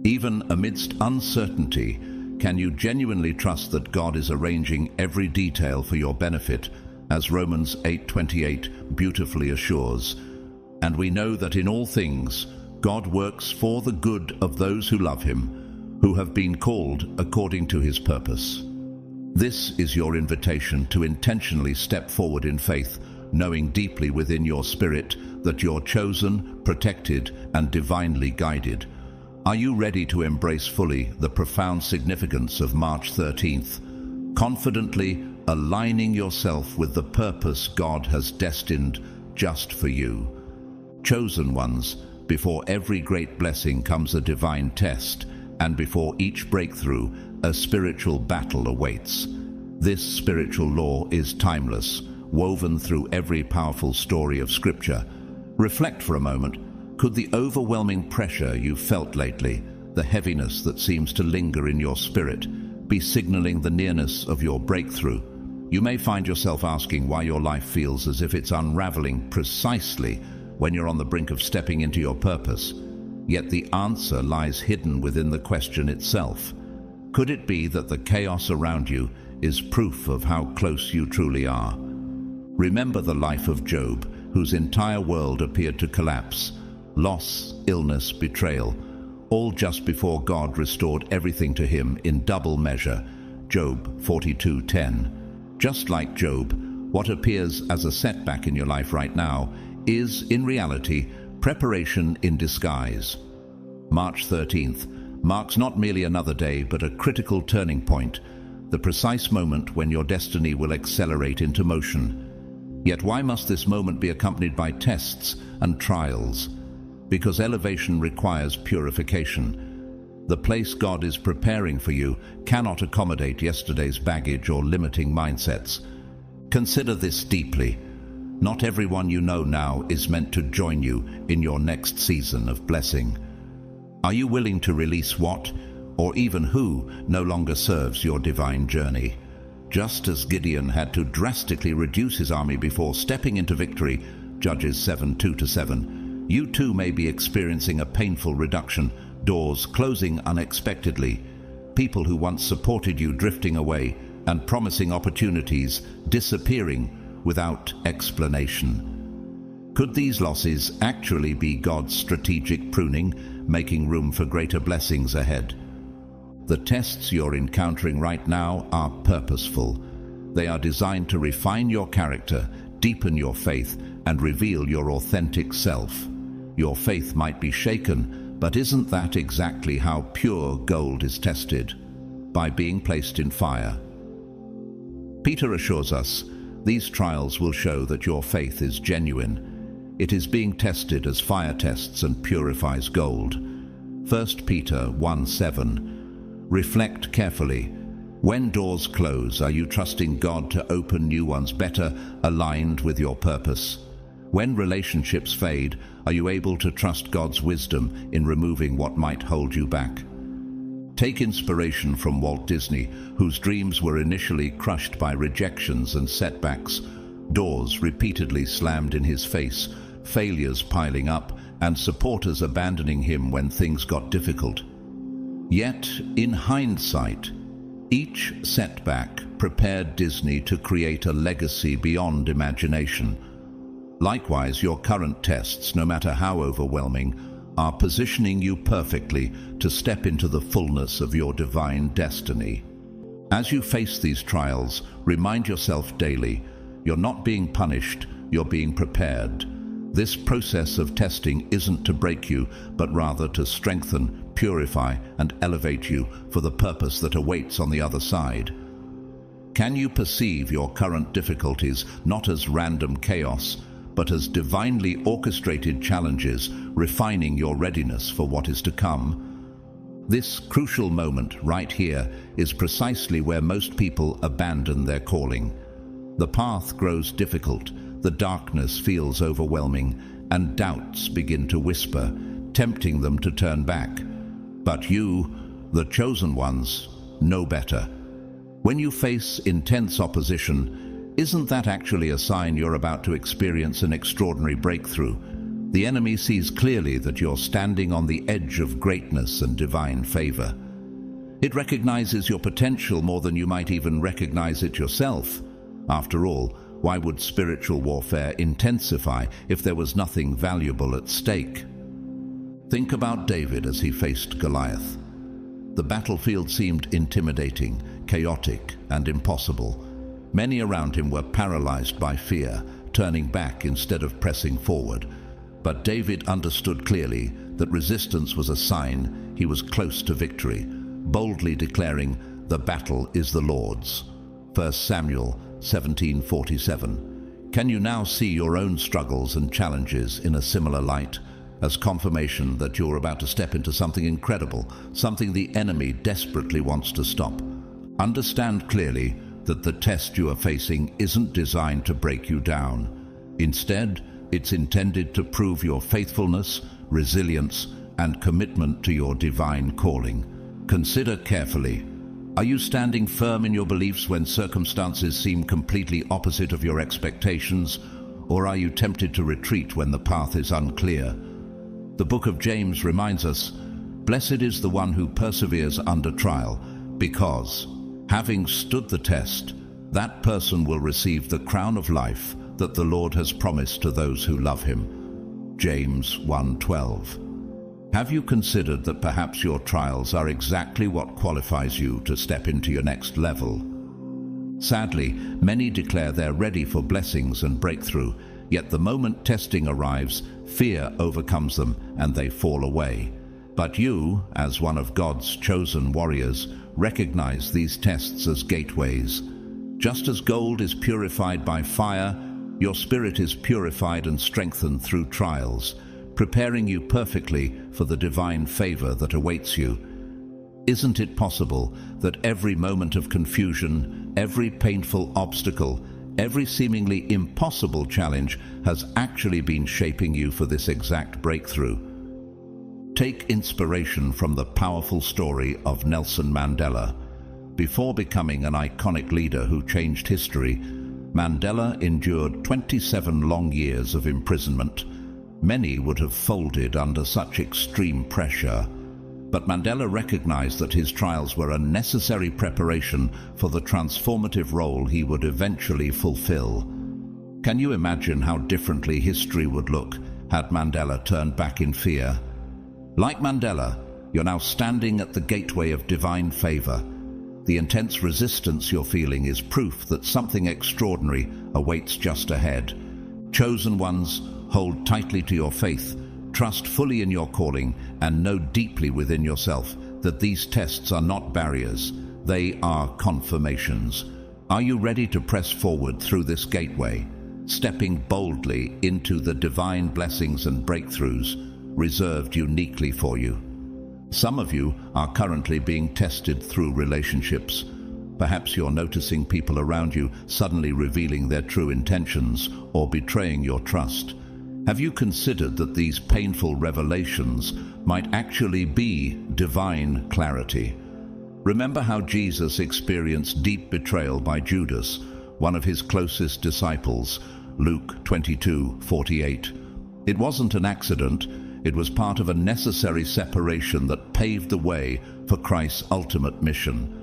Even amidst uncertainty, can you genuinely trust that God is arranging every detail for your benefit, as Romans 8:28 beautifully assures? And we know that in all things, God works for the good of those who love him, who have been called according to his purpose. This is your invitation to intentionally step forward in faith, knowing deeply within your spirit that you're chosen, protected, and divinely guided. Are you ready to embrace fully the profound significance of March 13th, confidently aligning yourself with the purpose God has destined just for you? Chosen ones, before every great blessing comes a divine test, and before each breakthrough, a spiritual battle awaits. This spiritual law is timeless, woven through every powerful story of Scripture. Reflect for a moment. Could the overwhelming pressure you've felt lately, the heaviness that seems to linger in your spirit, be signaling the nearness of your breakthrough? You may find yourself asking why your life feels as if it's unraveling precisely when you're on the brink of stepping into your purpose. Yet the answer lies hidden within the question itself. Could it be that the chaos around you is proof of how close you truly are? Remember the life of Job, whose entire world appeared to collapse. Loss, illness, betrayal, all just before God restored everything to him in double measure. Job 42:10. Just like Job, what appears as a setback in your life right now is, in reality, preparation in disguise. March 13th marks not merely another day, but a critical turning point, the precise moment when your destiny will accelerate into motion. Yet why must this moment be accompanied by tests and trials? Because elevation requires purification. The place God is preparing for you cannot accommodate yesterday's baggage or limiting mindsets. Consider this deeply. Not everyone you know now is meant to join you in your next season of blessing. Are you willing to release what, or even who, no longer serves your divine journey? Just as Gideon had to drastically reduce his army before stepping into victory, Judges 7:2-7, you too may be experiencing a painful reduction, doors closing unexpectedly, people who once supported you drifting away, and promising opportunities disappearing without explanation. Could these losses actually be God's strategic pruning, making room for greater blessings ahead? The tests you're encountering right now are purposeful. They are designed to refine your character, deepen your faith, and reveal your authentic self. Your faith might be shaken, but isn't that exactly how pure gold is tested? By being placed in fire. Peter assures us, these trials will show that your faith is genuine. It is being tested as fire tests and purifies gold. 1 Peter 1:7. Reflect carefully. When doors close, are you trusting God to open new ones better aligned with your purpose? When relationships fade, are you able to trust God's wisdom in removing what might hold you back? Take inspiration from Walt Disney, whose dreams were initially crushed by rejections and setbacks. Doors repeatedly slammed in his face, failures piling up, and supporters abandoning him when things got difficult. Yet, in hindsight, each setback prepared Disney to create a legacy beyond imagination. Likewise, your current tests, no matter how overwhelming, are positioning you perfectly to step into the fullness of your divine destiny. As you face these trials, remind yourself daily, you're not being punished, you're being prepared. This process of testing isn't to break you, but rather to strengthen, purify, and elevate you for the purpose that awaits on the other side. Can you perceive your current difficulties not as random chaos, but as divinely orchestrated challenges, refining your readiness for what is to come? This crucial moment right here is precisely where most people abandon their calling. The path grows difficult, the darkness feels overwhelming, and doubts begin to whisper, tempting them to turn back. But you, the chosen ones, know better. When you face intense opposition, isn't that actually a sign you're about to experience an extraordinary breakthrough? The enemy sees clearly that you're standing on the edge of greatness and divine favor. It recognizes your potential more than you might even recognize it yourself. After all, why would spiritual warfare intensify if there was nothing valuable at stake? Think about David as he faced Goliath. The battlefield seemed intimidating, chaotic, and impossible. Many around him were paralyzed by fear, turning back instead of pressing forward. But David understood clearly that resistance was a sign he was close to victory, boldly declaring, "The battle is the Lord's." 1 Samuel 17:47. Can you now see your own struggles and challenges in a similar light, as confirmation that you're about to step into something incredible, something the enemy desperately wants to stop? Understand clearly that the test you are facing isn't designed to break you down. Instead, it's intended to prove your faithfulness, resilience, and commitment to your divine calling. Consider carefully. Are you standing firm in your beliefs when circumstances seem completely opposite of your expectations, or are you tempted to retreat when the path is unclear? The book of James reminds us, "Blessed is the one who perseveres under trial, because, having stood the test, that person will receive the crown of life that the Lord has promised to those who love him." James 1:12. Have you considered that perhaps your trials are exactly what qualifies you to step into your next level? Sadly, many declare they're ready for blessings and breakthrough, yet the moment testing arrives, fear overcomes them and they fall away. But you, as one of God's chosen warriors, recognize these tests as gateways. Just as gold is purified by fire, your spirit is purified and strengthened through trials, preparing you perfectly for the divine favor that awaits you. Isn't it possible that every moment of confusion, every painful obstacle, every seemingly impossible challenge has actually been shaping you for this exact breakthrough? Take inspiration from the powerful story of Nelson Mandela. Before becoming an iconic leader who changed history, Mandela endured 27 long years of imprisonment. Many would have folded under such extreme pressure. But Mandela recognized that his trials were a necessary preparation for the transformative role he would eventually fulfill. Can you imagine how differently history would look had Mandela turned back in fear? Like Mandela, you're now standing at the gateway of divine favor. The intense resistance you're feeling is proof that something extraordinary awaits just ahead. Chosen ones, hold tightly to your faith, trust fully in your calling, and know deeply within yourself that these tests are not barriers, they are confirmations. Are you ready to press forward through this gateway, stepping boldly into the divine blessings and breakthroughs reserved uniquely for you? Some of you are currently being tested through relationships. Perhaps you're noticing people around you suddenly revealing their true intentions or betraying your trust. Have you considered that these painful revelations might actually be divine clarity? Remember how Jesus experienced deep betrayal by Judas, one of his closest disciples, Luke 22:48. It wasn't an accident, it was part of a necessary separation that paved the way for Christ's ultimate mission.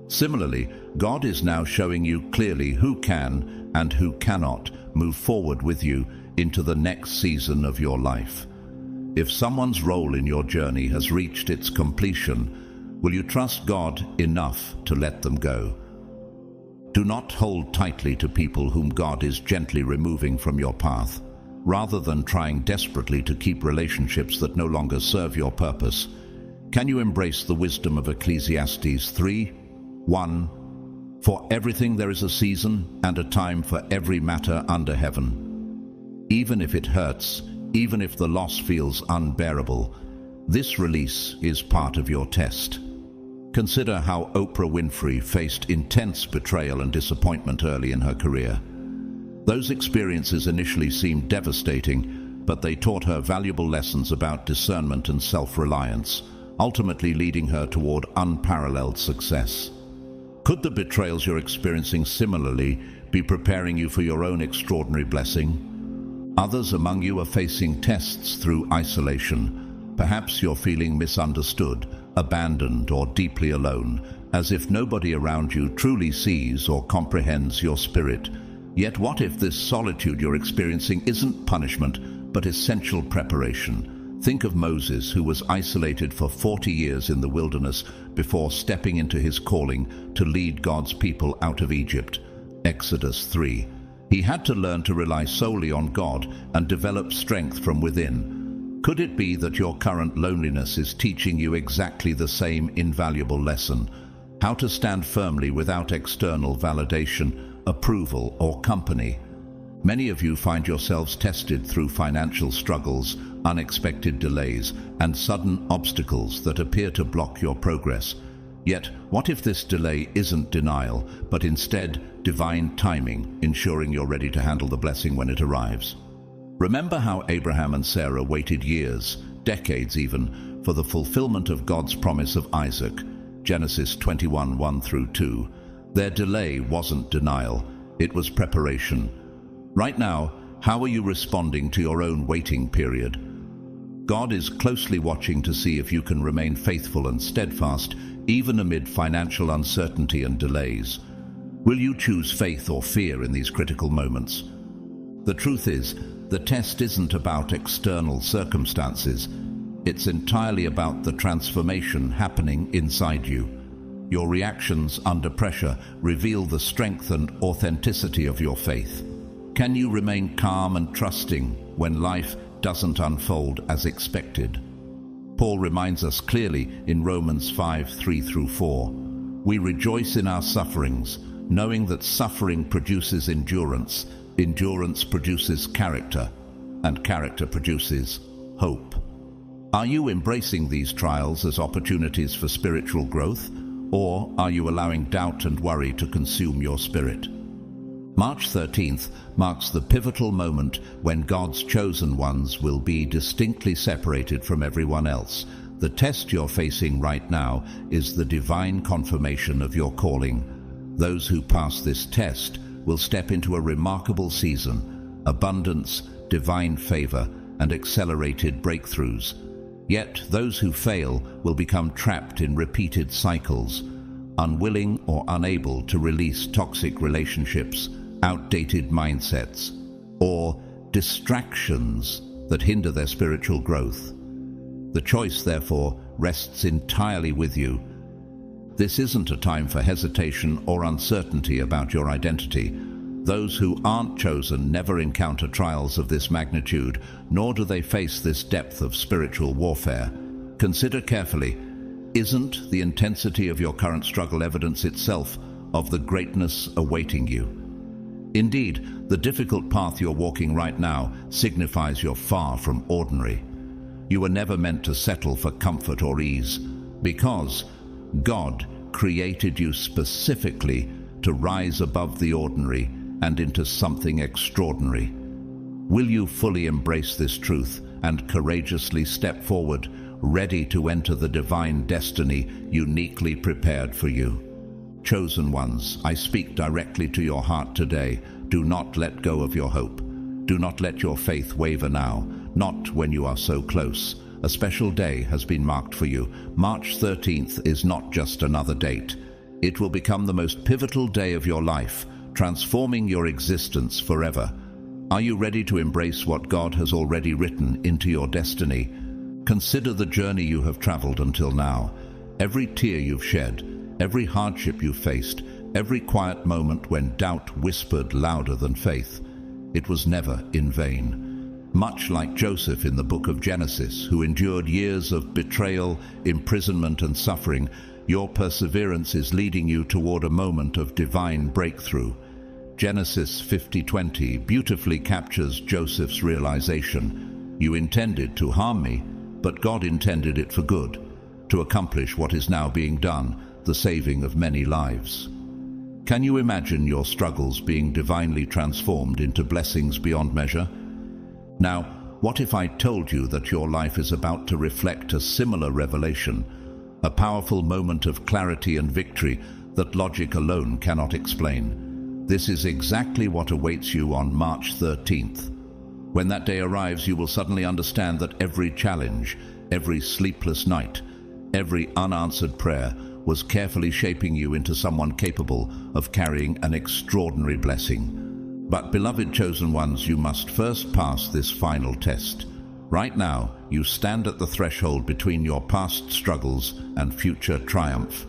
Similarly, God is now showing you clearly who can and who cannot move forward with you into the next season of your life. If someone's role in your journey has reached its completion, will you trust God enough to let them go? Do not hold tightly to people whom God is gently removing from your path. Rather than trying desperately to keep relationships that no longer serve your purpose, can you embrace the wisdom of Ecclesiastes 3:1? For everything there is a season and a time for every matter under heaven. Even if it hurts, even if the loss feels unbearable, this release is part of your test. Consider how Oprah Winfrey faced intense betrayal and disappointment early in her career. Those experiences initially seemed devastating, but they taught her valuable lessons about discernment and self-reliance, ultimately leading her toward unparalleled success. Could the betrayals you're experiencing similarly be preparing you for your own extraordinary blessing? Others among you are facing tests through isolation. Perhaps you're feeling misunderstood, abandoned, or deeply alone, as if nobody around you truly sees or comprehends your spirit. Yet what if this solitude you're experiencing isn't punishment, but essential preparation? Think of Moses, who was isolated for 40 years in the wilderness before stepping into his calling to lead God's people out of Egypt. Exodus 3. He had to learn to rely solely on God and develop strength from within. Could it be that your current loneliness is teaching you exactly the same invaluable lesson? How to stand firmly without external validation, approval, or company. Many of you find yourselves tested through financial struggles, unexpected delays, and sudden obstacles that appear to block your progress. Yet, what if this delay isn't denial, but instead divine timing, ensuring you're ready to handle the blessing when it arrives? Remember how Abraham and Sarah waited years, decades even, for the fulfillment of God's promise of Isaac, Genesis 21:1-2. Their delay wasn't denial, it was preparation. Right now, how are you responding to your own waiting period? God is closely watching to see if you can remain faithful and steadfast, even amid financial uncertainty and delays. Will you choose faith or fear in these critical moments? The truth is, the test isn't about external circumstances. It's entirely about the transformation happening inside you. Your reactions under pressure reveal the strength and authenticity of your faith. Can you remain calm and trusting when life doesn't unfold as expected? Paul reminds us clearly in Romans 5:3-4, "We rejoice in our sufferings, knowing that suffering produces endurance, endurance produces character, and character produces hope." Are you embracing these trials as opportunities for spiritual growth, or are you allowing doubt and worry to consume your spirit? March 13th marks the pivotal moment when God's chosen ones will be distinctly separated from everyone else. The test you're facing right now is the divine confirmation of your calling. Those who pass this test will step into a remarkable season, abundance, divine favor, and accelerated breakthroughs. Yet those who fail will become trapped in repeated cycles, unwilling or unable to release toxic relationships, outdated mindsets, or distractions that hinder their spiritual growth. The choice, therefore, rests entirely with you. This isn't a time for hesitation or uncertainty about your identity. Those who aren't chosen never encounter trials of this magnitude, nor do they face this depth of spiritual warfare. Consider carefully, isn't the intensity of your current struggle evidence itself of the greatness awaiting you? Indeed, the difficult path you're walking right now signifies you're far from ordinary. You were never meant to settle for comfort or ease, because God created you specifically to rise above the ordinary and into something extraordinary. Will you fully embrace this truth and courageously step forward, ready to enter the divine destiny uniquely prepared for you? Chosen ones, I speak directly to your heart today. Do not let go of your hope. Do not let your faith waver now, not when you are so close. A special day has been marked for you. March 13th is not just another date. It will become the most pivotal day of your life, transforming your existence forever. Are you ready to embrace what God has already written into your destiny? Consider the journey you have traveled until now. Every tear you've shed, every hardship you've faced, every quiet moment when doubt whispered louder than faith. It was never in vain. Much like Joseph in the book of Genesis, who endured years of betrayal, imprisonment, and suffering, your perseverance is leading you toward a moment of divine breakthrough. Genesis 50:20 beautifully captures Joseph's realization. You intended to harm me, but God intended it for good, to accomplish what is now being done, the saving of many lives. Can you imagine your struggles being divinely transformed into blessings beyond measure? Now, what if I told you that your life is about to reflect a similar revelation, a powerful moment of clarity and victory that logic alone cannot explain? This is exactly what awaits you on March 13th. When that day arrives, you will suddenly understand that every challenge, every sleepless night, every unanswered prayer was carefully shaping you into someone capable of carrying an extraordinary blessing. But beloved chosen ones, you must first pass this final test. Right now, you stand at the threshold between your past struggles and future triumph.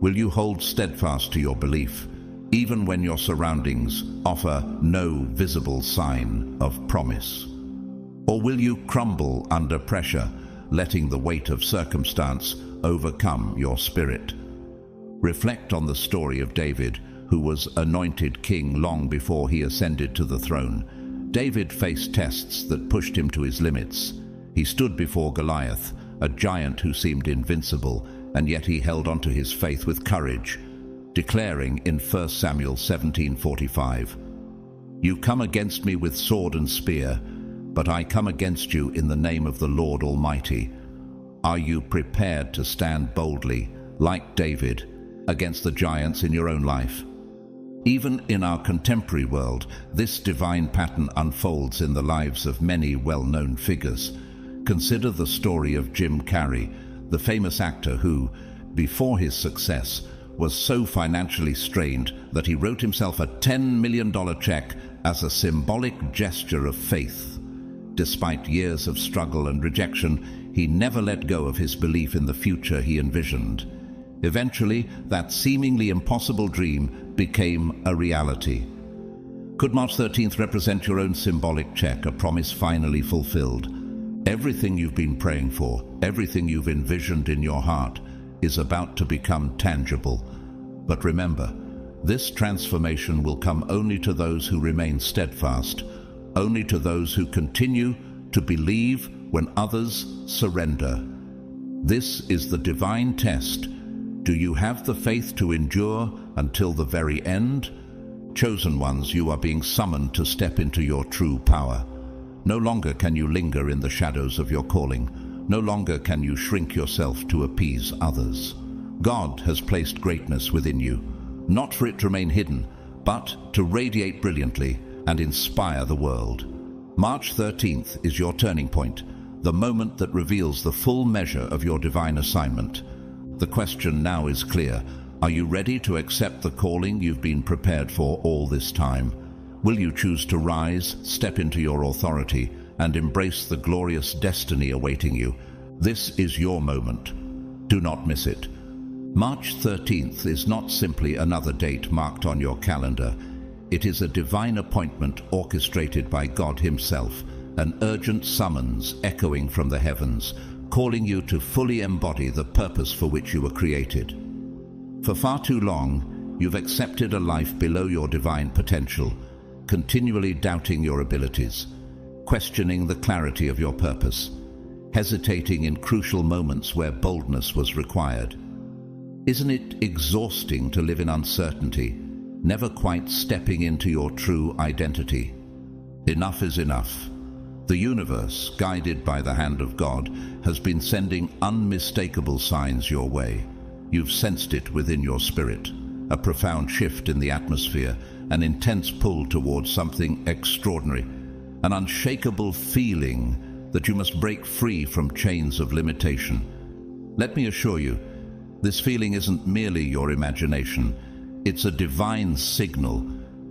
Will you hold steadfast to your belief, even when your surroundings offer no visible sign of promise? Or will you crumble under pressure, letting the weight of circumstance overcome your spirit? Reflect on the story of David, who was anointed king long before he ascended to the throne. David faced tests that pushed him to his limits. He stood before Goliath, a giant who seemed invincible, and yet he held on to his faith with courage, declaring in 1 Samuel 17:45, "You come against me with sword and spear, but I come against you in the name of the Lord Almighty." Are you prepared to stand boldly, like David, against the giants in your own life? Even in our contemporary world, this divine pattern unfolds in the lives of many well-known figures. Consider the story of Jim Carrey, the famous actor who, before his success, was so financially strained that he wrote himself a $10 million check as a symbolic gesture of faith. Despite years of struggle and rejection, he never let go of his belief in the future he envisioned. Eventually, that seemingly impossible dream became a reality. Could March 13th represent your own symbolic check, a promise finally fulfilled? Everything you've been praying for, everything you've envisioned in your heart, is about to become tangible. But remember, this transformation will come only to those who remain steadfast, only to those who continue to believe when others surrender. This is the divine test. Do you have the faith to endure until the very end? Chosen ones, you are being summoned to step into your true power. No longer can you linger in the shadows of your calling. No longer can you shrink yourself to appease others. God has placed greatness within you, not for it to remain hidden, but to radiate brilliantly and inspire the world. March 13th is your turning point, the moment that reveals the full measure of your divine assignment. The question now is clear. Are you ready to accept the calling you've been prepared for all this time? Will you choose to rise, step into your authority, and embrace the glorious destiny awaiting you? This is your moment. Do not miss it. March 13th is not simply another date marked on your calendar. It is a divine appointment orchestrated by God Himself, an urgent summons echoing from the heavens, calling you to fully embody the purpose for which you were created. For far too long, you've accepted a life below your divine potential, continually doubting your abilities, questioning the clarity of your purpose, hesitating in crucial moments where boldness was required. Isn't it exhausting to live in uncertainty, never quite stepping into your true identity? Enough is enough. The universe, guided by the hand of God, has been sending unmistakable signs your way. You've sensed it within your spirit, a profound shift in the atmosphere, an intense pull towards something extraordinary, an unshakable feeling that you must break free from chains of limitation. Let me assure you, this feeling isn't merely your imagination. It's a divine signal,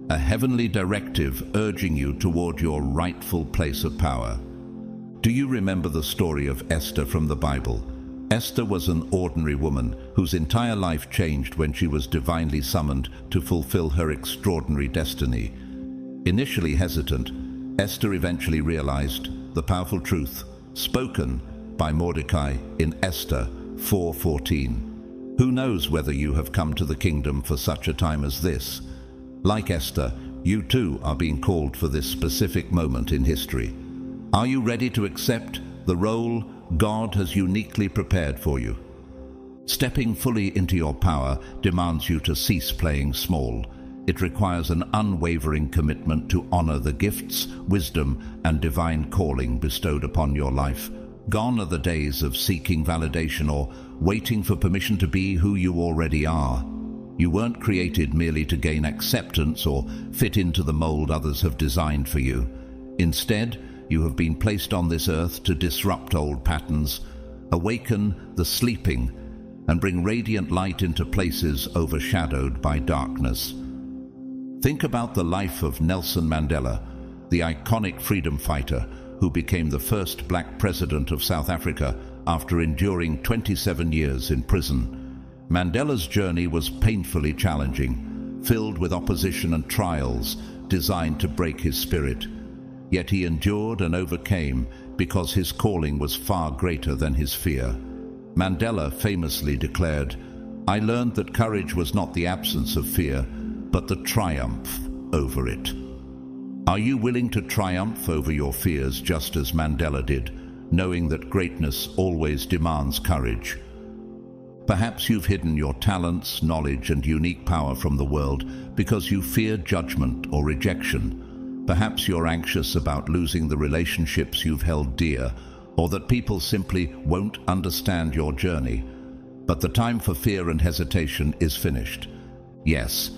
a heavenly directive urging you toward your rightful place of power. Do you remember the story of Esther from the Bible? Esther was an ordinary woman whose entire life changed when she was divinely summoned to fulfill her extraordinary destiny. Initially hesitant, Esther eventually realized the powerful truth spoken by Mordecai in Esther 4:14. Who knows whether you have come to the kingdom for such a time as this? Like Esther, you too are being called for this specific moment in history. Are you ready to accept the role God has uniquely prepared for you? Stepping fully into your power demands you to cease playing small. It requires an unwavering commitment to honor the gifts, wisdom, and divine calling bestowed upon your life. Gone are the days of seeking validation or waiting for permission to be who you already are. You weren't created merely to gain acceptance or fit into the mold others have designed for you. Instead, you have been placed on this earth to disrupt old patterns, awaken the sleeping, and bring radiant light into places overshadowed by darkness. Think about the life of Nelson Mandela, the iconic freedom fighter who became the first black president of South Africa after enduring 27 years in prison. Mandela's journey was painfully challenging, filled with opposition and trials designed to break his spirit. Yet he endured and overcame because his calling was far greater than his fear. Mandela famously declared, "I learned that courage was not the absence of fear, but the triumph over it." Are you willing to triumph over your fears just as Mandela did, knowing that greatness always demands courage? Perhaps you've hidden your talents, knowledge, and unique power from the world because you fear judgment or rejection. Perhaps you're anxious about losing the relationships you've held dear, or that people simply won't understand your journey. But the time for fear and hesitation is finished. Yes,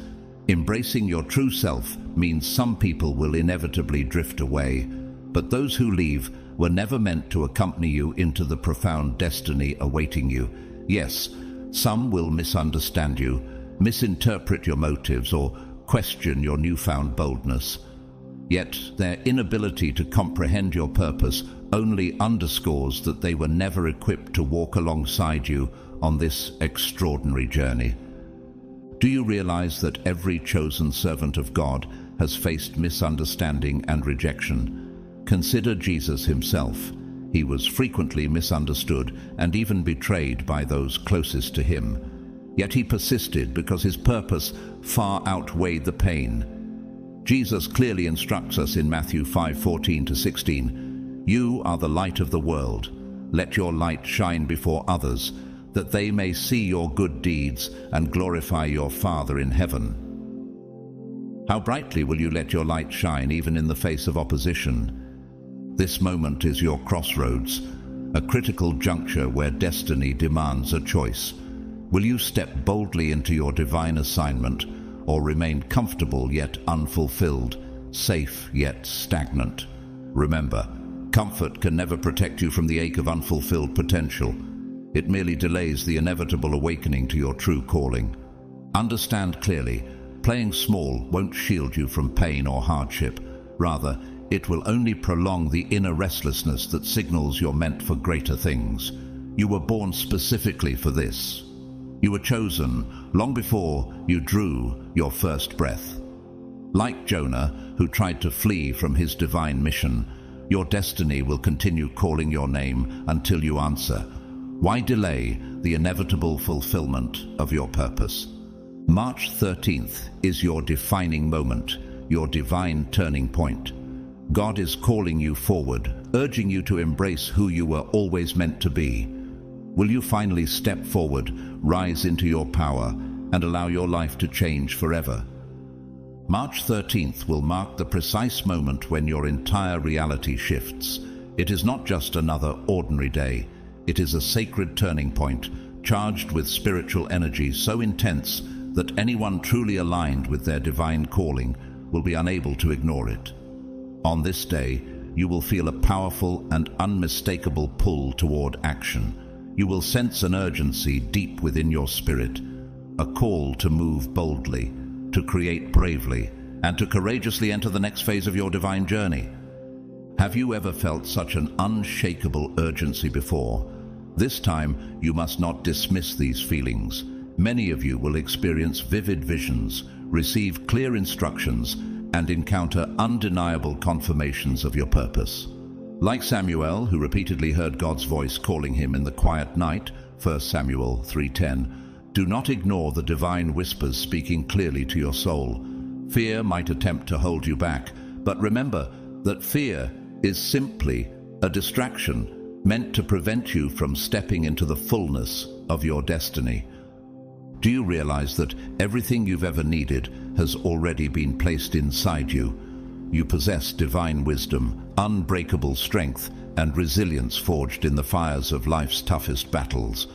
embracing your true self means some people will inevitably drift away, but those who leave were never meant to accompany you into the profound destiny awaiting you. Yes, some will misunderstand you, misinterpret your motives, or question your newfound boldness. Yet their inability to comprehend your purpose only underscores that they were never equipped to walk alongside you on this extraordinary journey. Do you realize that every chosen servant of God has faced misunderstanding and rejection? Consider Jesus himself. He was frequently misunderstood and even betrayed by those closest to him. Yet he persisted because his purpose far outweighed the pain. Jesus clearly instructs us in Matthew 5:14-16, "You are the light of the world. Let your light shine before others, that they may see your good deeds and glorify your Father in heaven." How brightly will you let your light shine even in the face of opposition? This moment is your crossroads, a critical juncture where destiny demands a choice. Will you step boldly into your divine assignment, or remain comfortable yet unfulfilled, safe yet stagnant? Remember, Comfort can never protect you from the ache of unfulfilled potential. It merely delays the inevitable awakening to your true calling. Understand clearly, playing small won't shield you from pain or hardship. Rather, it will only prolong the inner restlessness that signals you're meant for greater things. You were born specifically for this. You were chosen long before you drew your first breath. Like Jonah, who tried to flee from his divine mission, your destiny will continue calling your name until you answer. Why delay the inevitable fulfillment of your purpose? March 13th is your defining moment, your divine turning point. God is calling you forward, urging you to embrace who you were always meant to be. Will you finally step forward, rise into your power, and allow your life to change forever? March 13th will mark the precise moment when your entire reality shifts. It is not just another ordinary day. It is a sacred turning point, charged with spiritual energy so intense that anyone truly aligned with their divine calling will be unable to ignore it. On this day, you will feel a powerful and unmistakable pull toward action. You will sense an urgency deep within your spirit, a call to move boldly, to create bravely, and to courageously enter the next phase of your divine journey. Have you ever felt such an unshakable urgency before? This time, you must not dismiss these feelings. Many of you will experience vivid visions, receive clear instructions, and encounter undeniable confirmations of your purpose. Like Samuel, who repeatedly heard God's voice calling him in the quiet night, 1 Samuel 3:10, do not ignore the divine whispers speaking clearly to your soul. Fear might attempt to hold you back, but remember that fear is simply a distraction meant to prevent you from stepping into the fullness of your destiny. Do you realize that everything you've ever needed has already been placed inside you? You possess divine wisdom, unbreakable strength, and resilience forged in the fires of life's toughest battles.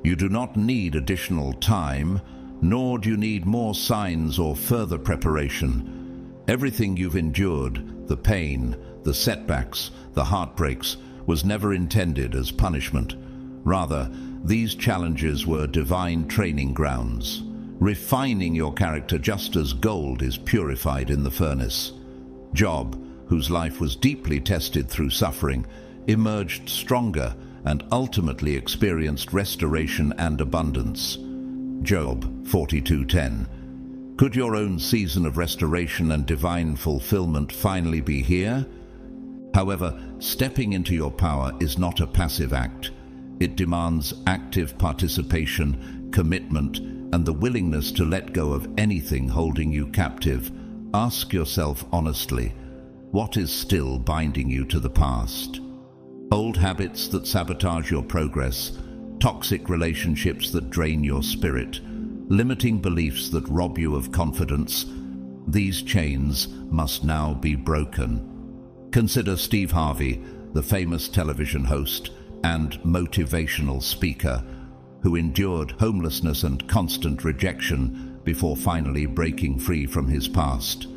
You do not need additional time, nor do you need more signs or further preparation. Everything you've endured, the pain, the setbacks, the heartbreaks, was never intended as punishment. Rather, these challenges were divine training grounds, refining your character just as gold is purified in the furnace. Job, whose life was deeply tested through suffering, emerged stronger and ultimately experienced restoration and abundance. Job 42:10. Could your own season of restoration and divine fulfillment finally be here? However, stepping into your power is not a passive act. It demands active participation, commitment, and the willingness to let go of anything holding you captive. Ask yourself honestly, what is still binding you to the past? Old habits that sabotage your progress, toxic relationships that drain your spirit, limiting beliefs that rob you of confidence. These chains must now be broken. Consider Steve Harvey, the famous television host and motivational speaker, who endured homelessness and constant rejection before finally breaking free from his past.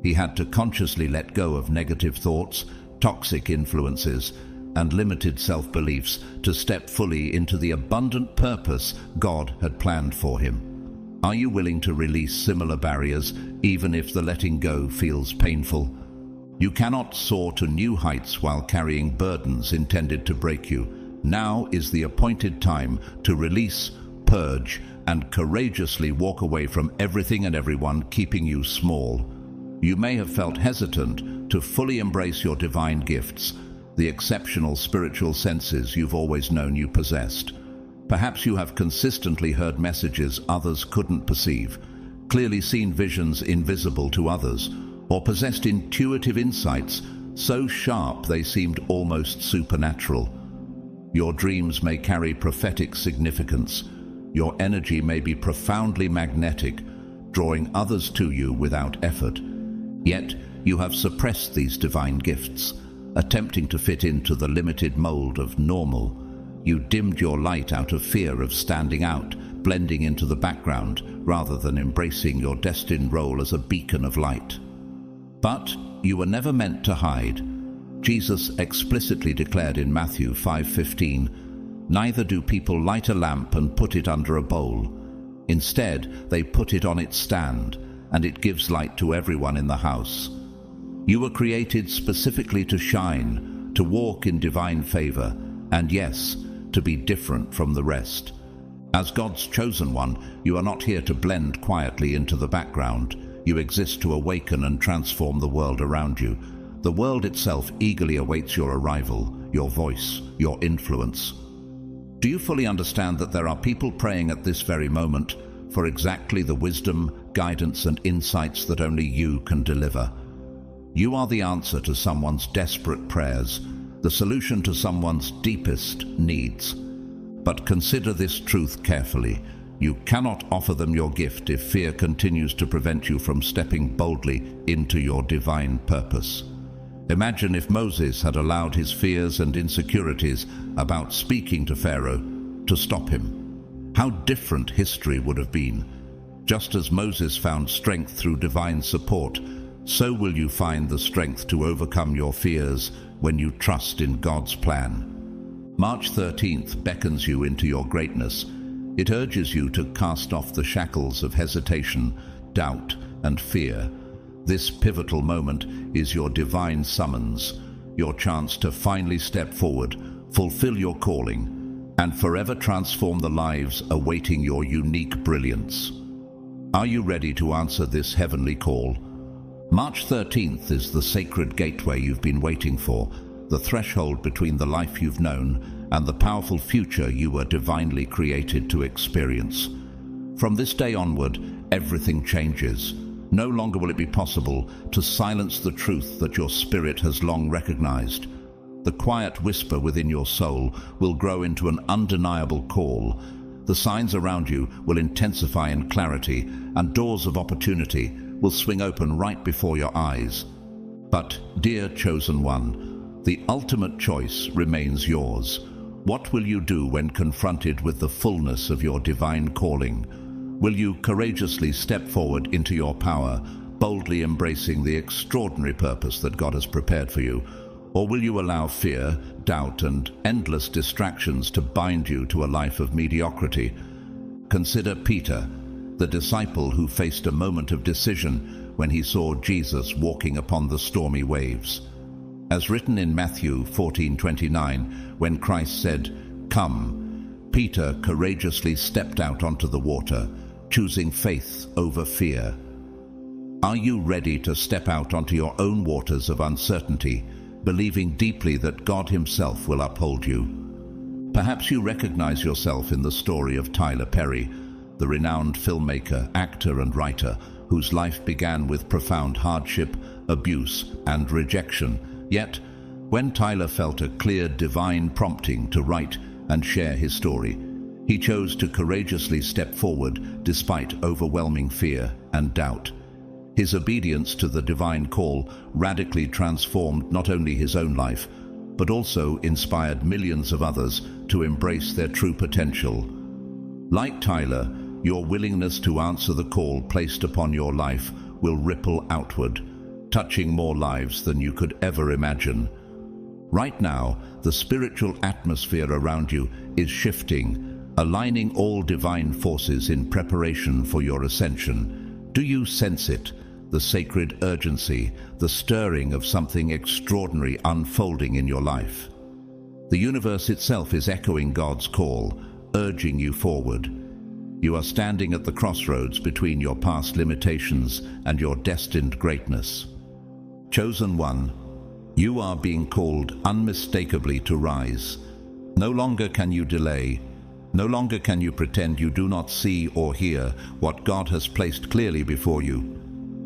He had to consciously let go of negative thoughts, toxic influences, and limited self-beliefs to step fully into the abundant purpose God had planned for him. Are you willing to release similar barriers, even if the letting go feels painful? You cannot soar to new heights while carrying burdens intended to break you. Now is the appointed time to release, purge, and courageously walk away from everything and everyone keeping you small. You may have felt hesitant to fully embrace your divine gifts, the exceptional spiritual senses you've always known you possessed. Perhaps you have consistently heard messages others couldn't perceive, clearly seen visions invisible to others, or possessed intuitive insights so sharp they seemed almost supernatural. Your dreams may carry prophetic significance. Your energy may be profoundly magnetic, drawing others to you without effort. Yet you have suppressed these divine gifts, attempting to fit into the limited mold of normal. You dimmed your light out of fear of standing out, blending into the background, rather than embracing your destined role as a beacon of light. But you were never meant to hide. Jesus explicitly declared in Matthew 5:15, "Neither do people light a lamp and put it under a bowl. Instead, they put it on its stand, and it gives light to everyone in the house." You were created specifically to shine, to walk in divine favor, and yes, to be different from the rest. As God's chosen one, you are not here to blend quietly into the background. You exist to awaken and transform the world around you. The world itself eagerly awaits your arrival, your voice, your influence. Do you fully understand that there are people praying at this very moment for exactly the wisdom, guidance, and insights that only you can deliver? You are the answer to someone's desperate prayers, the solution to someone's deepest needs. But consider this truth carefully. You cannot offer them your gift if fear continues to prevent you from stepping boldly into your divine purpose. Imagine if Moses had allowed his fears and insecurities about speaking to Pharaoh to stop him. How different history would have been. Just as Moses found strength through divine support, so will you find the strength to overcome your fears when you trust in God's plan. March 13th beckons you into your greatness. It urges you to cast off the shackles of hesitation, doubt, and fear. This pivotal moment is your divine summons, your chance to finally step forward, fulfill your calling, and forever transform the lives awaiting your unique brilliance. Are you ready to answer this heavenly call? March 13th is the sacred gateway you've been waiting for, the threshold between the life you've known and the powerful future you were divinely created to experience. From this day onward, everything changes. No longer will it be possible to silence the truth that your spirit has long recognized. The quiet whisper within your soul will grow into an undeniable call. The signs around you will intensify in clarity, and doors of opportunity will swing open right before your eyes. But, dear chosen one, the ultimate choice remains yours. What will you do when confronted with the fullness of your divine calling? Will you courageously step forward into your power, boldly embracing the extraordinary purpose that God has prepared for you? Or will you allow fear, doubt, and endless distractions to bind you to a life of mediocrity? Consider Peter, the disciple who faced a moment of decision when he saw Jesus walking upon the stormy waves. As written in Matthew 14:29, when Christ said, "Come," Peter courageously stepped out onto the water, choosing faith over fear. Are you ready to step out onto your own waters of uncertainty, believing deeply that God Himself will uphold you? Perhaps you recognize yourself in the story of Tyler Perry, the renowned filmmaker, actor, and writer whose life began with profound hardship, abuse, and rejection. Yet, when Tyler felt a clear divine prompting to write and share his story, he chose to courageously step forward despite overwhelming fear and doubt. His obedience to the divine call radically transformed not only his own life, but also inspired millions of others to embrace their true potential. Like Tyler, your willingness to answer the call placed upon your life will ripple outward, touching more lives than you could ever imagine. Right now, the spiritual atmosphere around you is shifting, aligning all divine forces in preparation for your ascension. Do you sense it? The sacred urgency, the stirring of something extraordinary unfolding in your life. The universe itself is echoing God's call, urging you forward. You are standing at the crossroads between your past limitations and your destined greatness. Chosen one, you are being called unmistakably to rise. No longer can you delay. No longer can you pretend you do not see or hear what God has placed clearly before you.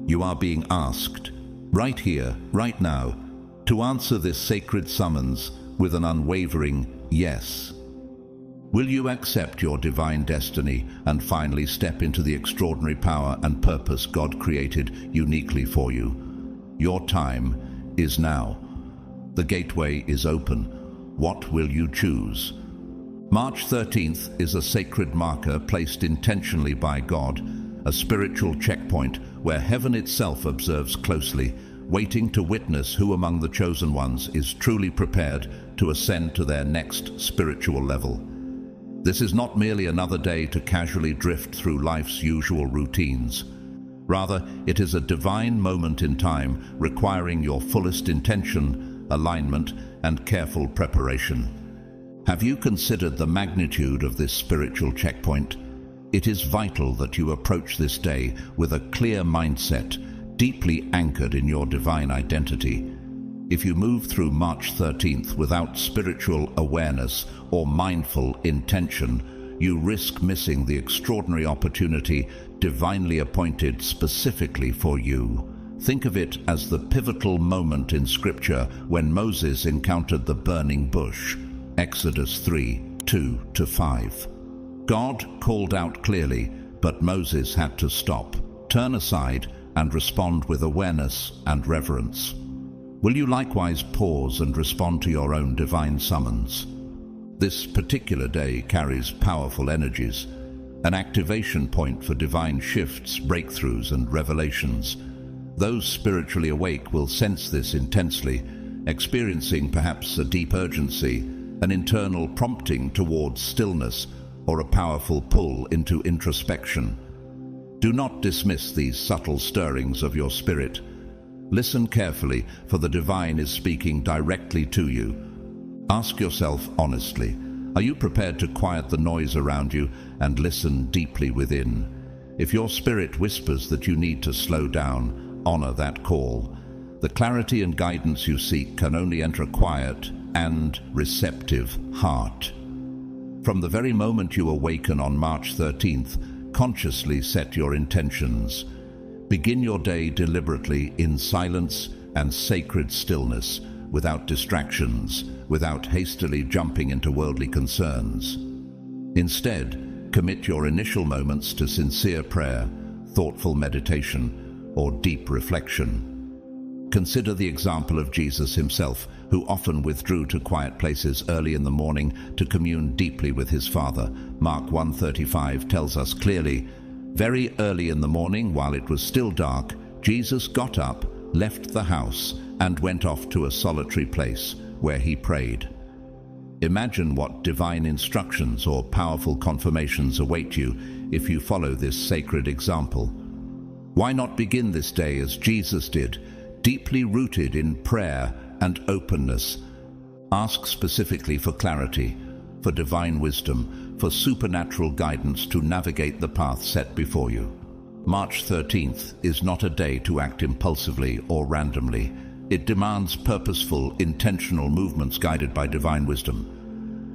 You are being asked, right here, right now, to answer this sacred summons with an unwavering yes. Will you accept your divine destiny and finally step into the extraordinary power and purpose God created uniquely for you? Your time is now. The gateway is open. What will you choose? March 13th is a sacred marker placed intentionally by God, a spiritual checkpoint where heaven itself observes closely, waiting to witness who among the chosen ones is truly prepared to ascend to their next spiritual level. This is not merely another day to casually drift through life's usual routines. Rather, it is a divine moment in time requiring your fullest intention, alignment, and careful preparation. Have you considered the magnitude of this spiritual checkpoint? It is vital that you approach this day with a clear mindset, deeply anchored in your divine identity. If you move through March 13th without spiritual awareness or mindful intention, you risk missing the extraordinary opportunity divinely appointed specifically for you. Think of it as the pivotal moment in Scripture when Moses encountered the burning bush. Exodus 3:2-5. God called out clearly, but Moses had to stop, turn aside, and respond with awareness and reverence. Will you likewise pause and respond to your own divine summons? This particular day carries powerful energies, an activation point for divine shifts, breakthroughs, and revelations. Those spiritually awake will sense this intensely, experiencing perhaps a deep urgency, an internal prompting towards stillness, or a powerful pull into introspection. Do not dismiss these subtle stirrings of your spirit. Listen carefully, for the divine is speaking directly to you. Ask yourself honestly, are you prepared to quiet the noise around you and listen deeply within? If your spirit whispers that you need to slow down, honor that call. The clarity and guidance you seek can only enter a quiet and receptive heart. From the very moment you awaken on March 13th, consciously set your intentions. Begin your day deliberately in silence and sacred stillness, without distractions, without hastily jumping into worldly concerns. Instead, commit your initial moments to sincere prayer, thoughtful meditation, or deep reflection. Consider the example of Jesus himself, who often withdrew to quiet places early in the morning to commune deeply with his Father. Mark 1:35 tells us clearly, "Very early in the morning, while it was still dark, Jesus got up, left the house, and went off to a solitary place where he prayed." Imagine what divine instructions or powerful confirmations await you if you follow this sacred example. Why not begin this day as Jesus did, deeply rooted in prayer and openness? Ask specifically for clarity, for divine wisdom, for supernatural guidance to navigate the path set before you. March 13th is not a day to act impulsively or randomly. It demands purposeful, intentional movements guided by divine wisdom.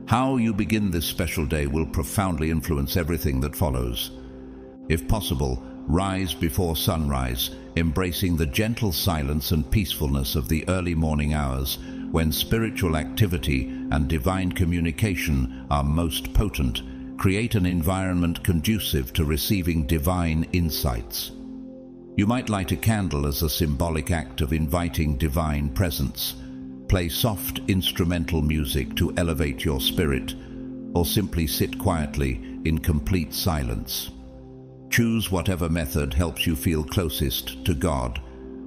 How you begin this special day will profoundly influence everything that follows. If possible, rise before sunrise, embracing the gentle silence and peacefulness of the early morning hours, when spiritual activity and divine communication are most potent. Create an environment conducive to receiving divine insights. You might light a candle as a symbolic act of inviting divine presence. Play soft instrumental music to elevate your spirit, or simply sit quietly in complete silence. Choose whatever method helps you feel closest to God,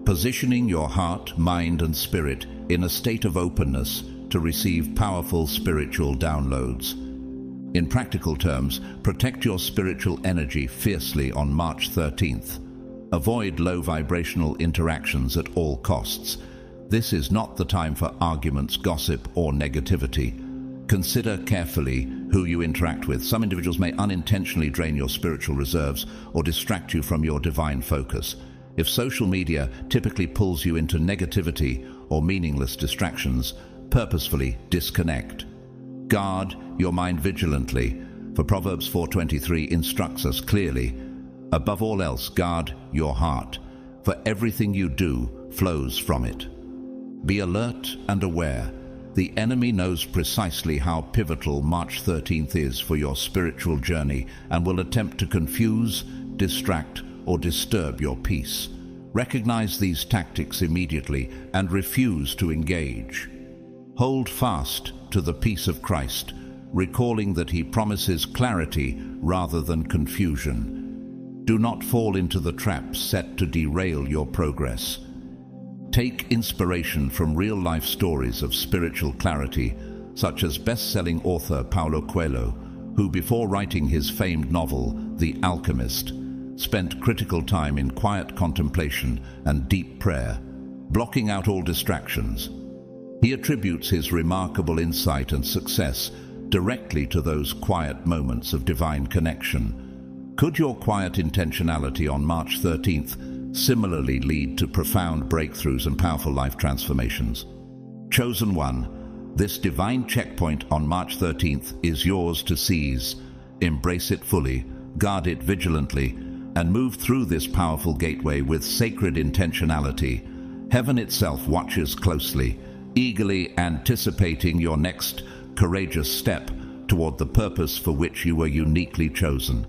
positioning your heart, mind, and spirit in a state of openness to receive powerful spiritual downloads. In practical terms, protect your spiritual energy fiercely on March 13th. Avoid low vibrational interactions at all costs. This is not the time for arguments, gossip, or negativity. Consider carefully who you interact with. Some individuals may unintentionally drain your spiritual reserves or distract you from your divine focus. If social media typically pulls you into negativity or meaningless distractions, purposefully disconnect. Guard your mind vigilantly, for Proverbs 4:23 instructs us clearly, "Above all else, guard your heart, for everything you do flows from it." Be alert and aware. The enemy knows precisely how pivotal March 13th is for your spiritual journey and will attempt to confuse, distract, or disturb your peace. Recognize these tactics immediately and refuse to engage. Hold fast to the peace of Christ, recalling that he promises clarity rather than confusion. Do not fall into the traps set to derail your progress. Take inspiration from real-life stories of spiritual clarity, such as best-selling author Paulo Coelho, who before writing his famed novel, The Alchemist, spent critical time in quiet contemplation and deep prayer, blocking out all distractions. He attributes his remarkable insight and success directly to those quiet moments of divine connection. Could your quiet intentionality on March 13th similarly lead to profound breakthroughs and powerful life transformations? Chosen one, this divine checkpoint on March 13th is yours to seize. Embrace it fully, guard it vigilantly, and move through this powerful gateway with sacred intentionality. Heaven itself watches closely, eagerly anticipating your next courageous step toward the purpose for which you were uniquely chosen.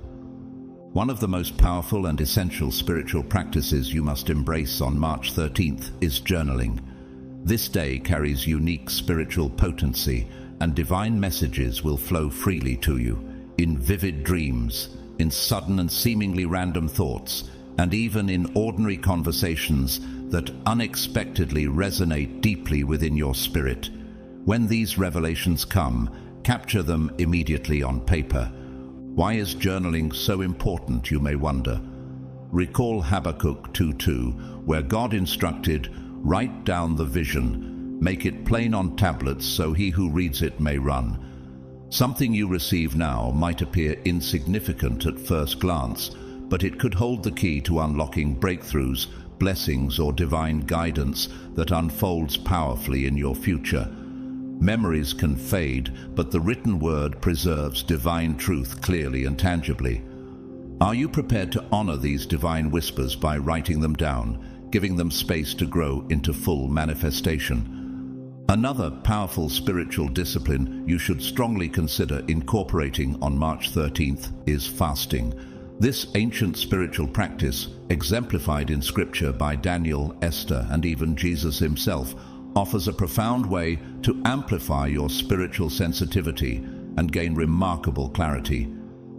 One of the most powerful and essential spiritual practices you must embrace on March 13th is journaling. This day carries unique spiritual potency, and divine messages will flow freely to you, in vivid dreams, in sudden and seemingly random thoughts, and even in ordinary conversations that unexpectedly resonate deeply within your spirit. When these revelations come, capture them immediately on paper. Why is journaling so important, you may wonder? Recall Habakkuk 2:2, where God instructed, "Write down the vision, make it plain on tablets so he who reads it may run." Something you receive now might appear insignificant at first glance, but it could hold the key to unlocking breakthroughs, blessings, or divine guidance that unfolds powerfully in your future. Memories can fade, but the written word preserves divine truth clearly and tangibly. Are you prepared to honor these divine whispers by writing them down, giving them space to grow into full manifestation? Another powerful spiritual discipline you should strongly consider incorporating on March 13th is fasting. This ancient spiritual practice, exemplified in Scripture by Daniel, Esther, and even Jesus himself, offers a profound way to amplify your spiritual sensitivity and gain remarkable clarity.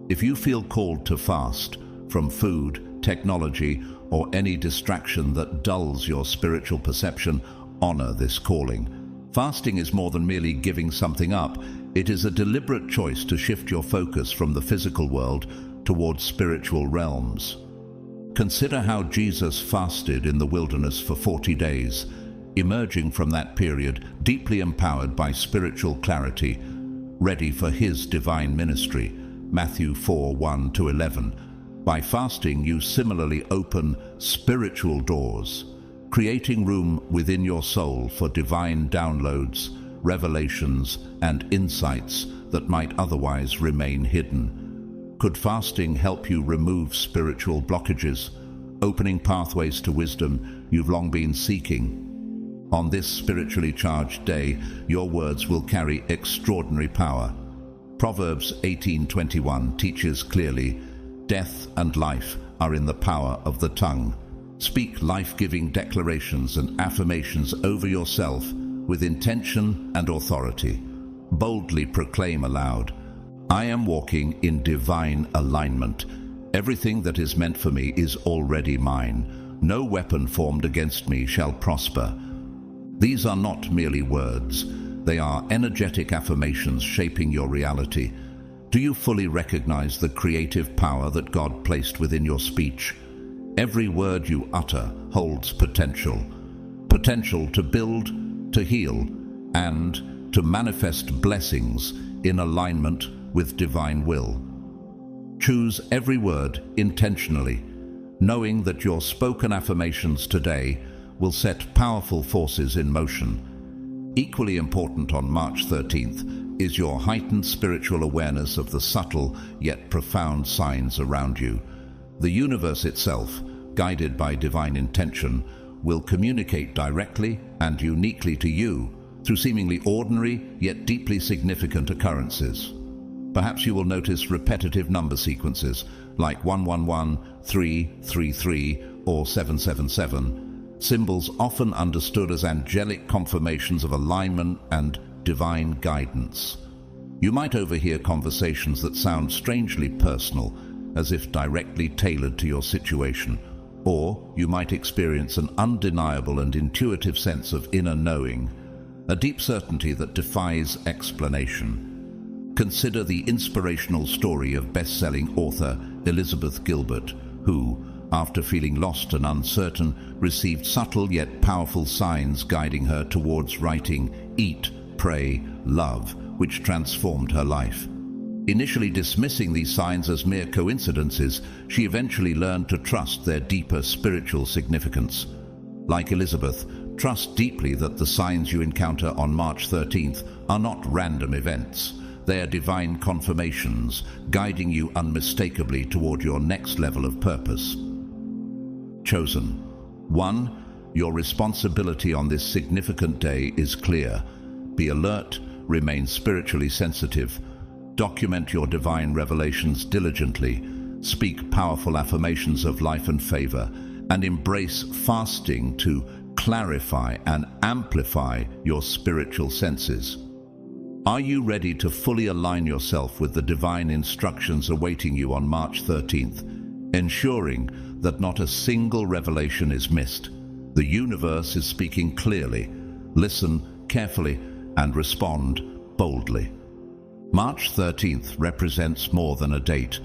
If you feel called to fast from food, technology, or any distraction that dulls your spiritual perception, honor this calling. Fasting is more than merely giving something up. It is a deliberate choice to shift your focus from the physical world towards spiritual realms. Consider how Jesus fasted in the wilderness for 40 days, emerging from that period deeply empowered by spiritual clarity, ready for his divine ministry. Matthew 4:1-11. By fasting, you similarly open spiritual doors, creating room within your soul for divine downloads, revelations, and insights that might otherwise remain hidden. Could fasting help you remove spiritual blockages, opening pathways to wisdom you've long been seeking? On this spiritually charged day, your words will carry extraordinary power. Proverbs 18:21 teaches clearly, "Death and life are in the power of the tongue." Speak life-giving declarations and affirmations over yourself with intention and authority. Boldly proclaim aloud, "I am walking in divine alignment. Everything that is meant for me is already mine. No weapon formed against me shall prosper." These are not merely words. They are energetic affirmations shaping your reality. Do you fully recognize the creative power that God placed within your speech? Every word you utter holds potential. Potential to build, to heal, and to manifest blessings in alignment with divine will. Choose every word intentionally, knowing that your spoken affirmations today will set powerful forces in motion. Equally important on March 13th is your heightened spiritual awareness of the subtle yet profound signs around you. The universe itself, guided by divine intention, will communicate directly and uniquely to you through seemingly ordinary yet deeply significant occurrences. Perhaps you will notice repetitive number sequences like 111, 333, or 777, symbols often understood as angelic confirmations of alignment and divine guidance. You might overhear conversations that sound strangely personal, as if directly tailored to your situation. Or you might experience an undeniable and intuitive sense of inner knowing, a deep certainty that defies explanation. Consider the inspirational story of best-selling author Elizabeth Gilbert, who, after feeling lost and uncertain, received subtle yet powerful signs guiding her towards writing Eat, Pray, Love, which transformed her life. Initially dismissing these signs as mere coincidences, she eventually learned to trust their deeper spiritual significance. Like Elizabeth, trust deeply that the signs you encounter on March 13th are not random events. They are divine confirmations, guiding you unmistakably toward your next level of purpose. Chosen. 1. Your responsibility on this significant day is clear. Be alert, remain spiritually sensitive, document your divine revelations diligently, speak powerful affirmations of life and favor, and embrace fasting to clarify and amplify your spiritual senses. Are you ready to fully align yourself with the divine instructions awaiting you on March 13th, ensuring that not a single revelation is missed? The universe is speaking clearly. Listen carefully and respond boldly. March 13th represents more than a date.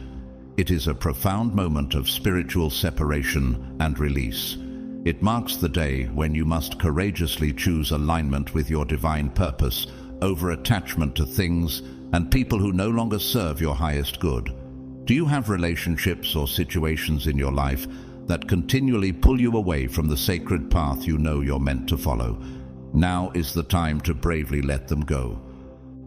It is a profound moment of spiritual separation and release. It marks the day when you must courageously choose alignment with your divine purpose over attachment to things and people who no longer serve your highest good. Do you have relationships or situations in your life that continually pull you away from the sacred path you know you're meant to follow? Now is the time to bravely let them go.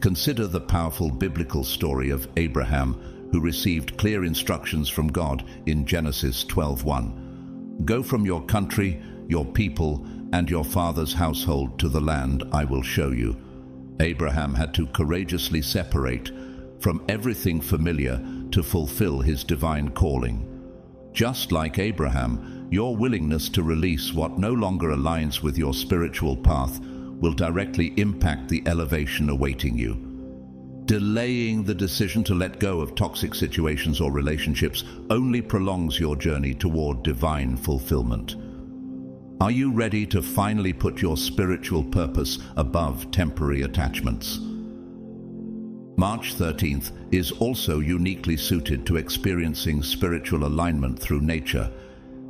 Consider the powerful biblical story of Abraham, who received clear instructions from God in Genesis 12:1. Go from your country, your people, and your father's household to the land I will show you. Abraham had to courageously separate from everything familiar to fulfill his divine calling. Just like Abraham, your willingness to release what no longer aligns with your spiritual path will directly impact the elevation awaiting you. Delaying the decision to let go of toxic situations or relationships only prolongs your journey toward divine fulfillment. Are you ready to finally put your spiritual purpose above temporary attachments? March 13th is also uniquely suited to experiencing spiritual alignment through nature.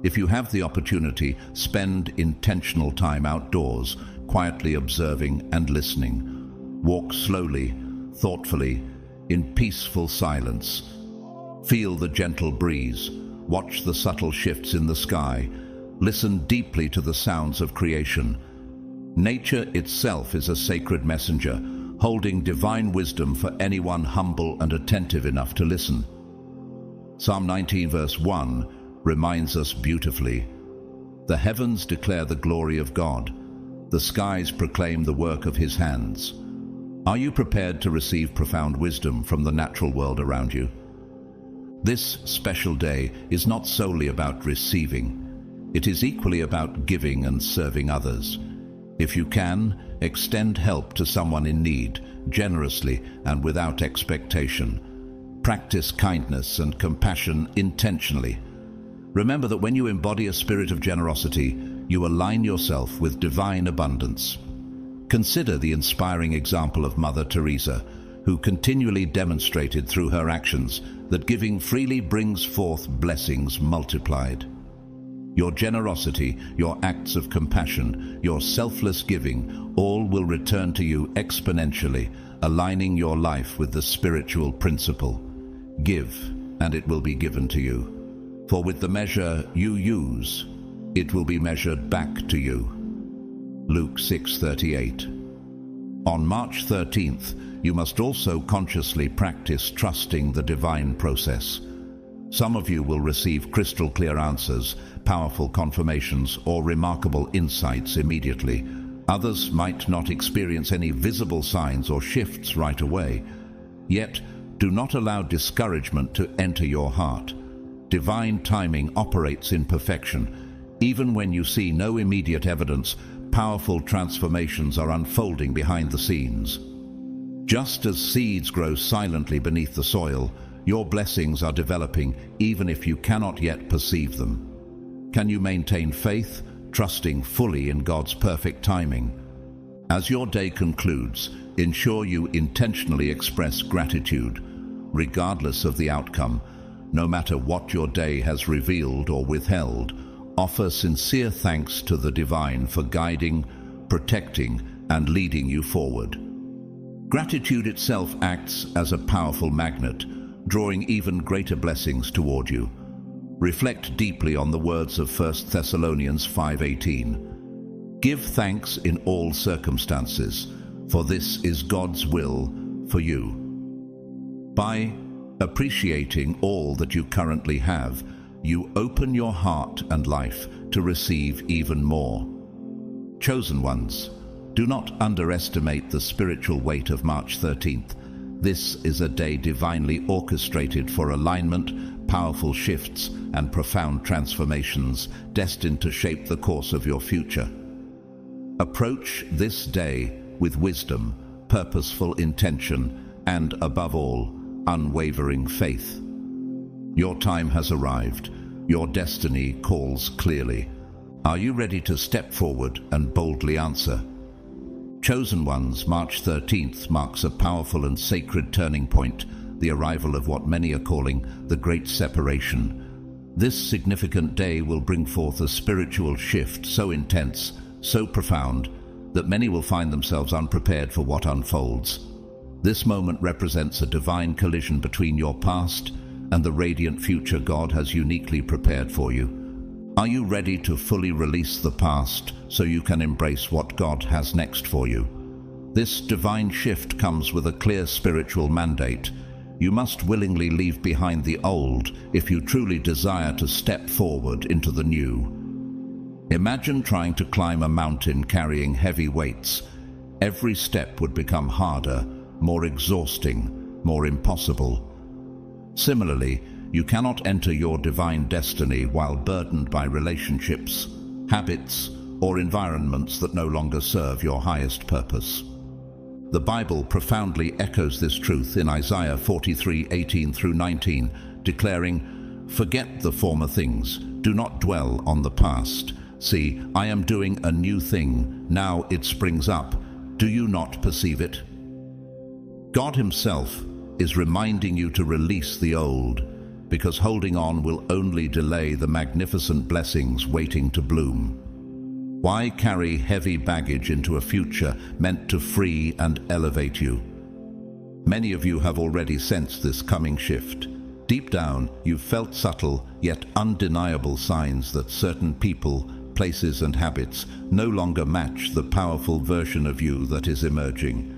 If you have the opportunity, spend intentional time outdoors, quietly observing and listening. Walk slowly, thoughtfully, in peaceful silence. Feel the gentle breeze. Watch the subtle shifts in the sky. Listen deeply to the sounds of creation. Nature itself is a sacred messenger, holding divine wisdom for anyone humble and attentive enough to listen. Psalm 19 verse 1 reminds us beautifully, "The heavens declare the glory of God. The skies proclaim the work of his hands." Are you prepared to receive profound wisdom from the natural world around you? This special day is not solely about receiving. It is equally about giving and serving others. If you can, extend help to someone in need, generously and without expectation. Practice kindness and compassion intentionally. Remember that when you embody a spirit of generosity, you align yourself with divine abundance. Consider the inspiring example of Mother Teresa, who continually demonstrated through her actions that giving freely brings forth blessings multiplied. Your generosity, your acts of compassion, your selfless giving, all will return to you exponentially, aligning your life with the spiritual principle. Give, and it will be given to you. For with the measure you use, it will be measured back to you. Luke 6:38. On March 13th, you must also consciously practice trusting the divine process. Some of you will receive crystal clear answers, powerful confirmations, or remarkable insights immediately. Others might not experience any visible signs or shifts right away. Yet, do not allow discouragement to enter your heart. Divine timing operates in perfection. Even when you see no immediate evidence, powerful transformations are unfolding behind the scenes. Just as seeds grow silently beneath the soil, your blessings are developing even if you cannot yet perceive them. Can you maintain faith, trusting fully in God's perfect timing? As your day concludes, ensure you intentionally express gratitude, regardless of the outcome. No matter what your day has revealed or withheld, offer sincere thanks to the divine for guiding, protecting, and leading you forward. Gratitude itself acts as a powerful magnet, drawing even greater blessings toward you. Reflect deeply on the words of 1 Thessalonians 5:18. Give thanks in all circumstances, for this is God's will for you. By appreciating all that you currently have, you open your heart and life to receive even more. Chosen ones, do not underestimate the spiritual weight of March 13th. This is a day divinely orchestrated for alignment, powerful shifts, and profound transformations destined to shape the course of your future. Approach this day with wisdom, purposeful intention, and above all, unwavering faith. Your time has arrived. Your destiny calls clearly. Are you ready to step forward and boldly answer? Chosen ones, March 13th marks a powerful and sacred turning point, the arrival of what many are calling the Great Separation. This significant day will bring forth a spiritual shift so intense, so profound, that many will find themselves unprepared for what unfolds. This moment represents a divine collision between your past and the radiant future God has uniquely prepared for you. Are you ready to fully release the past so you can embrace what God has next for you? This divine shift comes with a clear spiritual mandate. You must willingly leave behind the old if you truly desire to step forward into the new. Imagine trying to climb a mountain carrying heavy weights. Every step would become harder, more exhausting, more impossible. Similarly, you cannot enter your divine destiny while burdened by relationships, habits, or environments that no longer serve your highest purpose. The Bible profoundly echoes this truth in Isaiah 43:18-19, declaring, "Forget the former things, do not dwell on the past. See, I am doing a new thing, now it springs up. Do you not perceive it?" God Himself is reminding you to release the old, because holding on will only delay the magnificent blessings waiting to bloom. Why carry heavy baggage into a future meant to free and elevate you? Many of you have already sensed this coming shift. Deep down, you've felt subtle yet undeniable signs that certain people, places, and habits no longer match the powerful version of you that is emerging.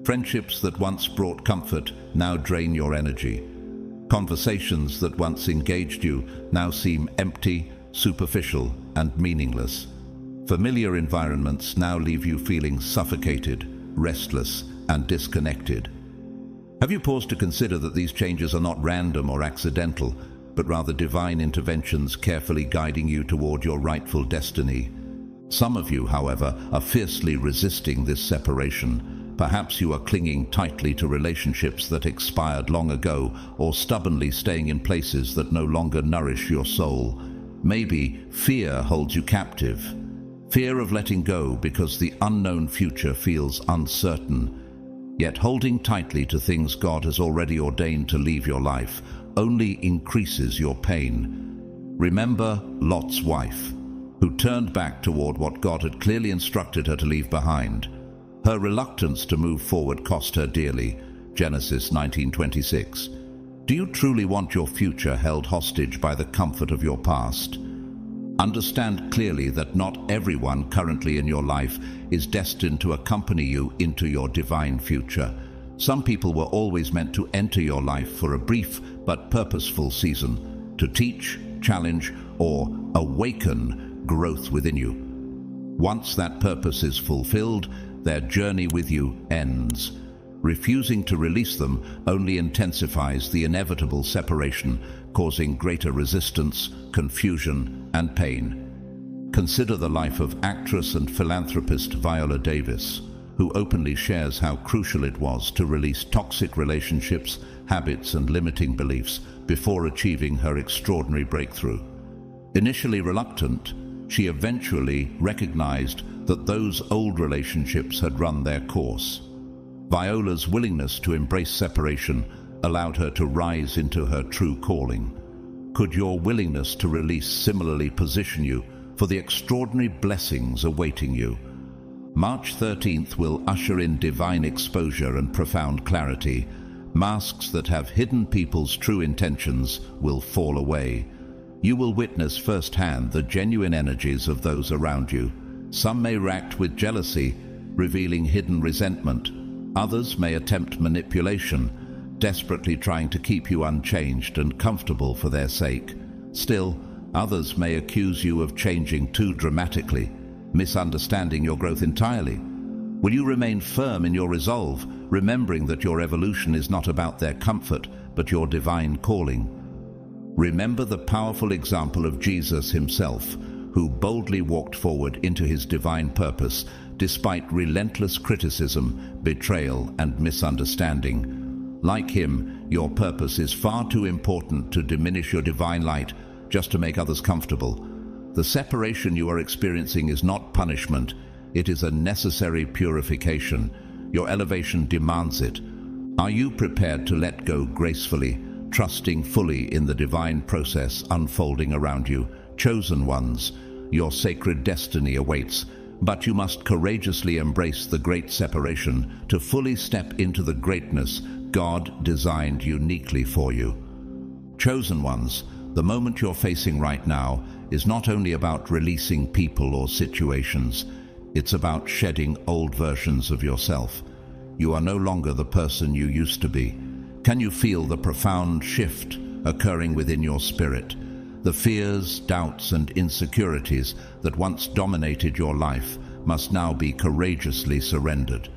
Friendships that once brought comfort now drain your energy. Conversations that once engaged you now seem empty, superficial, and meaningless. Familiar environments now leave you feeling suffocated, restless, and disconnected. Have you paused to consider that these changes are not random or accidental, but rather divine interventions carefully guiding you toward your rightful destiny? Some of you, however, are fiercely resisting this separation. Perhaps you are clinging tightly to relationships that expired long ago, or stubbornly staying in places that no longer nourish your soul. Maybe fear holds you captive. Fear of letting go because the unknown future feels uncertain. Yet holding tightly to things God has already ordained to leave your life only increases your pain. Remember Lot's wife, who turned back toward what God had clearly instructed her to leave behind. Her reluctance to move forward cost her dearly. Genesis 19:26. Do you truly want your future held hostage by the comfort of your past? Understand clearly that not everyone currently in your life is destined to accompany you into your divine future. Some people were always meant to enter your life for a brief but purposeful season, to teach, challenge, or awaken growth within you. Once that purpose is fulfilled, their journey with you ends. Refusing to release them only intensifies the inevitable separation, causing greater resistance, confusion, and pain. Consider the life of actress and philanthropist Viola Davis, who openly shares how crucial it was to release toxic relationships, habits, and limiting beliefs before achieving her extraordinary breakthrough. Initially reluctant, she eventually recognized that those old relationships had run their course. Viola's willingness to embrace separation allowed her to rise into her true calling. Could your willingness to release similarly position you for the extraordinary blessings awaiting you? March 13th will usher in divine exposure and profound clarity. Masks that have hidden people's true intentions will fall away. You will witness firsthand the genuine energies of those around you. Some may react with jealousy, revealing hidden resentment. Others may attempt manipulation, desperately trying to keep you unchanged and comfortable for their sake. Still, others may accuse you of changing too dramatically, misunderstanding your growth entirely. Will you remain firm in your resolve, remembering that your evolution is not about their comfort, but your divine calling? Remember the powerful example of Jesus himself, who boldly walked forward into his divine purpose despite relentless criticism, betrayal, and misunderstanding. Like him, your purpose is far too important to diminish your divine light just to make others comfortable. The separation you are experiencing is not punishment, it is a necessary purification. Your elevation demands it. Are you prepared to let go gracefully, trusting fully in the divine process unfolding around you? Chosen ones, your sacred destiny awaits, but you must courageously embrace the great separation to fully step into the greatness God designed uniquely for you. Chosen ones, the moment you're facing right now is not only about releasing people or situations, it's about shedding old versions of yourself. You are no longer the person you used to be. Can you feel the profound shift occurring within your spirit? The fears, doubts, and insecurities that once dominated your life must now be courageously surrendered.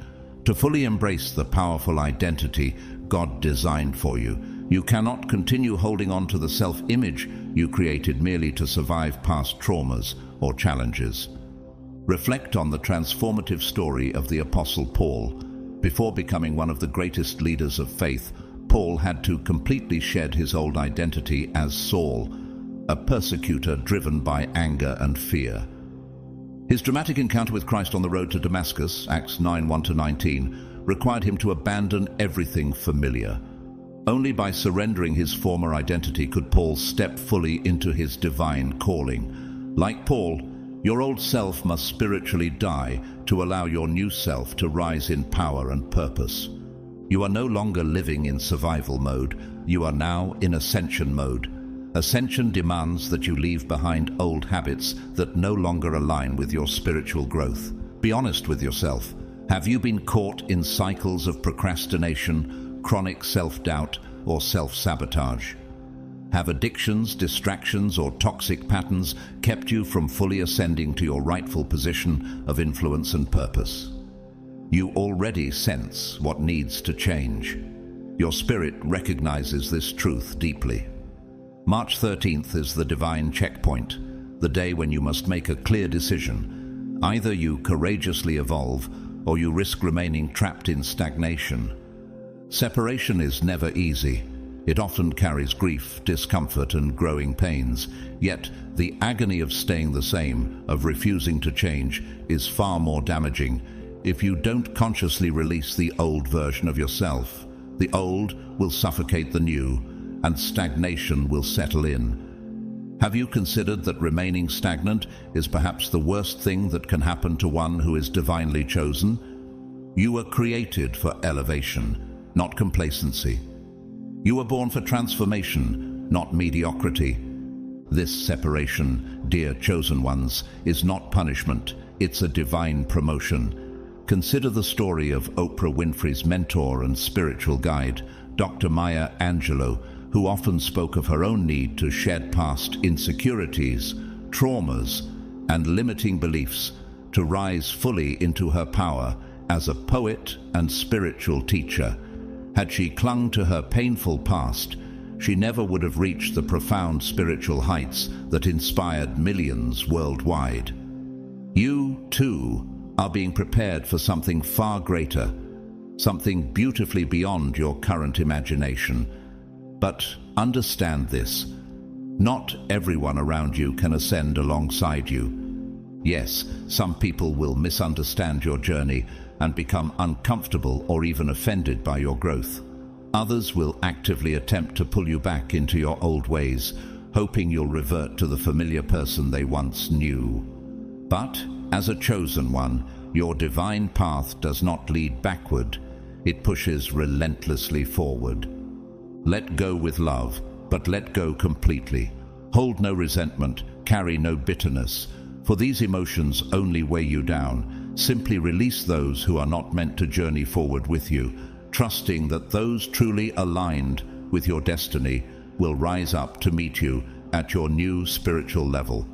To fully embrace the powerful identity God designed for you, you cannot continue holding on to the self-image you created merely to survive past traumas or challenges. Reflect on the transformative story of the Apostle Paul. Before becoming one of the greatest leaders of faith, Paul had to completely shed his old identity as Saul, a persecutor driven by anger and fear. His dramatic encounter with Christ on the road to Damascus, Acts 9:1-19, required him to abandon everything familiar. Only by surrendering his former identity could Paul step fully into his divine calling. Like Paul, your old self must spiritually die to allow your new self to rise in power and purpose. You are no longer living in survival mode, you are now in ascension mode. Ascension demands that you leave behind old habits that no longer align with your spiritual growth. Be honest with yourself. Have you been caught in cycles of procrastination, chronic self-doubt, or self-sabotage? Have addictions, distractions, or toxic patterns kept you from fully ascending to your rightful position of influence and purpose? You already sense what needs to change. Your spirit recognizes this truth deeply. March 13th is the divine checkpoint, the day when you must make a clear decision. Either you courageously evolve, or you risk remaining trapped in stagnation. Separation is never easy. It often carries grief, discomfort, and growing pains. Yet, the agony of staying the same, of refusing to change, is far more damaging. If you don't consciously release the old version of yourself, the old will suffocate the new, and stagnation will settle in. Have you considered that remaining stagnant is perhaps the worst thing that can happen to one who is divinely chosen? You were created for elevation, not complacency. You were born for transformation, not mediocrity. This separation, dear chosen ones, is not punishment, it's a divine promotion. Consider the story of Oprah Winfrey's mentor and spiritual guide, Dr. Maya Angelou, who often spoke of her own need to shed past insecurities, traumas, and limiting beliefs to rise fully into her power as a poet and spiritual teacher. Had she clung to her painful past, she never would have reached the profound spiritual heights that inspired millions worldwide. You, too, are being prepared for something far greater, something beautifully beyond your current imagination. But understand this, Not everyone around you can ascend alongside you. Yes, some people will misunderstand your journey and become uncomfortable or even offended by your growth. Others will actively attempt to pull you back into your old ways, hoping you'll revert to the familiar person they once knew. But, as a chosen one, your divine path does not lead backward, it pushes relentlessly forward. Let go with love, but let go completely. Hold no resentment, carry no bitterness, for these emotions only weigh you down. Simply release those who are not meant to journey forward with you, trusting that those truly aligned with your destiny will rise up to meet you at your new spiritual level.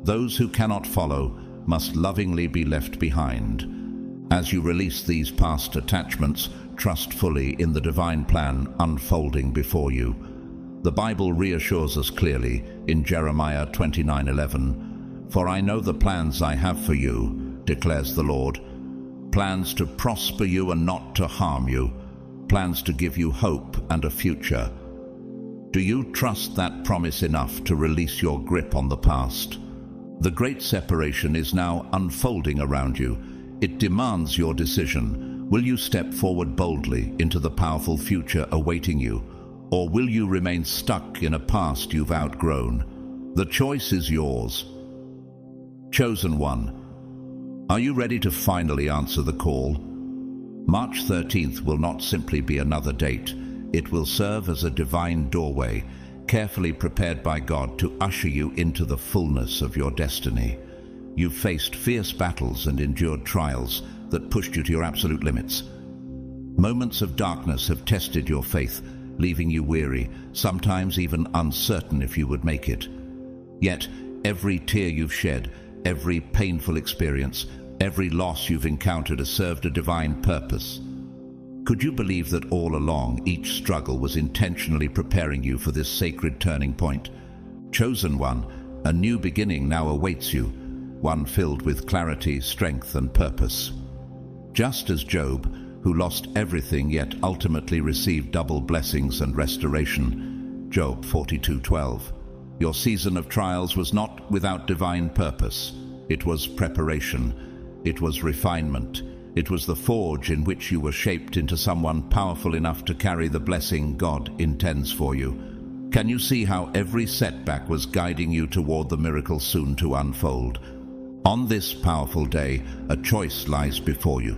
Those who cannot follow must lovingly be left behind. As you release these past attachments, trust fully in the divine plan unfolding before you. The Bible reassures us clearly in Jeremiah 29:11, "For I know the plans I have for you, declares the Lord, plans to prosper you and not to harm you, plans to give you hope and a future." Do you trust that promise enough to release your grip on the past? The great separation is now unfolding around you. It demands your decision. Will you step forward boldly into the powerful future awaiting you, or will you remain stuck in a past you've outgrown? The choice is yours. Chosen one, are you ready to finally answer the call? March 13th will not simply be another date. It will serve as a divine doorway, carefully prepared by God to usher you into the fullness of your destiny. You've faced fierce battles and endured trials that pushed you to your absolute limits. Moments of darkness have tested your faith, leaving you weary, sometimes even uncertain if you would make it. Yet, every tear you've shed, every painful experience, every loss you've encountered has served a divine purpose. Could you believe that all along each struggle was intentionally preparing you for this sacred turning point? Chosen one, a new beginning now awaits you, one filled with clarity, strength, and purpose. Just as Job, who lost everything yet ultimately received double blessings and restoration, Job 42:12. Your season of trials was not without divine purpose. It was preparation. It was refinement. It was the forge in which you were shaped into someone powerful enough to carry the blessing God intends for you. Can you see how every setback was guiding you toward the miracle soon to unfold? On this powerful day, a choice lies before you.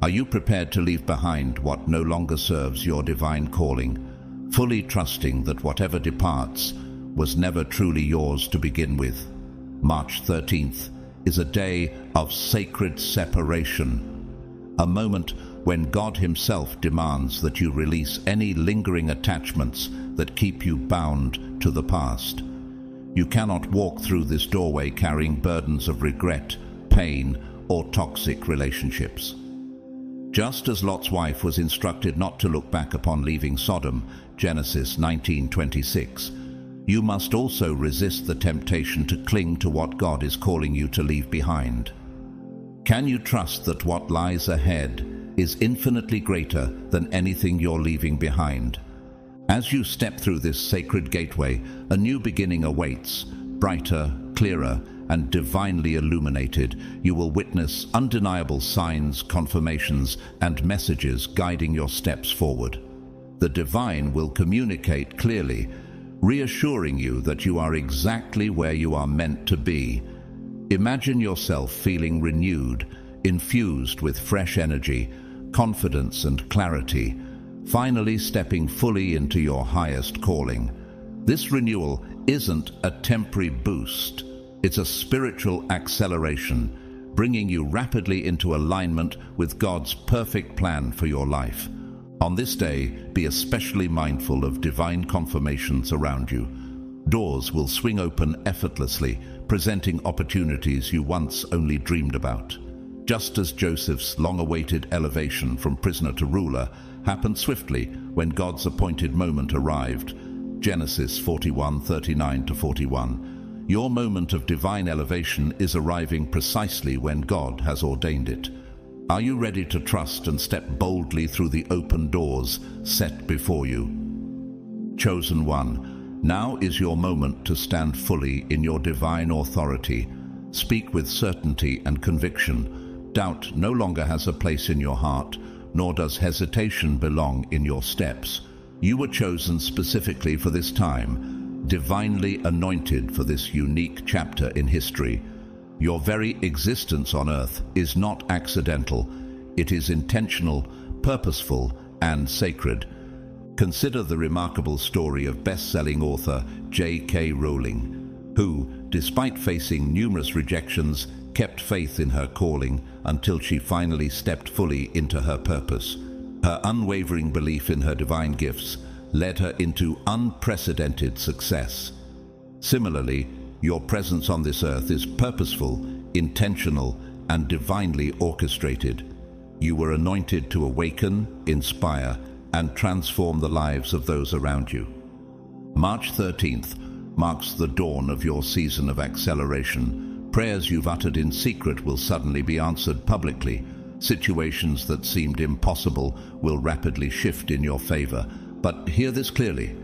Are you prepared to leave behind what no longer serves your divine calling, fully trusting that whatever departs was never truly yours to begin with? March 13th is a day of sacred separation, a moment when God Himself demands that you release any lingering attachments that keep you bound to the past. You cannot walk through this doorway carrying burdens of regret, pain, or toxic relationships. Just as Lot's wife was instructed not to look back upon leaving Sodom, Genesis 19:26, you must also resist the temptation to cling to what God is calling you to leave behind. Can you trust that what lies ahead is infinitely greater than anything you're leaving behind? As you step through this sacred gateway, a new beginning awaits, brighter, clearer, and divinely illuminated. You will witness undeniable signs, confirmations, and messages guiding your steps forward. The divine will communicate clearly, reassuring you that you are exactly where you are meant to be. Imagine yourself feeling renewed, infused with fresh energy, confidence, and clarity, finally stepping fully into your highest calling. This renewal isn't a temporary boost. It's a spiritual acceleration, bringing you rapidly into alignment with God's perfect plan for your life. On this day, be especially mindful of divine confirmations around you. Doors will swing open effortlessly, presenting opportunities you once only dreamed about. Just as Joseph's long-awaited elevation from prisoner to ruler happened swiftly when God's appointed moment arrived. Genesis 41:39-41. Your moment of divine elevation is arriving precisely when God has ordained it. Are you ready to trust and step boldly through the open doors set before you? Chosen one, Now is your moment to stand fully in your divine authority. Speak with certainty and conviction. Doubt no longer has a place in your heart, nor does hesitation belong in your steps. You were chosen specifically for this time, divinely anointed for this unique chapter in history. Your very existence on earth is not accidental. It is intentional, purposeful, and sacred. Consider the remarkable story of best-selling author J.K. Rowling, who, despite facing numerous rejections, kept faith in her calling until she finally stepped fully into her purpose. Her unwavering belief in her divine gifts led her into unprecedented success. Similarly, your presence on this earth is purposeful, intentional, and divinely orchestrated. You were anointed to awaken, inspire, and transform the lives of those around you. March 13th marks the dawn of your season of acceleration. Prayers you've uttered in secret will suddenly be answered publicly. Situations that seemed impossible will rapidly shift in your favor. But hear this clearly.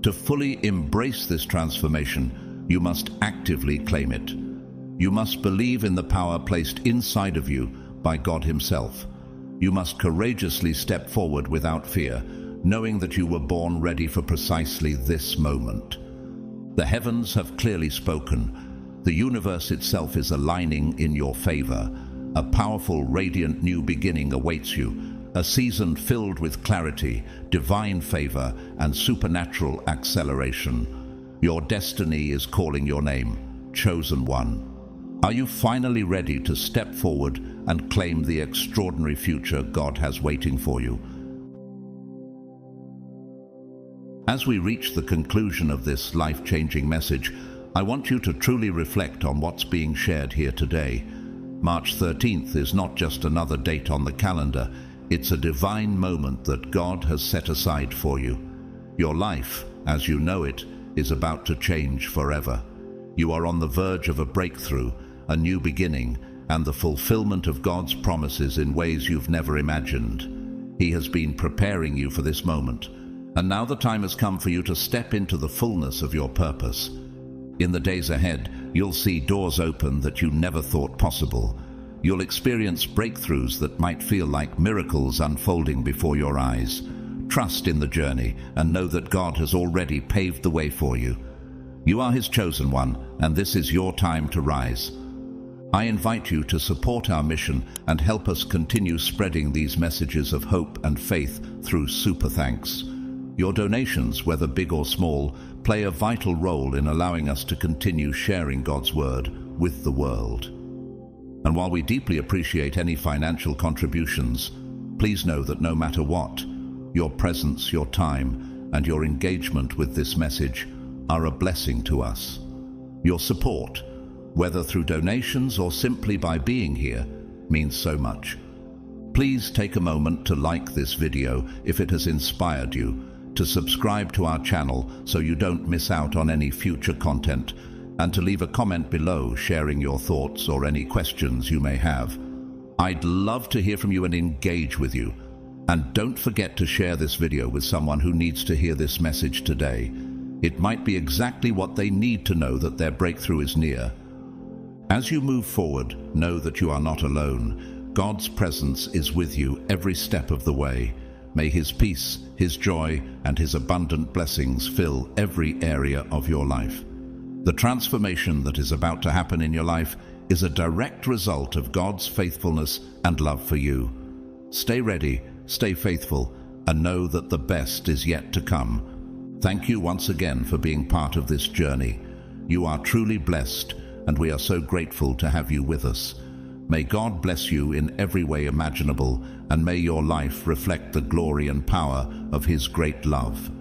To fully embrace this transformation, you must actively claim it. You must believe in the power placed inside of you by God Himself. You must courageously step forward without fear, knowing that you were born ready for precisely this moment. The heavens have clearly spoken. The universe itself is aligning in your favor. A powerful, radiant new beginning awaits you, a season filled with clarity, divine favor, and supernatural acceleration. Your destiny is calling your name, chosen one. Are you finally ready to step forward and claim the extraordinary future God has waiting for you? As we reach the conclusion of this life-changing message, I want you to truly reflect on what's being shared here today. March 13th is not just another date on the calendar. It's a divine moment that God has set aside for you. Your life, as you know it, is about to change forever. You are on the verge of a breakthrough, a new beginning, and the fulfillment of God's promises in ways you've never imagined. He has been preparing you for this moment, and now the time has come for you to step into the fullness of your purpose. In the days ahead, you'll see doors open that you never thought possible. You'll experience breakthroughs that might feel like miracles unfolding before your eyes. Trust in the journey and know that God has already paved the way for you. You are His chosen one, and this is your time to rise. I invite you to support our mission and help us continue spreading these messages of hope and faith through Super Thanks. Your donations, whether big or small, play a vital role in allowing us to continue sharing God's Word with the world. And while we deeply appreciate any financial contributions, please know that no matter what, your presence, your time, and your engagement with this message are a blessing to us. Your support, whether through donations or simply by being here, means so much. Please take a moment to like this video if it has inspired you, to subscribe to our channel so you don't miss out on any future content, and to leave a comment below sharing your thoughts or any questions you may have. I'd love to hear from you and engage with you. And don't forget to share this video with someone who needs to hear this message today. It might be exactly what they need to know that their breakthrough is near. As you move forward, know that you are not alone. God's presence is with you every step of the way. May His peace, His joy, and His abundant blessings fill every area of your life. The transformation that is about to happen in your life is a direct result of God's faithfulness and love for you. Stay ready, stay faithful, and know that the best is yet to come. Thank you once again for being part of this journey. You are truly blessed, and we are so grateful to have you with us. May God bless you in every way imaginable, and may your life reflect the glory and power of His great love.